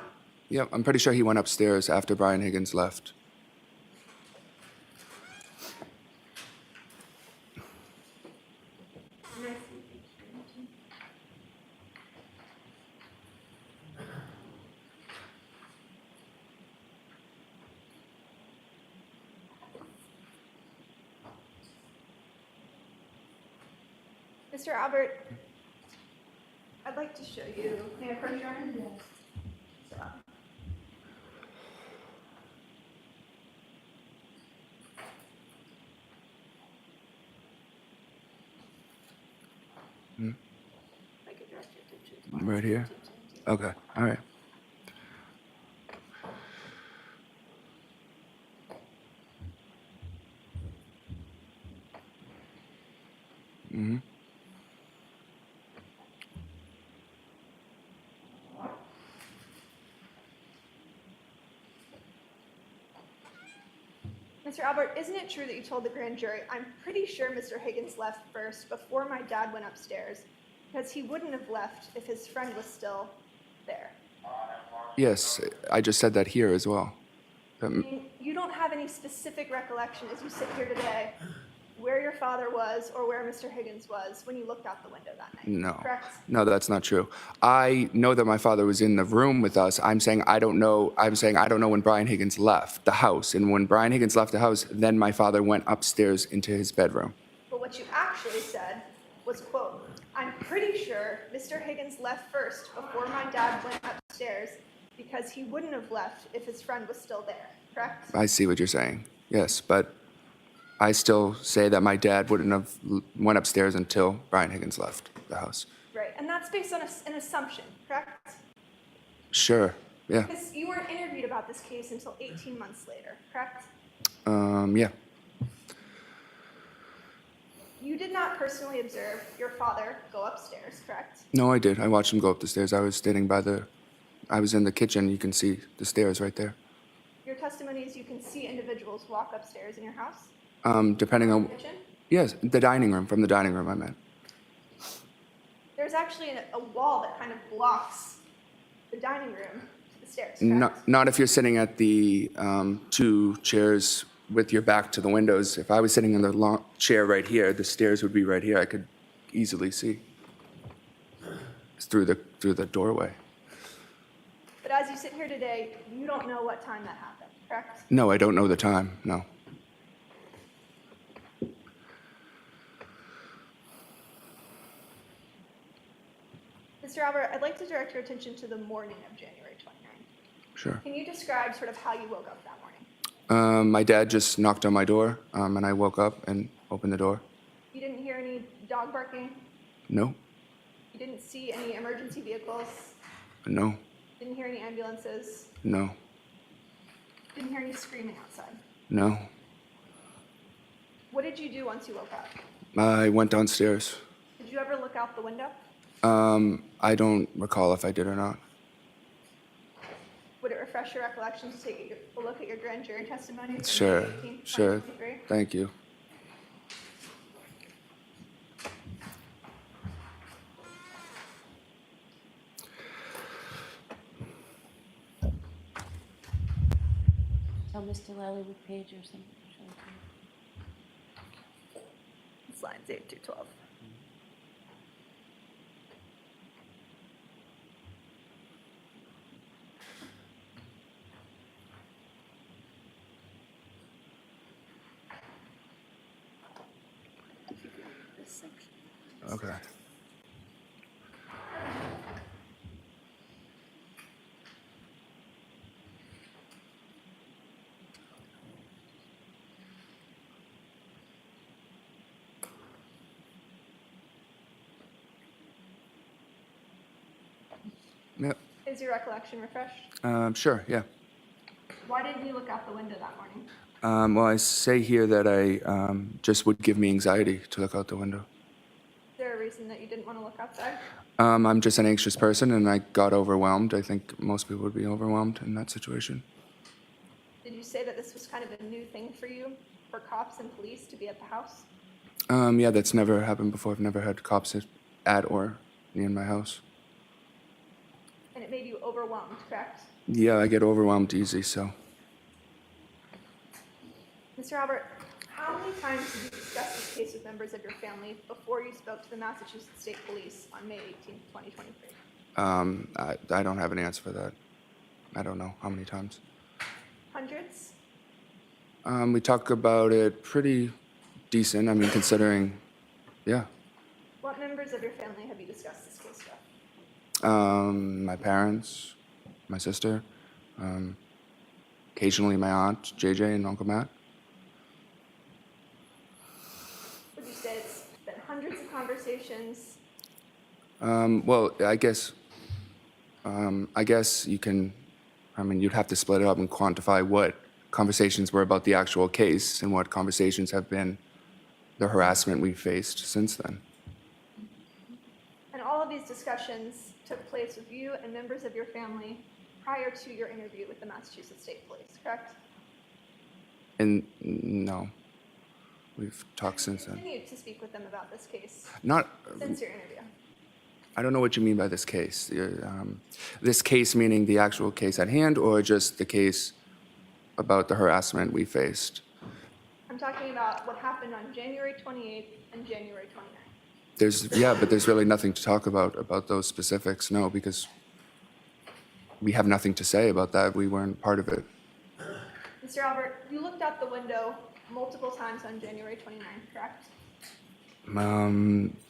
Yep, I'm pretty sure he went upstairs after Brian Higgins left. Mr. Albert, I'd like to show you. May I approach your end? Yes. So, I could direct your attention to Right here? Okay, all right. Mm-hmm. Mr. Albert, isn't it true that you told the grand jury, "I'm pretty sure Mr. Higgins left first before my dad went upstairs, because he wouldn't have left if his friend was still there"? Yes, I just said that here as well. I mean, you don't have any specific recollection as you sit here today where your father was or where Mr. Higgins was when you looked out the window that night, No. correct? No, that's not true. I know that my father was in the room with us. I'm saying I don't know when Brian Higgins left the house. And when Brian Higgins left the house, then my father went upstairs into his bedroom. But what you actually said was, quote, "I'm pretty sure Mr. Higgins left first before my dad went upstairs because he wouldn't have left if his friend was still there," correct? I see what you're saying. Yes, but I still say that my dad wouldn't have went upstairs until Brian Higgins left the house. Right, and that's based on an assumption, correct? Sure, yeah. Because you weren't interviewed about this case until 18 months later, correct? Yeah. You did not personally observe your father go upstairs, correct? No, I did. I watched him go up the stairs. I was in the kitchen. You can see the stairs right there. Your testimony is you can see individuals walk upstairs in your house? Depending on, Kitchen? yes, from the dining room I meant. There's actually a wall that kind of blocks the dining room to the stairs, correct? Not if you're sitting at the two chairs with your back to the windows. If I was sitting in the long chair right here, the stairs would be right here. I could easily see. It's through the doorway. But as you sit here today, you don't know what time that happened, correct? No, I don't know the time, no. Mr. Albert, I'd like to direct your attention to the morning of January 29th. Sure. Can you describe sort of how you woke up that morning? My dad just knocked on my door, and I woke up and opened the door. You didn't hear any dog barking? No, You didn't see any emergency vehicles, No, didn't hear any ambulances, no, didn't hear any screaming outside. no. What did you do once you woke up? I went downstairs. Did you ever look out the window? I don't recall if I did or not. Would it refresh your recollection to take a look at your grand jury testimony? from May Sure, 18th, sure. 2023? Thank you. Tell Mr. Lally what page or something. It's lines 8 through 12. This section. Okay. Yep. Is your recollection refreshed? Sure, yeah. Why didn't you look out the window that morning? Well, I say here that I just would give me anxiety to look out the window. Is there a reason that you didn't want to look outside? I'm just an anxious person and I got overwhelmed. I think most people would be overwhelmed in that situation. Did you say that this was kind of a new thing for you, for cops and police to be at the house? Yeah, that's never happened before. I've never had cops at or near my house. And it made you overwhelmed, correct? Yeah, I get overwhelmed easy, so. Mr. Albert, how many times did you discuss this case with members of your family before you spoke to the Massachusetts State Police on May 18th, 2023? I don't have an answer for that. I don't know how many times. Hundreds? We talk about it pretty decent. I mean, considering, yeah. What members of your family have you discussed this case with? My parents, my sister, occasionally my aunt, JJ, and Uncle Matt. Would you say it's been hundreds of conversations? Well, I guess you can, I mean, you'd have to split it up and quantify what conversations were about the actual case and what conversations have been the harassment we faced since then. And all of these discussions took place with you and members of your family prior to your interview with the Massachusetts State Police, correct? And no, we've talked since then. Continued to speak with them about this case Not, since your interview. I don't know what you mean by this case. This case meaning the actual case at hand or just the case about the harassment we faced? I'm talking about what happened on January 28th and January 29th. But there's really nothing to talk about those specifics, no, because we have nothing to say about that. We weren't part of it. Mr. Albert, you looked out the window multiple times on January 29th, correct?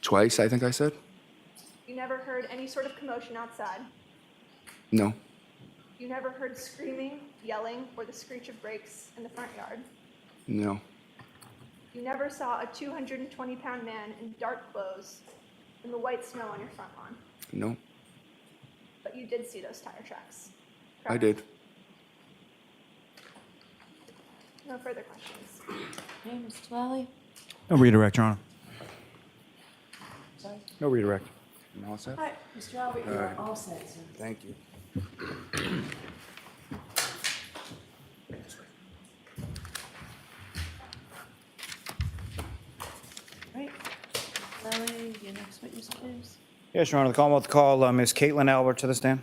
Twice, I think I said? You never heard any sort of commotion outside. No, You never heard screaming, yelling, or the screech of brakes in the front yard. no, You never saw a 220-pound man in dark clothes in the white snow on your front lawn. no, But you did see those tire tracks. I did. No further questions. Okay, Mr. Lally? No redirect, Your Honor. Sorry? No redirect. I'm all set? Hi, Mr. Albert, All you're right. all set, sir. Thank you. Right. Lally, your next witness, please. Yes, Your Honor, the Commonwealth call Ms. Caitlin Albert to the stand.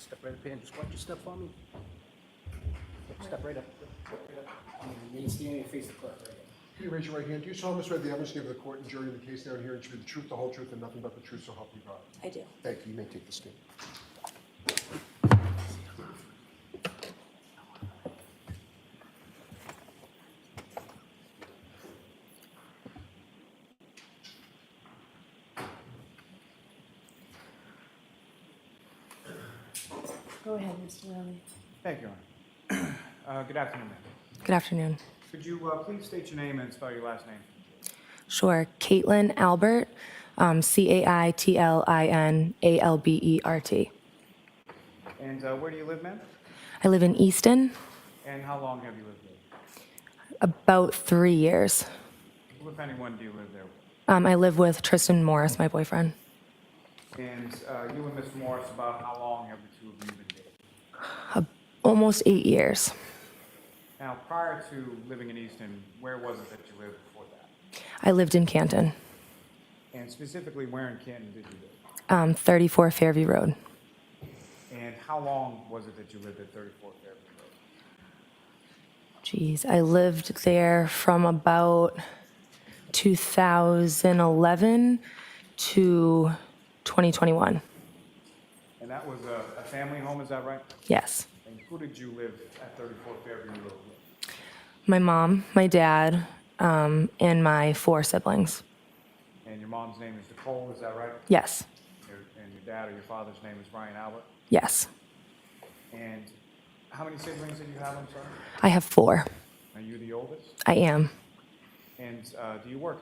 Step right up here and just watch your step for me. Step right up. Remain standing and face the clerk right here. Can you raise your right hand? Do you solemnly swear the evidence you give the court and jury in the case now and herein should be the truth, the whole truth, and nothing but the truth, so help you God? I do. Thank you. You may take the stand. Go ahead, Mr. Lally. Thank you, Your Honor. Good afternoon, ma'am. Good afternoon. Could you please state your name and spell your last name? Sure. Caitlin Albert, CaitlinAlbert. And where do you live, ma'am? I live in Easton, And how long have you lived there? about 3 years. Who, if anyone, do you live there with? I live with Tristan Morris, my boyfriend. And you and Mr. Morris, about how long have the two of you been dating? Almost 8 years. Now, prior to living in Easton, where was it that you lived before that? I lived in Canton, And specifically, where in Canton did you live? 34 Fairview Road. And how long was it that you lived at 34 Fairview Road? Geez, I lived there from about 2011 to 2021. And that was a family home, is that right? Yes. And who did you live at 34 Fairview Road with? My mom, my dad, and my 4 siblings. And your mom's name is Nicole, is that right? Yes. And your dad or your father's name is Brian Albert? Yes. And how many siblings did you have, I'm sorry? I have 4. Are you the oldest? I am. And do you work?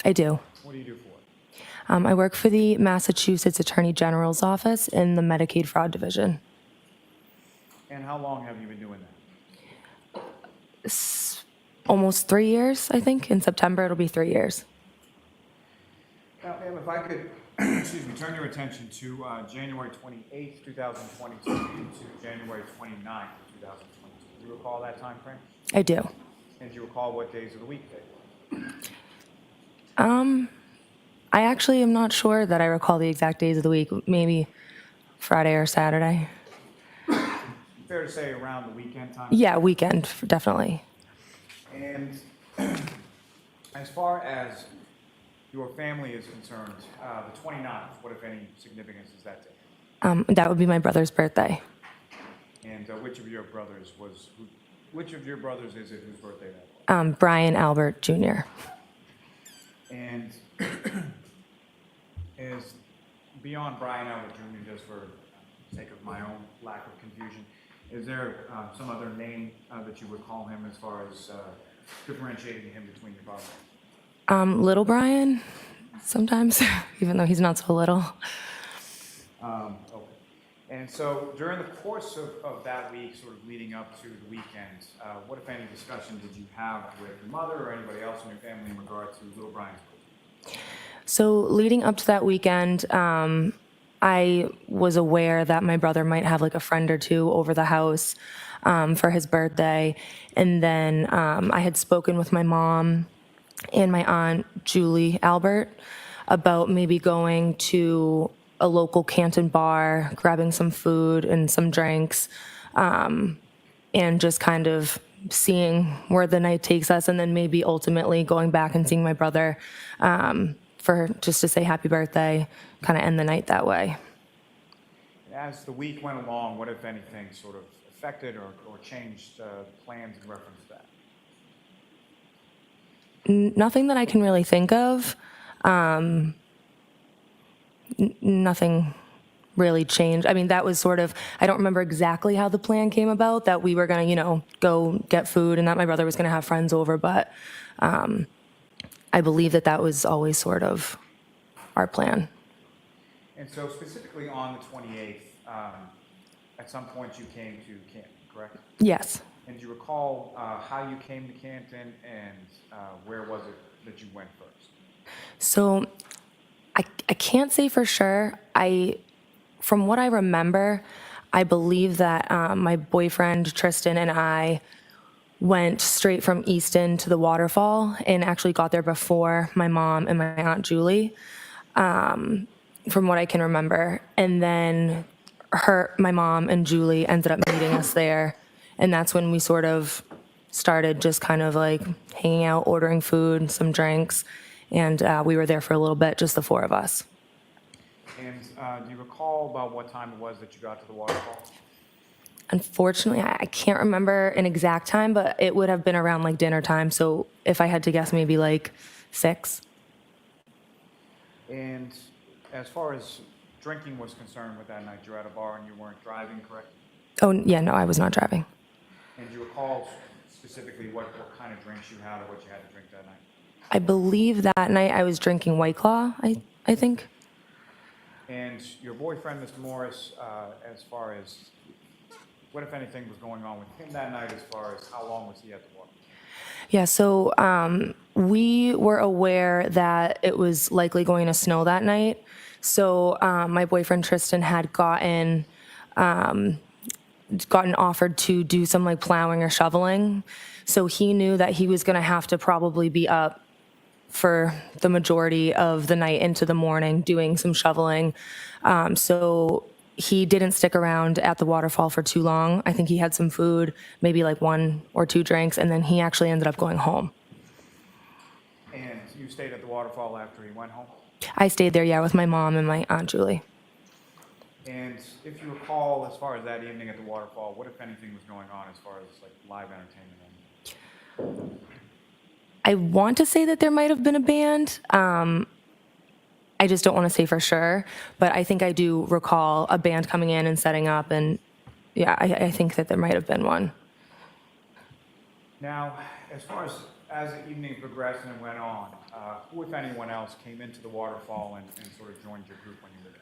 I do. What do you do for it? I work for the Massachusetts Attorney General's office in the Medicaid Fraud Division. And how long have you been doing that? Almost 3 years, I think. In September, it'll be 3 years. Now, ma'am, if I could, excuse me, turn your attention to January 28th, 2022 to January 29th, 2022. Do you recall that time frame? I do. And do you recall what days of the week they were? I actually am not sure that I recall the exact days of the week. Maybe Friday or Saturday. Fair to say around the weekend time? Yeah, weekend, definitely. And as far as your family is concerned, the 29th, what, if any, significance is that day? That would be my brother's birthday. And which of your brothers is it whose birthday that was? Brian Albert Jr. And is beyond Brian Albert Jr., just for the sake of my own lack of confusion, is there some other name that you would call him as far as differentiating him between your brothers? Little Brian, sometimes, even though he's not so little. Okay. And so during the course of that week, sort of leading up to the weekend, what, if any, discussion did you have with your mother or anybody else in your family in regard to little Brian's birthday? So leading up to that weekend, I was aware that my brother might have like a friend or two over the house for his birthday. And then I had spoken with my mom and my aunt, Julie Albert, about maybe going to a local Canton bar, grabbing some food and some drinks, and just kind of seeing where the night takes us, and then maybe ultimately going back and seeing my brother for just to say happy birthday, kind of end the night that way. As the week went along, what, if anything, sort of affected or changed plans in reference to that? Nothing that I can really think of. Nothing really changed. I mean, that was sort of, I don't remember exactly how the plan came about, that we were going to, go get food and that my brother was going to have friends over, but I believe that was always sort of our plan. And so specifically on the 28th, at some point you came to Canton, correct? Yes. And do you recall how you came to Canton and where was it that you went first? So I can't say for sure. From what I remember, I believe that my boyfriend Tristan and I went straight from Easton to the waterfall and actually got there before my mom and my aunt Julie, from what I can remember. And then my mom and Julie ended up meeting us there. And that's when we sort of started just kind of like hanging out, ordering food, some drinks. And we were there for a little bit, just the four of us. And do you recall about what time it was that you got to the waterfall? Unfortunately, I can't remember an exact time, but it would have been around like dinner time. So if I had to guess, maybe like 6. And as far as drinking was concerned with that night, you were at a bar and you weren't driving, correct? Oh, yeah, no, I was not driving. And do you recall specifically what kind of drinks you had or what you had to drink that night? I believe that night I was drinking White Claw, I think. And your boyfriend, Mr. Morris, as far as what, if anything, was going on with him that night as far as how long was he at the water? Yeah, so we were aware that it was likely going to snow that night. So my boyfriend Tristan had gotten offered to do some like plowing or shoveling. So he knew that he was going to have to probably be up for the majority of the night into the morning doing some shoveling. So he didn't stick around at the waterfall for too long. I think he had some food, maybe like 1 or 2 drinks, and then he actually ended up going home. And you stayed at the waterfall after he went home? I stayed there, yeah, with my mom and my Aunt Julie. And if you recall, as far as that evening at the waterfall, what, if anything, was going on as far as like live entertainment? I want to say that there might have been a band. I just don't want to say for sure, but I think I do recall a band coming in and setting up, and yeah, I think that there might have been one. Now, as far as the evening progressed and went on, who, if anyone else, came into the waterfall and sort of joined your group when you were there?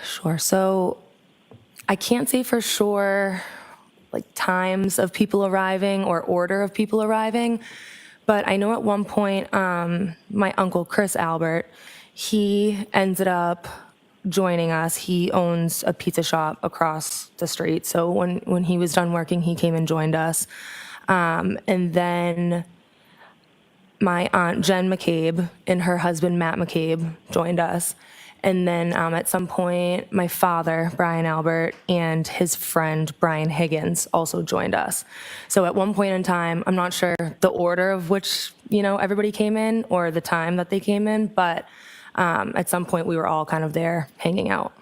Sure. So I can't say for sure like times of people arriving or order of people arriving, but I know at one point my uncle Chris Albert, he ended up joining us. He owns a pizza shop across the street. So when he was done working, he came and joined us. And then my aunt Jen McCabe and her husband Matt McCabe joined us. And then at some point, my father, Brian Albert, and his friend, Brian Higgins, also joined us. So at one point in time, I'm not sure the order of which, everybody came in or the time that they came in, but at some point we were all kind of there hanging out.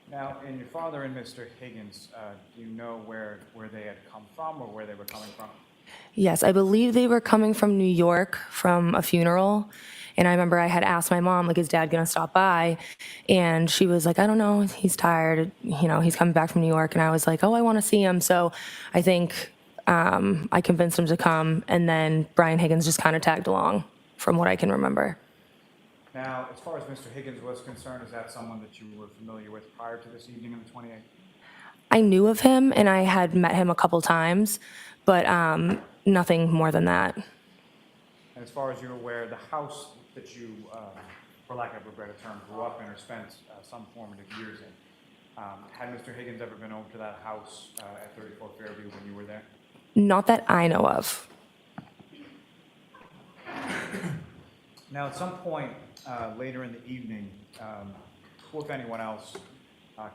Now, and your father and Mr. Higgins, do you know where they had come from or where they were coming from? Yes, I believe they were coming from New York from a funeral. And I remember I had asked my mom, like, is Dad going to stop by? And she was like, I don't know. He's tired. He's coming back from New York. And I was like, oh, I want to see him. So I think I convinced him to come. And then Brian Higgins just kind of tagged along from what I can remember. Now, as far as Mr. Higgins was concerned, is that someone that you were familiar with prior to this evening on the 28th? I knew of him and I had met him a couple times, but nothing more than that. And as far as you're aware, the house that you, for lack of a better term, grew up in or spent some formative years in, had Mr. Higgins ever been over to that house at 34 Fairview when you were there? Not that I know of. Now, at some point later in the evening, who, if anyone else,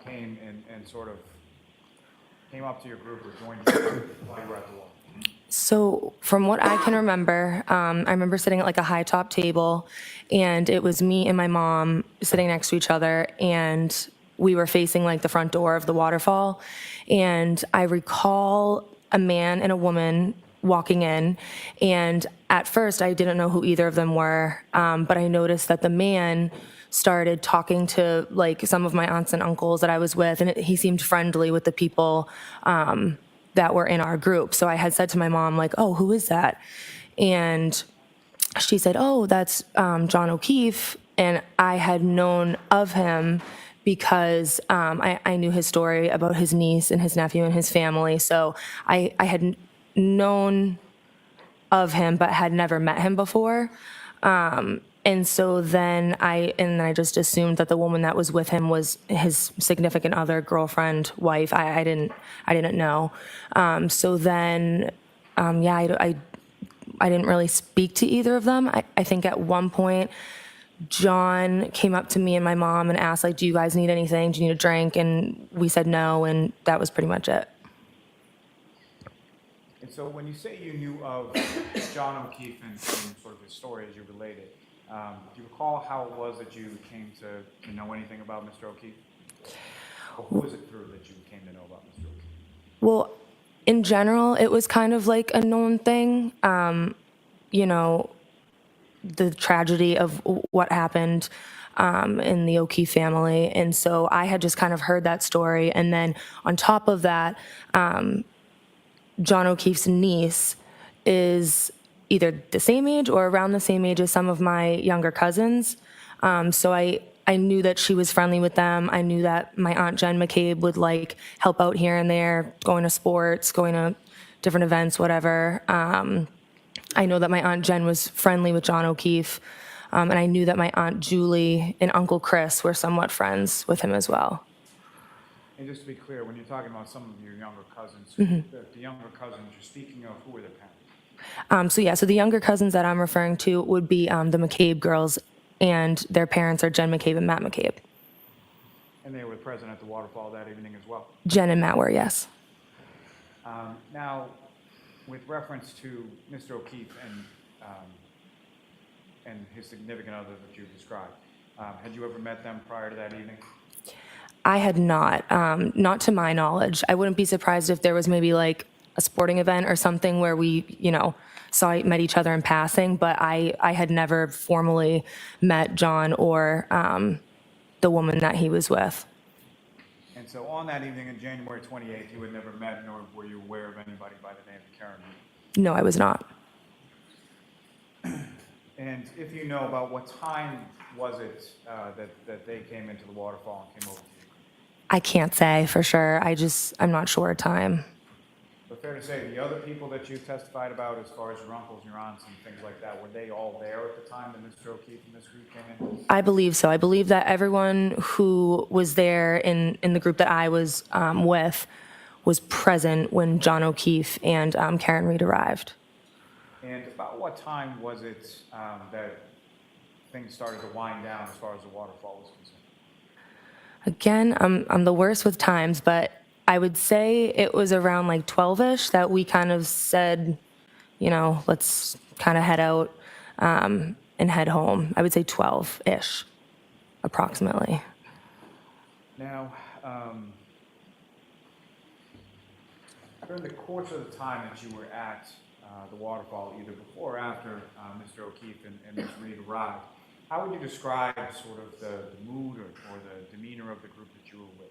came and sort of came up to your group or joined you while you were at the wall? So from what I can remember, I remember sitting at like a high top table, and it was me and my mom sitting next to each other, and we were facing like the front door of the waterfall. And I recall a man and a woman walking in, and at first I didn't know who either of them were, but I noticed that the man started talking to like some of my aunts and uncles that I was with, and he seemed friendly with the people that were in our group. So I had said to my mom, like, oh, who is that? And she said, oh, that's John O'Keefe. And I had known of him because I knew his story about his niece and his nephew and his family. So I had known of him, but had never met him before. And so then I just assumed that the woman that was with him was his significant other, girlfriend, wife. I didn't know. So then, I didn't really speak to either of them. I think at one point, John came up to me and my mom and asked, like, do you guys need anything? Do you need a drink? And we said no, and that was pretty much it. And so when you say you knew of John O'Keefe and sort of his story as you related, do you recall how it was that you came to know anything about Mr. O'Keefe? Or who was it through that you came to know about Mr. O'Keefe? Well, in general, it was kind of like a known thing. You know, the tragedy of what happened in the O'Keefe family. And so I had just kind of heard that story. And then on top of that, John O'Keefe's niece is either the same age or around the same age as some of my younger cousins. So I knew that she was friendly with them. I knew that my Aunt Jen McCabe would like help out here and there, going to sports, going to different events, whatever. I know that my Aunt Jen was friendly with John O'Keefe. And I knew that my Aunt Julie and Uncle Chris were somewhat friends with him as well. And just to be clear, when you're talking about some of your younger cousins, the younger cousins you're speaking of, who are their parents? So the younger cousins that I'm referring to would be the McCabe girls, and their parents are Jen McCabe and Matt McCabe. And they were present at the waterfall that evening as well? Jen and Matt were, yes. Now, with reference to Mr. O'Keefe and his significant other that you described, had you ever met them prior to that evening? I had not to my knowledge. I wouldn't be surprised if there was maybe like a sporting event or something where we, met each other in passing, but I had never formally met John or the woman that he was with. And so on that evening on January 28th, you had never met nor were you aware of anybody by the name of Karen Reed? No, I was not. And if you know, about what time was it that they came into the waterfall and came over to you? I can't say for sure. I'm not sure of time. But fair to say, the other people that you testified about, as far as your uncles and your aunts and things like that, were they all there at the time that Mr. O'Keefe and Ms. Reed came in? I believe so. I believe that everyone who was there in the group that I was with was present when John O'Keefe and Karen Reed arrived. And about what time was it that things started to wind down as far as the waterfall was concerned? Again, I'm the worst with times, but I would say it was around like 12-ish that we kind of said, let's kind of head out and head home. I would say 12-ish, approximately. Now, during the course of the time that you were at the waterfall, either before or after Mr. O'Keefe and Ms. Reed arrived, how would you describe sort of the mood or the demeanor of the group that you were with?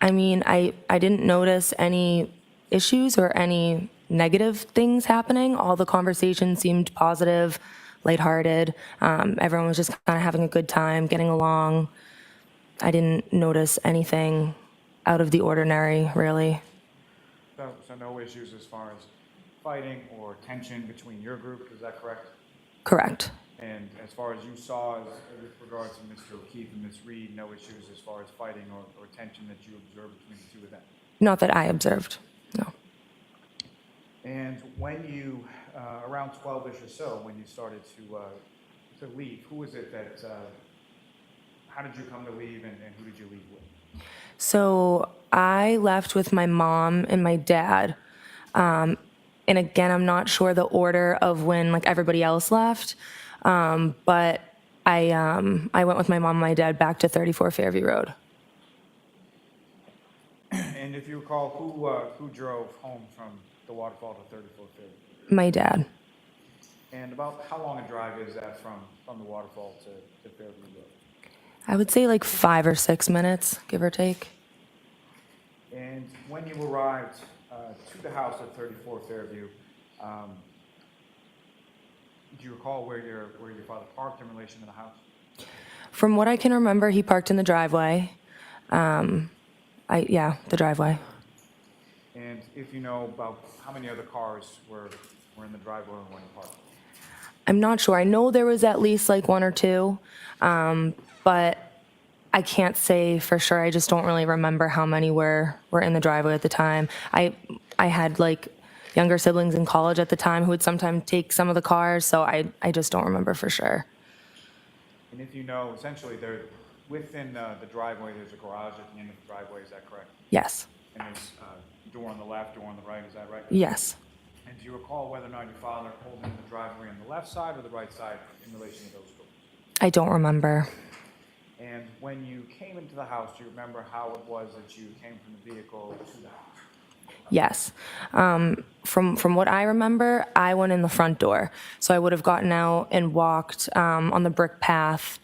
I mean, I didn't notice any issues or any negative things happening. All the conversation seemed positive, lighthearted. Everyone was just kind of having a good time, getting along. I didn't notice anything out of the ordinary, really. So no issues as far as fighting or tension between your group, is that correct? Correct. And as far as you saw with regards to Mr. O'Keefe and Ms. Reed, no issues as far as fighting or tension that you observed between the two of them? Not that I observed, no. And when you, around 12-ish or so, when you started to leave, who was it that, how did you come to leave and who did you leave with? So I left with my mom and my dad. And again, I'm not sure the order of when like everybody else left. But I went with my mom and my dad back to 34 Fairview Road. And if you recall, who drove home from the waterfall to 34 Fairview? My dad. And about how long a drive is that from the waterfall to Fairview Road? I would say like 5 or 6 minutes, give or take. And when you arrived to the house at 34 Fairview, do you recall where your father parked in relation to the house? From what I can remember, he parked in the driveway. The driveway. And if you know about how many other cars were in the driveway when you parked? I'm not sure. I know there was at least like 1 or 2, but I can't say for sure. I just don't really remember how many were in the driveway at the time. I had like younger siblings in college at the time who would sometimes take some of the cars, so I just don't remember for sure. And if you know, essentially, they're within the driveway, there's a garage at the end of the driveway, is that correct? Yes. And there's a door on the left, door on the right, is that right? Yes. And do you recall whether or not your father pulled in the driveway on the left side or the right side in relation to those doors? I don't remember. And when you came into the house, do you remember how it was that you came from the vehicle to the house? Yes. From what I remember, I went in the front door. So I would have gotten out and walked on the brick path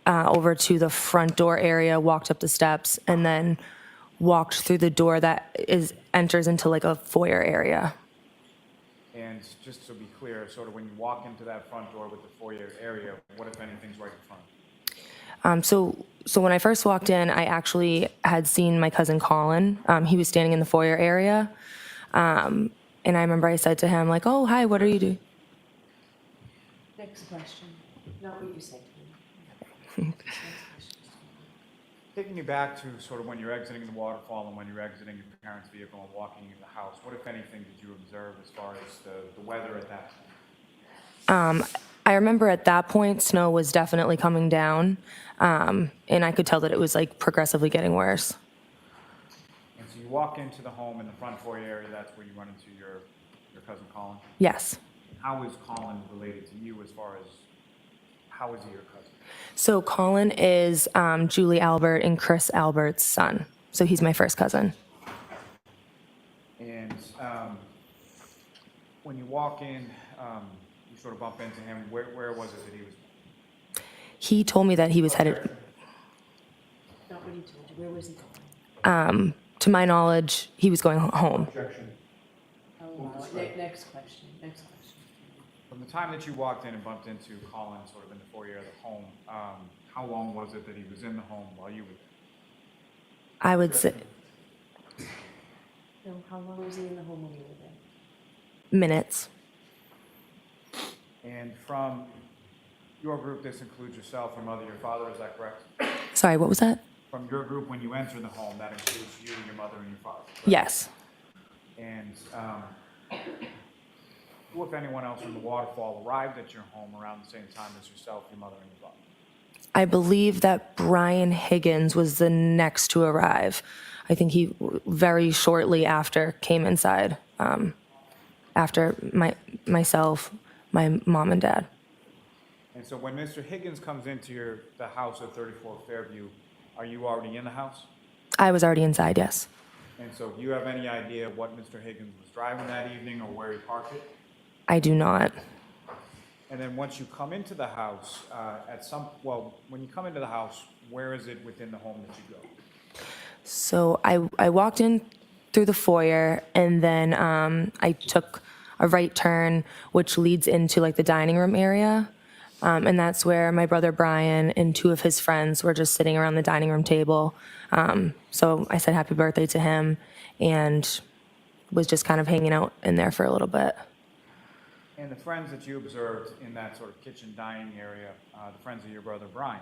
over to the front door area, walked up the steps, and then walked through the door that enters into like a foyer area. And just to be clear, sort of when you walk into that front door with the foyer area, what if anything's right in front? So when I first walked in, I actually had seen my cousin Colin. He was standing in the foyer area. And I remember I said to him, like, oh, hi, what are you doing? Next question, not what you said to me. Taking you back to sort of when you're exiting the waterfall and when you're exiting your parents' vehicle and walking in the house, what, if anything, did you observe as far as the weather at that point? I remember at that point, snow was definitely coming down. And I could tell that it was like progressively getting worse. And so you walk into the home in the front foyer area, that's where you run into your cousin Colin? Yes. How is Colin related to you as far as, how is he your cousin? So Colin is Julie Albert and Chris Albert's son. So he's my first cousin. And when you walk in, you sort of bump into him. Where was it that he was? He told me that he was headed, Not what he told you, where was he going? to my knowledge, he was going home. Objection. Next question, next question. From the time that you walked in and bumped into Colin sort of in the foyer of the home, how long was it that he was in the home while you were there? I would say No, how long was he in the home when you were there? minutes. And from your group, this includes yourself, your mother, your father, is that correct? Sorry, what was that? From your group, when you enter the home, that includes you, your mother, and your father? Correct? Yes. And who, if anyone else from the waterfall, arrived at your home around the same time as yourself, your mother, and your father? I believe that Brian Higgins was the next to arrive. I think he very shortly after came inside, after myself, my mom and dad. And so when Mr. Higgins comes into the house at 34 Fairview, are you already in the house? I was already inside, yes. And so do you have any idea what Mr. Higgins was driving that evening or where he parked it? I do not. And then once you come into the house, when you come into the house, where is it within the home that you go? So I walked in through the foyer, and then I took a right turn, which leads into like the dining room area. And that's where my brother Brian and two of his friends were just sitting around the dining room table. So I said happy birthday to him and was just kind of hanging out in there for a little bit. And the friends that you observed in that sort of kitchen dining area, the friends of your brother Brian,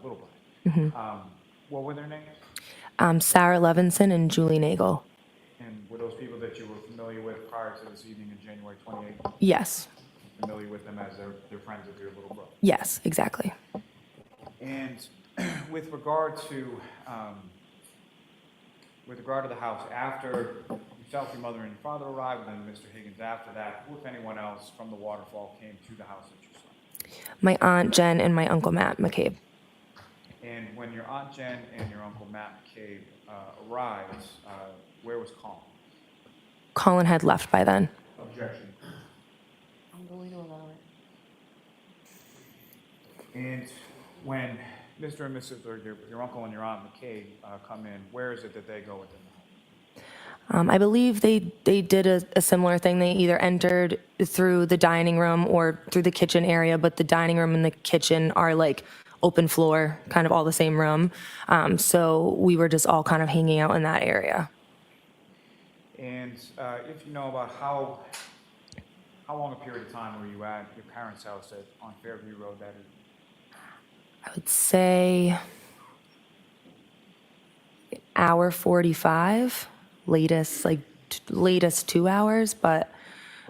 little Brian, what were their names? Sarah Levinson and Julie Nagel. And were those people that you were familiar with prior to this evening in January 28th? Yes. Familiar with them as they're friends of your little brother? Yes, exactly. And with regard to the house, after yourself, your mother, and your father arrived, and then Mr. Higgins after that, who, if anyone else, from the waterfall came to the house that you saw? My Aunt Jen and my Uncle Matt McCabe. And when your Aunt Jen and your Uncle Matt McCabe arrived, where was Colin? Colin had left by then. Objection. I'm going to allow it. And when Mr. and Mrs. or your uncle and your aunt McCabe come in, where is it that they go within the home? I believe they did a similar thing. They either entered through the dining room or through the kitchen area, but the dining room and the kitchen are like open floor, kind of all the same room. So we were just all kind of hanging out in that area. And if you know about how long a period of time were you at your parents' house on Fairview Road that evening? I would say hour 45, latest 2 hours, but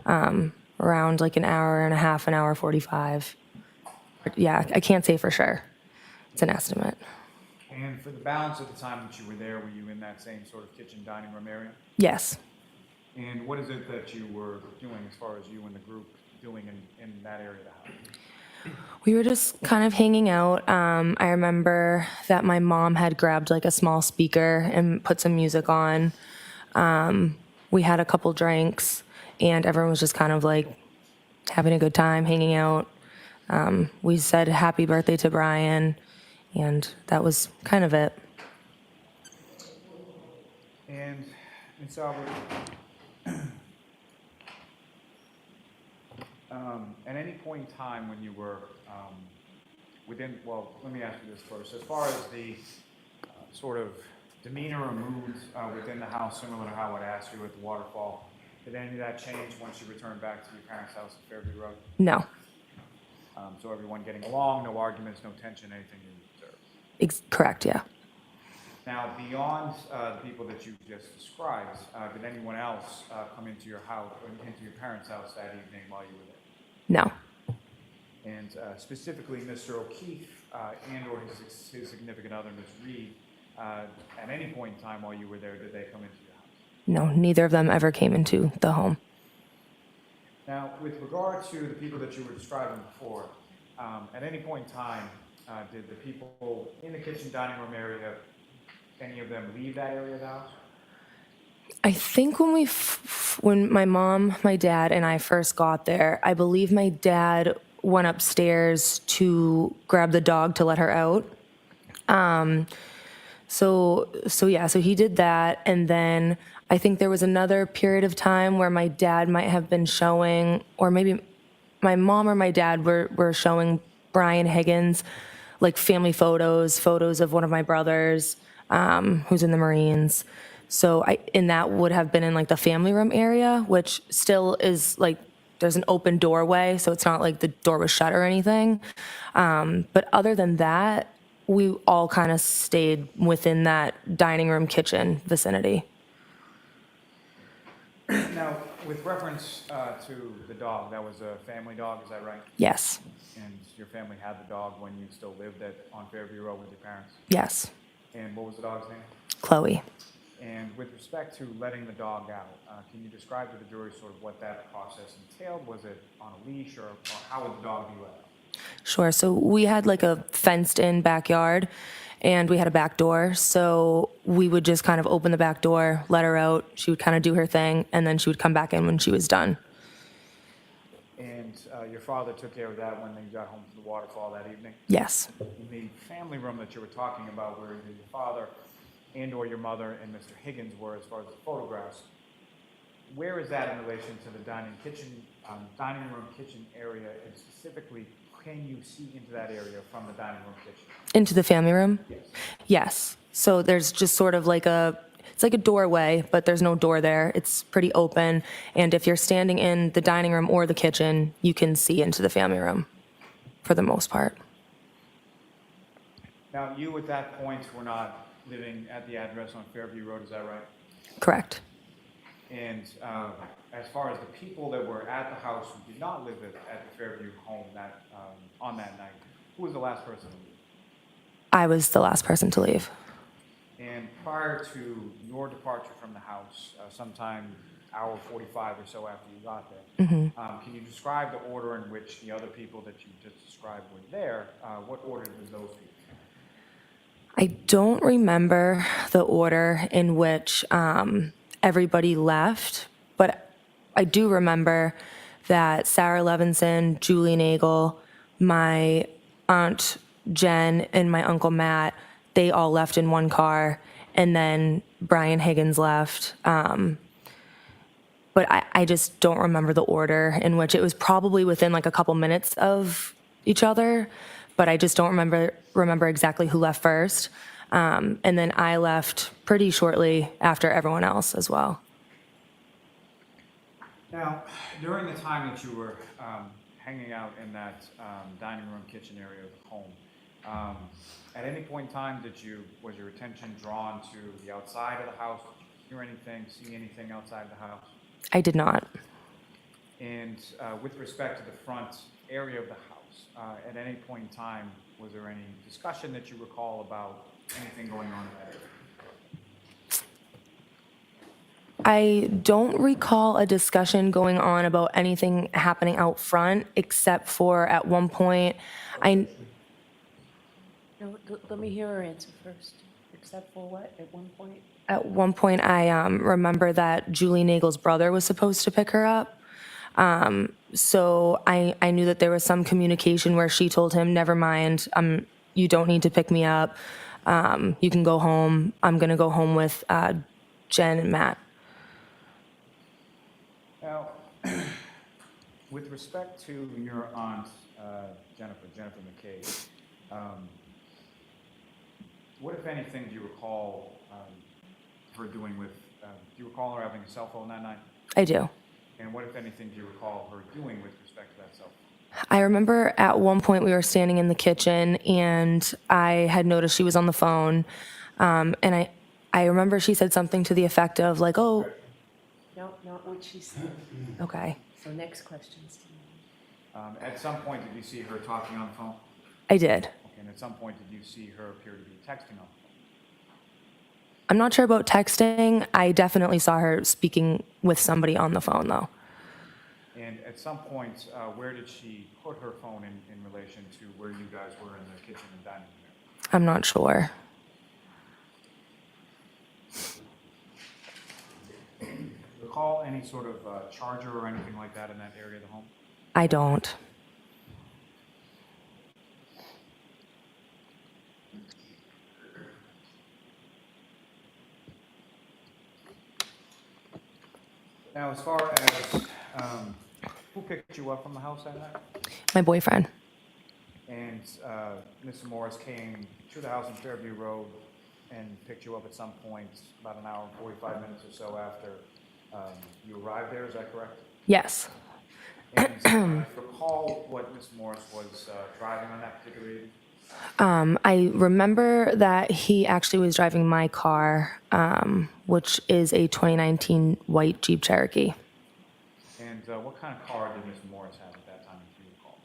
around like an hour and a half, an hour 45. Yeah, I can't say for sure. It's an estimate. And for the balance of the time that you were there, were you in that same sort of kitchen dining room area? Yes. And what is it that you were doing as far as you and the group doing in that area of the house? We were just kind of hanging out. I remember that my mom had grabbed like a small speaker and put some music on. We had a couple drinks, and everyone was just kind of like having a good time, hanging out. We said happy birthday to Brian, and that was kind of it. And Ms. Albert, at any point in time when you were within, well, let me ask you this first. As far as the sort of demeanor or mood within the house, similar to how I'd asked you at the waterfall, did any of that change once you returned back to your parents' house at Fairview Road? No. So everyone getting along, no arguments, no tension, anything you observed? Correct, yeah. Now, beyond the people that you just described, did anyone else come into your house, into your parents' house that evening while you were there? No. And specifically, Mr. O'Keefe and or his significant other, Ms. Reed, at any point in time while you were there, did they come into your house? No, neither of them ever came into the home. Now, with regard to the people that you were describing before, at any point in time, did the people in the kitchen dining room area, any of them leave that area of the house? I think when my mom, my dad, and I first got there, I believe my dad went upstairs to grab the dog to let her out. So he did that, and then I think there was another period of time where my dad might have been showing, or maybe my mom or my dad were showing Brian Higgins, like family photos of one of my brothers, who's in the Marines. So and that would have been in like the family room area, which still is like, there's an open doorway, so it's not like the door was shut or anything. But other than that, we all kind of stayed within that dining room, kitchen vicinity. Now, with reference to the dog, that was a family dog, is that right? Yes. And your family had the dog when you still lived on Fairview Road with your parents? Yes. And what was the dog's name? Chloe. And with respect to letting the dog out, can you describe to the jury sort of what that process entailed? Was it on a leash, or how would the dog be let out? Sure. So we had like a fenced-in backyard, and we had a back door. So we would just kind of open the back door, let her out. She would kind of do her thing, and then she would come back in when she was done. And your father took care of that when they got home from the waterfall that evening? Yes. In the family room that you were talking about, where your father and or your mother and Mr. Higgins were, as far as the photographs, where is that in relation to the dining room kitchen area, and specifically, can you see into that area from the dining room kitchen? Into the family room? Yes. Yes. So there's just sort of like it's like a doorway, but there's no door there. It's pretty open. And if you're standing in the dining room or the kitchen, you can see into the family room for the most part. Now, you at that point were not living at the address on Fairview Road, is that right? Correct. And as far as the people that were at the house who did not live at the Fairview home on that night, who was the last person to leave? I was the last person to leave. And prior to your departure from the house, sometime hour 45 or so after you got there, can you describe the order in which the other people that you just described were there? What order did those people? I don't remember the order in which everybody left, but I do remember that Sarah Levinson, Julie Nagel, my aunt Jen, and my uncle Matt, they all left in one car, and then Brian Higgins left. But I just don't remember the order in which it was. Probably within like a couple minutes of each other, but I just don't remember exactly who left first. And then I left pretty shortly after everyone else as well. Now, during the time that you were hanging out in that dining room kitchen area of the home, at any point in time was your attention drawn to the outside of the house? Did you hear anything, see anything outside the house? I did not. And with respect to the front area of the house, house. At any point in time, was there any discussion that you recall about anything going on in that area? I don't recall a discussion going on about anything happening out front, except for at one point, No, let me hear her answer first. Except for what, at one point? I remember that Julie Nagel's brother was supposed to pick her up. So I knew that there was some communication where she told him, never mind, you don't need to pick me up. You can go home. I'm going to go home with Jen and Matt. Now, with respect to your aunt, Jennifer McKay, what, if anything, do you recall her doing with, do you recall her having a cell phone that night? I do. And what, if anything, do you recall her doing with respect to that cell phone? I remember at one point we were standing in the kitchen and I had noticed she was on the phone. And I remember she said something to the effect of like, oh, No, not what she said. okay. So next question, Steve. At some point, did you see her talking on the phone? I did. Okay, and at some point, did you see her appear to be texting on the phone? I'm not sure about texting. I definitely saw her speaking with somebody on the phone though. And at some point, where did she put her phone in relation to where you guys were in the kitchen and dining room? I'm not sure. Recall any sort of charger or anything like that in that area of the home? I don't. Now, as far as who picked you up from the house that night? My boyfriend. And Mr. Morris came to the house on Fairview Road and picked you up at some point, about an hour and 45 minutes or so after you arrived there, is that correct? Yes. And recall what Mr. Morris was driving on that particular evening? I remember that he actually was driving my car, which is a 2019 white Jeep Cherokee. And what kind of car did Mr. Morris have at that time, if you recall?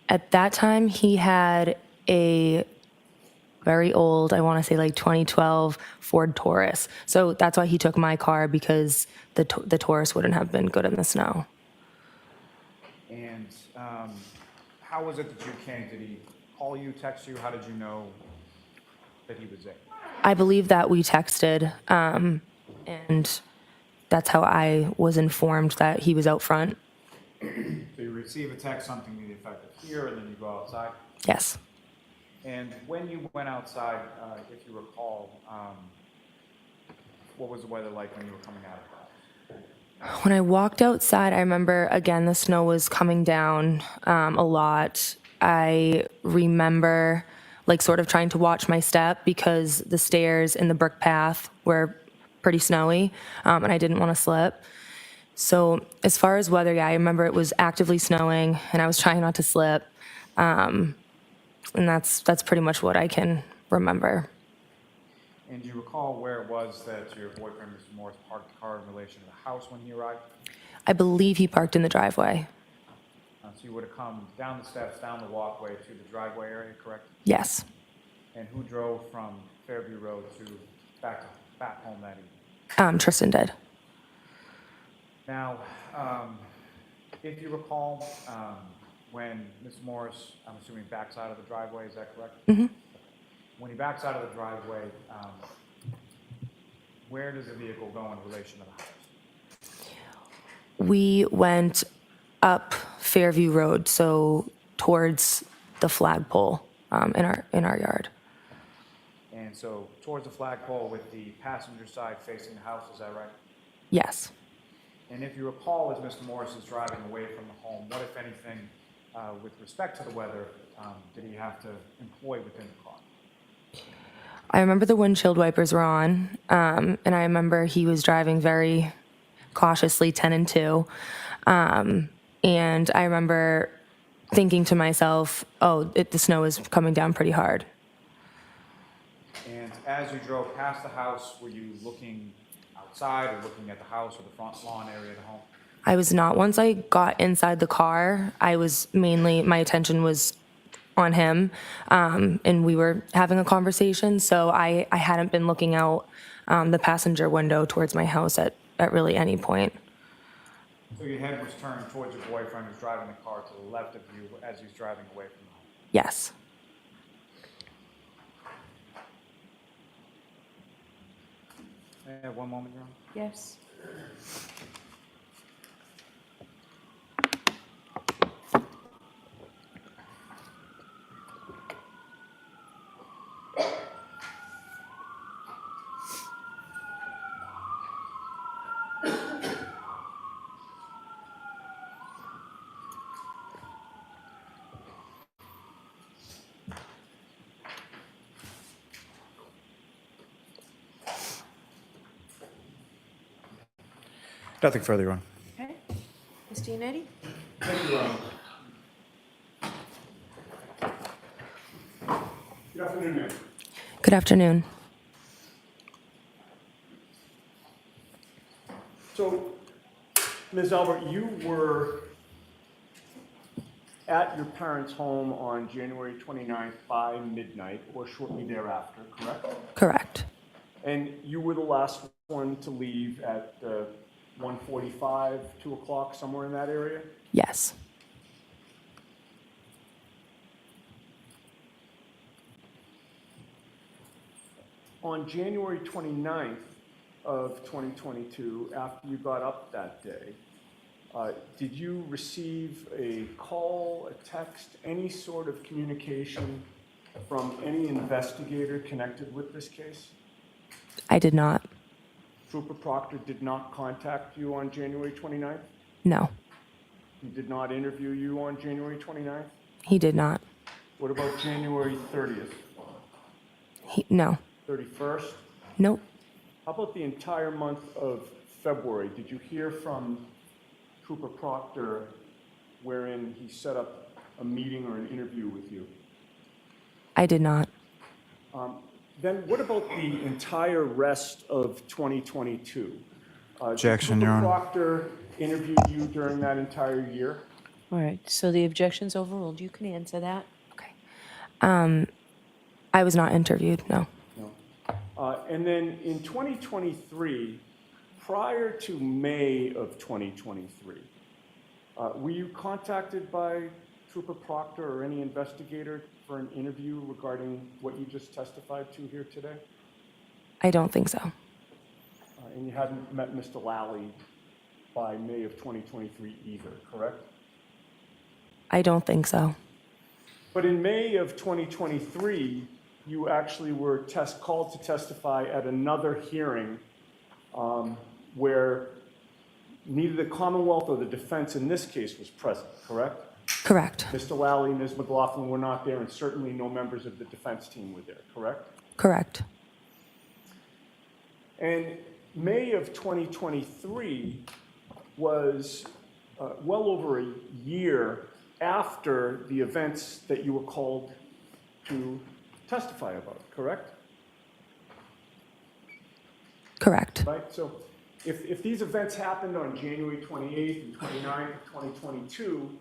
At that time, he had a very old, I want to say like 2012 Ford Taurus. So that's why he took my car, because the Taurus wouldn't have been good in the snow. And how was it that you came? Did he call you, text you? How did you know that he was there? I believe that we texted, and that's how I was informed that he was out front. So you receive a text, something to the effect of here, and then you go outside? Yes. And when you went outside, if you recall, what was the weather like when you were coming out of the house? When I walked outside, I remember, again, the snow was coming down a lot. I remember like sort of trying to watch my step because the stairs in the brick path were pretty snowy, and I didn't want to slip. So as far as weather, yeah, I remember it was actively snowing and I was trying not to slip. And that's pretty much what I can remember. And do you recall where it was that your boyfriend, Mr. Morris, parked the car in relation to the house when he arrived? I believe he parked in the driveway. So you would have come down the steps, down the walkway to the driveway area, correct? Yes. And who drove from Fairview Road to back home that evening? Tristan did. Now, if you recall, when Mr. Morris, I'm assuming backs out of the driveway, is that correct? Mm-hmm. When he backs out of the driveway, where does the vehicle go in relation to the house? We went up Fairview Road, so towards the flagpole in our yard. And so towards the flagpole with the passenger side facing the house, is that right? Yes. And if you recall, as Mr. Morris is driving away from the home, what, if anything, with respect to the weather, did he have to employ within the car? I remember the windshield wipers were on, and I remember he was driving very cautiously, 10 and 2. And I remember thinking to myself, oh, the snow is coming down pretty hard. And as you drove past the house, were you looking outside or looking at the house or the front lawn area of the home? I was not. Once I got inside the car, my attention was on him, and we were having a conversation. So I hadn't been looking out the passenger window towards my house at really any point. So your head was turned towards your boyfriend who's driving the car to the left of you as he's driving away from the home? Yes. May I have one moment, Your Honor? Yes. Nothing further, Your Honor. Okay. Ms. Giannetti? Good afternoon, ma'am. Good afternoon. So, Ms. Albert, you were at your parents' home on January 29th by midnight or shortly thereafter, correct? Correct. And you were the last one to leave at 1:45, 2 o'clock, somewhere in that area? Yes. On January 29th of 2022, after you got up that day, did you receive a call, a text, any sort of communication from any investigator connected with this case? I did not. Trooper Proctor did not contact you on January 29th? No, He did not interview you on January 29th? he did not. What about January 30th, No. 31st? Nope. How about the entire month of February? Did you hear from Trooper Proctor wherein he set up a meeting or an interview with you? I did not. Then what about the entire rest of 2022? Objection, did Your Trooper Honor. Proctor interview you during that entire year? All right, so the objection's overruled. You can answer that. I was not interviewed, no. No. And then in 2023, prior to May of 2023, were you contacted by Trooper Proctor or any investigator for an interview regarding what you just testified to here today? I don't think so. And you hadn't met Mr. Lally by May of 2023 either, correct? I don't think so. But in May of 2023, you actually were called to testify at another hearing where neither the Commonwealth or the defense in this case was present, correct? Correct. Mr. Lally and Ms. McLaughlin were not there, and certainly no members of the defense team were there, correct? Correct. And May of 2023 was well over a year after the events that you were called to testify about, correct? Correct. Right, so if these events happened on January 28th and 29th of 2022,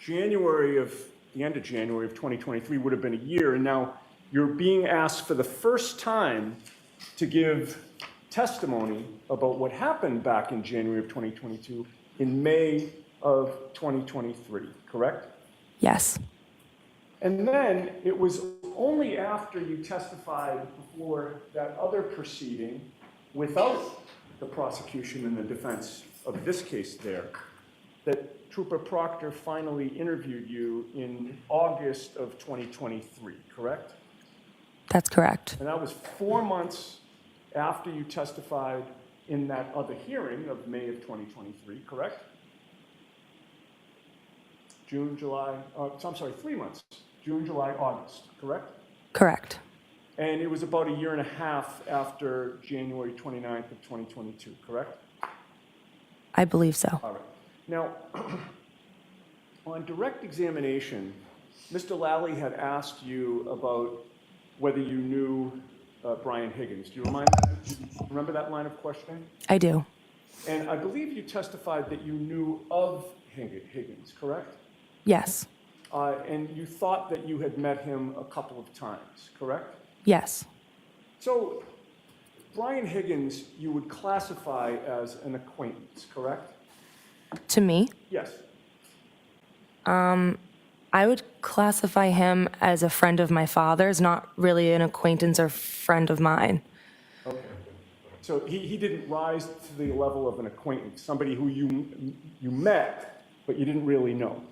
the end of January of 2023 would have been a year, and now you're being asked for the first time to give testimony about what happened back in January of 2022 in May of 2023, correct? Yes. And then it was only after you testified before that other proceeding without the prosecution and the defense of this case there that Trooper Proctor finally interviewed you in August of 2023, correct? That's correct. And that was 4 months after you testified in that other hearing of May of 2023, correct? June, July, I'm sorry, 3 months. June, July, August, correct? Correct. And it was about a year and a half after January 29th of 2022, correct? I believe so. All right. Now, on direct examination, Mr. Lally had asked you about whether you knew Brian Higgins. Do you remember that line of questioning? I do. And I believe you testified that you knew of Higgins, correct? Yes. And you thought that you had met him a couple of times, correct? Yes. So Brian Higgins, you would classify as an acquaintance, correct? To me, Yes. I would classify him as a friend of my father's, not really an acquaintance or friend of mine. Okay. So he didn't rise to the level of an acquaintance, somebody who you met, but you didn't really know.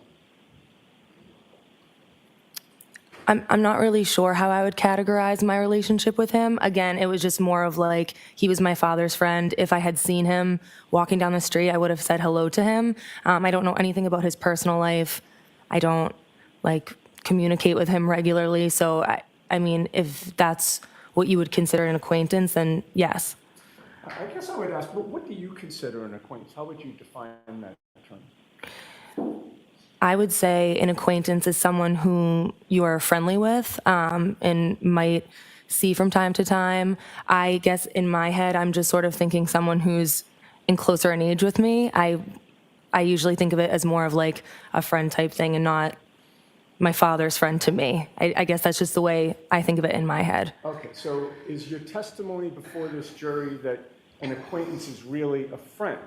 I'm not really sure how I would categorize my relationship with him. Again, it was just more of like, he was my father's friend. If I had seen him walking down the street, I would have said hello to him. I don't know anything about his personal life. I don't like communicate with him regularly. So I mean, if that's what you would consider an acquaintance, then yes. I guess I would ask, but what do you consider an acquaintance? How would you define that term? I would say an acquaintance is someone who you are friendly with and might see from time to time. I guess in my head, I'm just sort of thinking someone who's in closer in age with me. I usually think of it as more of like a friend type thing and not my father's friend to me. I guess that's just the way I think of it in my head. Okay, so is your testimony before this jury that an acquaintance is really a friend?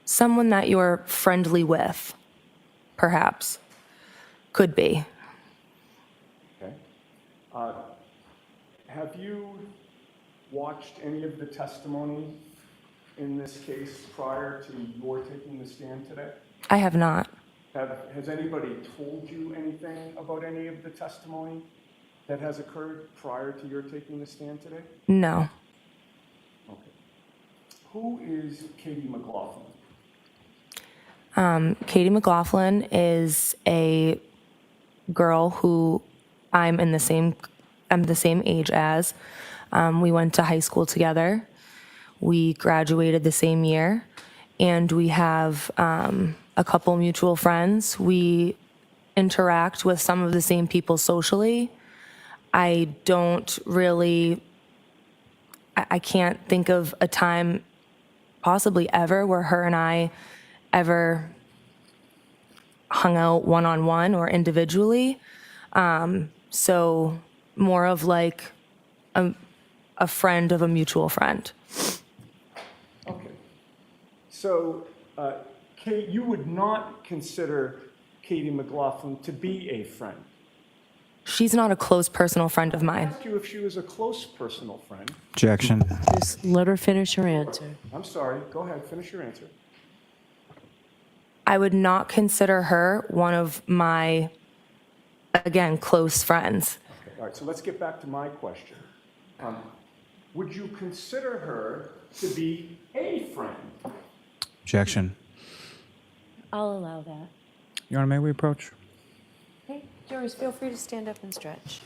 Someone that you're friendly with, perhaps, could be. Okay. Have you watched any of the testimony in this case prior to your taking the stand today? I have not. Has anybody told you anything about any of the testimony that has occurred prior to your taking the stand today? No. Okay. Who is Katie McLaughlin? Katie McLaughlin is a girl who I'm the same age as. We went to high school together. We graduated the same year, and we have a couple mutual friends. We interact with some of the same people socially. I can't think of a time, possibly ever, where her and I ever hung out one-on-one or individually. So more of like a friend of a mutual friend. Okay. So, Kate, you would not consider Katie McLaughlin to be a friend? She's not a close personal friend of I mine. asked you if she was a close personal friend. Objection. Just let her finish her answer. I'm sorry. Go ahead. Finish your answer. I would not consider her one of my, again, close friends. Okay. All right. So let's get back to my question. Would you consider her to be a friend? Objection. I'll allow that. Your Honor, may we approach? Okay, jurors, feel free to stand up and stretch.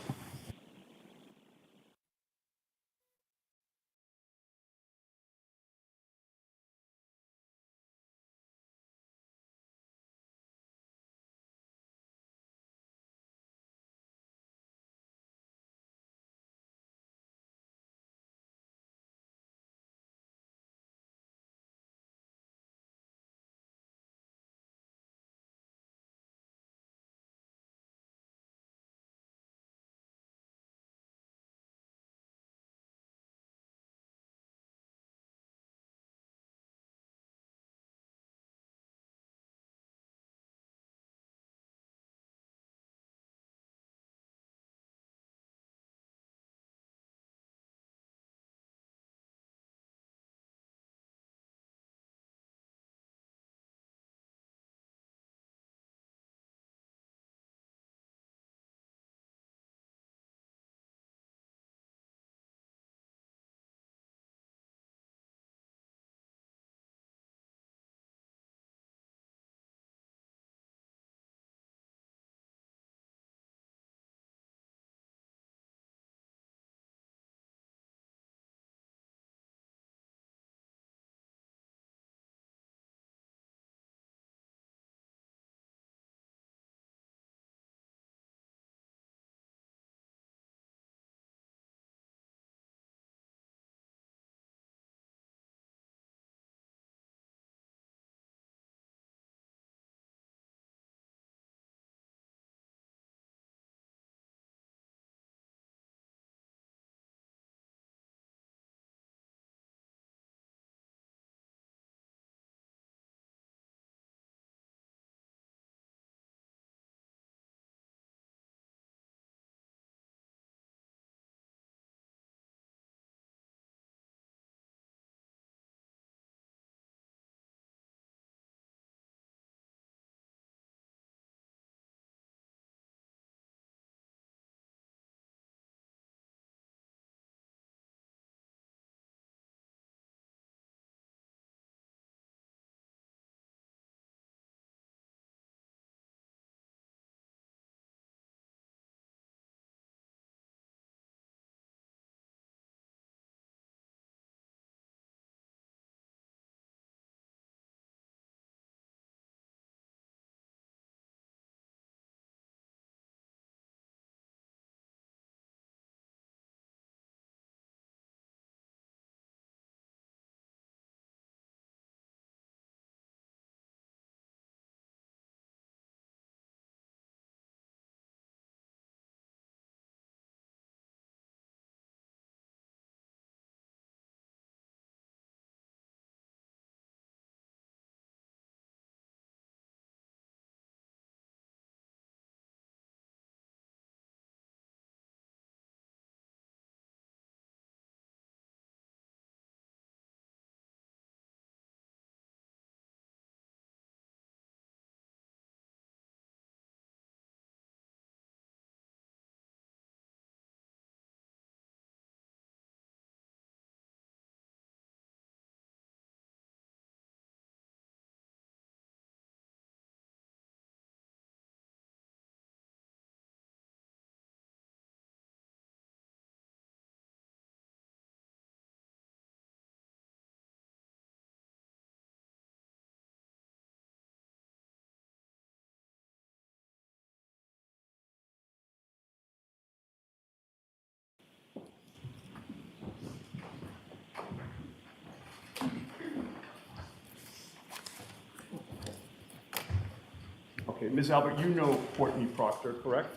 Okay, Ms. Albert, you know Courtney Proctor, correct?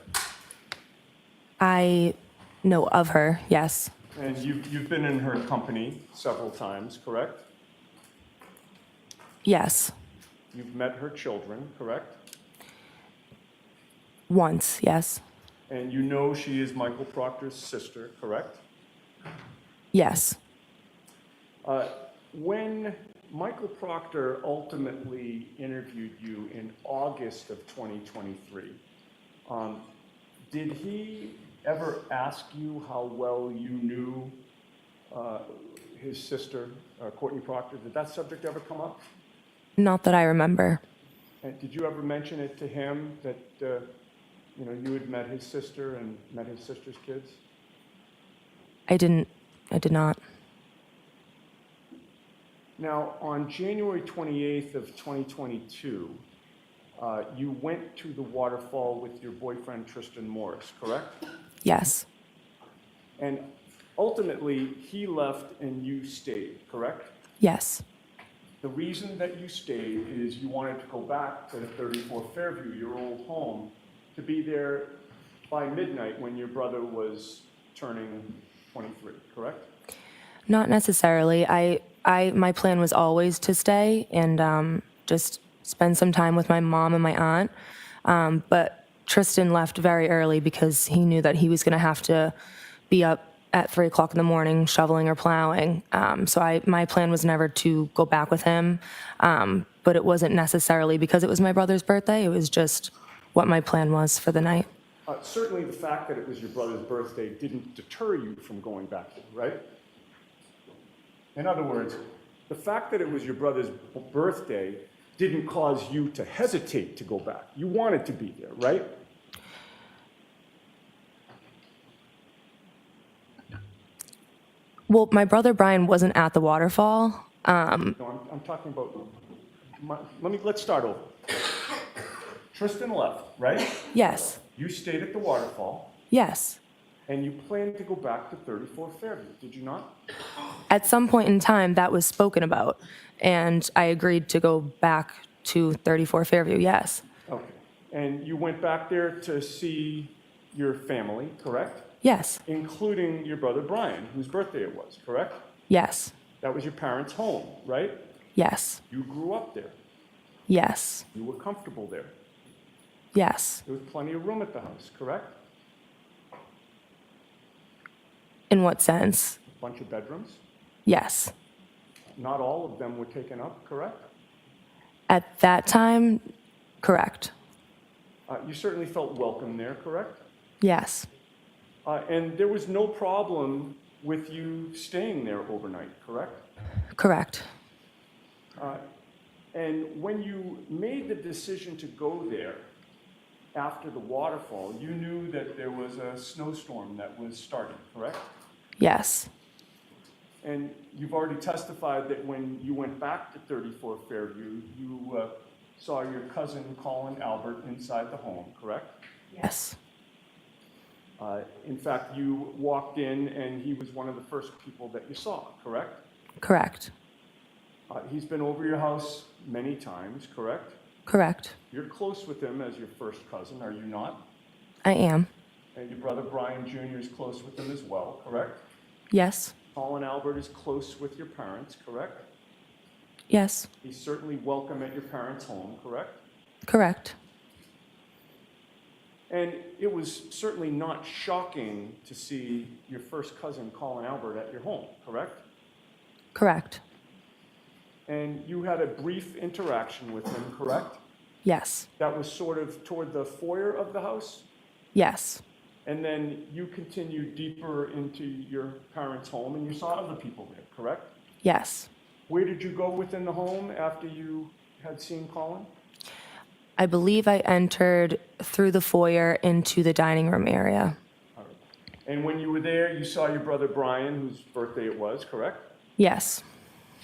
I know of her, yes. And you've been in her company several times, correct? Yes. You've met her children, correct? Once, yes. And you know she is Michael Proctor's sister, correct? Yes. When Michael Proctor ultimately interviewed you in August of 2023, did he ever ask you how well you knew his sister, Courtney Proctor? Did that subject ever come up? Not that I remember. And did you ever mention it to him that you had met his sister and met his sister's kids? I did not. Now, on January 28th of 2022, you went to the waterfall with your boyfriend, Tristan Morris, correct? Yes. And ultimately, he left and you stayed, correct? Yes. The reason that you stayed is you wanted to go back to the 34 Fairview, your old home, to be there by midnight when your brother was turning 23, correct? Not necessarily. My plan was always to stay and just spend some time with my mom and my aunt. But Tristan left very early because he knew that he was going to have to be up at 3 o'clock in the morning shoveling or plowing. So my plan was never to go back with him. But it wasn't necessarily because it was my brother's birthday. It was just what my plan was for the night. Certainly the fact that it was your brother's birthday didn't deter you from going back there, right? In other words, the fact that it was your brother's birthday didn't cause you to hesitate to go back. You wanted to be there, right? Well, my brother Brian wasn't at the waterfall. No, I'm talking about, let's start over. Tristan left, right? Yes. You stayed at the waterfall, Yes. and you planned to go back to 34 Fairview, did you not? At some point in time, that was spoken about, and I agreed to go back to 34 Fairview, yes. Okay. And you went back there to see your family, correct? Yes. Including your brother Brian, whose birthday it was, correct? Yes. That was your parents' home, right? Yes. You grew up there. Yes. You were comfortable there. Yes. There was plenty of room at the house, correct? In what sense? A bunch of bedrooms. Yes. Not all of them were taken up, correct? At that time, correct. You certainly felt welcome there, correct? Yes. And there was no problem with you staying there overnight, correct? Correct. And when you made the decision to go there after the waterfall, you knew that there was a snowstorm that was starting, correct? Yes. And you've already testified that when you went back to 34 Fairview, you saw your cousin Colin Albert inside the home, correct? Yes. In fact, you walked in and he was one of the first people that you saw, correct? Correct. He's been over your house many times, correct? Correct. You're close with him as your first cousin, are you not? I am. And your brother Brian Jr. is close with him as well, correct? Yes. Colin Albert is close with your parents, correct? Yes. He's certainly welcome at your parents' home, correct? Correct. And it was certainly not shocking to see your first cousin, Colin Albert, at your home, correct? Correct. And you had a brief interaction with him, correct? Yes. That was sort of toward the foyer of the house? Yes. And then you continued deeper into your parents' home and you saw other people there, correct? Yes. Where did you go within the home after you had seen Colin? I believe I entered through the foyer into the dining room area. All right. And when you were there, you saw your brother Brian, whose birthday it was, correct? Yes.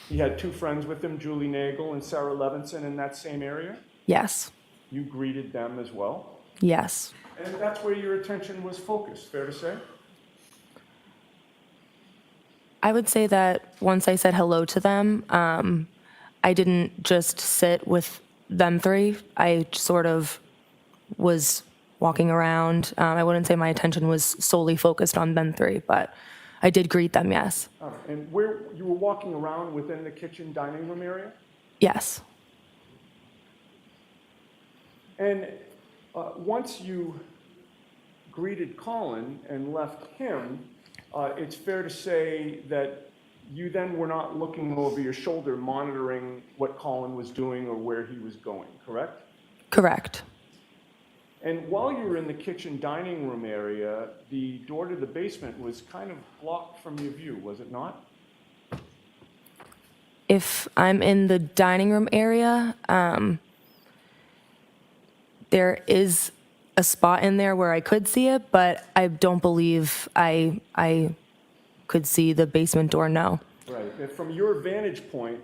He had two friends with him, Julie Nagel and Sarah Levinson, in that same area? Yes. You greeted them as well? Yes. And that's where your attention was focused, fair to say? I would say that once I said hello to them, I didn't just sit with them three. I sort of was walking around. I wouldn't say my attention was solely focused on them three, but I did greet them, yes. And where, you were walking around within the kitchen dining room area? Yes. And once you greeted Colin and left him, it's fair to say that you then were not looking over your shoulder monitoring what Colin was doing or where he was going, correct? Correct. And while you were in the kitchen dining room area, the door to the basement was kind of blocked from your view, was it not? If I'm in the dining room area, there is a spot in there where I could see it, but I don't believe I could see the basement door, no. Right. And from your vantage point,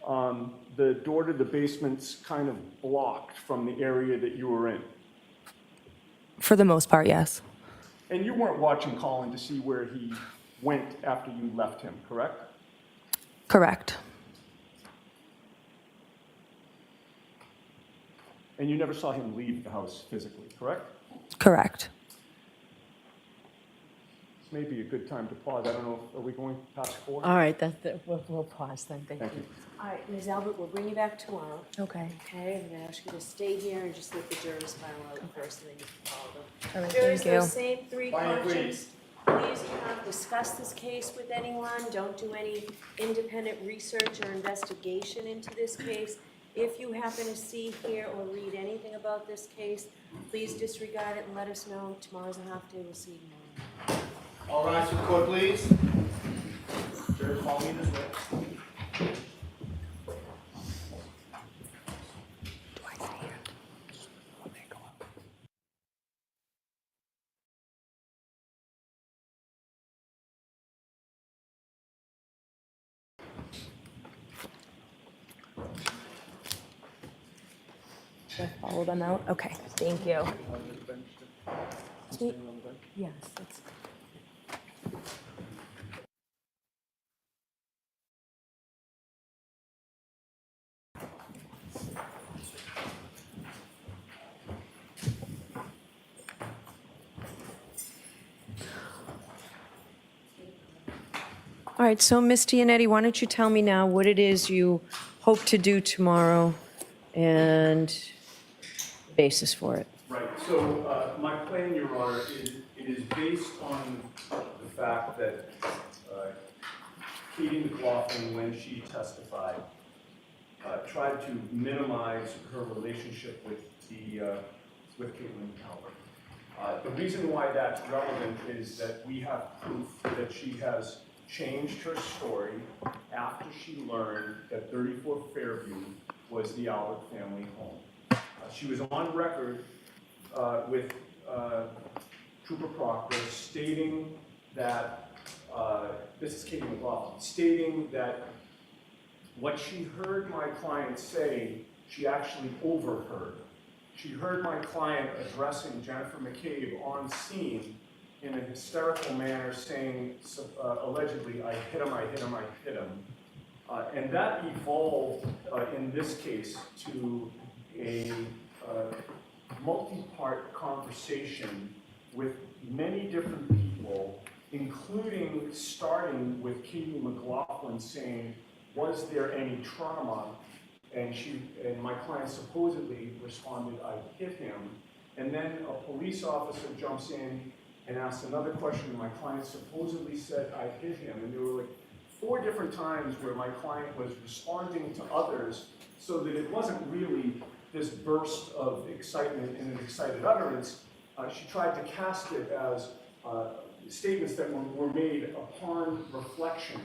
the door to the basement's kind of blocked from the area that you were in. For the most part, yes. And you weren't watching Colin to see where he went after you left him, correct? Correct. And you never saw him leave the house physically, correct? Correct. This may be a good time to pause. I don't know, are we going past 4? All right, we'll pause then, thank Thank you. you. All right, Ms. Albert, we'll bring you back tomorrow. Okay. Okay, I'm gonna ask you to stay here and just let the jurors file out first, and then you can follow them. All right, Jurors, thank you. those same three Fine, questions. Please do not discuss this case with anyone. Don't do any independent research or investigation into this case. If you happen to see, hear, or read anything about this case, please disregard it and let us know. Tomorrow's a half day. We'll see you tomorrow. All rise to the court, please. Jurors, call me this way. Should I follow them out? Okay, thank you. Yes, that's. All right, so Ms. Gianetti, why don't you tell me now what it is you hope to do tomorrow and the basis for it? Right, so my plan, Your Honor, it is based on the fact that Katie McLaughlin, when she testified, tried to minimize her relationship with Caitlin Calvert. The reason why that's relevant is that we have proof that she has changed her story after she learned that 34 Fairview was the Albert family home. She was on record with Trooper Proctor stating that, this is Katie McLaughlin, stating that what she heard my client say, she actually overheard. She heard my client addressing Jennifer McCabe on scene in a hysterical manner saying, allegedly, I hit him, I hit him, I hit him. And that evolved in this case to a multi-part conversation with many different people, including starting with Katie McLaughlin saying, was there any trauma? And my client supposedly responded, I hit him. And then a police officer jumps in and asks another question, and my client supposedly said, I hit him. And there were like 4 different times where my client was responding to others so that it wasn't really this burst of excitement and an excited utterance. She tried to cast it as statements that were made upon reflection,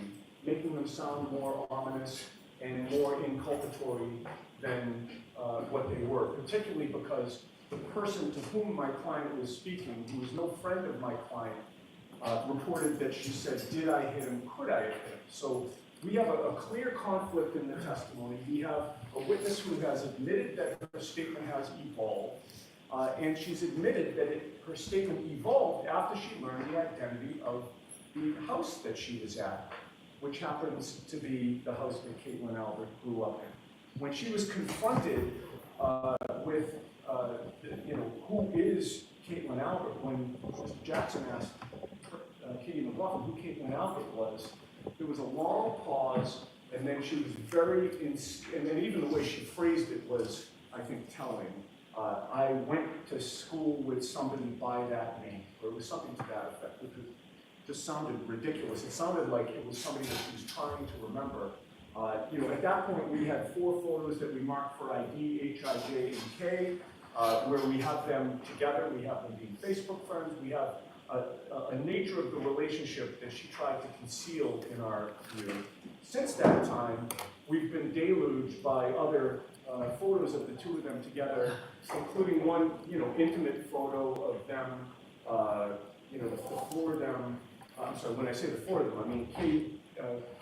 making them sound more ominous and more inculpatory than what they were, particularly because the person to whom my client was speaking, who was no friend of my client, reported that she said, did I hit him, could I have hit him? So we have a clear conflict in the testimony. We have a witness who has admitted that her statement has evolved, and she's admitted that her statement evolved after she learned the identity of the house that she was at, which happens to be the house that Caitlin Albert grew up in. When she was confronted with who is Caitlin Albert? When Mr. Jackson asked Katie McLaughlin who Caitlin Albert was, there was a long pause, and then she was very, and then even the way she phrased it was, I think, telling. I went to school with somebody by that name, or it was something to that effect, which just sounded ridiculous. It sounded like it was somebody that she was trying to remember. At that point, we had 4 photos that we marked for ID, H, I, J, and K, where we have them together. We have them being Facebook friends. We have a nature of the relationship that she tried to conceal in our view. Since that time, we've been deluged by other photos of the 2 of them together, including one, intimate photo of them, the 4 of them. I'm sorry, when I say the 4 of them, I mean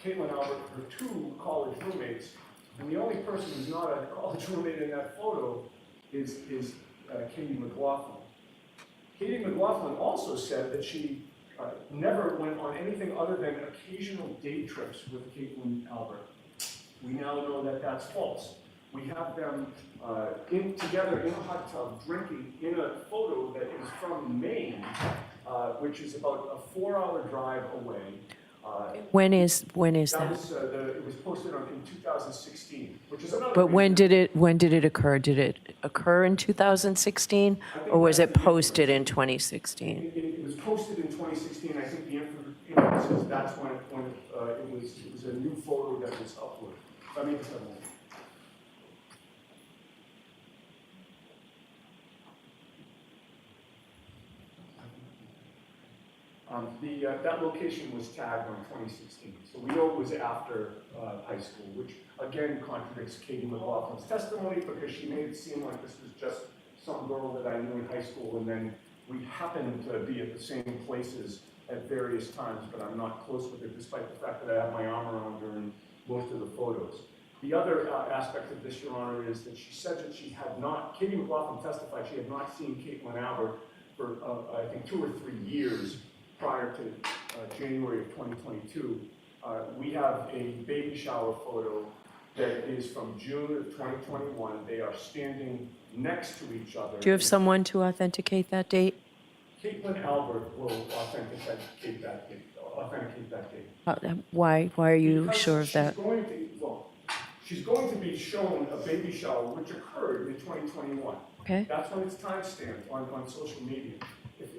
Caitlin Albert, her 2 college roommates, and the only person who's not a college roommate in that photo is Katie McLaughlin. Katie McLaughlin also said that she never went on anything other than occasional day trips with Caitlin Albert. We now know that that's false. We have them together in a hot tub drinking in a photo that is from Maine, which is about a 4-hour drive away. When is that? It was posted in 2016, which is another. But when did it occur? Did it occur in 2016, or was it posted in 2016? It was posted in 2016. I think the inference is that's when it was a new photo that was uploaded. So I mean, it's that location was tagged on 2016, so we know it was after high school, which again contradicts Katie McLaughlin's testimony because she made it seem like this was just some girl that I knew in high school, and then we happened to be at the same places at various times, but I'm not close with her, despite the fact that I have my arm around her in most of the photos. The other aspect of this, Your Honor, is that she said that she had not, Katie McLaughlin testified she had not seen Caitlin Albert for, I think, 2 or 3 years prior to January of 2022. We have a baby shower photo that is from June of 2021. They are standing next to each other. Do you have someone to authenticate that date? Caitlin Albert will authenticate that date. Why are you sure of that? She's going to be shown a baby shower which occurred in 2021. Okay. That's when it's timestamped on social media.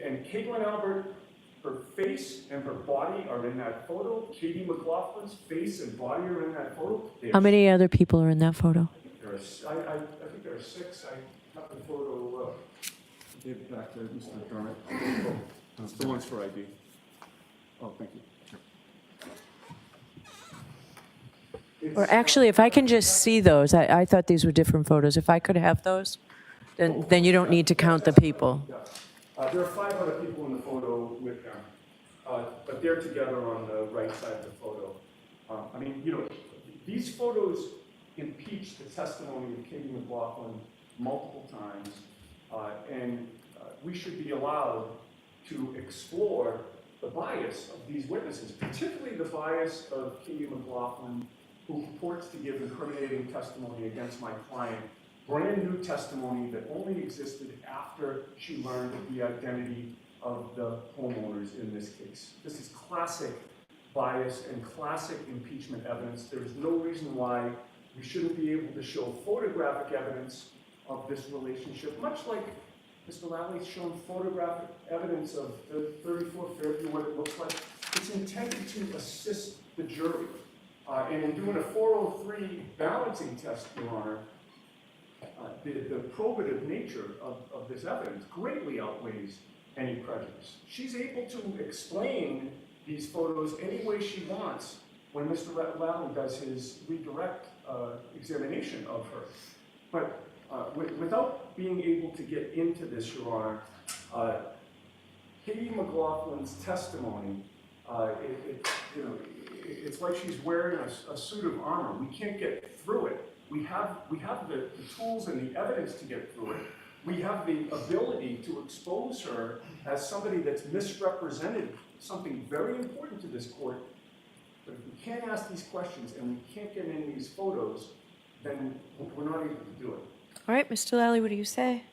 And Caitlin Albert, her face and her body are in that photo. Katie McLaughlin's face and body are in that photo. How many other people are in that photo? I think there are 6. I have the photo. Give it back to Mr. Dermott. It's the ones for ID. Oh, thank you. Or actually, if I can just see those, I thought these were different photos. If I could have those, then you don't need to count the people. There are 5 other people in the photo with them, but they're together on the right side of the photo. These photos impeach the testimony of Katie McLaughlin multiple times, and we should be allowed to explore the bias of these witnesses, particularly the bias of Katie McLaughlin, who purports to give incriminating testimony against my client, brand new testimony that only existed after she learned of the identity of the homeowners in this case. This is classic bias and classic impeachment evidence. There is no reason why we shouldn't be able to show photographic evidence of this relationship, much like Mr. Lally's shown photographic evidence of the 34 Fairview, what it looks like. It's intended to assist the jury. And in doing a 403 balancing test, Your Honor, the probative nature of this evidence greatly outweighs any prejudice. She's able to explain these photos any way she wants when Mr. Lally does his redirect examination of her. But without being able to get into this, Your Honor, Katie McLaughlin's testimony, it's like she's wearing a suit of armor. We can't get through it. We have the tools and the evidence to get through it. We have the ability to expose her as somebody that's misrepresented something very important to this court. But if we can't ask these questions and we can't get in these photos, then we're not able to do it. All right, Mr. Lally, what do you say?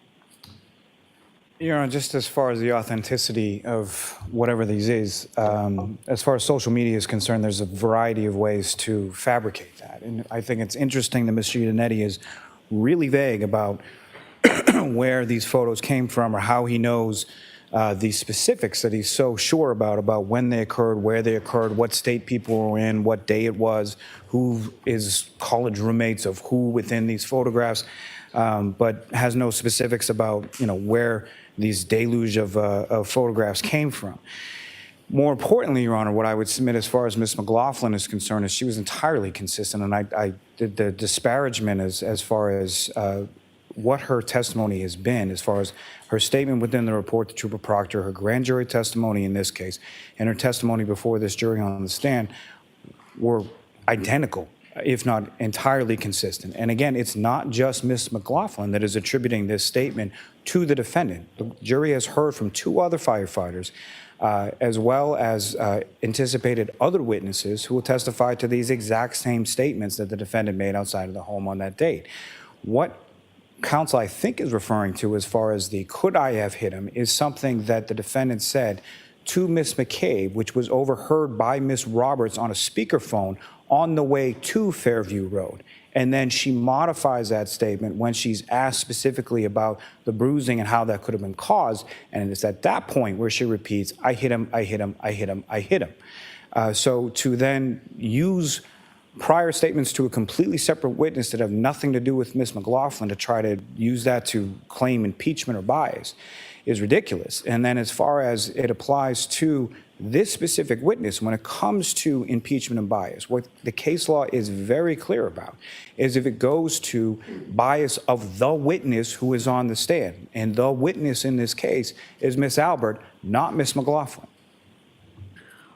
Your Honor, just as far as the authenticity of whatever these is, as far as social media is concerned, there's a variety of ways to fabricate that. And I think it's interesting that Mr. Iannetti is really vague about where these photos came from or how he knows the specifics that he's so sure about when they occurred, where they occurred, what state people were in, what day it was, who is college roommates of who within these photographs, but has no specifics about, where these deluge of photographs came from. More importantly, Your Honor, what I would submit as far as Ms. McLaughlin is concerned is she was entirely consistent, and I did the disparagement as far as what her testimony has been, as far as her statement within the report to Trooper Proctor, her grand jury testimony in this case, and her testimony before this jury on the stand were identical, if not entirely consistent. And again, it's not just Ms. McLaughlin that is attributing this statement to the defendant. The jury has heard from 2 other firefighters, as well as anticipated other witnesses who will testify to these exact same statements that the defendant made outside of the home on that date. What counsel, I think, is referring to as far as the could I have hit him is something that the defendant said to Ms. McCabe, which was overheard by Ms. Roberts on a speakerphone on the way to Fairview Road. And then she modifies that statement when she's asked specifically about the bruising and how that could have been caused. And it's at that point where she repeats, I hit him, I hit him, I hit him, I hit him. So to then use prior statements to a completely separate witness that have nothing to do with Ms. McLaughlin to try to use that to claim impeachment or bias is ridiculous. And then as far as it applies to this specific witness, when it comes to impeachment and bias, what the case law is very clear about is if it goes to bias of the witness who is on the stand. And the witness in this case is Ms. Albert, not Ms. McLaughlin.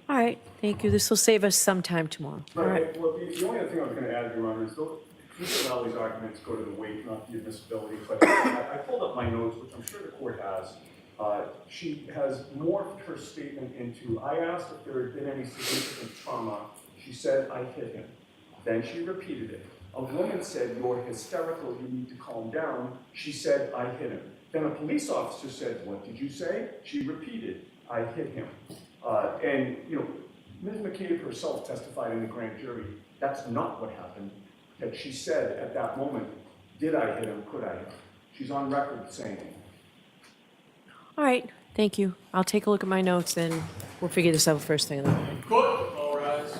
All right, thank you. This will save us some time tomorrow. All right. Well, the only other thing I was going to add, Your Honor, is Mr. Lally arguments go to the weight, not the admissibility. But I pulled up my notes, which I'm sure the court has. She has morphed her statement into, I asked if there had been any significant trauma. She said, I hit him. Then she repeated it. A woman said, you're hysterical, you need to calm down. She said, I hit him. Then a police officer said, what did you say? She repeated, I hit him. And, Ms. McCabe herself testified in the grand jury, that's not what happened. That she said at that moment, did I hit him, could I have? She's on record saying it. All right, thank you. I'll take a look at my notes and we'll figure this out first thing in the morning. Court, all rise.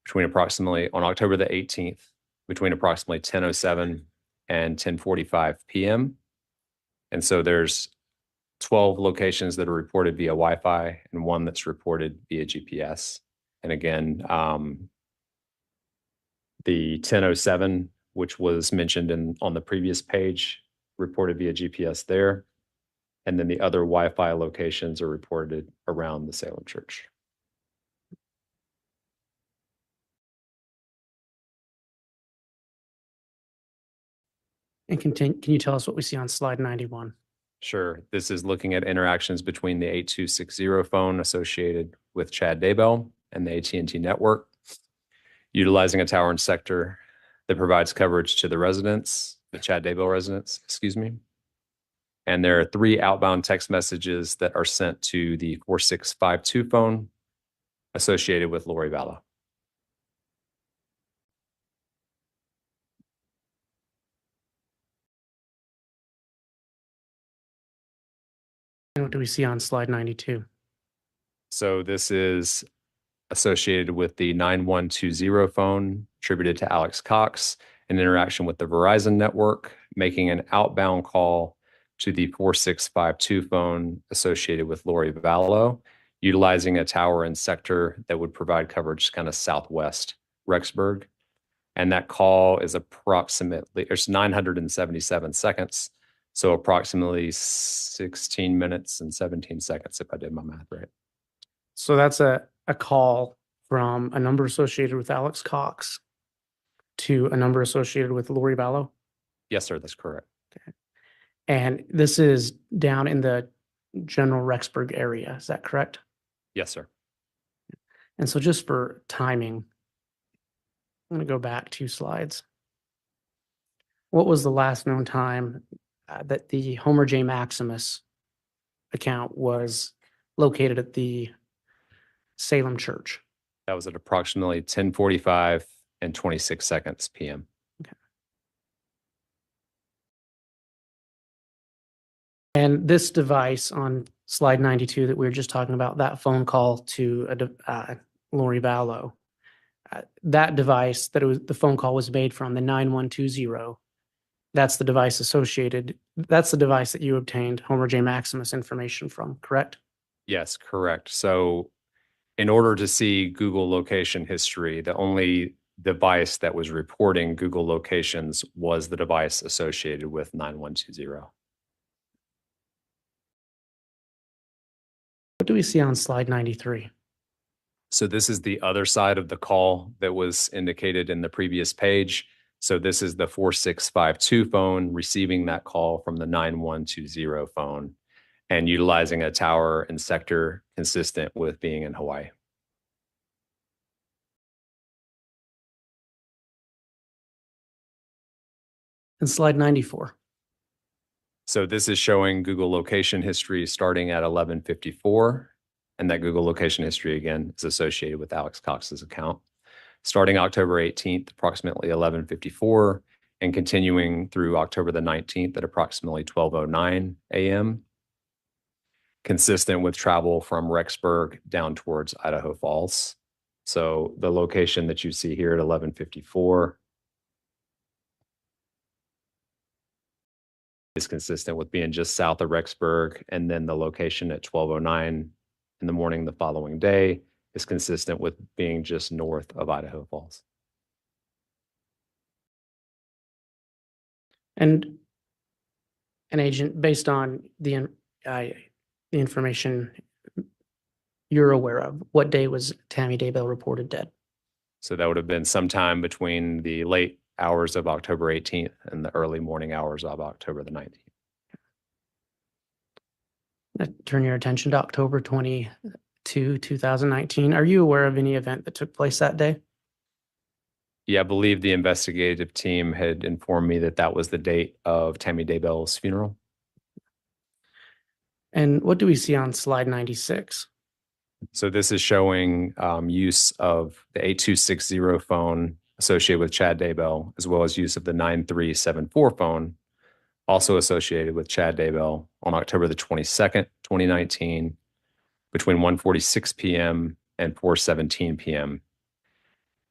Between approximately on October the 18th, between approximately 10:07 and 10:45 p.m. And so there's 12 locations that are reported via Wi-Fi and 1 that's reported via GPS. And again, the 10:07, which was mentioned on the previous page, reported via GPS there. And then the other Wi-Fi locations are reported around the Salem Church. And can you tell us what we see on slide 91? Sure. This is looking at interactions between the 8260 phone associated with Chad Daybell and the AT&T network, utilizing a tower and sector that provides coverage to the residents, the Chad Daybell residents, excuse me. And there are 3 outbound text messages that are sent to the 4652 phone associated with Lori Vallow. And what do we see on slide 92? So this is associated with the 9120 phone attributed to Alex Cox, an interaction with the Verizon network, making an outbound call to the 4652 phone associated with Lori Vallow, utilizing a tower and sector that would provide coverage kind of southwest Rexburg. And that call is approximately, it's 977 seconds. So approximately 16 minutes and 17 seconds, if I did my math right. So that's a call from a number associated with Alex Cox to a number associated with Lori Vallow? Yes, sir, that's correct. Okay. And this is down in the general Rexburg area, is that correct? Yes, sir. And so just for timing, I'm going to go back 2 slides. What was the last known time that the Homer J. Maximus account was located at the Salem Church? That was at approximately 10:45 and 26 seconds PM. And this device on slide 92 that we were just talking about, that phone call to Lori Vallow, that device the phone call was made from, the 9120, that's the device associated, that's the device that you obtained Homer J. Maximus information from, correct? Yes, correct. So in order to see Google location history, the only device that was reporting Google locations was the device associated with 9120. What do we see on slide 93? So this is the other side of the call that was indicated in the previous page. So this is the 4652 phone receiving that call from the 9120 phone and utilizing a tower and sector consistent with being in Hawaii. And slide 94. So this is showing Google location history starting at 11:54, and that Google location history again is associated with Alex Cox's account. Starting October 18th, approximately 11:54, and continuing through October the 19th at approximately 12:09 a.m., consistent with travel from Rexburg down towards Idaho Falls. So the location that you see here at 11:54 is consistent with being just south of Rexburg, and then the location at 12:09 in the morning the following day is consistent with being just north of Idaho Falls. And an agent, based on the information you're aware of, what day was Tammy Daybell reported dead? So that would have been sometime between the late hours of October 18th and the early morning hours of October the 19th. Turn your attention to October 22, 2019. Are you aware of any event that took place that day? Yeah, I believe the investigative team had informed me that that was the date of Tammy Daybell's funeral. And what do we see on slide 96? So this is showing use of the 8260 phone associated with Chad Daybell, as well as use of the 9374 phone, also associated with Chad Daybell, on October the 22nd, 2019, between 1:46 p.m. and 4:17 p.m.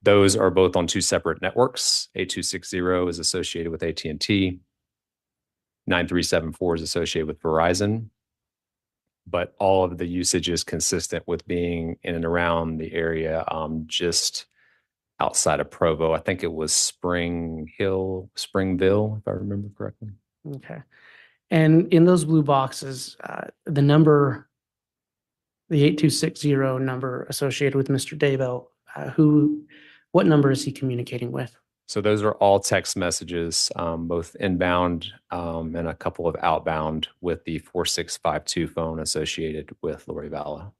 Those are both on 2 separate networks. 8260 is associated with AT&T. 9374 is associated with Verizon. But all of the usage is consistent with being in and around the area just outside of Provo. I think it was Springville, if I remember correctly. Okay. And in those blue boxes, the number, the 8260 number associated with Mr. Daybell, what number is he communicating with? So those are all text messages, both inbound and a couple of outbound with the 4652 phone associated with Lori Vallow.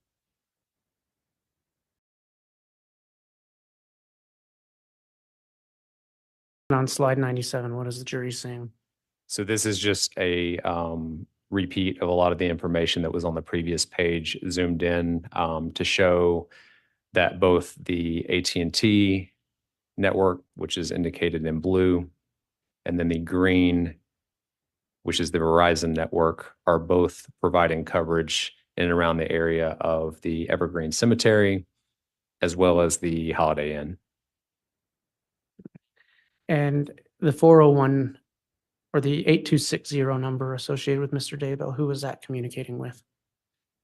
On slide 97, what is the jury saying? So this is just a repeat of a lot of the information that was on the previous page, zoomed in to show that both the AT&T network, which is indicated in blue, and then the green, which is the Verizon network, are both providing coverage in and around the area of the Evergreen Cemetery, as well as the Holiday Inn. And the 401 or the 8260 number associated with Mr. Daybell, who was that communicating with?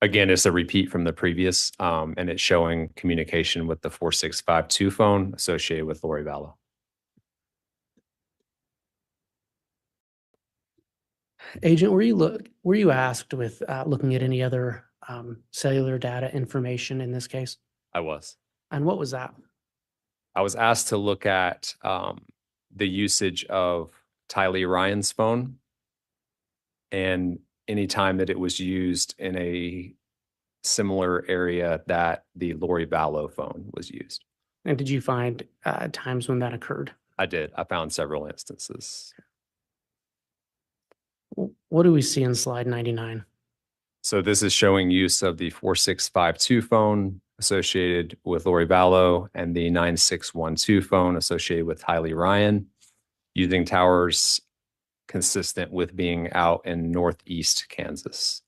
Again, it's a repeat from the previous, and it's showing communication with the 4652 phone associated with Lori Vallow. Agent, were you asked with looking at any other cellular data information in this case? I was. And what was that? I was asked to look at the usage of Tylee Ryan's phone, and any time that it was used in a similar area that the Lori Vallow phone was used. And did you find times when that occurred? I did. I found several instances. What do we see in slide 99? So this is showing use of the 4652 phone associated with Lori Vallow and the 9612 phone associated with Tylee Ryan, using towers consistent with being out in northeast Kansas.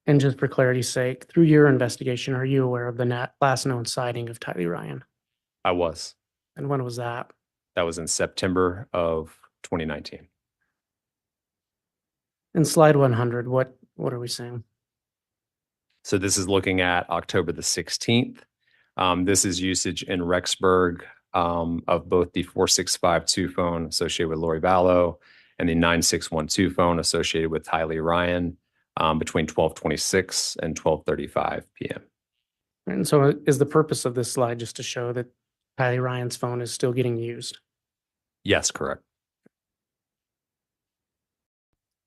And just for clarity's sake, through your investigation, are you aware of the last known sighting of Tylee Ryan? I was. And when was that? That was in September of 2019. In slide 100, what are we seeing? So this is looking at October the 16th. This is usage in Rexburg of both the 4652 phone associated with Lori Vallow and the 9612 phone associated with Tylee Ryan between 12:26 and 12:35 p.m. And so is the purpose of this slide just to show that Tylee Ryan's phone is still getting used? Yes, correct.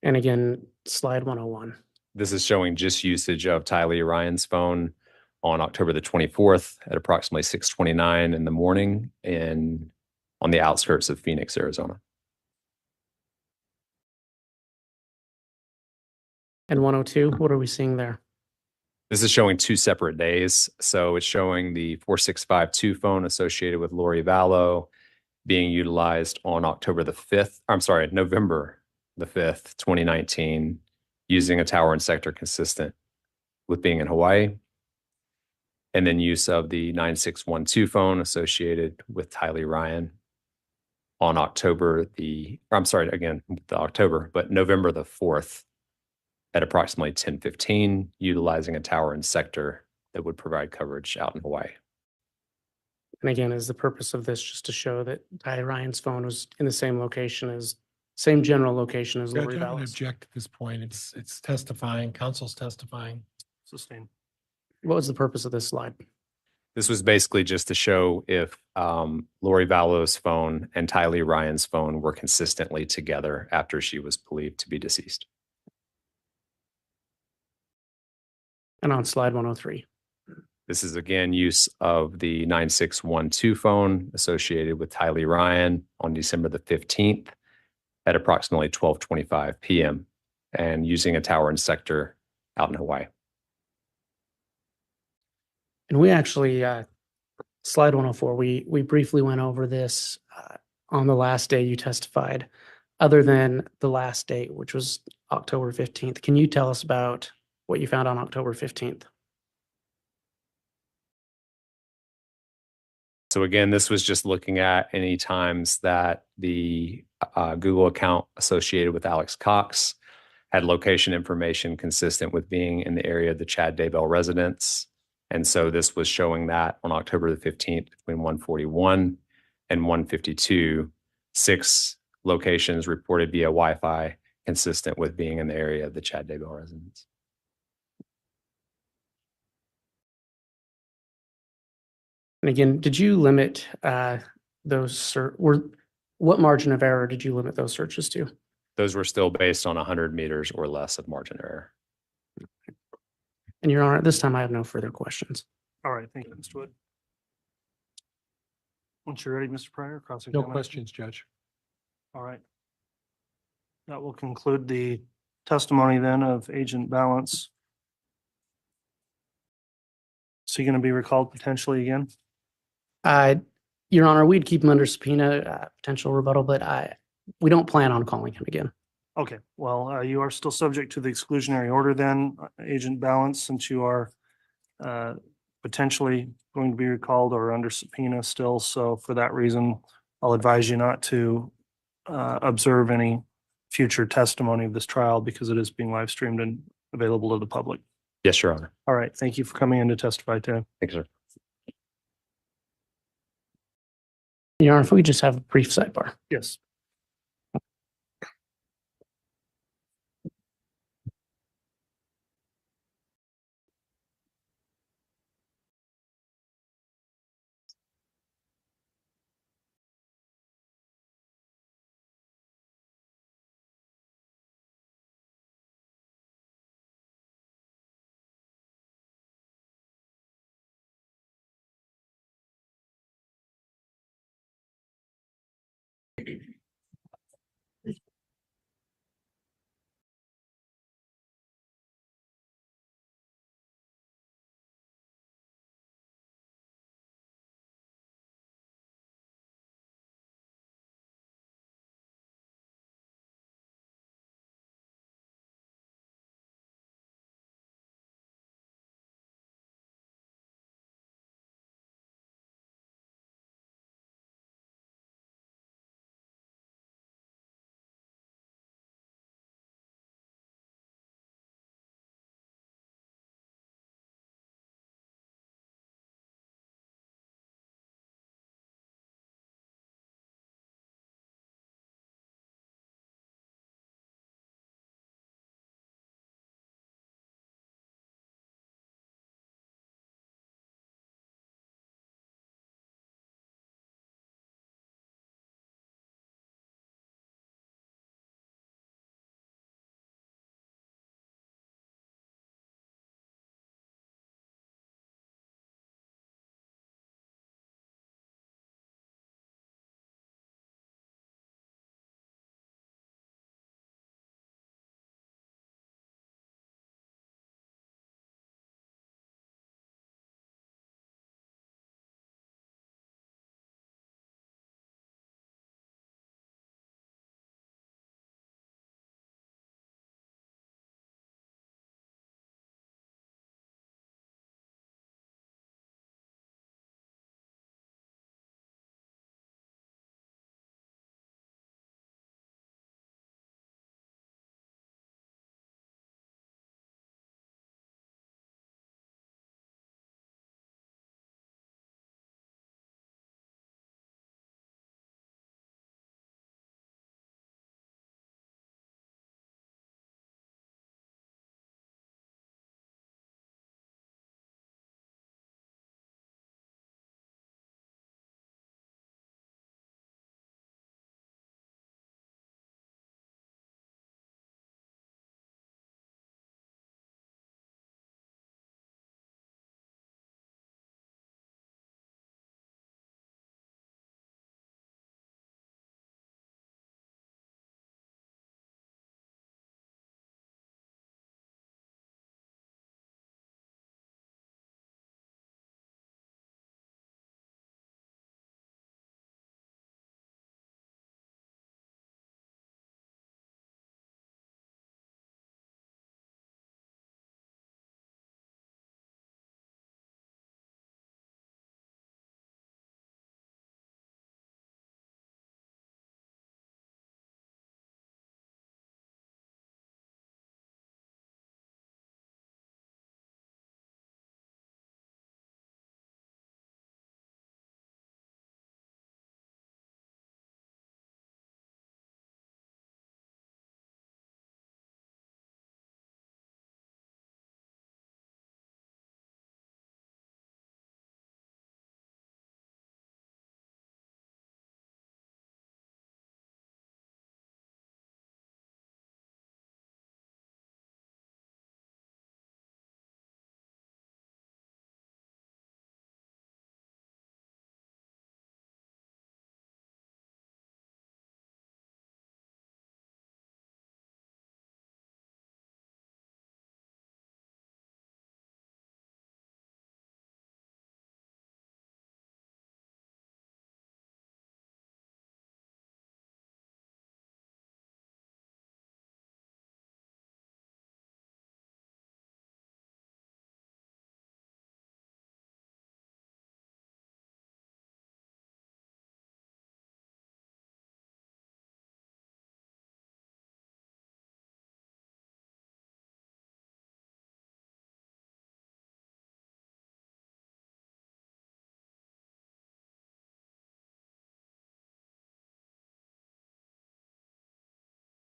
And again, slide 101. This is showing just usage of Tylee Ryan's phone on October the 24th at approximately 6:29 in the morning on the outskirts of Phoenix, Arizona. And 102, what are we seeing there? This is showing 2 separate days. So it's showing the 4652 phone associated with Lori Vallow being utilized on November the 5th, 2019, using a tower and sector consistent with being in Hawaii. And then use of the 9612 phone associated with Tylee Ryan on November the 4th at approximately 10:15, utilizing a tower and sector that would provide coverage out in Hawaii. And again, is the purpose of this just to show that Tylee Ryan's phone was in the same general location as Lori Judge, I would Vallow's? object at this point. It's testifying, counsel's testifying. Sustained. What was the purpose of this slide? This was basically just to show if Lori Vallow's phone and Tylee Ryan's phone were consistently together after she was believed to be deceased. And on slide 103. This is again use of the 9612 phone associated with Tylee Ryan on December the 15th at approximately 12:25 p.m. and using a tower and sector out in Hawaii. And we actually, slide 104, we briefly went over this on the last day you testified, other than the last date, which was October 15th. Can you tell us about what you found on October 15th? So again, this was just looking at any times that the Google account associated with Alex Cox had location information consistent with being in the area of the Chad Daybell residence. And so this was showing that on October the 15th between 1:41 and 1:52, 6 locations reported via Wi-Fi consistent with being in the area of the Chad Daybell residence. And again, did you limit what margin of error did you limit those searches to? Those were still based on 100 meters or less of margin of error. And Your Honor, at this time, I have no further questions. All right, thank you, Mr. Wood. Once you're ready, Mr. Pryor, No cross-examination. questions, Judge. All right. That will conclude the testimony then of Agent Balance. Is he going to be recalled potentially again? Your Honor, we'd keep him under subpoena, potential rebuttal, but we don't plan on calling him again. Okay, well, you are still subject to the exclusionary order then, Agent Balance, since you are potentially going to be recalled or under subpoena still. So for that reason, I'll advise you not to observe any future testimony of this trial because it is being live streamed and available to the public. Yes, Your Honor. All right, thank you for coming in to testify today. Thank you, sir. Your Honor, if we could just have a brief sidebar. Yes.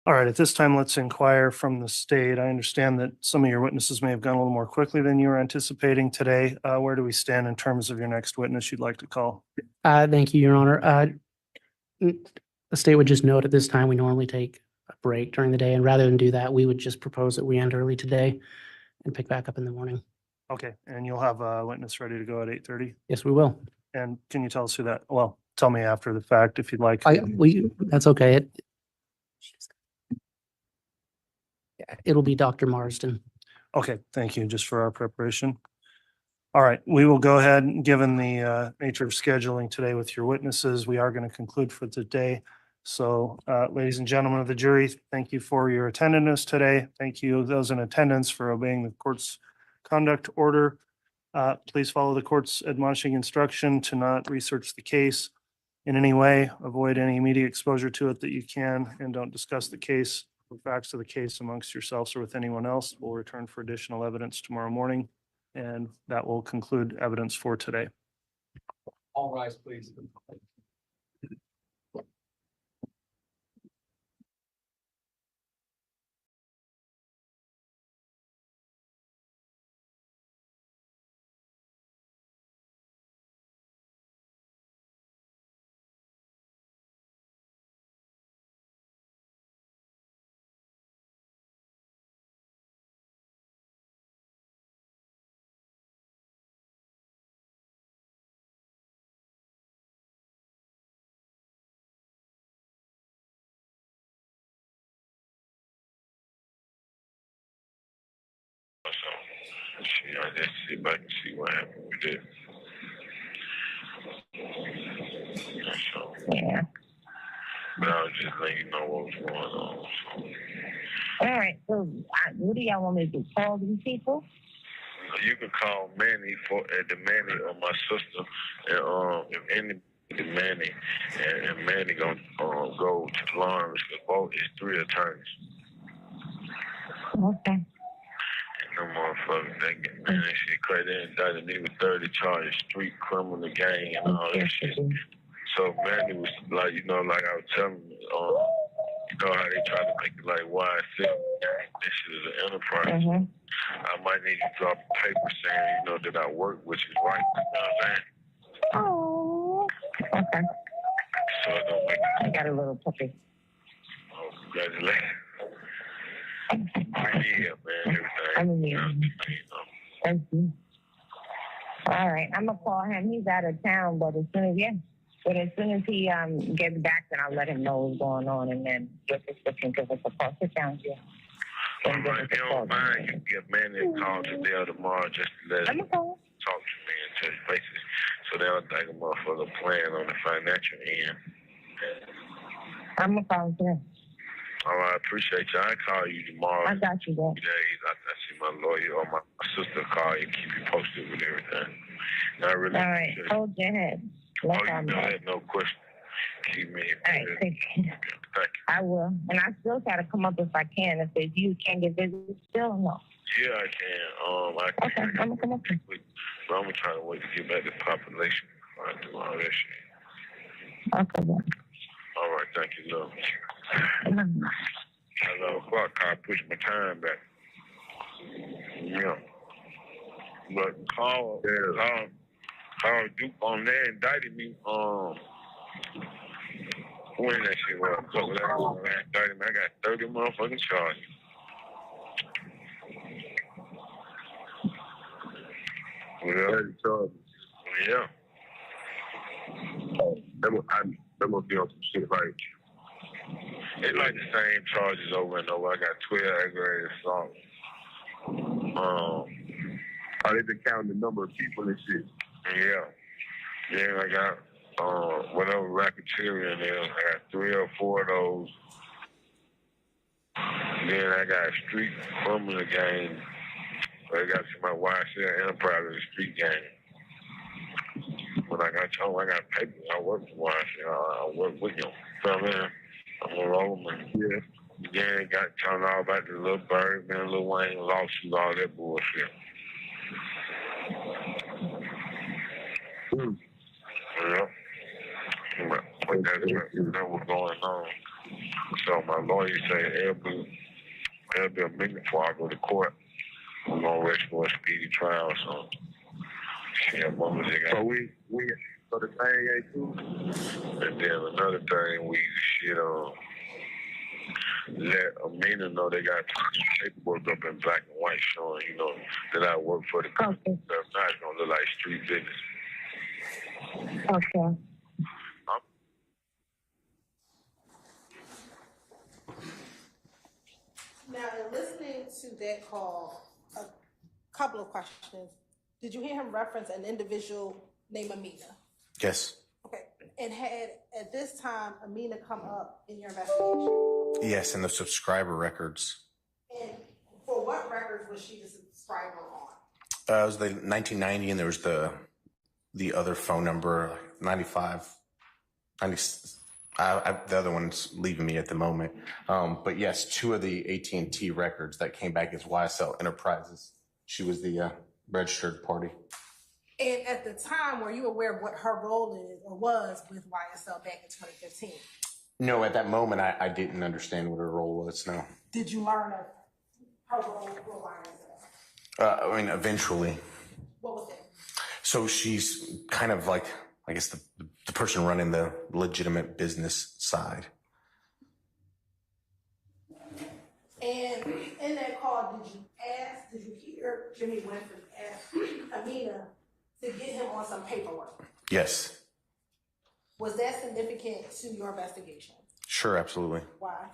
All right, at this time, let's inquire from the state. I understand that some of your witnesses may have gone a little more quickly than you were anticipating today. Where do we stand in terms of your next witness you'd like to call? Thank you, Your Honor. The state would just note at this time, we normally take a break during the day, and rather than do that, we would just propose that we end early today and pick back up in the morning. Okay, and you'll have a witness ready to go at 8:30? Yes, we will. And can you tell us who that, well, tell me after the fact if you'd like. That's okay. It'll be Dr. Marsden. Okay, thank you, just for our preparation. All right, we will go ahead, and given the nature of scheduling today with your witnesses, we are going to conclude for today. So, ladies and gentlemen of the jury, thank you for your attendance today. Thank you, those in attendance, for obeying the court's conduct order. Please follow the court's admonishing instruction to not research the case in any way, avoid any immediate exposure to it that you can, and don't discuss the case or facts of the case amongst yourselves or with anyone else. We'll return for additional evidence tomorrow morning, and that will conclude evidence for today. All rise, please. I just sit back and see what happened with it. So, yeah. But I was just letting you know what was going on. So. All right. So, what do y'all want me to do? Call these people? You can call Manny the Manny or my sister, and if any Manny and Manny gonna go to Lawrence because both is 3 attorneys. Okay. No motherfuckers, that shit crazy. They indicted me with 30 charges, street criminal gang and all that shit. So Manny was like, like I was telling you, how they try to make it like YSL. This shit is an enterprise. Mm-hmm. I might need you to drop a paper saying, that I work, which is right. You know what I'm saying? Oh, okay. So it don't make it. I got a little puppy. Oh, congratulations. Yeah, man, everything. Thank you. All right, I'm gonna call him. He's out of town, but as soon as he gets back, then I'll let him know what's going on, and then get this and give us a call. Sit down here. All right, if you don't mind, you can give Manny a call today or tomorrow just to let him talk to me and touch bases, so they don't think a motherfucker playing on the financial end. I'm gonna call today. All right, I appreciate you. I'll call you tomorrow. I got you, Dad. I see my lawyer or my sister call you, keep you posted with everything. I really all right, hold your head. You know that, no question. Keep me. All right, thank you. Thank you. I will. And I still try to come up if I can. If there's you can't get visited still, no. Yeah, I can. I can. Okay, I'm gonna come up here. But I'm gonna try to wait to get back to population. I do all that shit. Okay, then. All right, thank you, love. At 11 o'clock, I push my time back. Yeah. But Carl Duke on there indicted me. When that shit was, I got 30 motherfucking charges. With 30 charges. Yeah. That must be on some shit, right? It's like the same charges over and over. I got 12 aggravated assault. They been counting the number of people and shit. Yeah. Then I got whatever racketeering is. I got 3 or 4 of those. Then I got street criminal gang. I got my YSL enterprise in the street gang. When I got told I got papers, I work for YSL. I work with them. So, man, I'm a rolling. Yeah. Then got told all about the little bird, man, Lil Wayne lawsuit, all that bullshit. Yeah. But that was going on. So my lawyer said it'll be a minute before I go to court. We're gonna rush for a speedy trial, so yeah, mama they got. So we so the thing ain't too. And then another thing, we shit let Amina know they got paperwork up in black and white showing, that I work for the company. Okay. If not, it's gonna look like street business. Okay. I'm Now, in listening to that call, a couple of questions. Did you hear him reference an individual named Amina? Yes. Okay. And had at this time Amina come up in your investigation? Yes, in the subscriber records. And for what records was she the subscriber on? It was the 1990, and there was the other phone number, like 95, 90. The other one's leaving me at the moment. But yes, two of the AT&T records that came back as YSL Enterprises. She was the registered party. And at the time, were you aware of what her role is or was with YSL back in 2015? No, at that moment, I didn't understand what her role was. No. Did you learn of her role with YSL? I mean, eventually. What was it? So she's kind of like, I guess, the person running the legitimate business side. And in that call, did you hear Jimmy Winford ask Amina to get him on some paperwork? Yes. Was that significant to your investigation? Sure, absolutely. Why?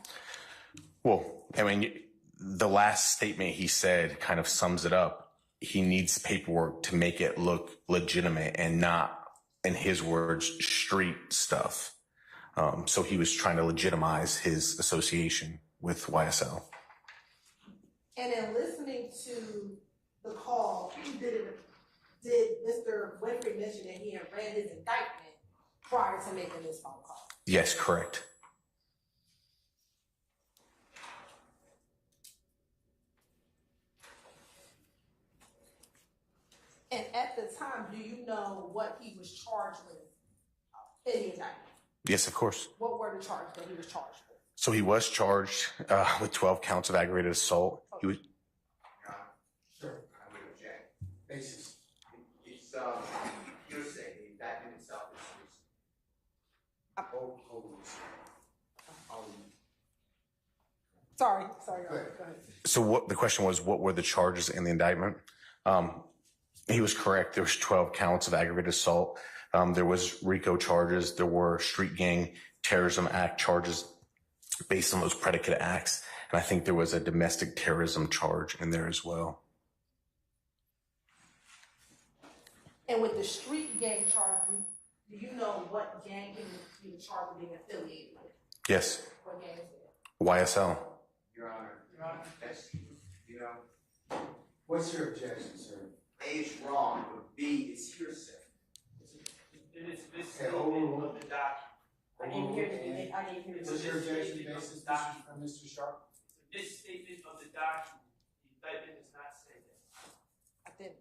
Well, I mean, the last statement he said kind of sums it up. He needs paperwork to make it look legitimate and not, in his words, street stuff. So he was trying to legitimize his association with YSL. And in listening to the call, did Mr. Winfrey mention that he had read his indictment prior to making this phone call? Yes, correct. And at the time, do you know what he was charged with in the indictment? Yes, of course. What were the charges that he was charged with? So he was charged with 12 counts of aggravated assault. He was. Sure, I would object. Basis. It's hearsay. The indictment itself is Sorry, go ahead. So what the question was, what were the charges in the indictment? He was correct. There was 12 counts of aggravated assault. There was RICO charges. There were Street Gang Terrorism Act charges based on those predicate acts. And I think there was a domestic terrorism charge in there as well. And with the street gang charge, do you know what gang he was charged with being affiliated with? Yes. What gang is it? YSL. Your Honor, that's, what's your objection, sir? A is wrong, but B is hearsay. It is this statement of the document. I didn't hear the What's your objection basis from Mr. Sharp? This statement of the document, the indictment does not say that. I didn't.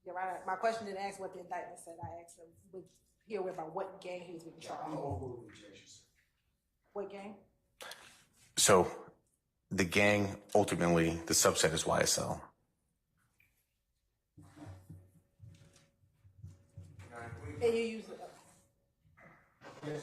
You're right. My question didn't ask what the indictment said. I asked him about what gang he was being charged with. Overruled objection, sir. What gang? So the gang, ultimately, the subset is YSL. And you use it. Yes.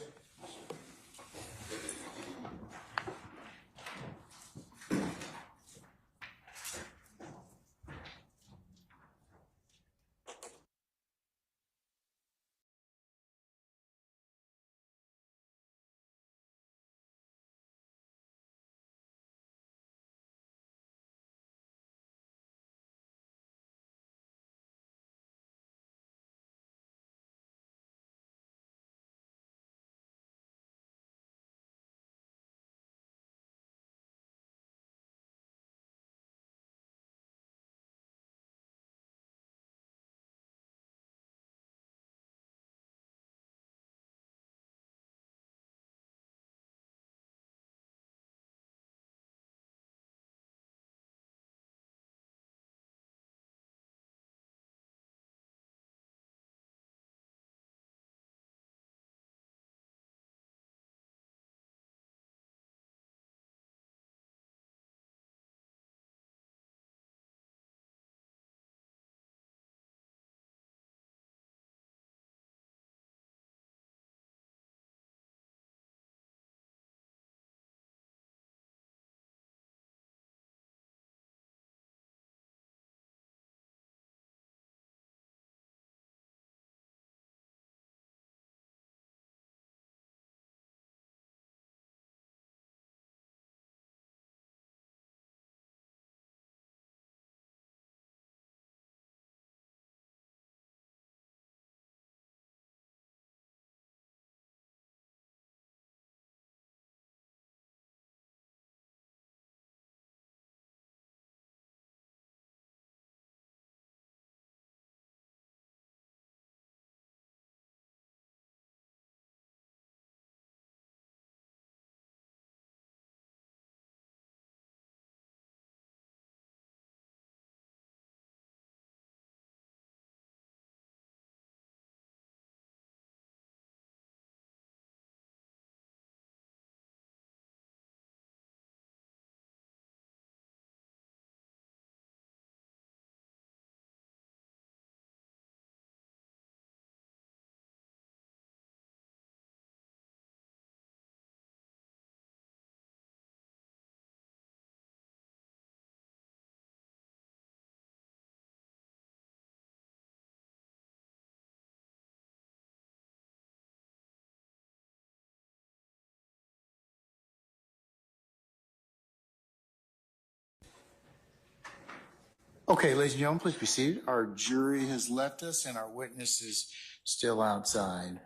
Okay, ladies and gentlemen, please be seated. Our jury has left us and our witness is still outside.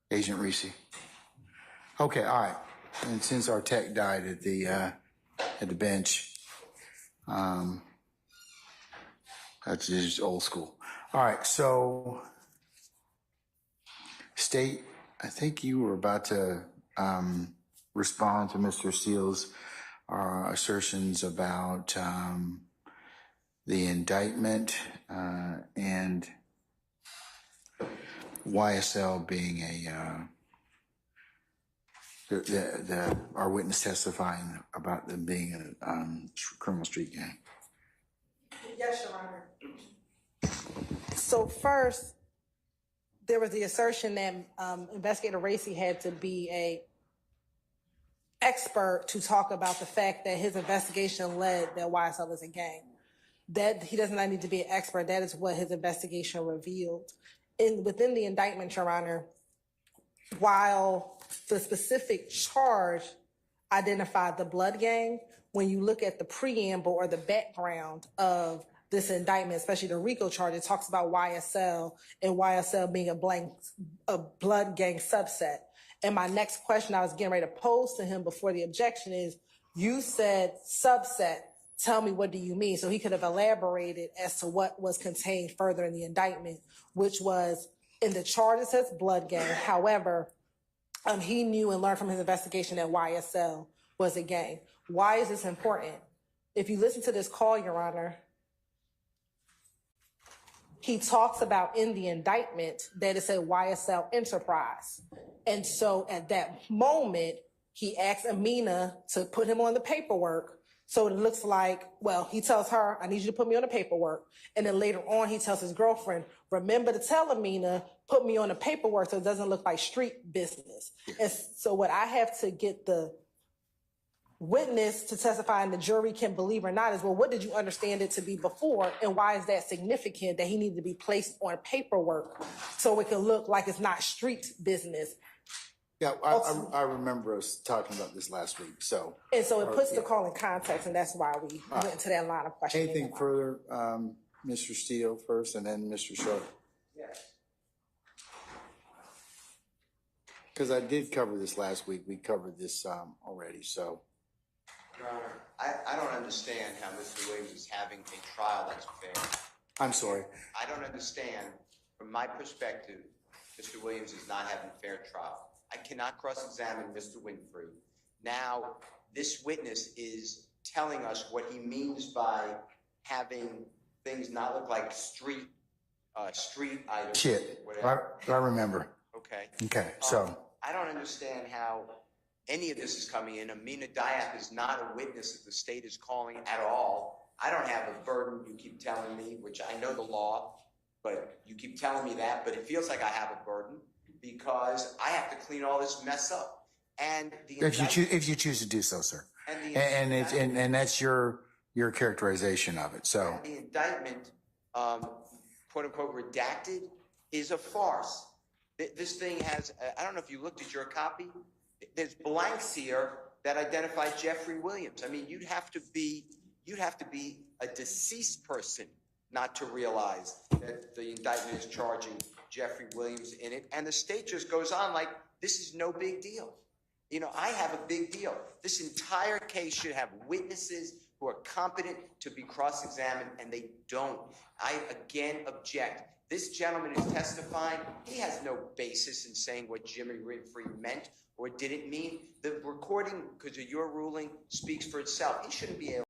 Agent Reese. Okay, all right. And since our tech died at the bench, that's just old school. All right, so State, I think you were about to respond to Mr. Steele's assertions about the indictment and YSL being our witness testifying about them being a criminal street gang. Yes, Your Honor. So first, there was the assertion that Investigator Racy had to be a expert to talk about the fact that his investigation led that YSL is a gang. That he does not need to be an expert. That is what his investigation revealed. Within the indictment, Your Honor, while the specific charge identified the blood gang, when you look at the preamble or the background of this indictment, especially the RICO charge, it talks about YSL and YSL being a blood gang subset. And my next question I was getting ready to pose to him before the objection is, you said subset. Tell me, what do you mean? So he could have elaborated as to what was contained further in the indictment, which was in the charge it says blood gang. However, he knew and learned from his investigation that YSL was a gang. Why is this important? If you listen to this call, Your Honor, he talks about in the indictment that it said YSL Enterprise. And so at that moment, he asked Amina to put him on the paperwork. So it looks like, well, he tells her, I need you to put me on the paperwork. And then later on, he tells his girlfriend, remember to tell Amina, put me on the paperwork so it doesn't look like street business. And so what I have to get the witness to testify and the jury can believe or not is, well, what did you understand it to be before? And why is that significant that he needed to be placed on paperwork so it can look like it's not street business? Yeah, I remember us talking about this last week. So and so it puts the call in context, and that's why we went into that line of questioning. Anything further, Mr. Steele first, and then Mr. Sharp? Yes. Because I did cover this last week. We covered this already. So, Your Honor, I don't understand how Mr. Williams is having a trial that's fair. I'm sorry. I don't understand, from my perspective, Mr. Williams is not having a fair trial. I cannot cross-examine Mr. Winfrey. Now, this witness is telling us what he means by having things not look like street items. Shit, Whatever. I remember. Okay. Okay, so. I don't understand how any of this is coming in. Amina Diak is not a witness that the state is calling at all. I don't have a burden, you keep telling me, which I know the law, but you keep telling me that, but it feels like I have a burden, because I have to clean all this mess up. And the If you choose to do so, sir, and that's your characterization of it. So the indictment, quote unquote, redacted, is a farce. This thing has, I don't know if you looked at your copy. There's blanks here that identify Jeffrey Williams. I mean, you'd have to be a deceased person not to realize that the indictment is charging Jeffrey Williams in it. And the state just goes on like, this is no big deal. You know, I have a big deal. This entire case should have witnesses who are competent to be cross-examined, and they don't. I again object. This gentleman is testifying. He has no basis in saying what Jimmy Winfrey meant or didn't mean. The recording, because of your ruling, speaks for itself. He shouldn't be able